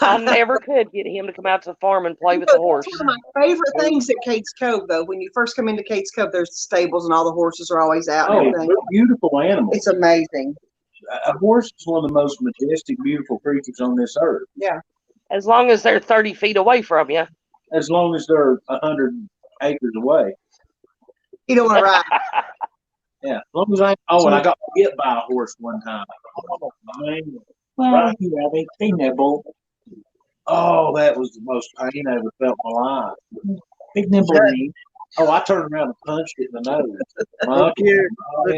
I never could get him to come out to the farm and play with the horse. That's one of my favorite things at Kate's Cove, though. When you first come into Kate's Cove, there's the stables and all the horses are always out. Oh, and everything. they're beautiful animals. It's amazing. A horse is one of the most majestic, beautiful creatures on this earth. Yeah. As long as they're 30 feet away from you. As long as they're 100 acres away. You don't want to ride. Yeah, as long as I. Oh, and I got hit by a horse one time. Oh, man. Right here, they nibble. Oh, that was the most pain I ever felt in my life. Big nibble. Oh, I turned around and punched it in the nose. Look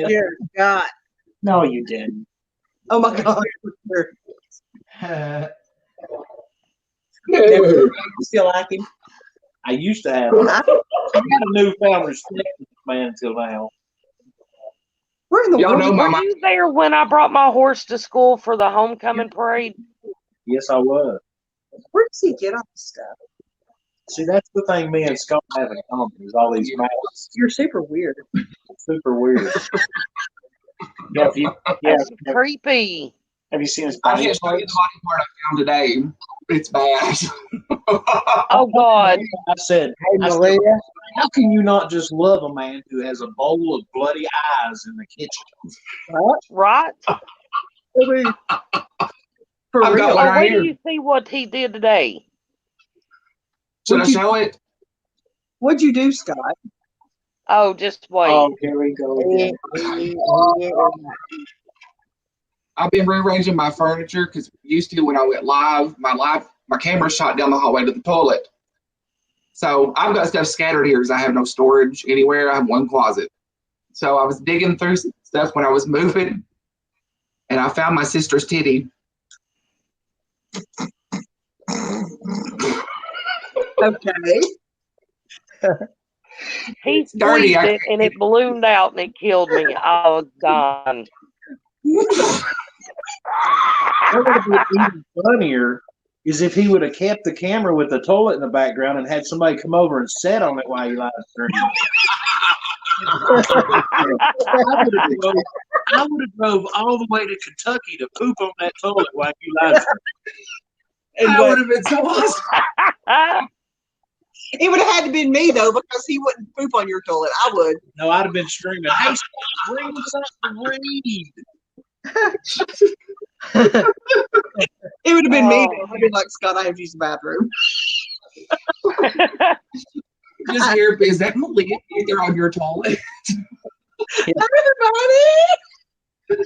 here, Scott. No, you didn't. Oh my God. You still like him? I used to have him. I had a newfound respect for this man until now. Where in the Y'all know world? my Were you there when I brought my horse to school for the homecoming parade? Yes, I was. Where does he get all this stuff? See, that's the thing me and Scott have in common is all these masks. You're super weird. Super weird. Yeah, That's creepy. have you seen his I body can't show you the parts? body part I found today. It's bad. Oh God. I said, Hey, Malia. how can you not just love a man who has a bowl of bloody eyes in the kitchen? Right? I mean, for I've got real. one Oh, right wait till here. you see what he did today. Should I show it? What'd you do, Scott? Oh, just wait. Oh, here we go again. I've been rearranging my furniture because used to when I went live, my camera shot down the hallway to the toilet. So I've got stuff scattered here because I have no storage anywhere. I have one closet. So I was digging through some stuff when I was moving, and I found my sister's titty. Okay. He Dirty, squeezed it and it ballooned out and it killed me. I was gone. What would have been even funnier is if he would have kept the camera with the toilet in the background and had somebody come over and sit on it while he live streamed. I would have drove all the way to Kentucky to poop on that toilet while you live streamed. That would have been so awesome. It would have had to been me, though, because he wouldn't poop on your toilet. I would. No, I'd have been screaming, "Hey, stop, bring something to read." It would have been me. Oh. I'd be like, Scott, I have to use the bathroom. Just here, is that Malia either on your toilet? Everybody!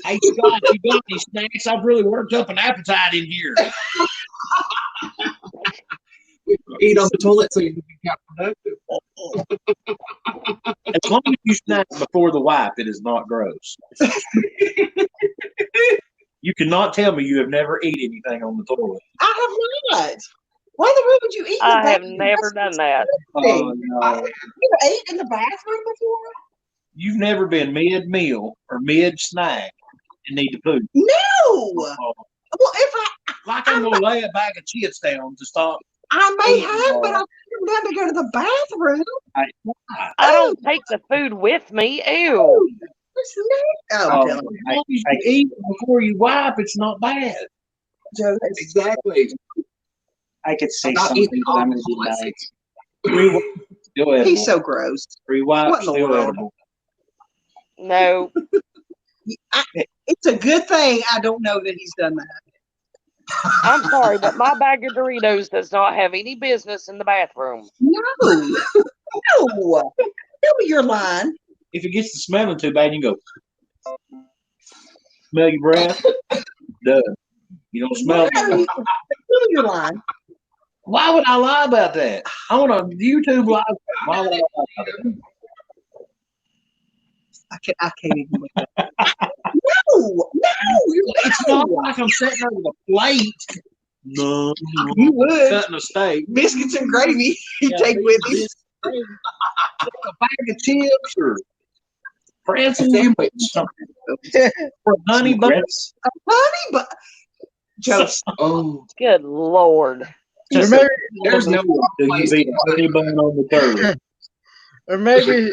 Hey, Scott, you got any snacks? I've really worked up an appetite in here. Eat on the toilet so you can be counterproductive. As long as you snack before the wipe, it is not gross. You cannot tell me you have never eaten anything on the toilet. I have not. Why in the world would you eat in the I have bathroom? never done that. Oh, no. You ate in the bathroom before? You've never been mid-meal or mid-snack and need to poop. No. Oh, Well, if like I'm going to lay a bag of chips down to stop. I may have, but I've never done to go to the bathroom. I don't take the food with me. Ew. Oh, As long as you eat before you wipe, it's not bad. Joe, Exactly. I could say I'm not something, eating but I'm on going the to be toilet. nice. Still edible. he's so gross. Free wipe, What in the still world? edible. No. It's a good thing I don't know that he's done that. I'm sorry, but my bag of Doritos does not have any business in the bathroom. No. No. Tell me you're lying. If it gets to smelling too bad, you go, smell your breath? Duh. You don't smell Tell me you're lying. Why would I lie about that? I want a YouTube live. Why would I lie about that? I can't even look at that. No, It's not like I'm sitting there with a plate. No, you would. cutting a steak. Biscuits and gravy you Yeah, take with you. A bag of chips or pretzels or honey buns. Honey, but Joe, Oh, Good Lord. Just Or maybe, there's no you be a honey bun on the toilet. or maybe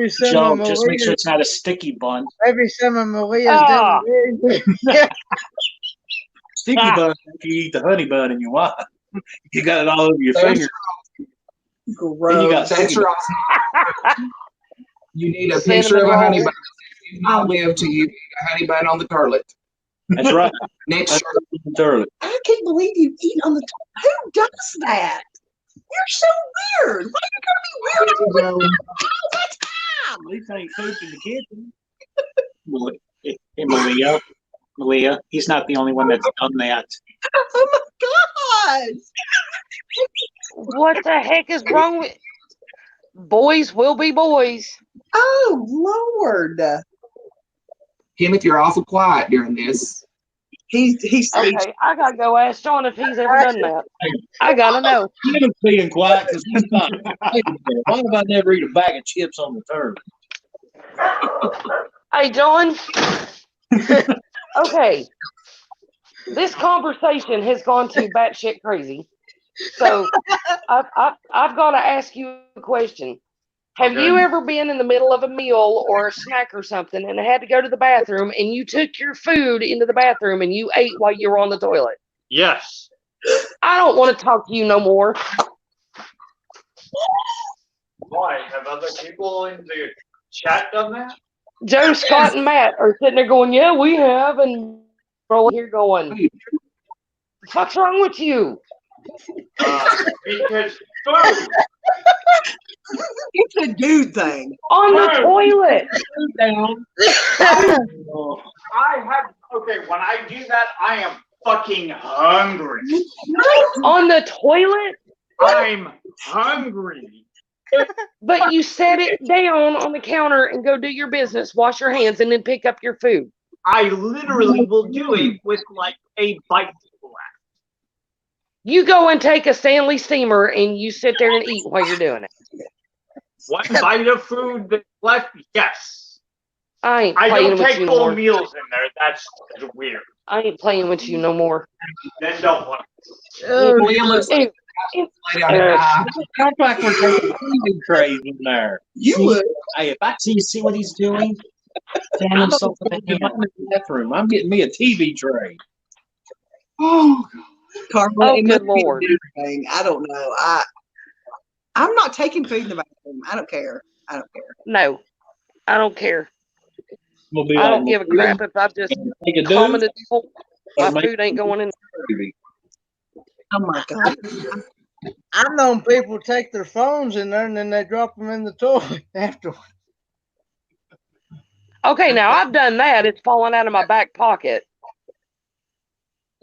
some Joe, of just make sure Malia's, it's not a sticky bun. maybe some of Malia's Ah. didn't. Sticky bun if you eat the honey bun and you want. You got it all over your That's fingers. Then you got that's sticky right. You need a Cinnamon picture of a honey roll. bun. You not live till you eat a honey bun on the toilet. That's right. Next That's on the toilet. I can't believe you eat on the top. Who does that? You're so weird. Why are you gonna be weird all the time? At least I ain't cooked in the kitchen. Hey, Malia, he's not the only one that's done that. Oh my gosh. What the heck is wrong with boys will be boys? Oh Lord. Kenneth, you're awful quiet during this. He's Okay, I gotta go ask John if he's ever done that. I gotta know. He's being quiet because he's not. Wait a minute, why have I never eat a bag of chips on the toilet? Hey, John. Okay. This conversation has gone to batshit crazy. So I've got to ask you a question. Have you ever been in the middle of a meal or a snack or something and had to go to the bathroom and you took your food into the bathroom and you ate while you were on the toilet? Yes. I don't want to talk to you no more. Why? Have other people in the chat done that? Joe, Scott, and Matt are sitting there going, yeah, we have. And rolling here going, the fuck's wrong with you? Because food. It's a dude thing. On the toilet. Down. I have, okay, when I do that, I am fucking hungry. On the toilet? I'm hungry. But you set it down on the counter and go do your business, wash your hands, and then pick up your food. I literally will do it with like a bite. You go and take a Stanley steamer and you sit there and eat while you're doing it. One bite of food that's left, yes. I ain't I playing don't with take you no full more. meals in there. That's weird. I ain't playing with you no more. Then don't want Malia looks like lay down and die. Sounds like we're taking TV trays in there. You would. Hey, if I So you see what he's doing? Fan I'm himself with a in hand. the bathroom, I'm getting me a TV tray. Oh, Carla, Oh, it good must be a Lord. dude thing. I don't know. I'm not taking food in the bathroom. I don't care. I don't care. No, I don't care. We'll be I like, don't give a crap if I've just take a dude commented before. or My make food ain't going in. gravy. Oh my God. I've known people take their phones in there and then they drop them in the toilet afterwards. Okay, now I've done that. It's fallen out of my back pocket.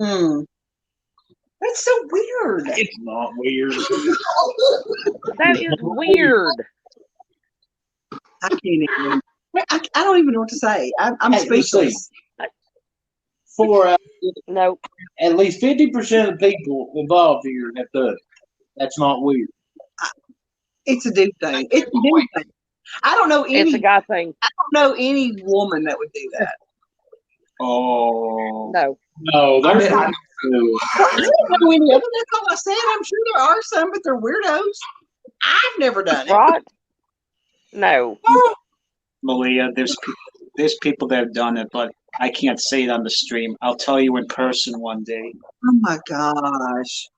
Hmm. That's so weird. It's not weird. That is weird. I can't even. I don't even know what to say. I'm Hey, let's see. speechless. For No. at least 50% of the people involved here have done it. That's not weird. It's a dude thing. It's a dude thing. I don't know It's a any. guy thing. I don't know any woman that would do that. Oh No. no, I there's bet I not. I don't know any of them. That's all I said. I'm sure there are some, but they're weirdos. I've never done it. Right? No. Malia, there's people that have done it, but I can't say it on the stream. I'll tell you in person one day. Oh my gosh.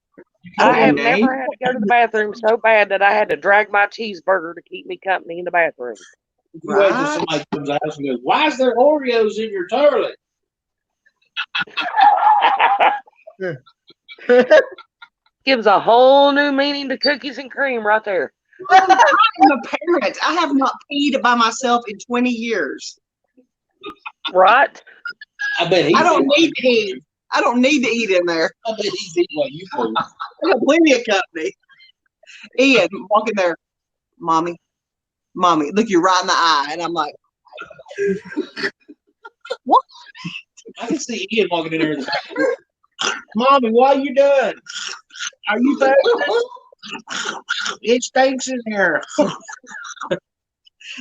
I have name? never had to go to the bathroom so bad that I had to drag my cheeseburger to keep me company in the bathroom. You wait till somebody comes out and goes, "Why is there Oreos in your toilet?" Gives a whole new meaning to cookies and cream right there. I am a parent. I have not peed by myself in 20 years. Right? I bet I don't need to eat. I don't need to eat in there. I bet he's eating what you food. I got plenty of company. Ian walking there, mommy, look you right in the eye, and I'm like, what? I can see Ian walking in there in the back. Mommy, why are you done? Are you back? It stinks in here.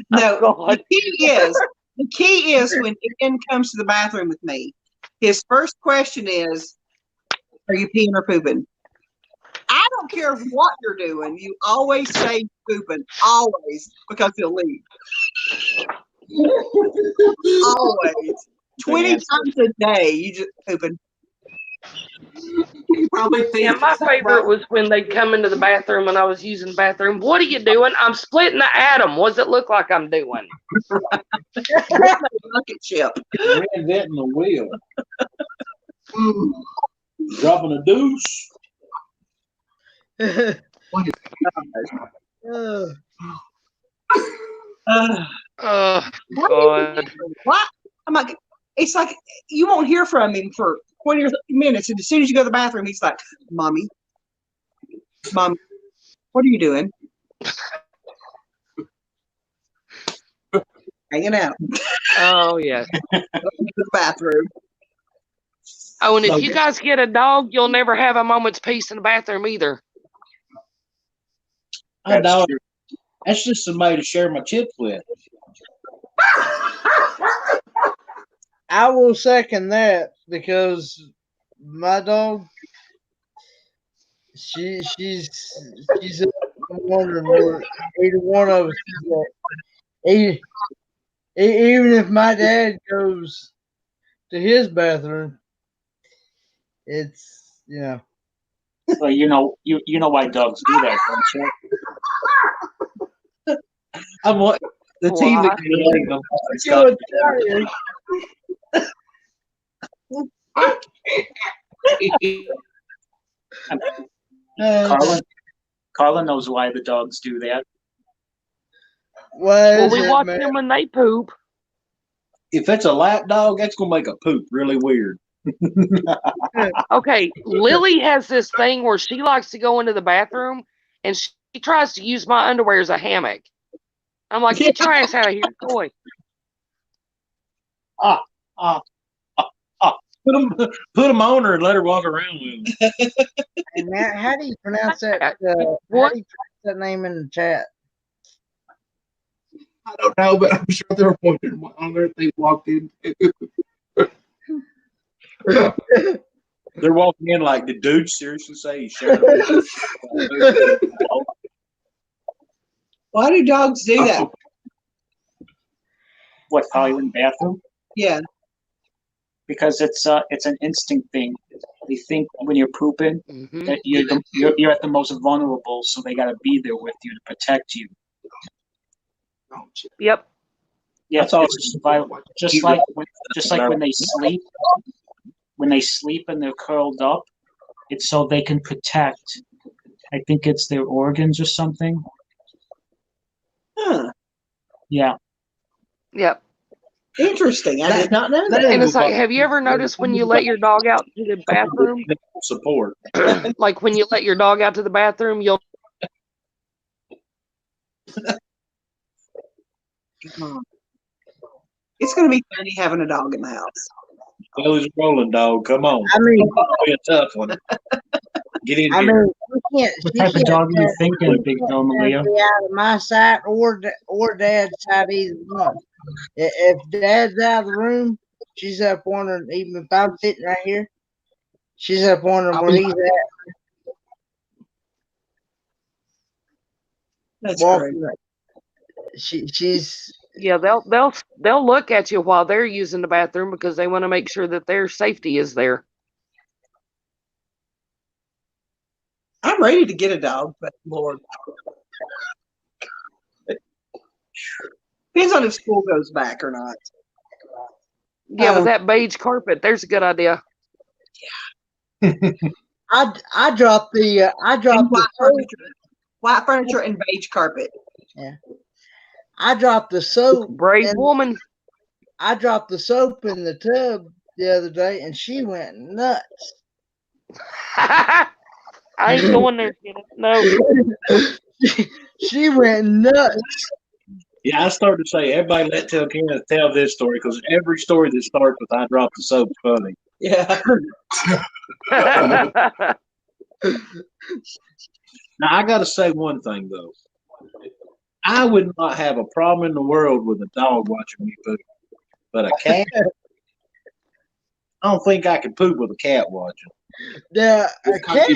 No, Oh, the key is when Ian comes to the bathroom with me, his first question is, are you peeing or pooping? I don't care what you're doing. You always say pooping, always, because he'll leave. Always. 20 times a day, you just pooping. You probably think Yeah, my favorite was when they'd come into the bathroom when I was using the bathroom. What are you doing? I'm splitting the atom. What does it look like I'm doing? Bucket chip. Reinventing the wheel. Dropping a deuce. God. What? I'm like, it's like you won't hear from him for 20 or 30 minutes, and as soon as you go to the bathroom, he's like, mommy, what are you doing? Hanging out. Oh, yes. The bathroom. Oh, and if you guys get a dog, you'll never have a moment's peace in the bathroom either. That's just somebody to share my chips with. I will second that because my dog, she's wondering where either one of us is at. Even if my dad goes to his bathroom, it's Well, you know why dogs do that, don't you? I'm what the team that can relate them. Carla knows why the dogs do that. Well, we watch them when they poop. If it's a lap dog, that's gonna make a poop really weird. Okay, Lily has this thing where she likes to go into the bathroom and she tries to use my underwear as a hammock. I'm like, get your ass out of here, boy. Put them on her and let her walk around with them. Hey, Matt, how do you pronounce that? How do you pronounce that name in the chat? I don't know, but I'm sure they're wondering what on earth they walked in. They're walking in like, did dude seriously say he shared? Why do dogs do that? What, call you in the bathroom? Yeah. Because it's an instinct thing. They think when you're pooping that you're at the most vulnerable, so they got to be there with you to protect you. Yep. Yeah, it's survival. Just like when they sleep, and they're curled up, it's so they can protect. I think it's their organs or something. Huh. Yeah. Yep. Interesting. I did not know that. And it's like, have you ever noticed when you let your dog out to the bathroom? Support. Like when you let your dog out to the bathroom, you'll. It's going to be funny having a dog in the house. Belly's rolling, dog. Come on. I mean, it'll be a tough one. Get in here. What type of dog are you thinking, Big Bill Malia? Be out of my sight or Dad's sight, either one. If Dad's out of the room, she's up wondering. Even if I'm sitting right here, she's up wondering where he's at. That's great. She's. Yeah, they'll look at you while they're using the bathroom because they want to make sure that their safety is there. I'm ready to get a dog, but Lord. Depends on if school goes back or not. Yeah, with that beige carpet, there's a good idea. I dropped the soap. White furniture and beige carpet. Yeah. I dropped the soap. Brave woman. I dropped the soap in the tub the other day, and she went nuts. I ain't going there, kid. No. She went nuts. Yeah, I started to say, everybody let Kenneth tell this story because every story that starts with "I dropped the soap" is funny. Yeah. Now, I got to say one thing, though. I would not have a problem in the world with a dog watching me poop, but a cat, I don't think I could poop with a cat watching. A cat.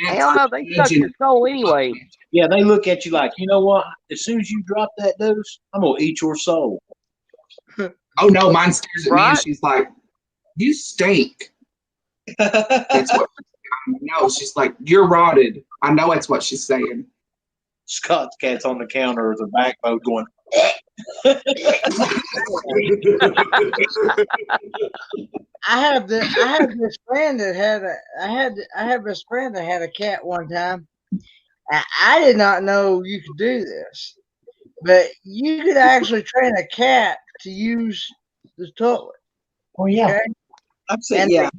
Hell no, they suck your soul anyway. Yeah, they look at you like, you know what? As soon as you drop that deuce, I'm going to eat your soul. Oh, no, mine stares at me and she's like, you stink. That's what no, she's like, you're rotted. I know that's what she's saying. Scott's cat's on the counter with a backbone going. I have this friend that had a cat one time. I did not know you could do this, but you could actually train a cat to use the toilet. Oh yeah, okay? I've seen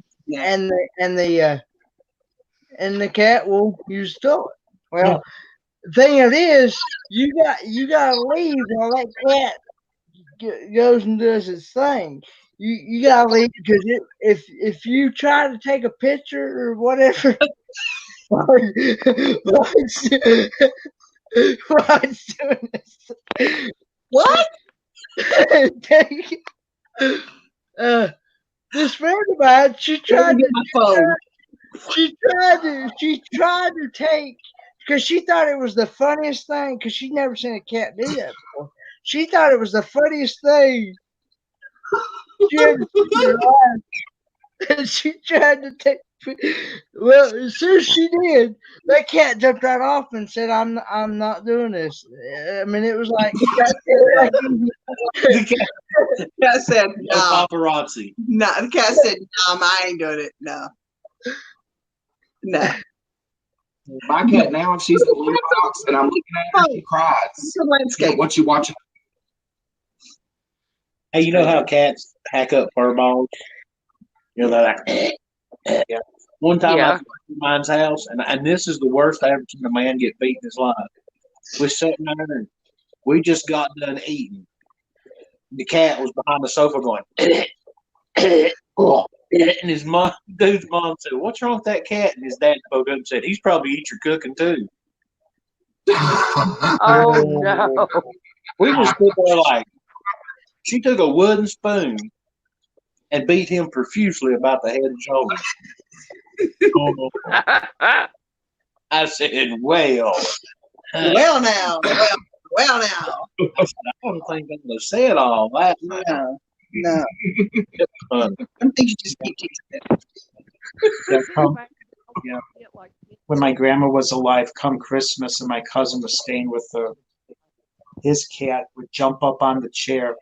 And the cat will use the toilet. Well, the thing it is, you gotta leave while that cat goes and does its thing. You gotta leave because if you try to take a picture or whatever, while it's doing this. What? This friend of mine, she tried to take, because she thought it was the funniest thing, because she'd never seen a cat do that before. She thought it was the funniest thing she ever seen in her life. And she tried to take. Well, as soon as she did, that cat jumped right off and said, "I'm not doing this." I mean, it was like the cat said, "No paparazzi." No, the cat said, "No, I ain't doing it. No." My cat now, if she's in the litter box and I'm looking at her, she cries. It's a landscape. What you watching? Hey, you know how cats hack up fur balls? You know, they're like, yeah. One time I was at mine's house, and this is the worst I ever seen a man get beat in his life. We're sitting there, and we just got done eating. The cat was behind the sofa going, and his dude's mom said, "What's wrong with that cat?" And his dad spoke up and said, "He's probably eat your cooking too." Oh no! We just stood there like, she took a wooden spoon and beat him profusely about the head and shoulders. I said, well now. I don't think I'm going to say it all that. No. I think you just keep teaching it. When my grandma was alive, come Christmas, and my cousin was staying with her, his cat would jump up on the chair,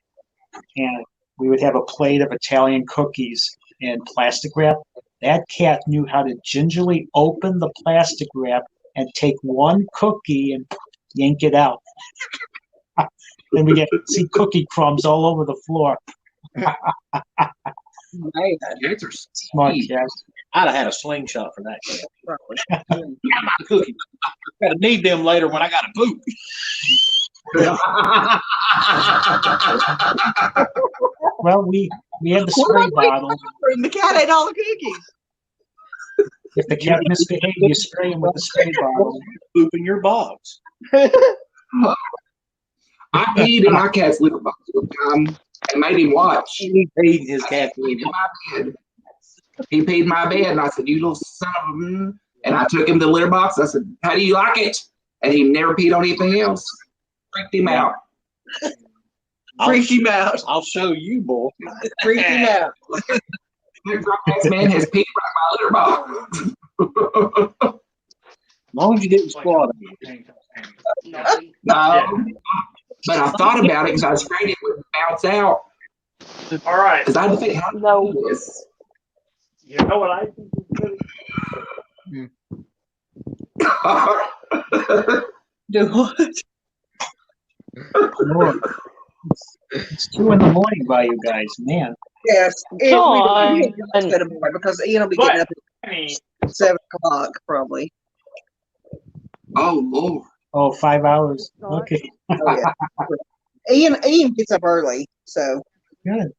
and we would have a plate of Italian cookies in plastic wrap. That cat knew how to gingerly open the plastic wrap and take one cookie and yank it out. Then we get to see cookie crumbs all over the floor. Cats are smart cats. I'd have had a slingshot for that cat. Got my cookies. Gotta need them later when I gotta poop. Well, we had the spray bottle. And the cat ate all the cookies. If the cat misbehaved, you spray him with the spray bottle. Poop in your box. I peed in my cat's litter box one time and made him watch. He peed his cat in my bed. He peed in my bed, and I said, "You little son of a..." And I took him to the litter box. I said, "How do you like it?" And he never peed on anything else. Freaked him out. Freaked him out. I'll show you, boy. Freaked him out. This man has peed right in my litter box. As long as you didn't squat. No. But I thought about it because I was afraid it would bounce out. All right. Because I had to think, how do No. I do this? You know what I think is good? Do what? Lord. It's 2 in the morning by you guys, man. Yes. John. Because Ian will be But, getting up I mean, at 7 o'clock probably. Oh, Lord. Oh, 5 hours. Okay. Oh yeah. Ian gets up early, so Good.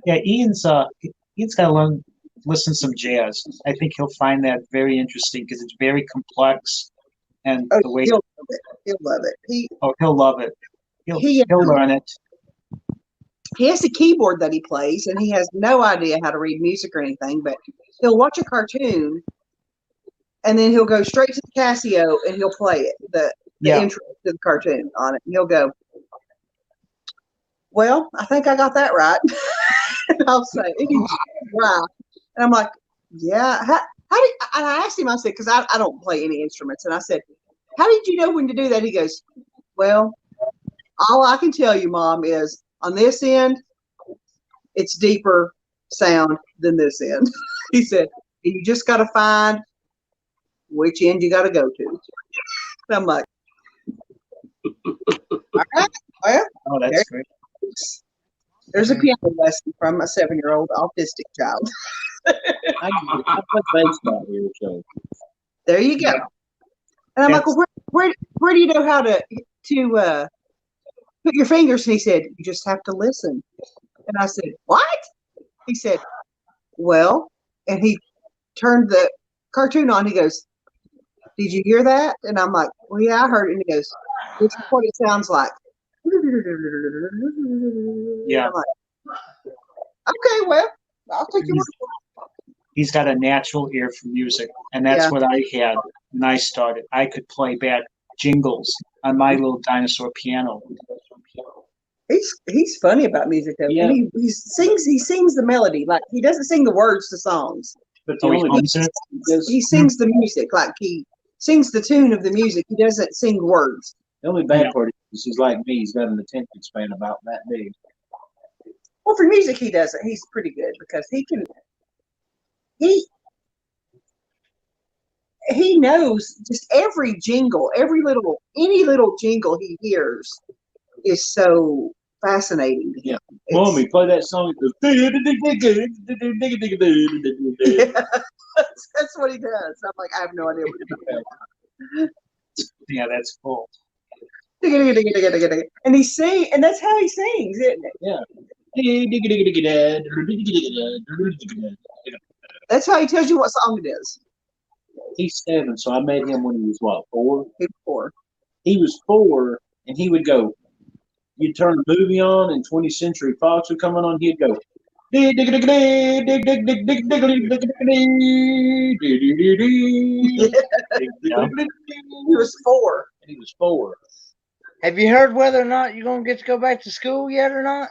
Yeah, Ian's got to listen to some jazz. I think he'll find that very interesting because it's very complex, and the way he'll love it. He'll love it. he'll love it. He'll He learn it. He has a keyboard that he plays, and he has no idea how to read music or anything. But he'll watch a cartoon, and then he'll go straight to the Casio and he'll play it. The intro to the cartoon on it, and he'll go, "Well, I think I got that right." And I'll say, "Wow," and I'm like, "Yeah." How did and I asked him? I said, because I don't play any instruments, and I said, "How did you know when to do that?" He goes, "Well, all I can tell you, Mom, is on this end, it's deeper sound than this end." He said, "You just got to find which end you got to go to." And I'm like, "All right, well, Oh, that's great. there's a piano lesson from a 7-year-old autistic child." I play baseball here, so There you go. And I'm like, "Well, where do you know how to put your fingers?" And he said, "You just have to listen." And I said, "What?" He said, "Well," and he turned the cartoon on. He goes, "Did you hear that?" And I'm like, "Well, yeah, I heard it." And he goes, "This is what it sounds like." Yeah. I'm like, "Okay, well, I'll take your word for it." He's got a natural ear for music, and that's what I had when I started. I could play back jingles on my little dinosaur piano. He's funny about music though. Yeah. And he sings the melody. Like he doesn't sing the words to songs. But Oh, he hums it? He sings the music. Like he sings the tune of the music. He doesn't sing words. the only bad part is he's like me. He's got an attention span about that big. Well, for music he doesn't. He's pretty good because he knows just every jingle, any little jingle he hears is so fascinating to him. Yeah. Mommy, play that song. Yeah, that's what he does. I'm like, I have no idea what he's doing. Yeah, that's cool. And he sings, and that's how he sings, isn't it? Yeah. That's how he tells you what song it is. He's 7, so I met him when he was what, 4? He's 4. He was 4, and he would go. You'd turn the movie on, and 20th Century Fox would come on. He'd go. He was 4. He was 4. Have you heard whether or not you're gonna get to go back to school yet or not?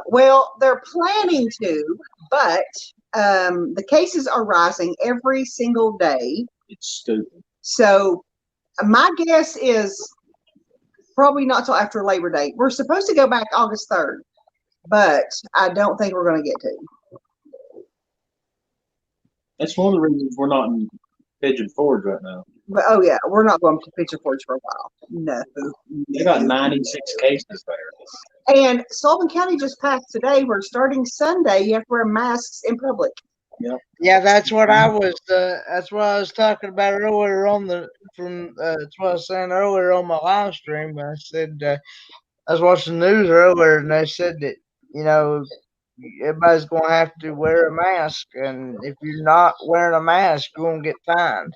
Well, they're planning to, but the cases are rising every single day. It's stupid. So my guess is probably not till after Labor Day. We're supposed to go back August 3rd, but I don't think we're going to get to. That's one of the reasons we're not in Pigeon Forge right now. But oh yeah, we're not going to Pigeon Forge for a while. No. They got 96 cases there. And Sullivan County just passed today where starting Sunday you have to wear masks in public. Yep. Yeah, that's what I was. That's what I was talking about earlier on that's what I was saying earlier on my live stream. I said I was watching the news earlier, and they said that everybody's going to have to wear a mask, and if you're not wearing a mask, you're going to get fined.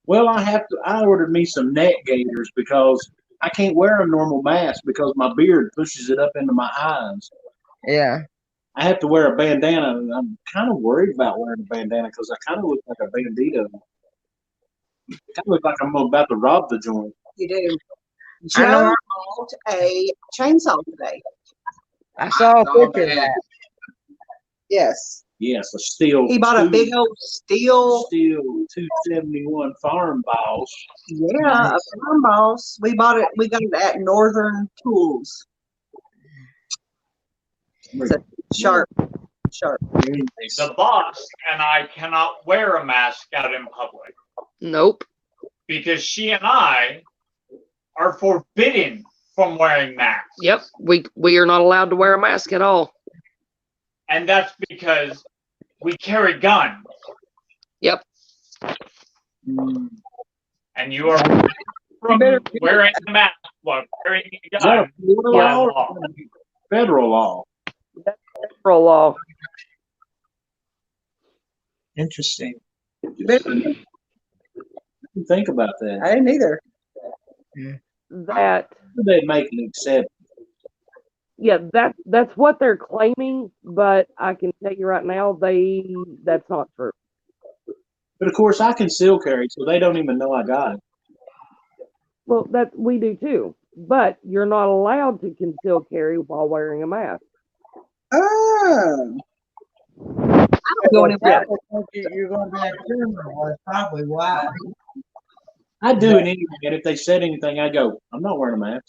Well, I ordered me some neck gaiters because I can't wear a normal mask because my beard pushes it up into my eyes. Yeah. I have to wear a bandana, and I'm kind of worried about wearing a bandana because I kind of look like a bandito. I kind of look like I'm about to rob the joint. You do. Joe bought a chainsaw today. I saw a picture of that. Yes. Yes, a steel. He bought a big old steel 271 farm boss. Yeah, a farm boss. We bought it. We got it at Northern Tools. It's a sharp. The boss and I cannot wear a mask out in public. Nope. Because she and I are forbidden from wearing masks. Yep. We are not allowed to wear a mask at all. And that's because we carry guns. Yep. And you are from wearing a mask while carrying a gun. Federal law. That's federal law. Interesting. Think about that. I didn't either. That They'd make an exception. yeah, that's what they're claiming, but I can tell you right now, that's not true. But of course, I conceal carry, so they don't even know I got it. Well, that we do too, but you're not allowed to conceal carry while wearing a mask. Oh. I don't go anywhere. You're going to be a criminal. That's probably why. I do it anyway, and if they said anything, I go, I'm not wearing a mask.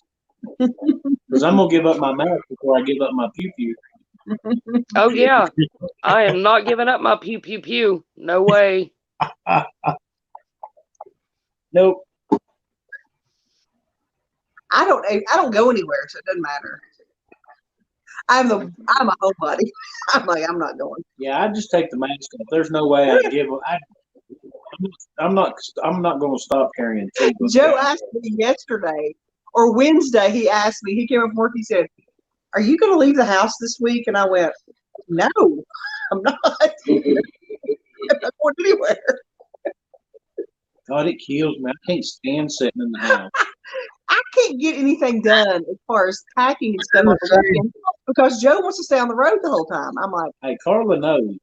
Because I'm going to give up my mask before I give up my pew-pew. Oh, yeah. I am not giving up my pew-pew-pew. No way. Nope. I don't go anywhere, so it doesn't matter. I'm a homebody. I'm like, I'm not going. Yeah, I just take the mask off. There's no way I give. I'm not going to stop carrying. Joe asked me yesterday or Wednesday. He asked me. He came up from work. He said, "Are you going to leave the house this week?" And I went, "No, I'm not. I'm not going anywhere." God, it kills me. I can't stand sitting in the house. I can't get anything done as far as packing and stuff on the weekend because Joe wants to stay on the road the whole time. I'm like, hey, Carla knows.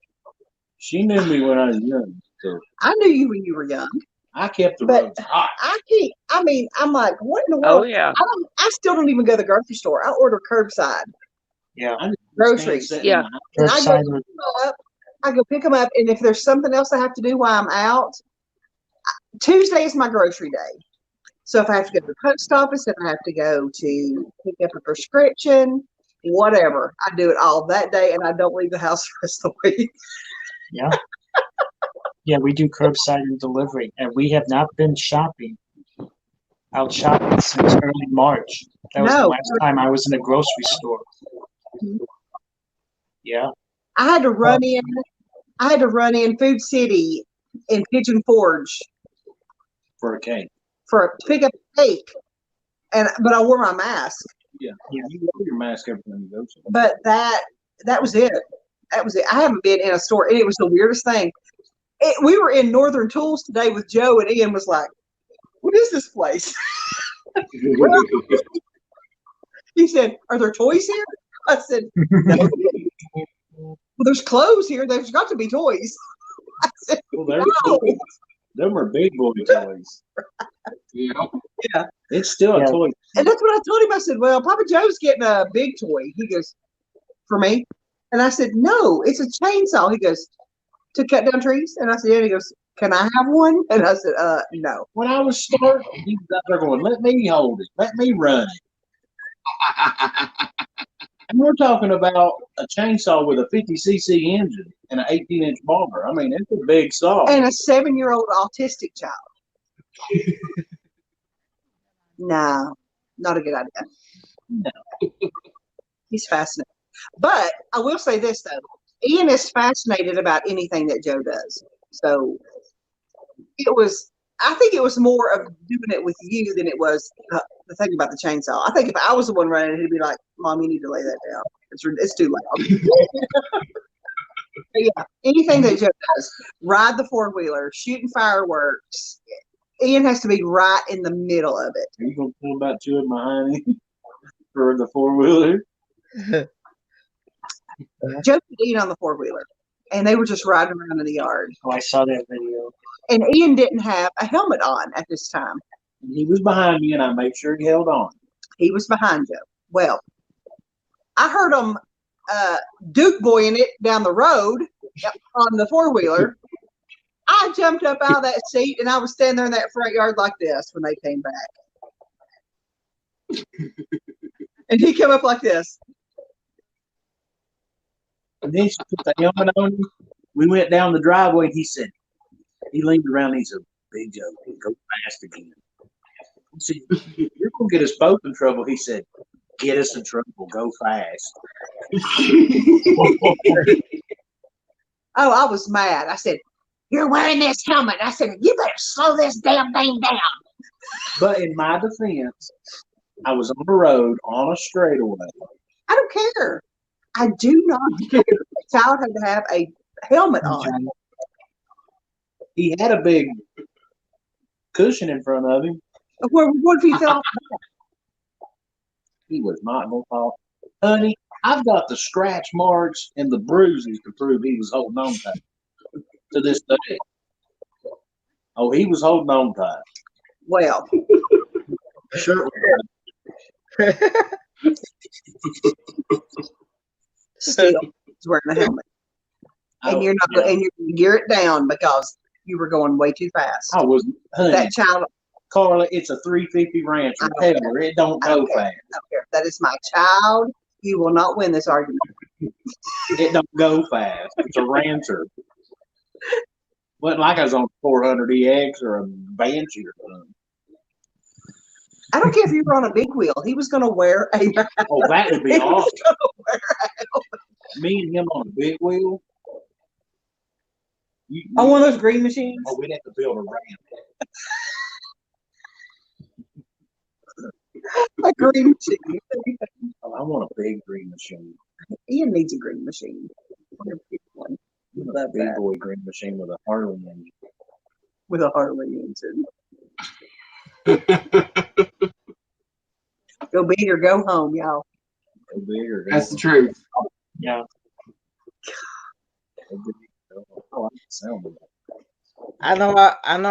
She knew me when I was young. So I knew you when you were young. I kept the But roads hot. I can't. I mean, I'm like, what in the world? Oh, yeah. I still don't even go to the grocery store. I order curbside Yeah. groceries. Yeah. And I go pick them up, and if there's something else I have to do while I'm out, Tuesday is my grocery day. So if I have to go to the post office, if I have to go to pick up a prescription, whatever, I do it all that day, and I don't leave the house the rest of the week. Yeah. Yeah, we do curbside and delivery, and we have not been out shopping since early March. That was the last time I was in a grocery store. Yeah. I had to run in Food City in Pigeon Forge For a cake. to pick up a cake, but I wore my mask. Yeah, you wear your mask every time you go somewhere. But that was it. That was it. I haven't been in a store, and it was the weirdest thing. We were in Northern Tools today with Joe, and Ian was like, "What is this place?" He said, "Are there toys here?" I said, "No." Well, there's clothes here. There's got to be toys. I said, Well, "No." them are big boy toys. Yeah. It's still a toy. And that's what I told him. I said, "Well, Papa Joe's getting a big toy." He goes, "For me?" And I said, "No, it's a chainsaw." He goes, "To cut down trees?" And I said, "Yeah." And he goes, "Can I have one?" And I said, "No." When I was starting, he was out there going, "Let me hold it. Let me run it." And we're talking about a chainsaw with a 50cc engine and an 18-inch bar. I mean, it's a big saw. And a 7-year-old autistic child. No, not a good idea. No. He's fascinated. But I will say this, though. Ian is fascinated about anything that Joe does. So I think it was more of doing it with you than it was the thing about the chainsaw. I think if I was the one running, he'd be like, "Mom, you need to lay that down. It's too loud." But yeah, anything that Joe does, ride the four-wheeler, shooting fireworks, Ian has to be right in the middle of it. Are you going to pull about two of behind him for the four-wheeler? Joe could Ian on the four-wheeler, and they were just riding around in the yard. Oh, I saw that video. And Ian didn't have a helmet on at this time. He was behind me, and I made sure he held on. He was behind Joe. Well, I heard him Duke boying it down the road on the 4-wheeler. I jumped up out of that seat and I was standing there in that front yard like this when they came back. And he came up like this. And then she put the helmet on him. We went down the driveway and he leaned around and he said, Big Joe, go fast again. I said, you're going to get us both in trouble. He said, get us in trouble, go fast. Oh, I was mad. I said, you're wearing this helmet. I said, you better slow this damn thing down. But in my defense, I was on the road on a straightaway. I don't care. I do not care. The child had to have a helmet on. He had a big cushion in front of him. What if he fell off? He was not going to fall. Honey, I've got the scratch marks and the bruises to prove he was holding on tight to this day. Oh, he was holding on tight. Well, Sure. Still, he's wearing a helmet, and you're not, and you're going to gear it down because you were going way too fast. I was, honey, That child, Carla, it's a 350 Rancher. Tell her it don't go fast. I don't care. That is my child. You will not win this argument. It don't go fast. It's a Rancher. Wasn't like I was on 400EX or a Banshee or something. I don't care if you were on a big wheel. He was going to wear a. Oh, that would be He was awesome. gonna wear a helmet. Me and him on a big wheel. On one of those green machines. Oh, we'd have to build a ramp. A green machine. Oh, I want a big green machine. Ian needs a green machine. One. A big boy green machine with a Harley engine. With a Harley engine. Go big or go home, y'all. Go big or go That's the home. truth. Yeah. Go big or go home. Oh, I can sound it. I know.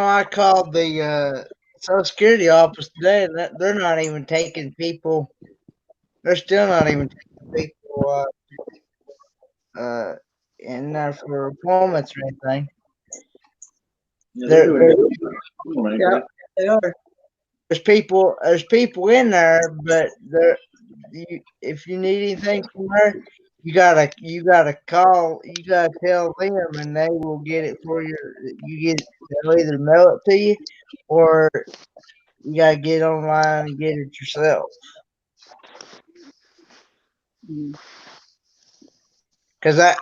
I called the Social Security office today, and they're not even taking people. They're still not even taking people in there for appointments or anything. Yeah, they're doing it. Yeah, they are. There's people in there, but if you need anything from her, you gotta call, you gotta tell them, and they will get it for you. They'll either mail it to you, or you gotta get online and get it yourself. Because I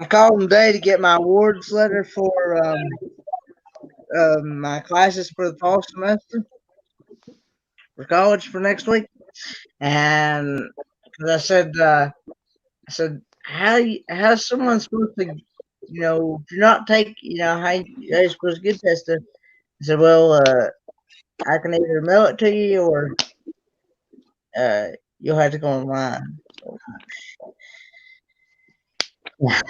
called them today to get my awards letter for my classes for the fall semester for college for next week, and because I said how's someone supposed to, do not take, how you're supposed to get tested. I said, well, I can either mail it to you, or you'll have to go online. So, yeah.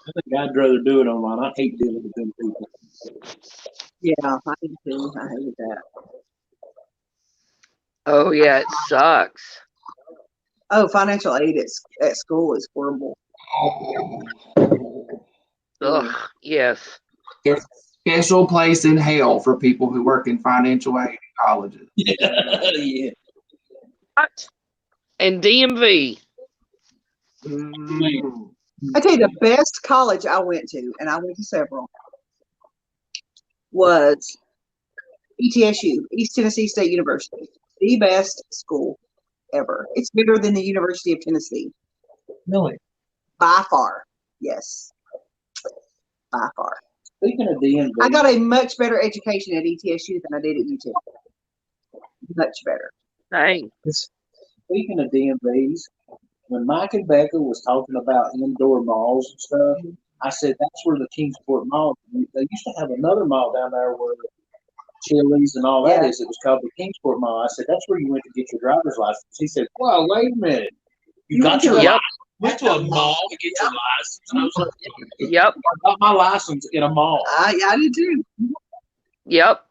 I think I'd rather do it online. I hate dealing with them people. Yeah, I do too. I hate that. Oh yeah, it sucks. Oh, financial aid at school is horrible. Ugh, yes. There's a special place in hell for people who work in financial aid colleges. Yeah. What? And DMV. I tell you, the best college I went to, and I went to several, was ETSU, East Tennessee State University. The best school ever. It's bigger than the University of Tennessee. Really? By far. Yes. By far. Speaking of DMV, I got a much better education at ETSU than I did at UT. Much better. Dang. speaking of DMVs, when Mike and Becca was talking about indoor malls and stuff, I said that's where the Kingsport Mall. They used to have another mall down there where Chili's and all that is. It was called the Kingsport Mall. I said that's where you went to get your driver's license. He said, "Well, wait a minute, you got your license? Went to a mall to get your license?" And I was like, "Yep, I got my license in a mall." I did too. Yep.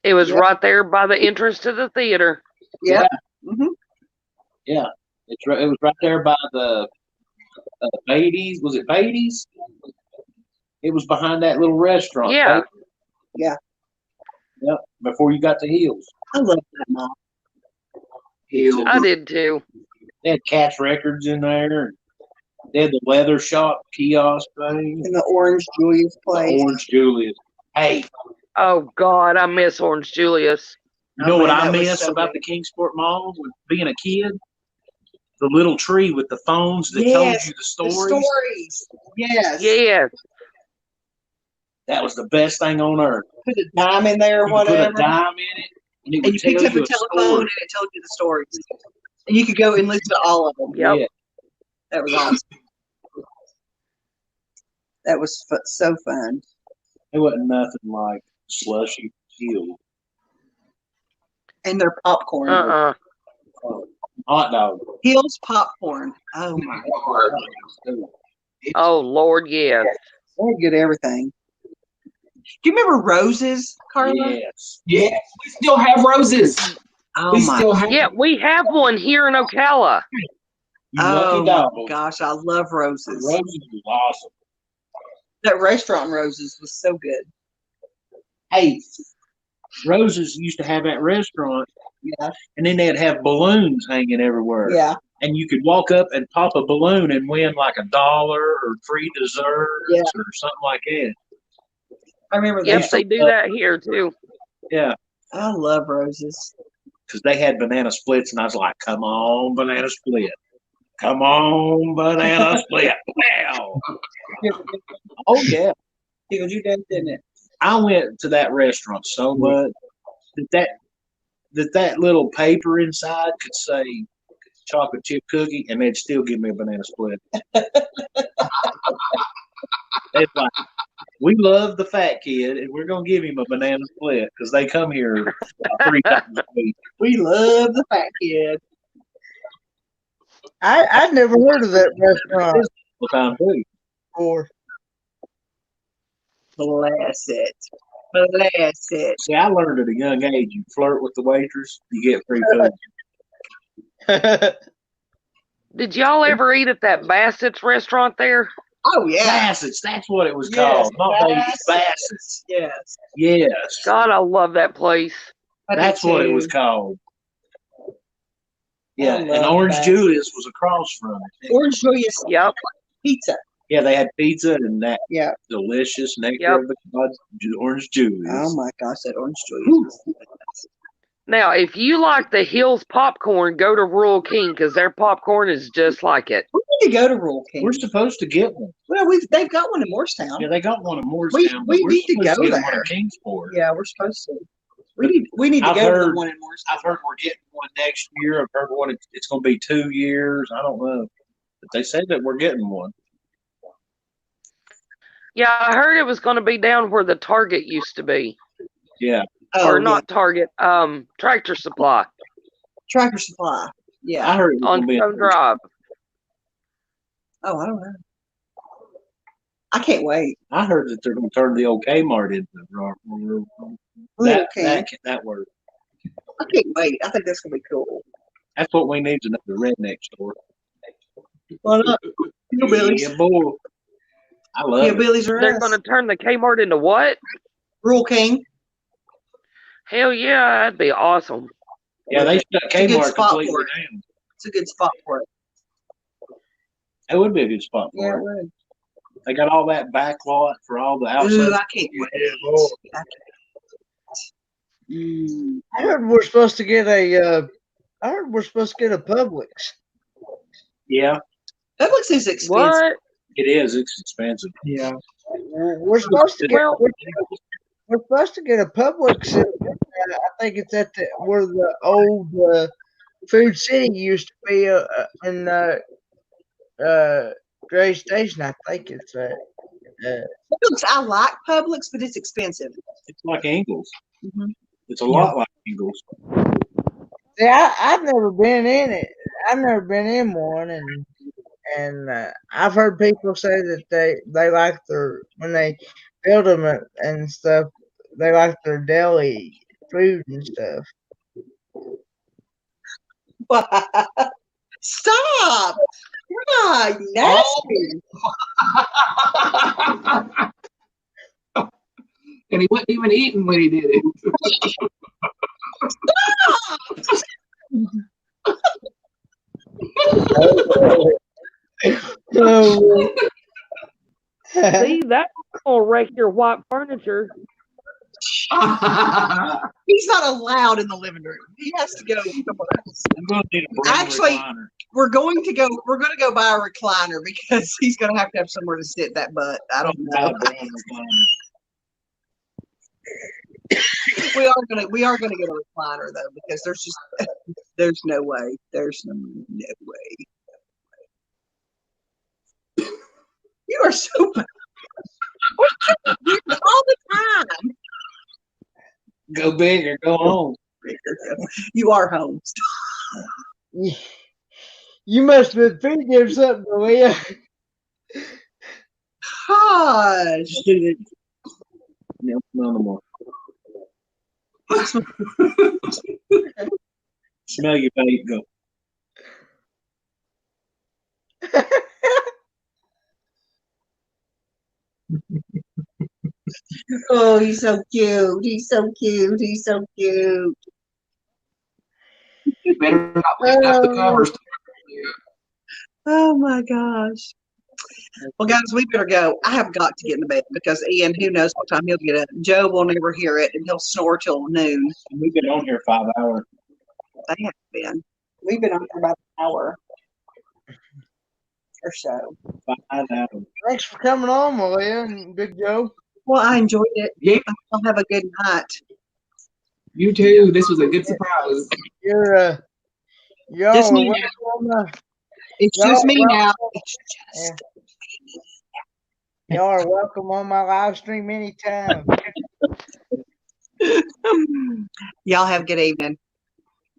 It was right there by the entrance to the theater. Yeah. Mm-hmm. Yeah, it's right. It was right there by the Beatty's. Was it Beatty's? It was behind that little restaurant. Yeah. Yeah. Yep. Before you got to Hills. I love that mall. I did too. They had Catch Records in there. They had the leather shop kiosk thing. And the Orange Julius place. Orange Julius. Hey. Oh God, I miss Orange Julius. You know what I miss about the Kingsport Mall with being a kid? The little tree with the phones that told you the stories. The stories. Yes. Yes. That was the best thing on earth. Put a dime in there or whatever. Put a dime in it, and it would you tell picked up you a telephone story. and it told you the stories. And you could go and listen to all of them. Yep. Yeah. That was awesome. That was so fun. It wasn't nothing like Slushy Hill. And their popcorn. Hot dog. Hill's popcorn. Oh my God. Oh Lord, yes. They get everything. Do you remember Roses, Carla? Yes. Yes, we still have Roses. Oh we my. still have. Yeah, we have one here in Ocala. You Oh lucky dog. my gosh, I love Roses. Roses was awesome. That restaurant Roses was so good. Hey, Roses used to have that restaurant. Yeah. And then they'd have balloons hanging everywhere. Yeah. And you could walk up and pop a balloon and win like $1 or free desserts or something like that. I remember that. Yes, they do that here too. Yeah. I love Roses. Because they had banana splits, and I was like, come on, banana split. Come on, banana split. Wow. Oh, yeah. Because you did, didn't it? I went to that restaurant so much that little paper inside could say chocolate chip cookie, and they'd still give me a banana split. It's like, we love the fat kid, and we're going to give him a banana split because they come here 3 times a week. We love the fat kid. I'd never heard of that restaurant before. Bless it. Bless it. See, I learned at a young age, you flirt with the waitress, you get free food. Did y'all ever eat at that Bassett's restaurant there? Oh, yeah. Bassett's, that's what it was called. Not Bassett's. Yes. Yes. God, I love that place. That's what it was called. Yeah, and Orange Julius was across from it. Orange Julius. Yep. Pizza. Yeah, they had pizza and that delicious nectar of the gods, Orange Julius. Oh my gosh, that Orange Julius. Now, if you like the Hills popcorn, go to Rural King because their popcorn is just like it. We need to go to Rural King. We're supposed to get one. Well, they've got one in Morristown. Yeah, they got one in Morristown. We need to go there. One in Kingsport. Yeah, we're supposed to. We need to go to the one in Morristown. I've heard we're getting one next year. I've heard one. It's going to be 2 years. I don't know, but they said that we're getting one. Yeah, I heard it was going to be down where the Target used to be. Yeah. Or not Target, Tractor Supply. Tractor Supply. Yeah. I heard it was on Stone Drive. Oh, I don't know. I can't wait. I heard that they're going to turn the old Kmart into that word. I can't wait. I think that's going to be cool. That's what we need, another redneck store. Why not? Hillbillies. Yeah, boy. I love Hillbillies are They're going to turn the Kmart into what? Rural King. Hell yeah, that'd be awesome. Yeah, they shut Kmart completely down. It's a good spot for it. It would be a good spot for it. it. Would. They got all that back lot for all the outside. Ooh, I can't wait. I heard we're supposed to get a Publix. Yeah. Publix is expensive. What? It is. It's expensive. Yeah. We're supposed to get. We're supposed to get a Publix. I think it's at where the old Food City used to be in Gray Station. I think it's Publix. I like Publix, but it's expensive. It's like Ingles. Mm-hmm. It's a lot like Ingles. See, I've never been in it. I've never been in one, and I've heard people say that they like when they build them and stuff. They like their deli food and stuff. Stop. God, nasty. And he wasn't even eating when he did it. Oh, See, that's gonna wreck your white furniture. He's not allowed in the living room. He has to go somewhere else. I'm going to need a brain Actually, recliner. we're going to go buy a recliner because he's going to have somewhere to sit that butt. I don't Buy know. a brain recliner. We are gonna get a recliner though, because there's no way. There's no way. You are so bad. All the time. Go big or go home. You are home. you must have been feeding him something, Malia. Gosh. No, no more. Smell your vape. Go. Oh, he's so cute. He's so cute. He's so cute. You better not lift up the covers. Oh my gosh. Well, guys, we better go. I have got to get in the bed because Ian, who knows what time he'll get up. Joe will never hear it, and he'll snore till noon. We've been on here 5 hours. They have been. We've been on for about an hour or so. 5 hours. Thanks for coming on, Malia and Big Joe. Well, I enjoyed it. Yeah, I'll have a good night. you too. This was a good surprise. You're y'all Just are me welcome. It's Y'all just me welcome. now. It's just Y'all are welcome on my live stream anytime. Y'all have a good evening.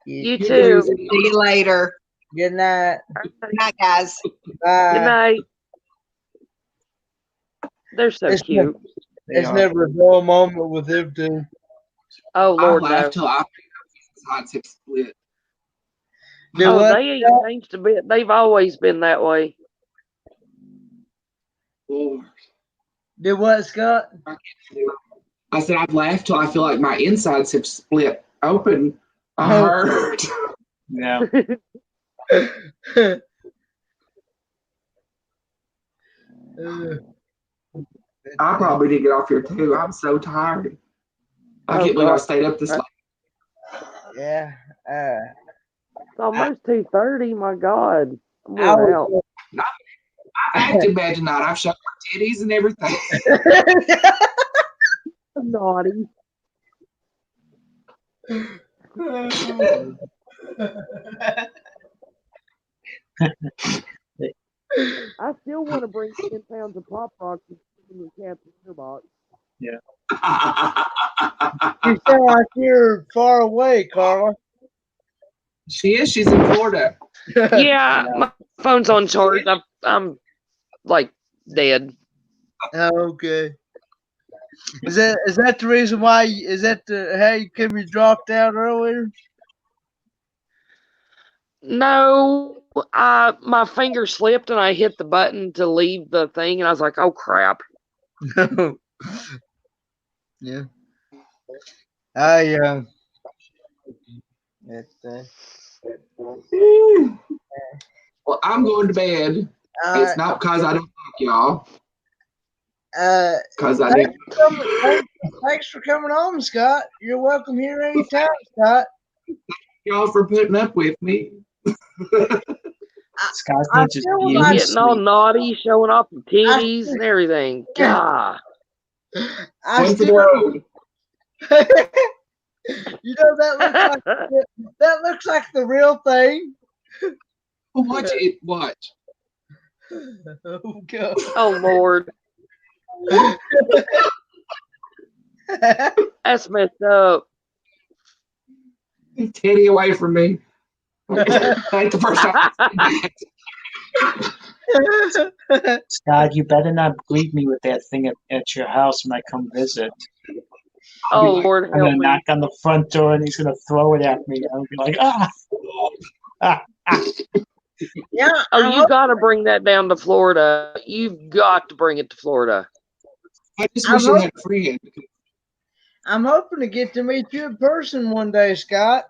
You too. See you later. Good night. Good night, guys. Bye. Good night. They're so It's cute. It's never a dull moment with them two. Oh I Lord, laughed no. till I sides have split. Do Oh, what? they ain't changed a bit. They've always been that way. Lord. Do what, Scott? I can't do it. I said I've laughed till I feel like my insides have split open. I Oh. heard. Yeah. I probably need to get off here too. I'm so tired. I Oh, can't believe I God. stayed up this late. Yeah. It's almost 2:30. My God, I'm I worn was- out. I've acted bad tonight. I've showed my titties and everything. I'm naughty. I still want to bring 10 pounds of Pop Rocks and stick them in Captain Box. You sound like you're far away, Carla. She is. She's in Florida. Yeah, my phone's on charge. I'm like dead. Okay. Is that the reason why? Is that how you could be dropped out earlier? No, my finger slipped and I hit the button to leave the thing, and I was like, "Oh crap!" Yeah. I Well, I'm going to bed. It's not because I don't like y'all. Because I do. Thanks for coming on, Scott. You're welcome here anytime, Scott. Y'all for putting up with me. Scott I needs his feel You like- getting all naughty, showing off your titties and everything. God. I One for the still, road. you know that looks like the real thing. Well, watch it. Watch. Oh God. Oh Lord, that's messed up. Teddy away from me. Ain't the first time. Scott, you better not leave me with that thing at your house when I come visit. Oh Lord, I'm help gonna me. knock on the front door and he's gonna throw it at me. I'll be like, ah. Yeah. Oh, you got to bring that down to Florida. You've got to bring it to Florida. I just wish I had a friend. I'm hoping to get to meet you in person one day, Scott.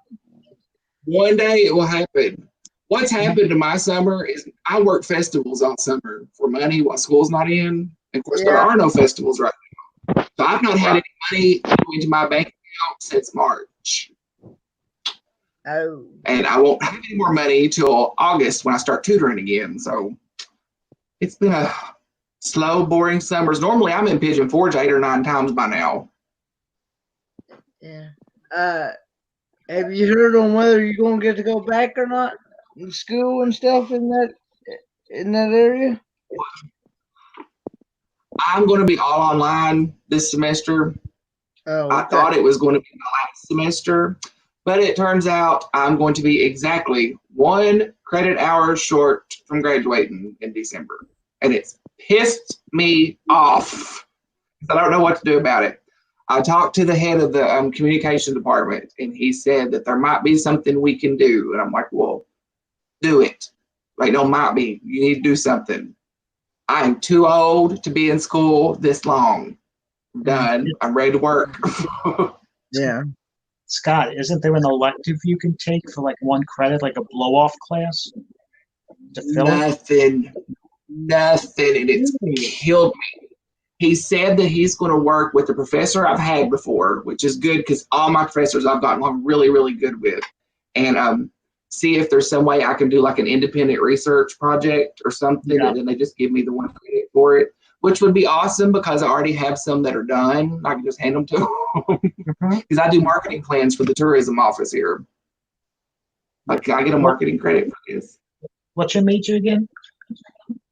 One day it will happen. What's happened to my summer is I work festivals all summer for money while school's not in. And of course, there are no festivals right now. So I've not had any money into my bank account since March. Oh. And I won't have any more money till August when I start tutoring again. So it's been a slow, boring summers. Normally I'm in Pigeon Forge 8 or 9 times by now. Yeah. Have you heard on whether you're gonna get to go back or not in school and stuff in that area? I'm going to be all online this semester. Oh, okay. I thought it was going to be my last semester, but it turns out I'm going to be exactly 1 credit hour short from graduating in December. And it's pissed me off. I don't know what to do about it. I talked to the head of the communication department, and he said that there might be something we can do. And I'm like, well, do it. Like, no, might be. You need to do something. I am too old to be in school this long. I'm done. I'm ready to work. Yeah. Scott, isn't there an elective you can take for like 1 credit, like a blow-off class? To fill Nothing. And it's killed me. He said that he's going to work with the professor I've had before, which is good because all my professors I've gotten along really, really good with. And see if there's some way I can do like an independent research project or something, and then they just give me the 1 credit for it, which would be awesome because I already have some that are done. I can just hand them to them because I do marketing plans for the tourism office here. Like, I get a marketing credit for this. What's your major again?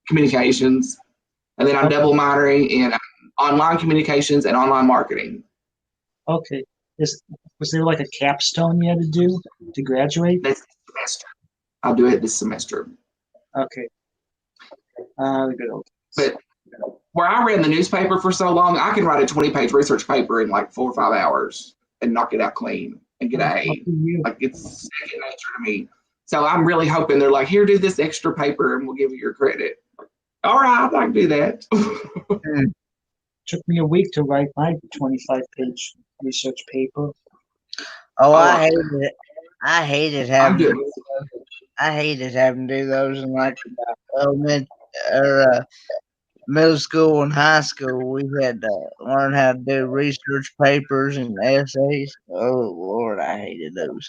Communications. And then I'm double minoring in online communications and online marketing. Okay. Was there like a capstone you had to do to graduate? This semester. I'll do it this semester. Okay. Good old. But where I ran the newspaper for so long, I can write a 20-page research paper in like 4 or 5 hours and knock it out clean and get an A. Like, it's second nature to me. So I'm really hoping they're like, here, do this extra paper and we'll give you your credit. All right, I can do that. Took me a week to write my 25-page research paper. Oh, I hated it. I hated having to do those in like elementary or middle school and high school. We had to learn how to do research papers and essays. Oh Lord, I hated those.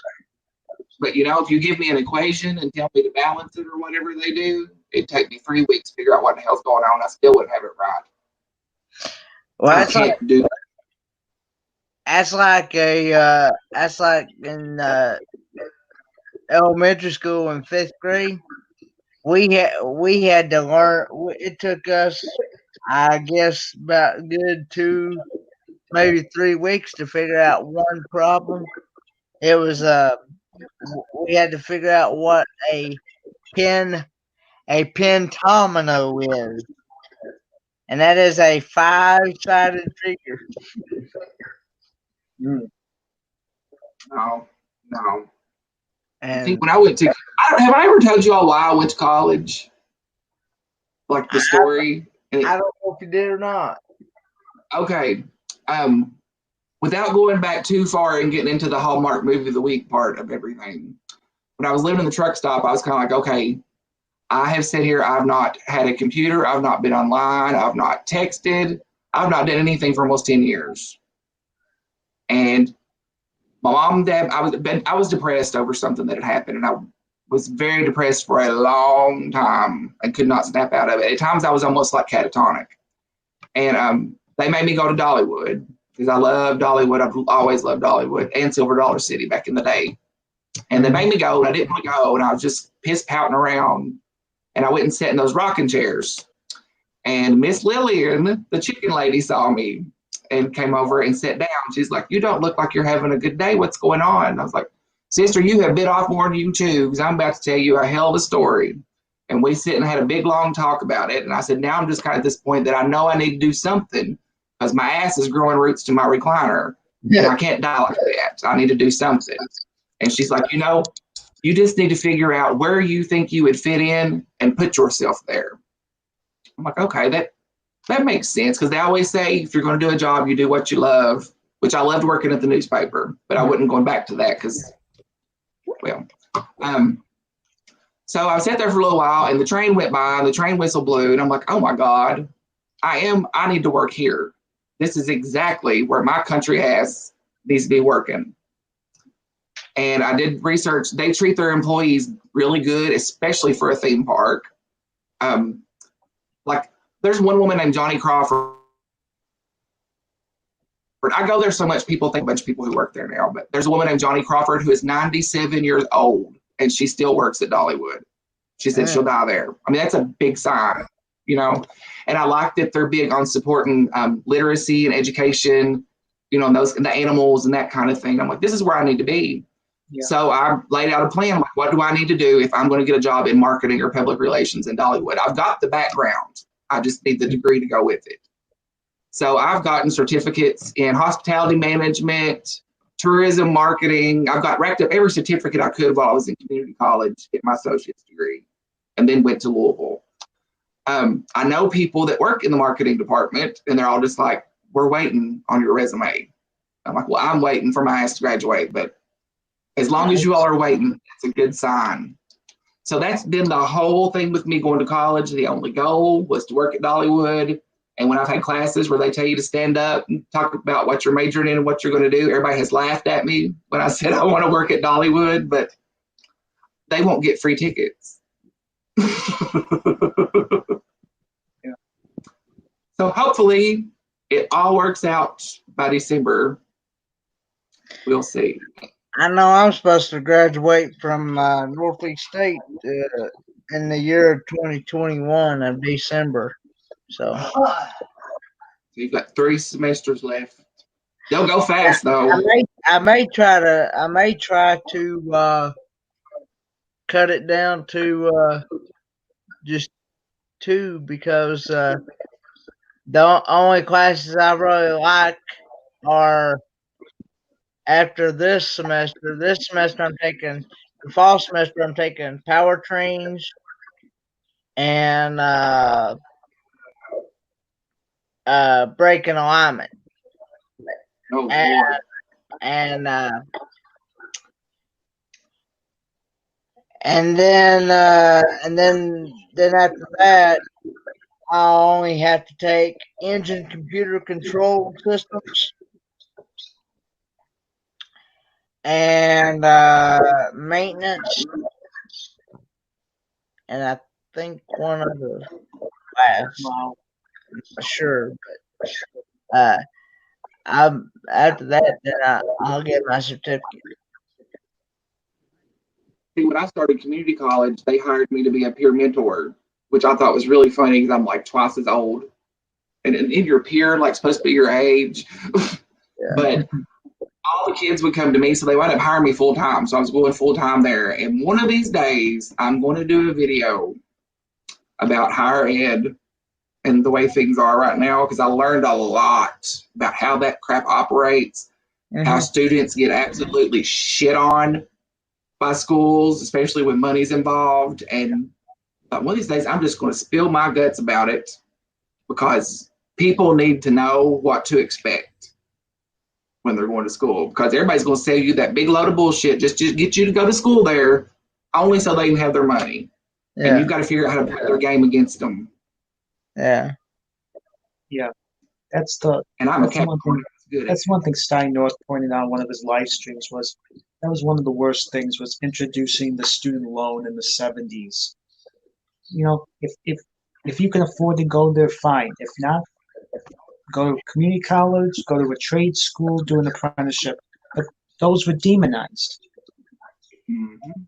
But if you give me an equation and tell me to balance it or whatever they do, it'd take me 3 weeks to figure out what the hell's going on. I still wouldn't have it right. Well, that's like in elementary school in 5th grade. We had to learn. It took us, I guess, about good 2, maybe 3 weeks to figure out one problem. It was we had to figure out what a pentomino is, and that is a 5-sided figure. No. And I think when I went to, have I ever told you all why I went to college? Like the story? I don't know if you did or not. Okay. Without going back too far and getting into the Hallmark movie of the week part of everything, when I was living in the truck stop, I was kind of like, okay, I have sat here, I've not had a computer, I've not been online, I've not texted, I've not done anything for almost 10 years. And my mom and dad, I was depressed over something that had happened, and I was very depressed for a long time and could not snap out of it. At times I was almost like catatonic. And they made me go to Dollywood because I love Dollywood. I've always loved Dollywood and Silver Dollar City back in the day. And they made me go, and I didn't want to go, and I was just pissed pouting around. And I went and sat in those rocking chairs. And Miss Lillian, the chicken lady, saw me and came over and sat down. She's like, you don't look like you're having a good day. What's going on? And I was like, sister, you have bit off more than you can chew because I'm about to tell you a hell of a story. And we sit and had a big, long talk about it. And I said, now I'm just kind of at this point that I know I need to do something because my ass is growing roots to my recliner. And I can't die like that. I need to do something. And she's like, You just need to figure out where you think you would fit in and put yourself there. I'm like, okay, that makes sense, because they always say if you're going to do a job, you do what you love, which I loved working at the newspaper, but I wouldn't go back to that because, well, so I sat there for a little while, and the train went by, and the train whistle blew, and I'm like, oh my God, I need to work here. This is exactly where my country ass needs to be working. And I did research. They treat their employees really good, especially for a theme park. Like, there's one woman named Johnny Crawford. I go there so much, people think a bunch of people who work there now, but there's a woman named Johnny Crawford who is 97 years old, and she still works at Dollywood. She said she'll die there. I mean, that's a big sign, you know? And I like that they're big on supporting literacy and education, you know, and the animals and that kind of thing. I'm like, this is where I need to be. Yeah. So I laid out a plan. Like, what do I need to do if I'm going to get a job in marketing or public relations in Dollywood? I've got the background. I just need the degree to go with it. So I've gotten certificates in hospitality management, tourism marketing. I've got racked up every certificate I could while I was in community college to get my associate's degree, and then went to Louisville. I know people that work in the marketing department, and they're all just like, we're waiting on your resume. I'm like, well, I'm waiting for my ass to graduate, but as long as you all are waiting, it's a good sign. So that's been the whole thing with me going to college. The only goal was to work at Dollywood. And when I've had classes where they tell you to stand up and talk about what you're majoring in and what you're going to do, everybody has laughed at me when I said I want to work at Dollywood, but they won't get free tickets. Yeah. So hopefully it all works out by December. We'll see. I know I'm supposed to graduate from Northeast State in the year of 2021 of December. So you've got 3 semesters left. They'll go fast though. I may try to cut it down to just 2, because the only classes I really like are after this semester. This semester I'm taking, the fall semester I'm taking powertrains and brake and alignment. Oh, and then after that, I'll only have to take engine computer control systems and maintenance, and I think one other class. I'm not sure, but I'm after that, then I'll get my certificate. See, when I started community college, they hired me to be a peer mentor, which I thought was really funny because I'm like twice as old, and in your peer, like supposed to be your age, yeah. But all the kids would come to me, so they wound up hiring me full time. So I was going full time there, and one of these days, I'm going to do a video about higher ed and the way things are right now, because I learned a lot about how that crap operates, how students get absolutely shit on by schools, especially when money's involved. And one of these days, I'm just going to spill my guts about it, because people need to know what to expect when they're going to school, because everybody's going to sell you that big load of bullshit just to get you to go to school there, only so they can have their money. Yeah. And you've got to figure out how to play their game against them. Yeah. Yeah. That's one thing Stein North pointed out on one of his live streams was that was one of the worst things, was introducing the student loan in the 70s. You know, if you can afford to go there, fine. If not, go to community college, go to a trade school, do an apprenticeship. But those were demonized. Mm-hmm.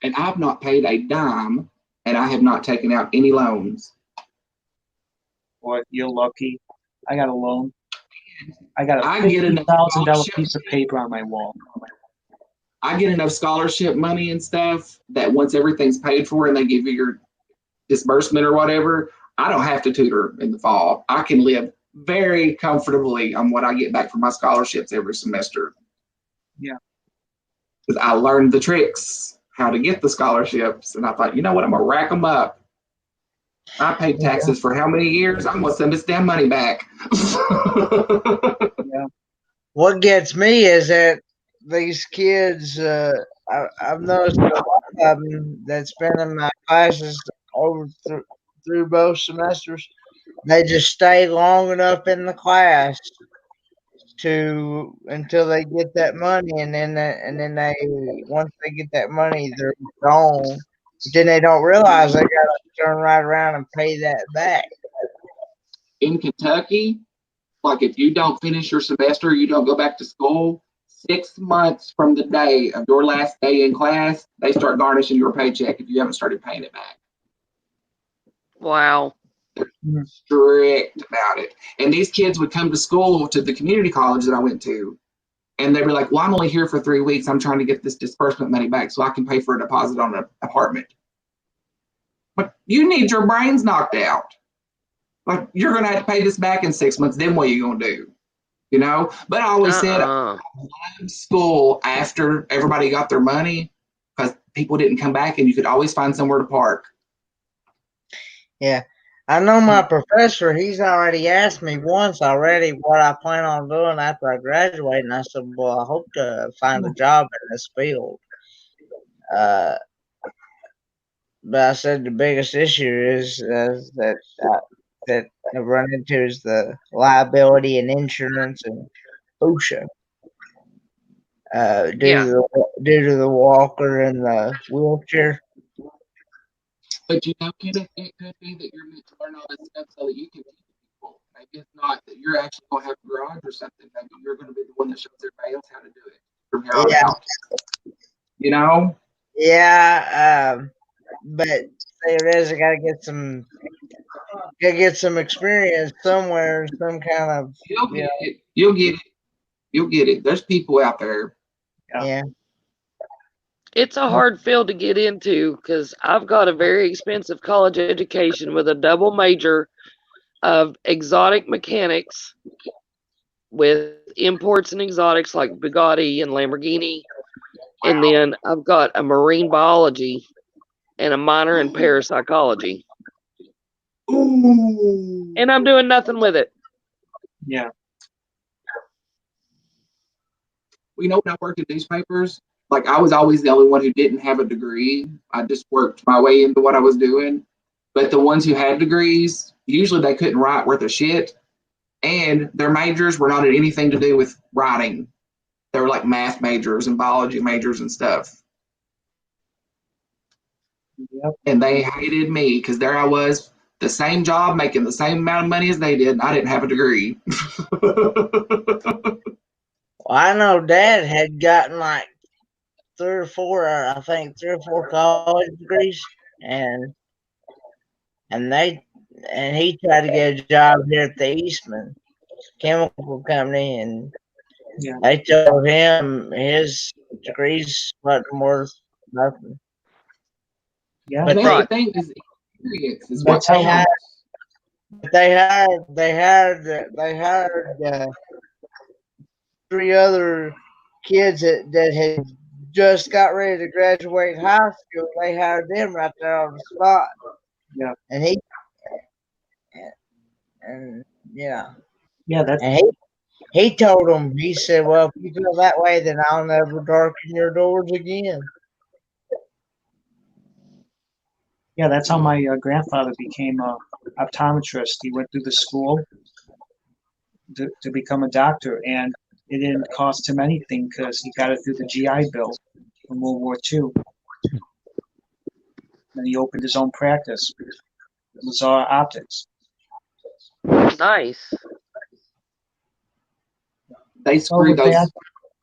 And I've not paid a dime, and I have not taken out any loans. Boy, you're lucky. I got a loan. I got a $50,000 piece of paper on my wall. I get enough scholarship money and stuff that once everything's paid for and they give you your disbursement or whatever, I don't have to tutor in the fall. I can live very comfortably on what I get back from my scholarships every semester. Yeah. Because I learned the tricks. how to get the scholarships. And I thought, you know what? I'm going to rack them up. I paid taxes for how many years? I'm going to send this damn money back. Yeah. What gets me is that these kids, I've noticed a lot of them that's been in my classes through both semesters, they just stay long enough in the class to until they get that money, and then they once they get that money, they're gone. But then they don't realize they got to turn right around and pay that back. In Kentucky, like if you don't finish your semester, you don't go back to school, 6 months from the day of your last day in class, they start garnishing your paycheck if you haven't started paying it back. Wow. They're strict about it. And these kids would come to school, to the community college that I went to, and they were like, well, I'm only here for 3 weeks. I'm trying to get this disbursement money back so I can pay for a deposit on an apartment. But you need your brains knocked out. Like, you're going to have to pay this back in 6 months. Then what are you going to do? You know? But I always said, I loved school after everybody got their money because people didn't come back and you could always find somewhere to park. Yeah. I know my professor, he's already asked me once already what I plan on doing after I graduate. And I said, well, I hope to find a job in this field. But I said the biggest issue is that I run into is the liability and insurance and OSHA. Due to the walker and the wheelchair. But you know, Kenneth, it could be that you're meant to learn all this stuff so that you can teach people. Maybe it's not that you're actually going to have a garage or something. Maybe you're going to be the one that shows everybody else how to do it from here on out. You know? Yeah, but there it is. I gotta get some experience somewhere, some kind of. You'll get it. You'll get it. You'll get it. There's people out there. Yeah. It's a hard field to get into because I've got a very expensive college education with a double major of exotic mechanics with imports and exotics like Bugatti and Lamborghini. Wow. And then I've got a marine biology and a minor in parapsychology. Ooh. And I'm doing nothing with it. Yeah. You know, when I worked in newspapers, like I was always the only one who didn't have a degree. I just worked my way into what I was doing. But the ones who had degrees, usually they couldn't write worth a shit. And their majors were not anything to do with writing. They were like math majors and biology majors and stuff. Yep. And they hated me because there I was, the same job, making the same amount of money as they did, and I didn't have a degree. Well, I know Dad had gotten like 3 or 4 college degrees, and he tried to get a job here at the Eastman Chemical Company, and they told him his degrees wasn't worth nothing. Yeah, but everything is experience. Is what they hired 3 other kids that had just got ready to graduate high school. They hired them right there on the spot. Yeah. And that's. And he told them, he said, well, if you feel that way, then I'll never darken your doors again. Yeah, that's how my grandfather became a optometrist. He went through the school to become a doctor, and it didn't cost him anything because he got it through the GI Bill from World War II. And he opened his own practice, Lazar Optics. Nice. They screw those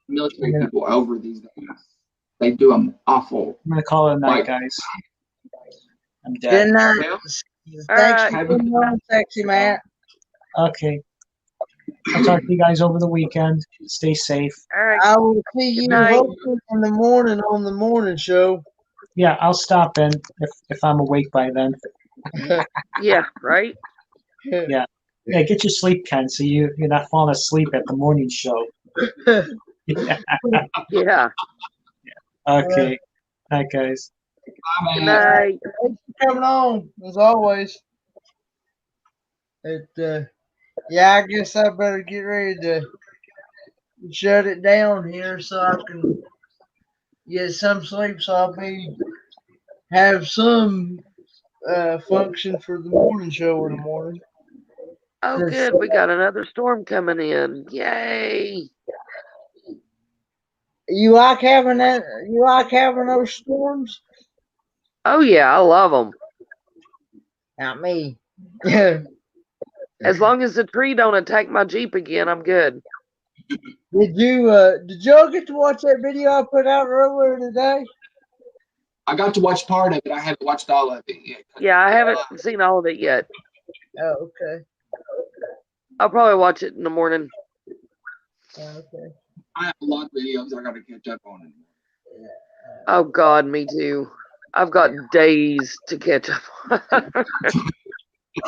military people over these days. They do them awful. I'm going to call it a night, guys. I'm dead. Good night. Well, thanks for being on, Sexy Matt. Okay. I'll talk to you guys over the weekend. Stay safe. All right. I will see you hopefully in the morning on the morning show. Yeah, I'll stop in if I'm awake by then. Yeah, right? Yeah. Yeah, get your sleep, Ken, so you're not falling asleep at the morning show. Yeah. Okay. Night, guys. Good night. Thanks for coming on, as always. Yeah, I guess I better get ready to shut it down here so I can get some sleep, so I'll have some function for the morning show in the morning. Oh, good. We got another storm coming in. Yay! You like having that? You like having those storms? Oh yeah, I love them. Not me. Did As long as the tree don't attack my Jeep again, I'm good. did y'all get to watch that video I put out earlier today? I got to watch part of it. I haven't watched all of it yet. Yeah, I haven't seen all of it yet. Oh, okay. I'll probably watch it in the morning. Okay. I have a lot of videos I got to catch up on. Oh God, me too. I've got days to catch up on.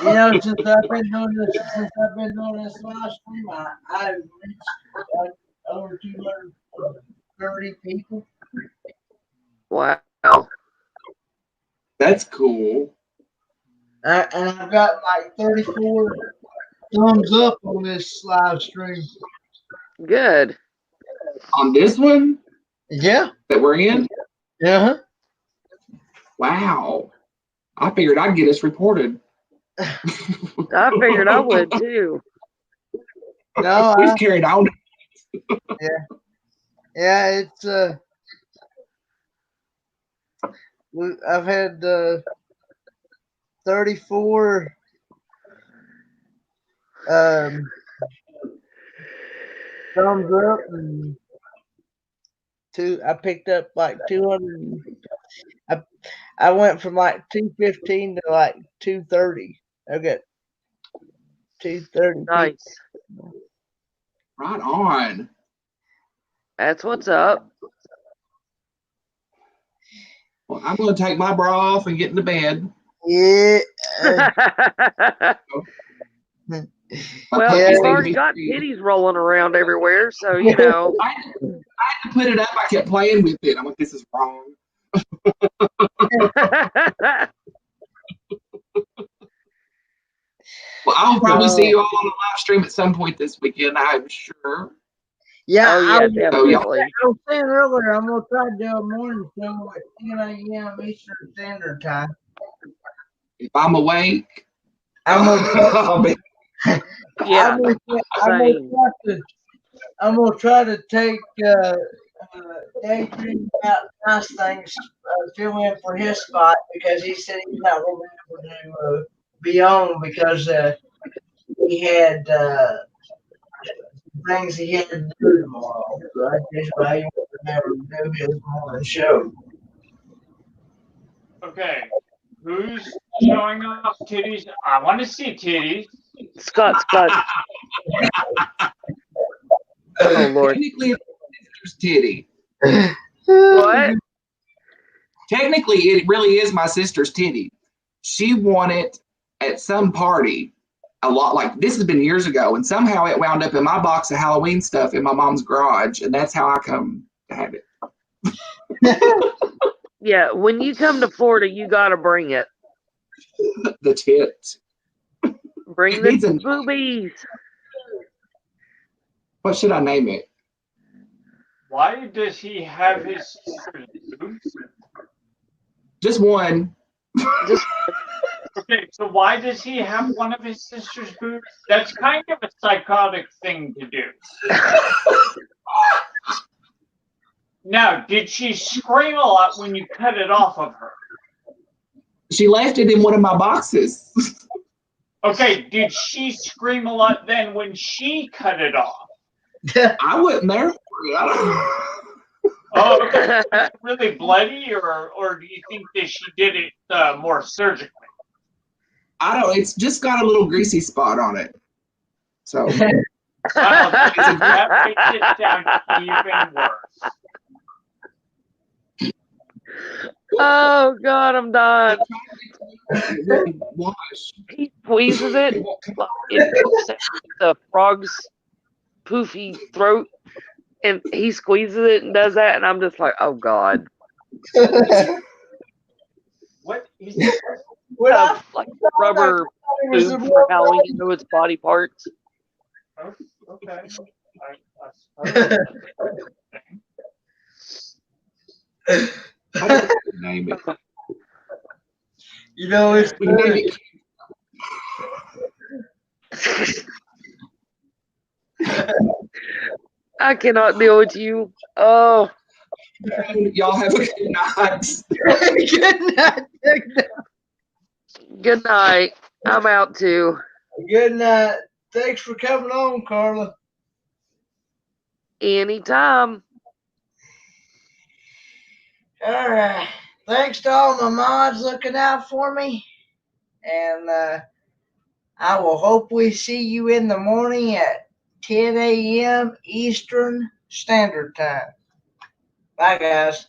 You know, since I've been doing this live stream, I've reached like over 230 people. Wow. That's cool. And I've got like 34 thumbs up on this live stream. Good. On this one? Yeah. That we're in? Uh-huh. Wow. I figured I'd get us reported. I figured I would too. No, we've carried on. Yeah. Yeah, it's I've had 34 thumbs up and I picked up like 200. I went from like 215 to like 230. I got 230. Nice. Right on. That's what's up. Well, I'm going to take my bra off and get into bed. Yeah. Well, you've already got titties rolling around everywhere, so you know. I had to put it up. I kept playing with it. I'm like, this is wrong. Well, I'll probably see you all on the live stream at some point this weekend, I'm sure. Yeah, oh, yeah, definitely. I was saying earlier, I'm going to try to do a morning show like 10 a.m. Eastern Standard Time. If I'm awake, I'm I'll be. Yeah, I'm gonna try to take daydream about nice things, fill in for his spot because he said he's not gonna be able to be on because he had things he had to do tomorrow. So that's why he won't be able to do his morning show. Okay, who's showing off titties? I want to see titties. Scott. Oh Lord. Technically, it's my sister's titty. What? Technically, it really is my sister's titty. She won it at some party. A lot, like this has been years ago, and somehow it wound up in my box of Halloween stuff in my mom's garage, and that's how I come to have it. Yeah, when you come to Florida, you gotta bring it. The tits. Bring the boobies. What should I name it? Why does he have his sister's boobs? Just one. Okay, so why does he have one of his sister's boobs? That's kind of a psychotic thing to do. Now, did she scream a lot when you cut it off of her? She left it in one of my boxes. Okay, did she scream a lot then when she cut it off? I wasn't there for it. Oh, okay. Was it really bloody, or do you think that she did it more surgically? I don't. It's just got a little greasy spot on it. So Wow, that makes it sound even worse. Oh God, I'm done. He squeezes it. It poops out the frog's poofy throat, and he squeezes it and does that, and I'm just like, oh God. What is it? When I Have like rubber tube for how you know it's body parts. Okay. I suppose. How do you name it? You know, it's We name it. I cannot deal with you. Oh, Y'all have a good night. good night. good night. I'm out too. Good night. Thanks for coming on, Carla. Anytime. All right. Thanks to all my mods looking out for me. And I will hopefully see you in the morning at 10 a.m. Eastern Standard Time. Bye, guys.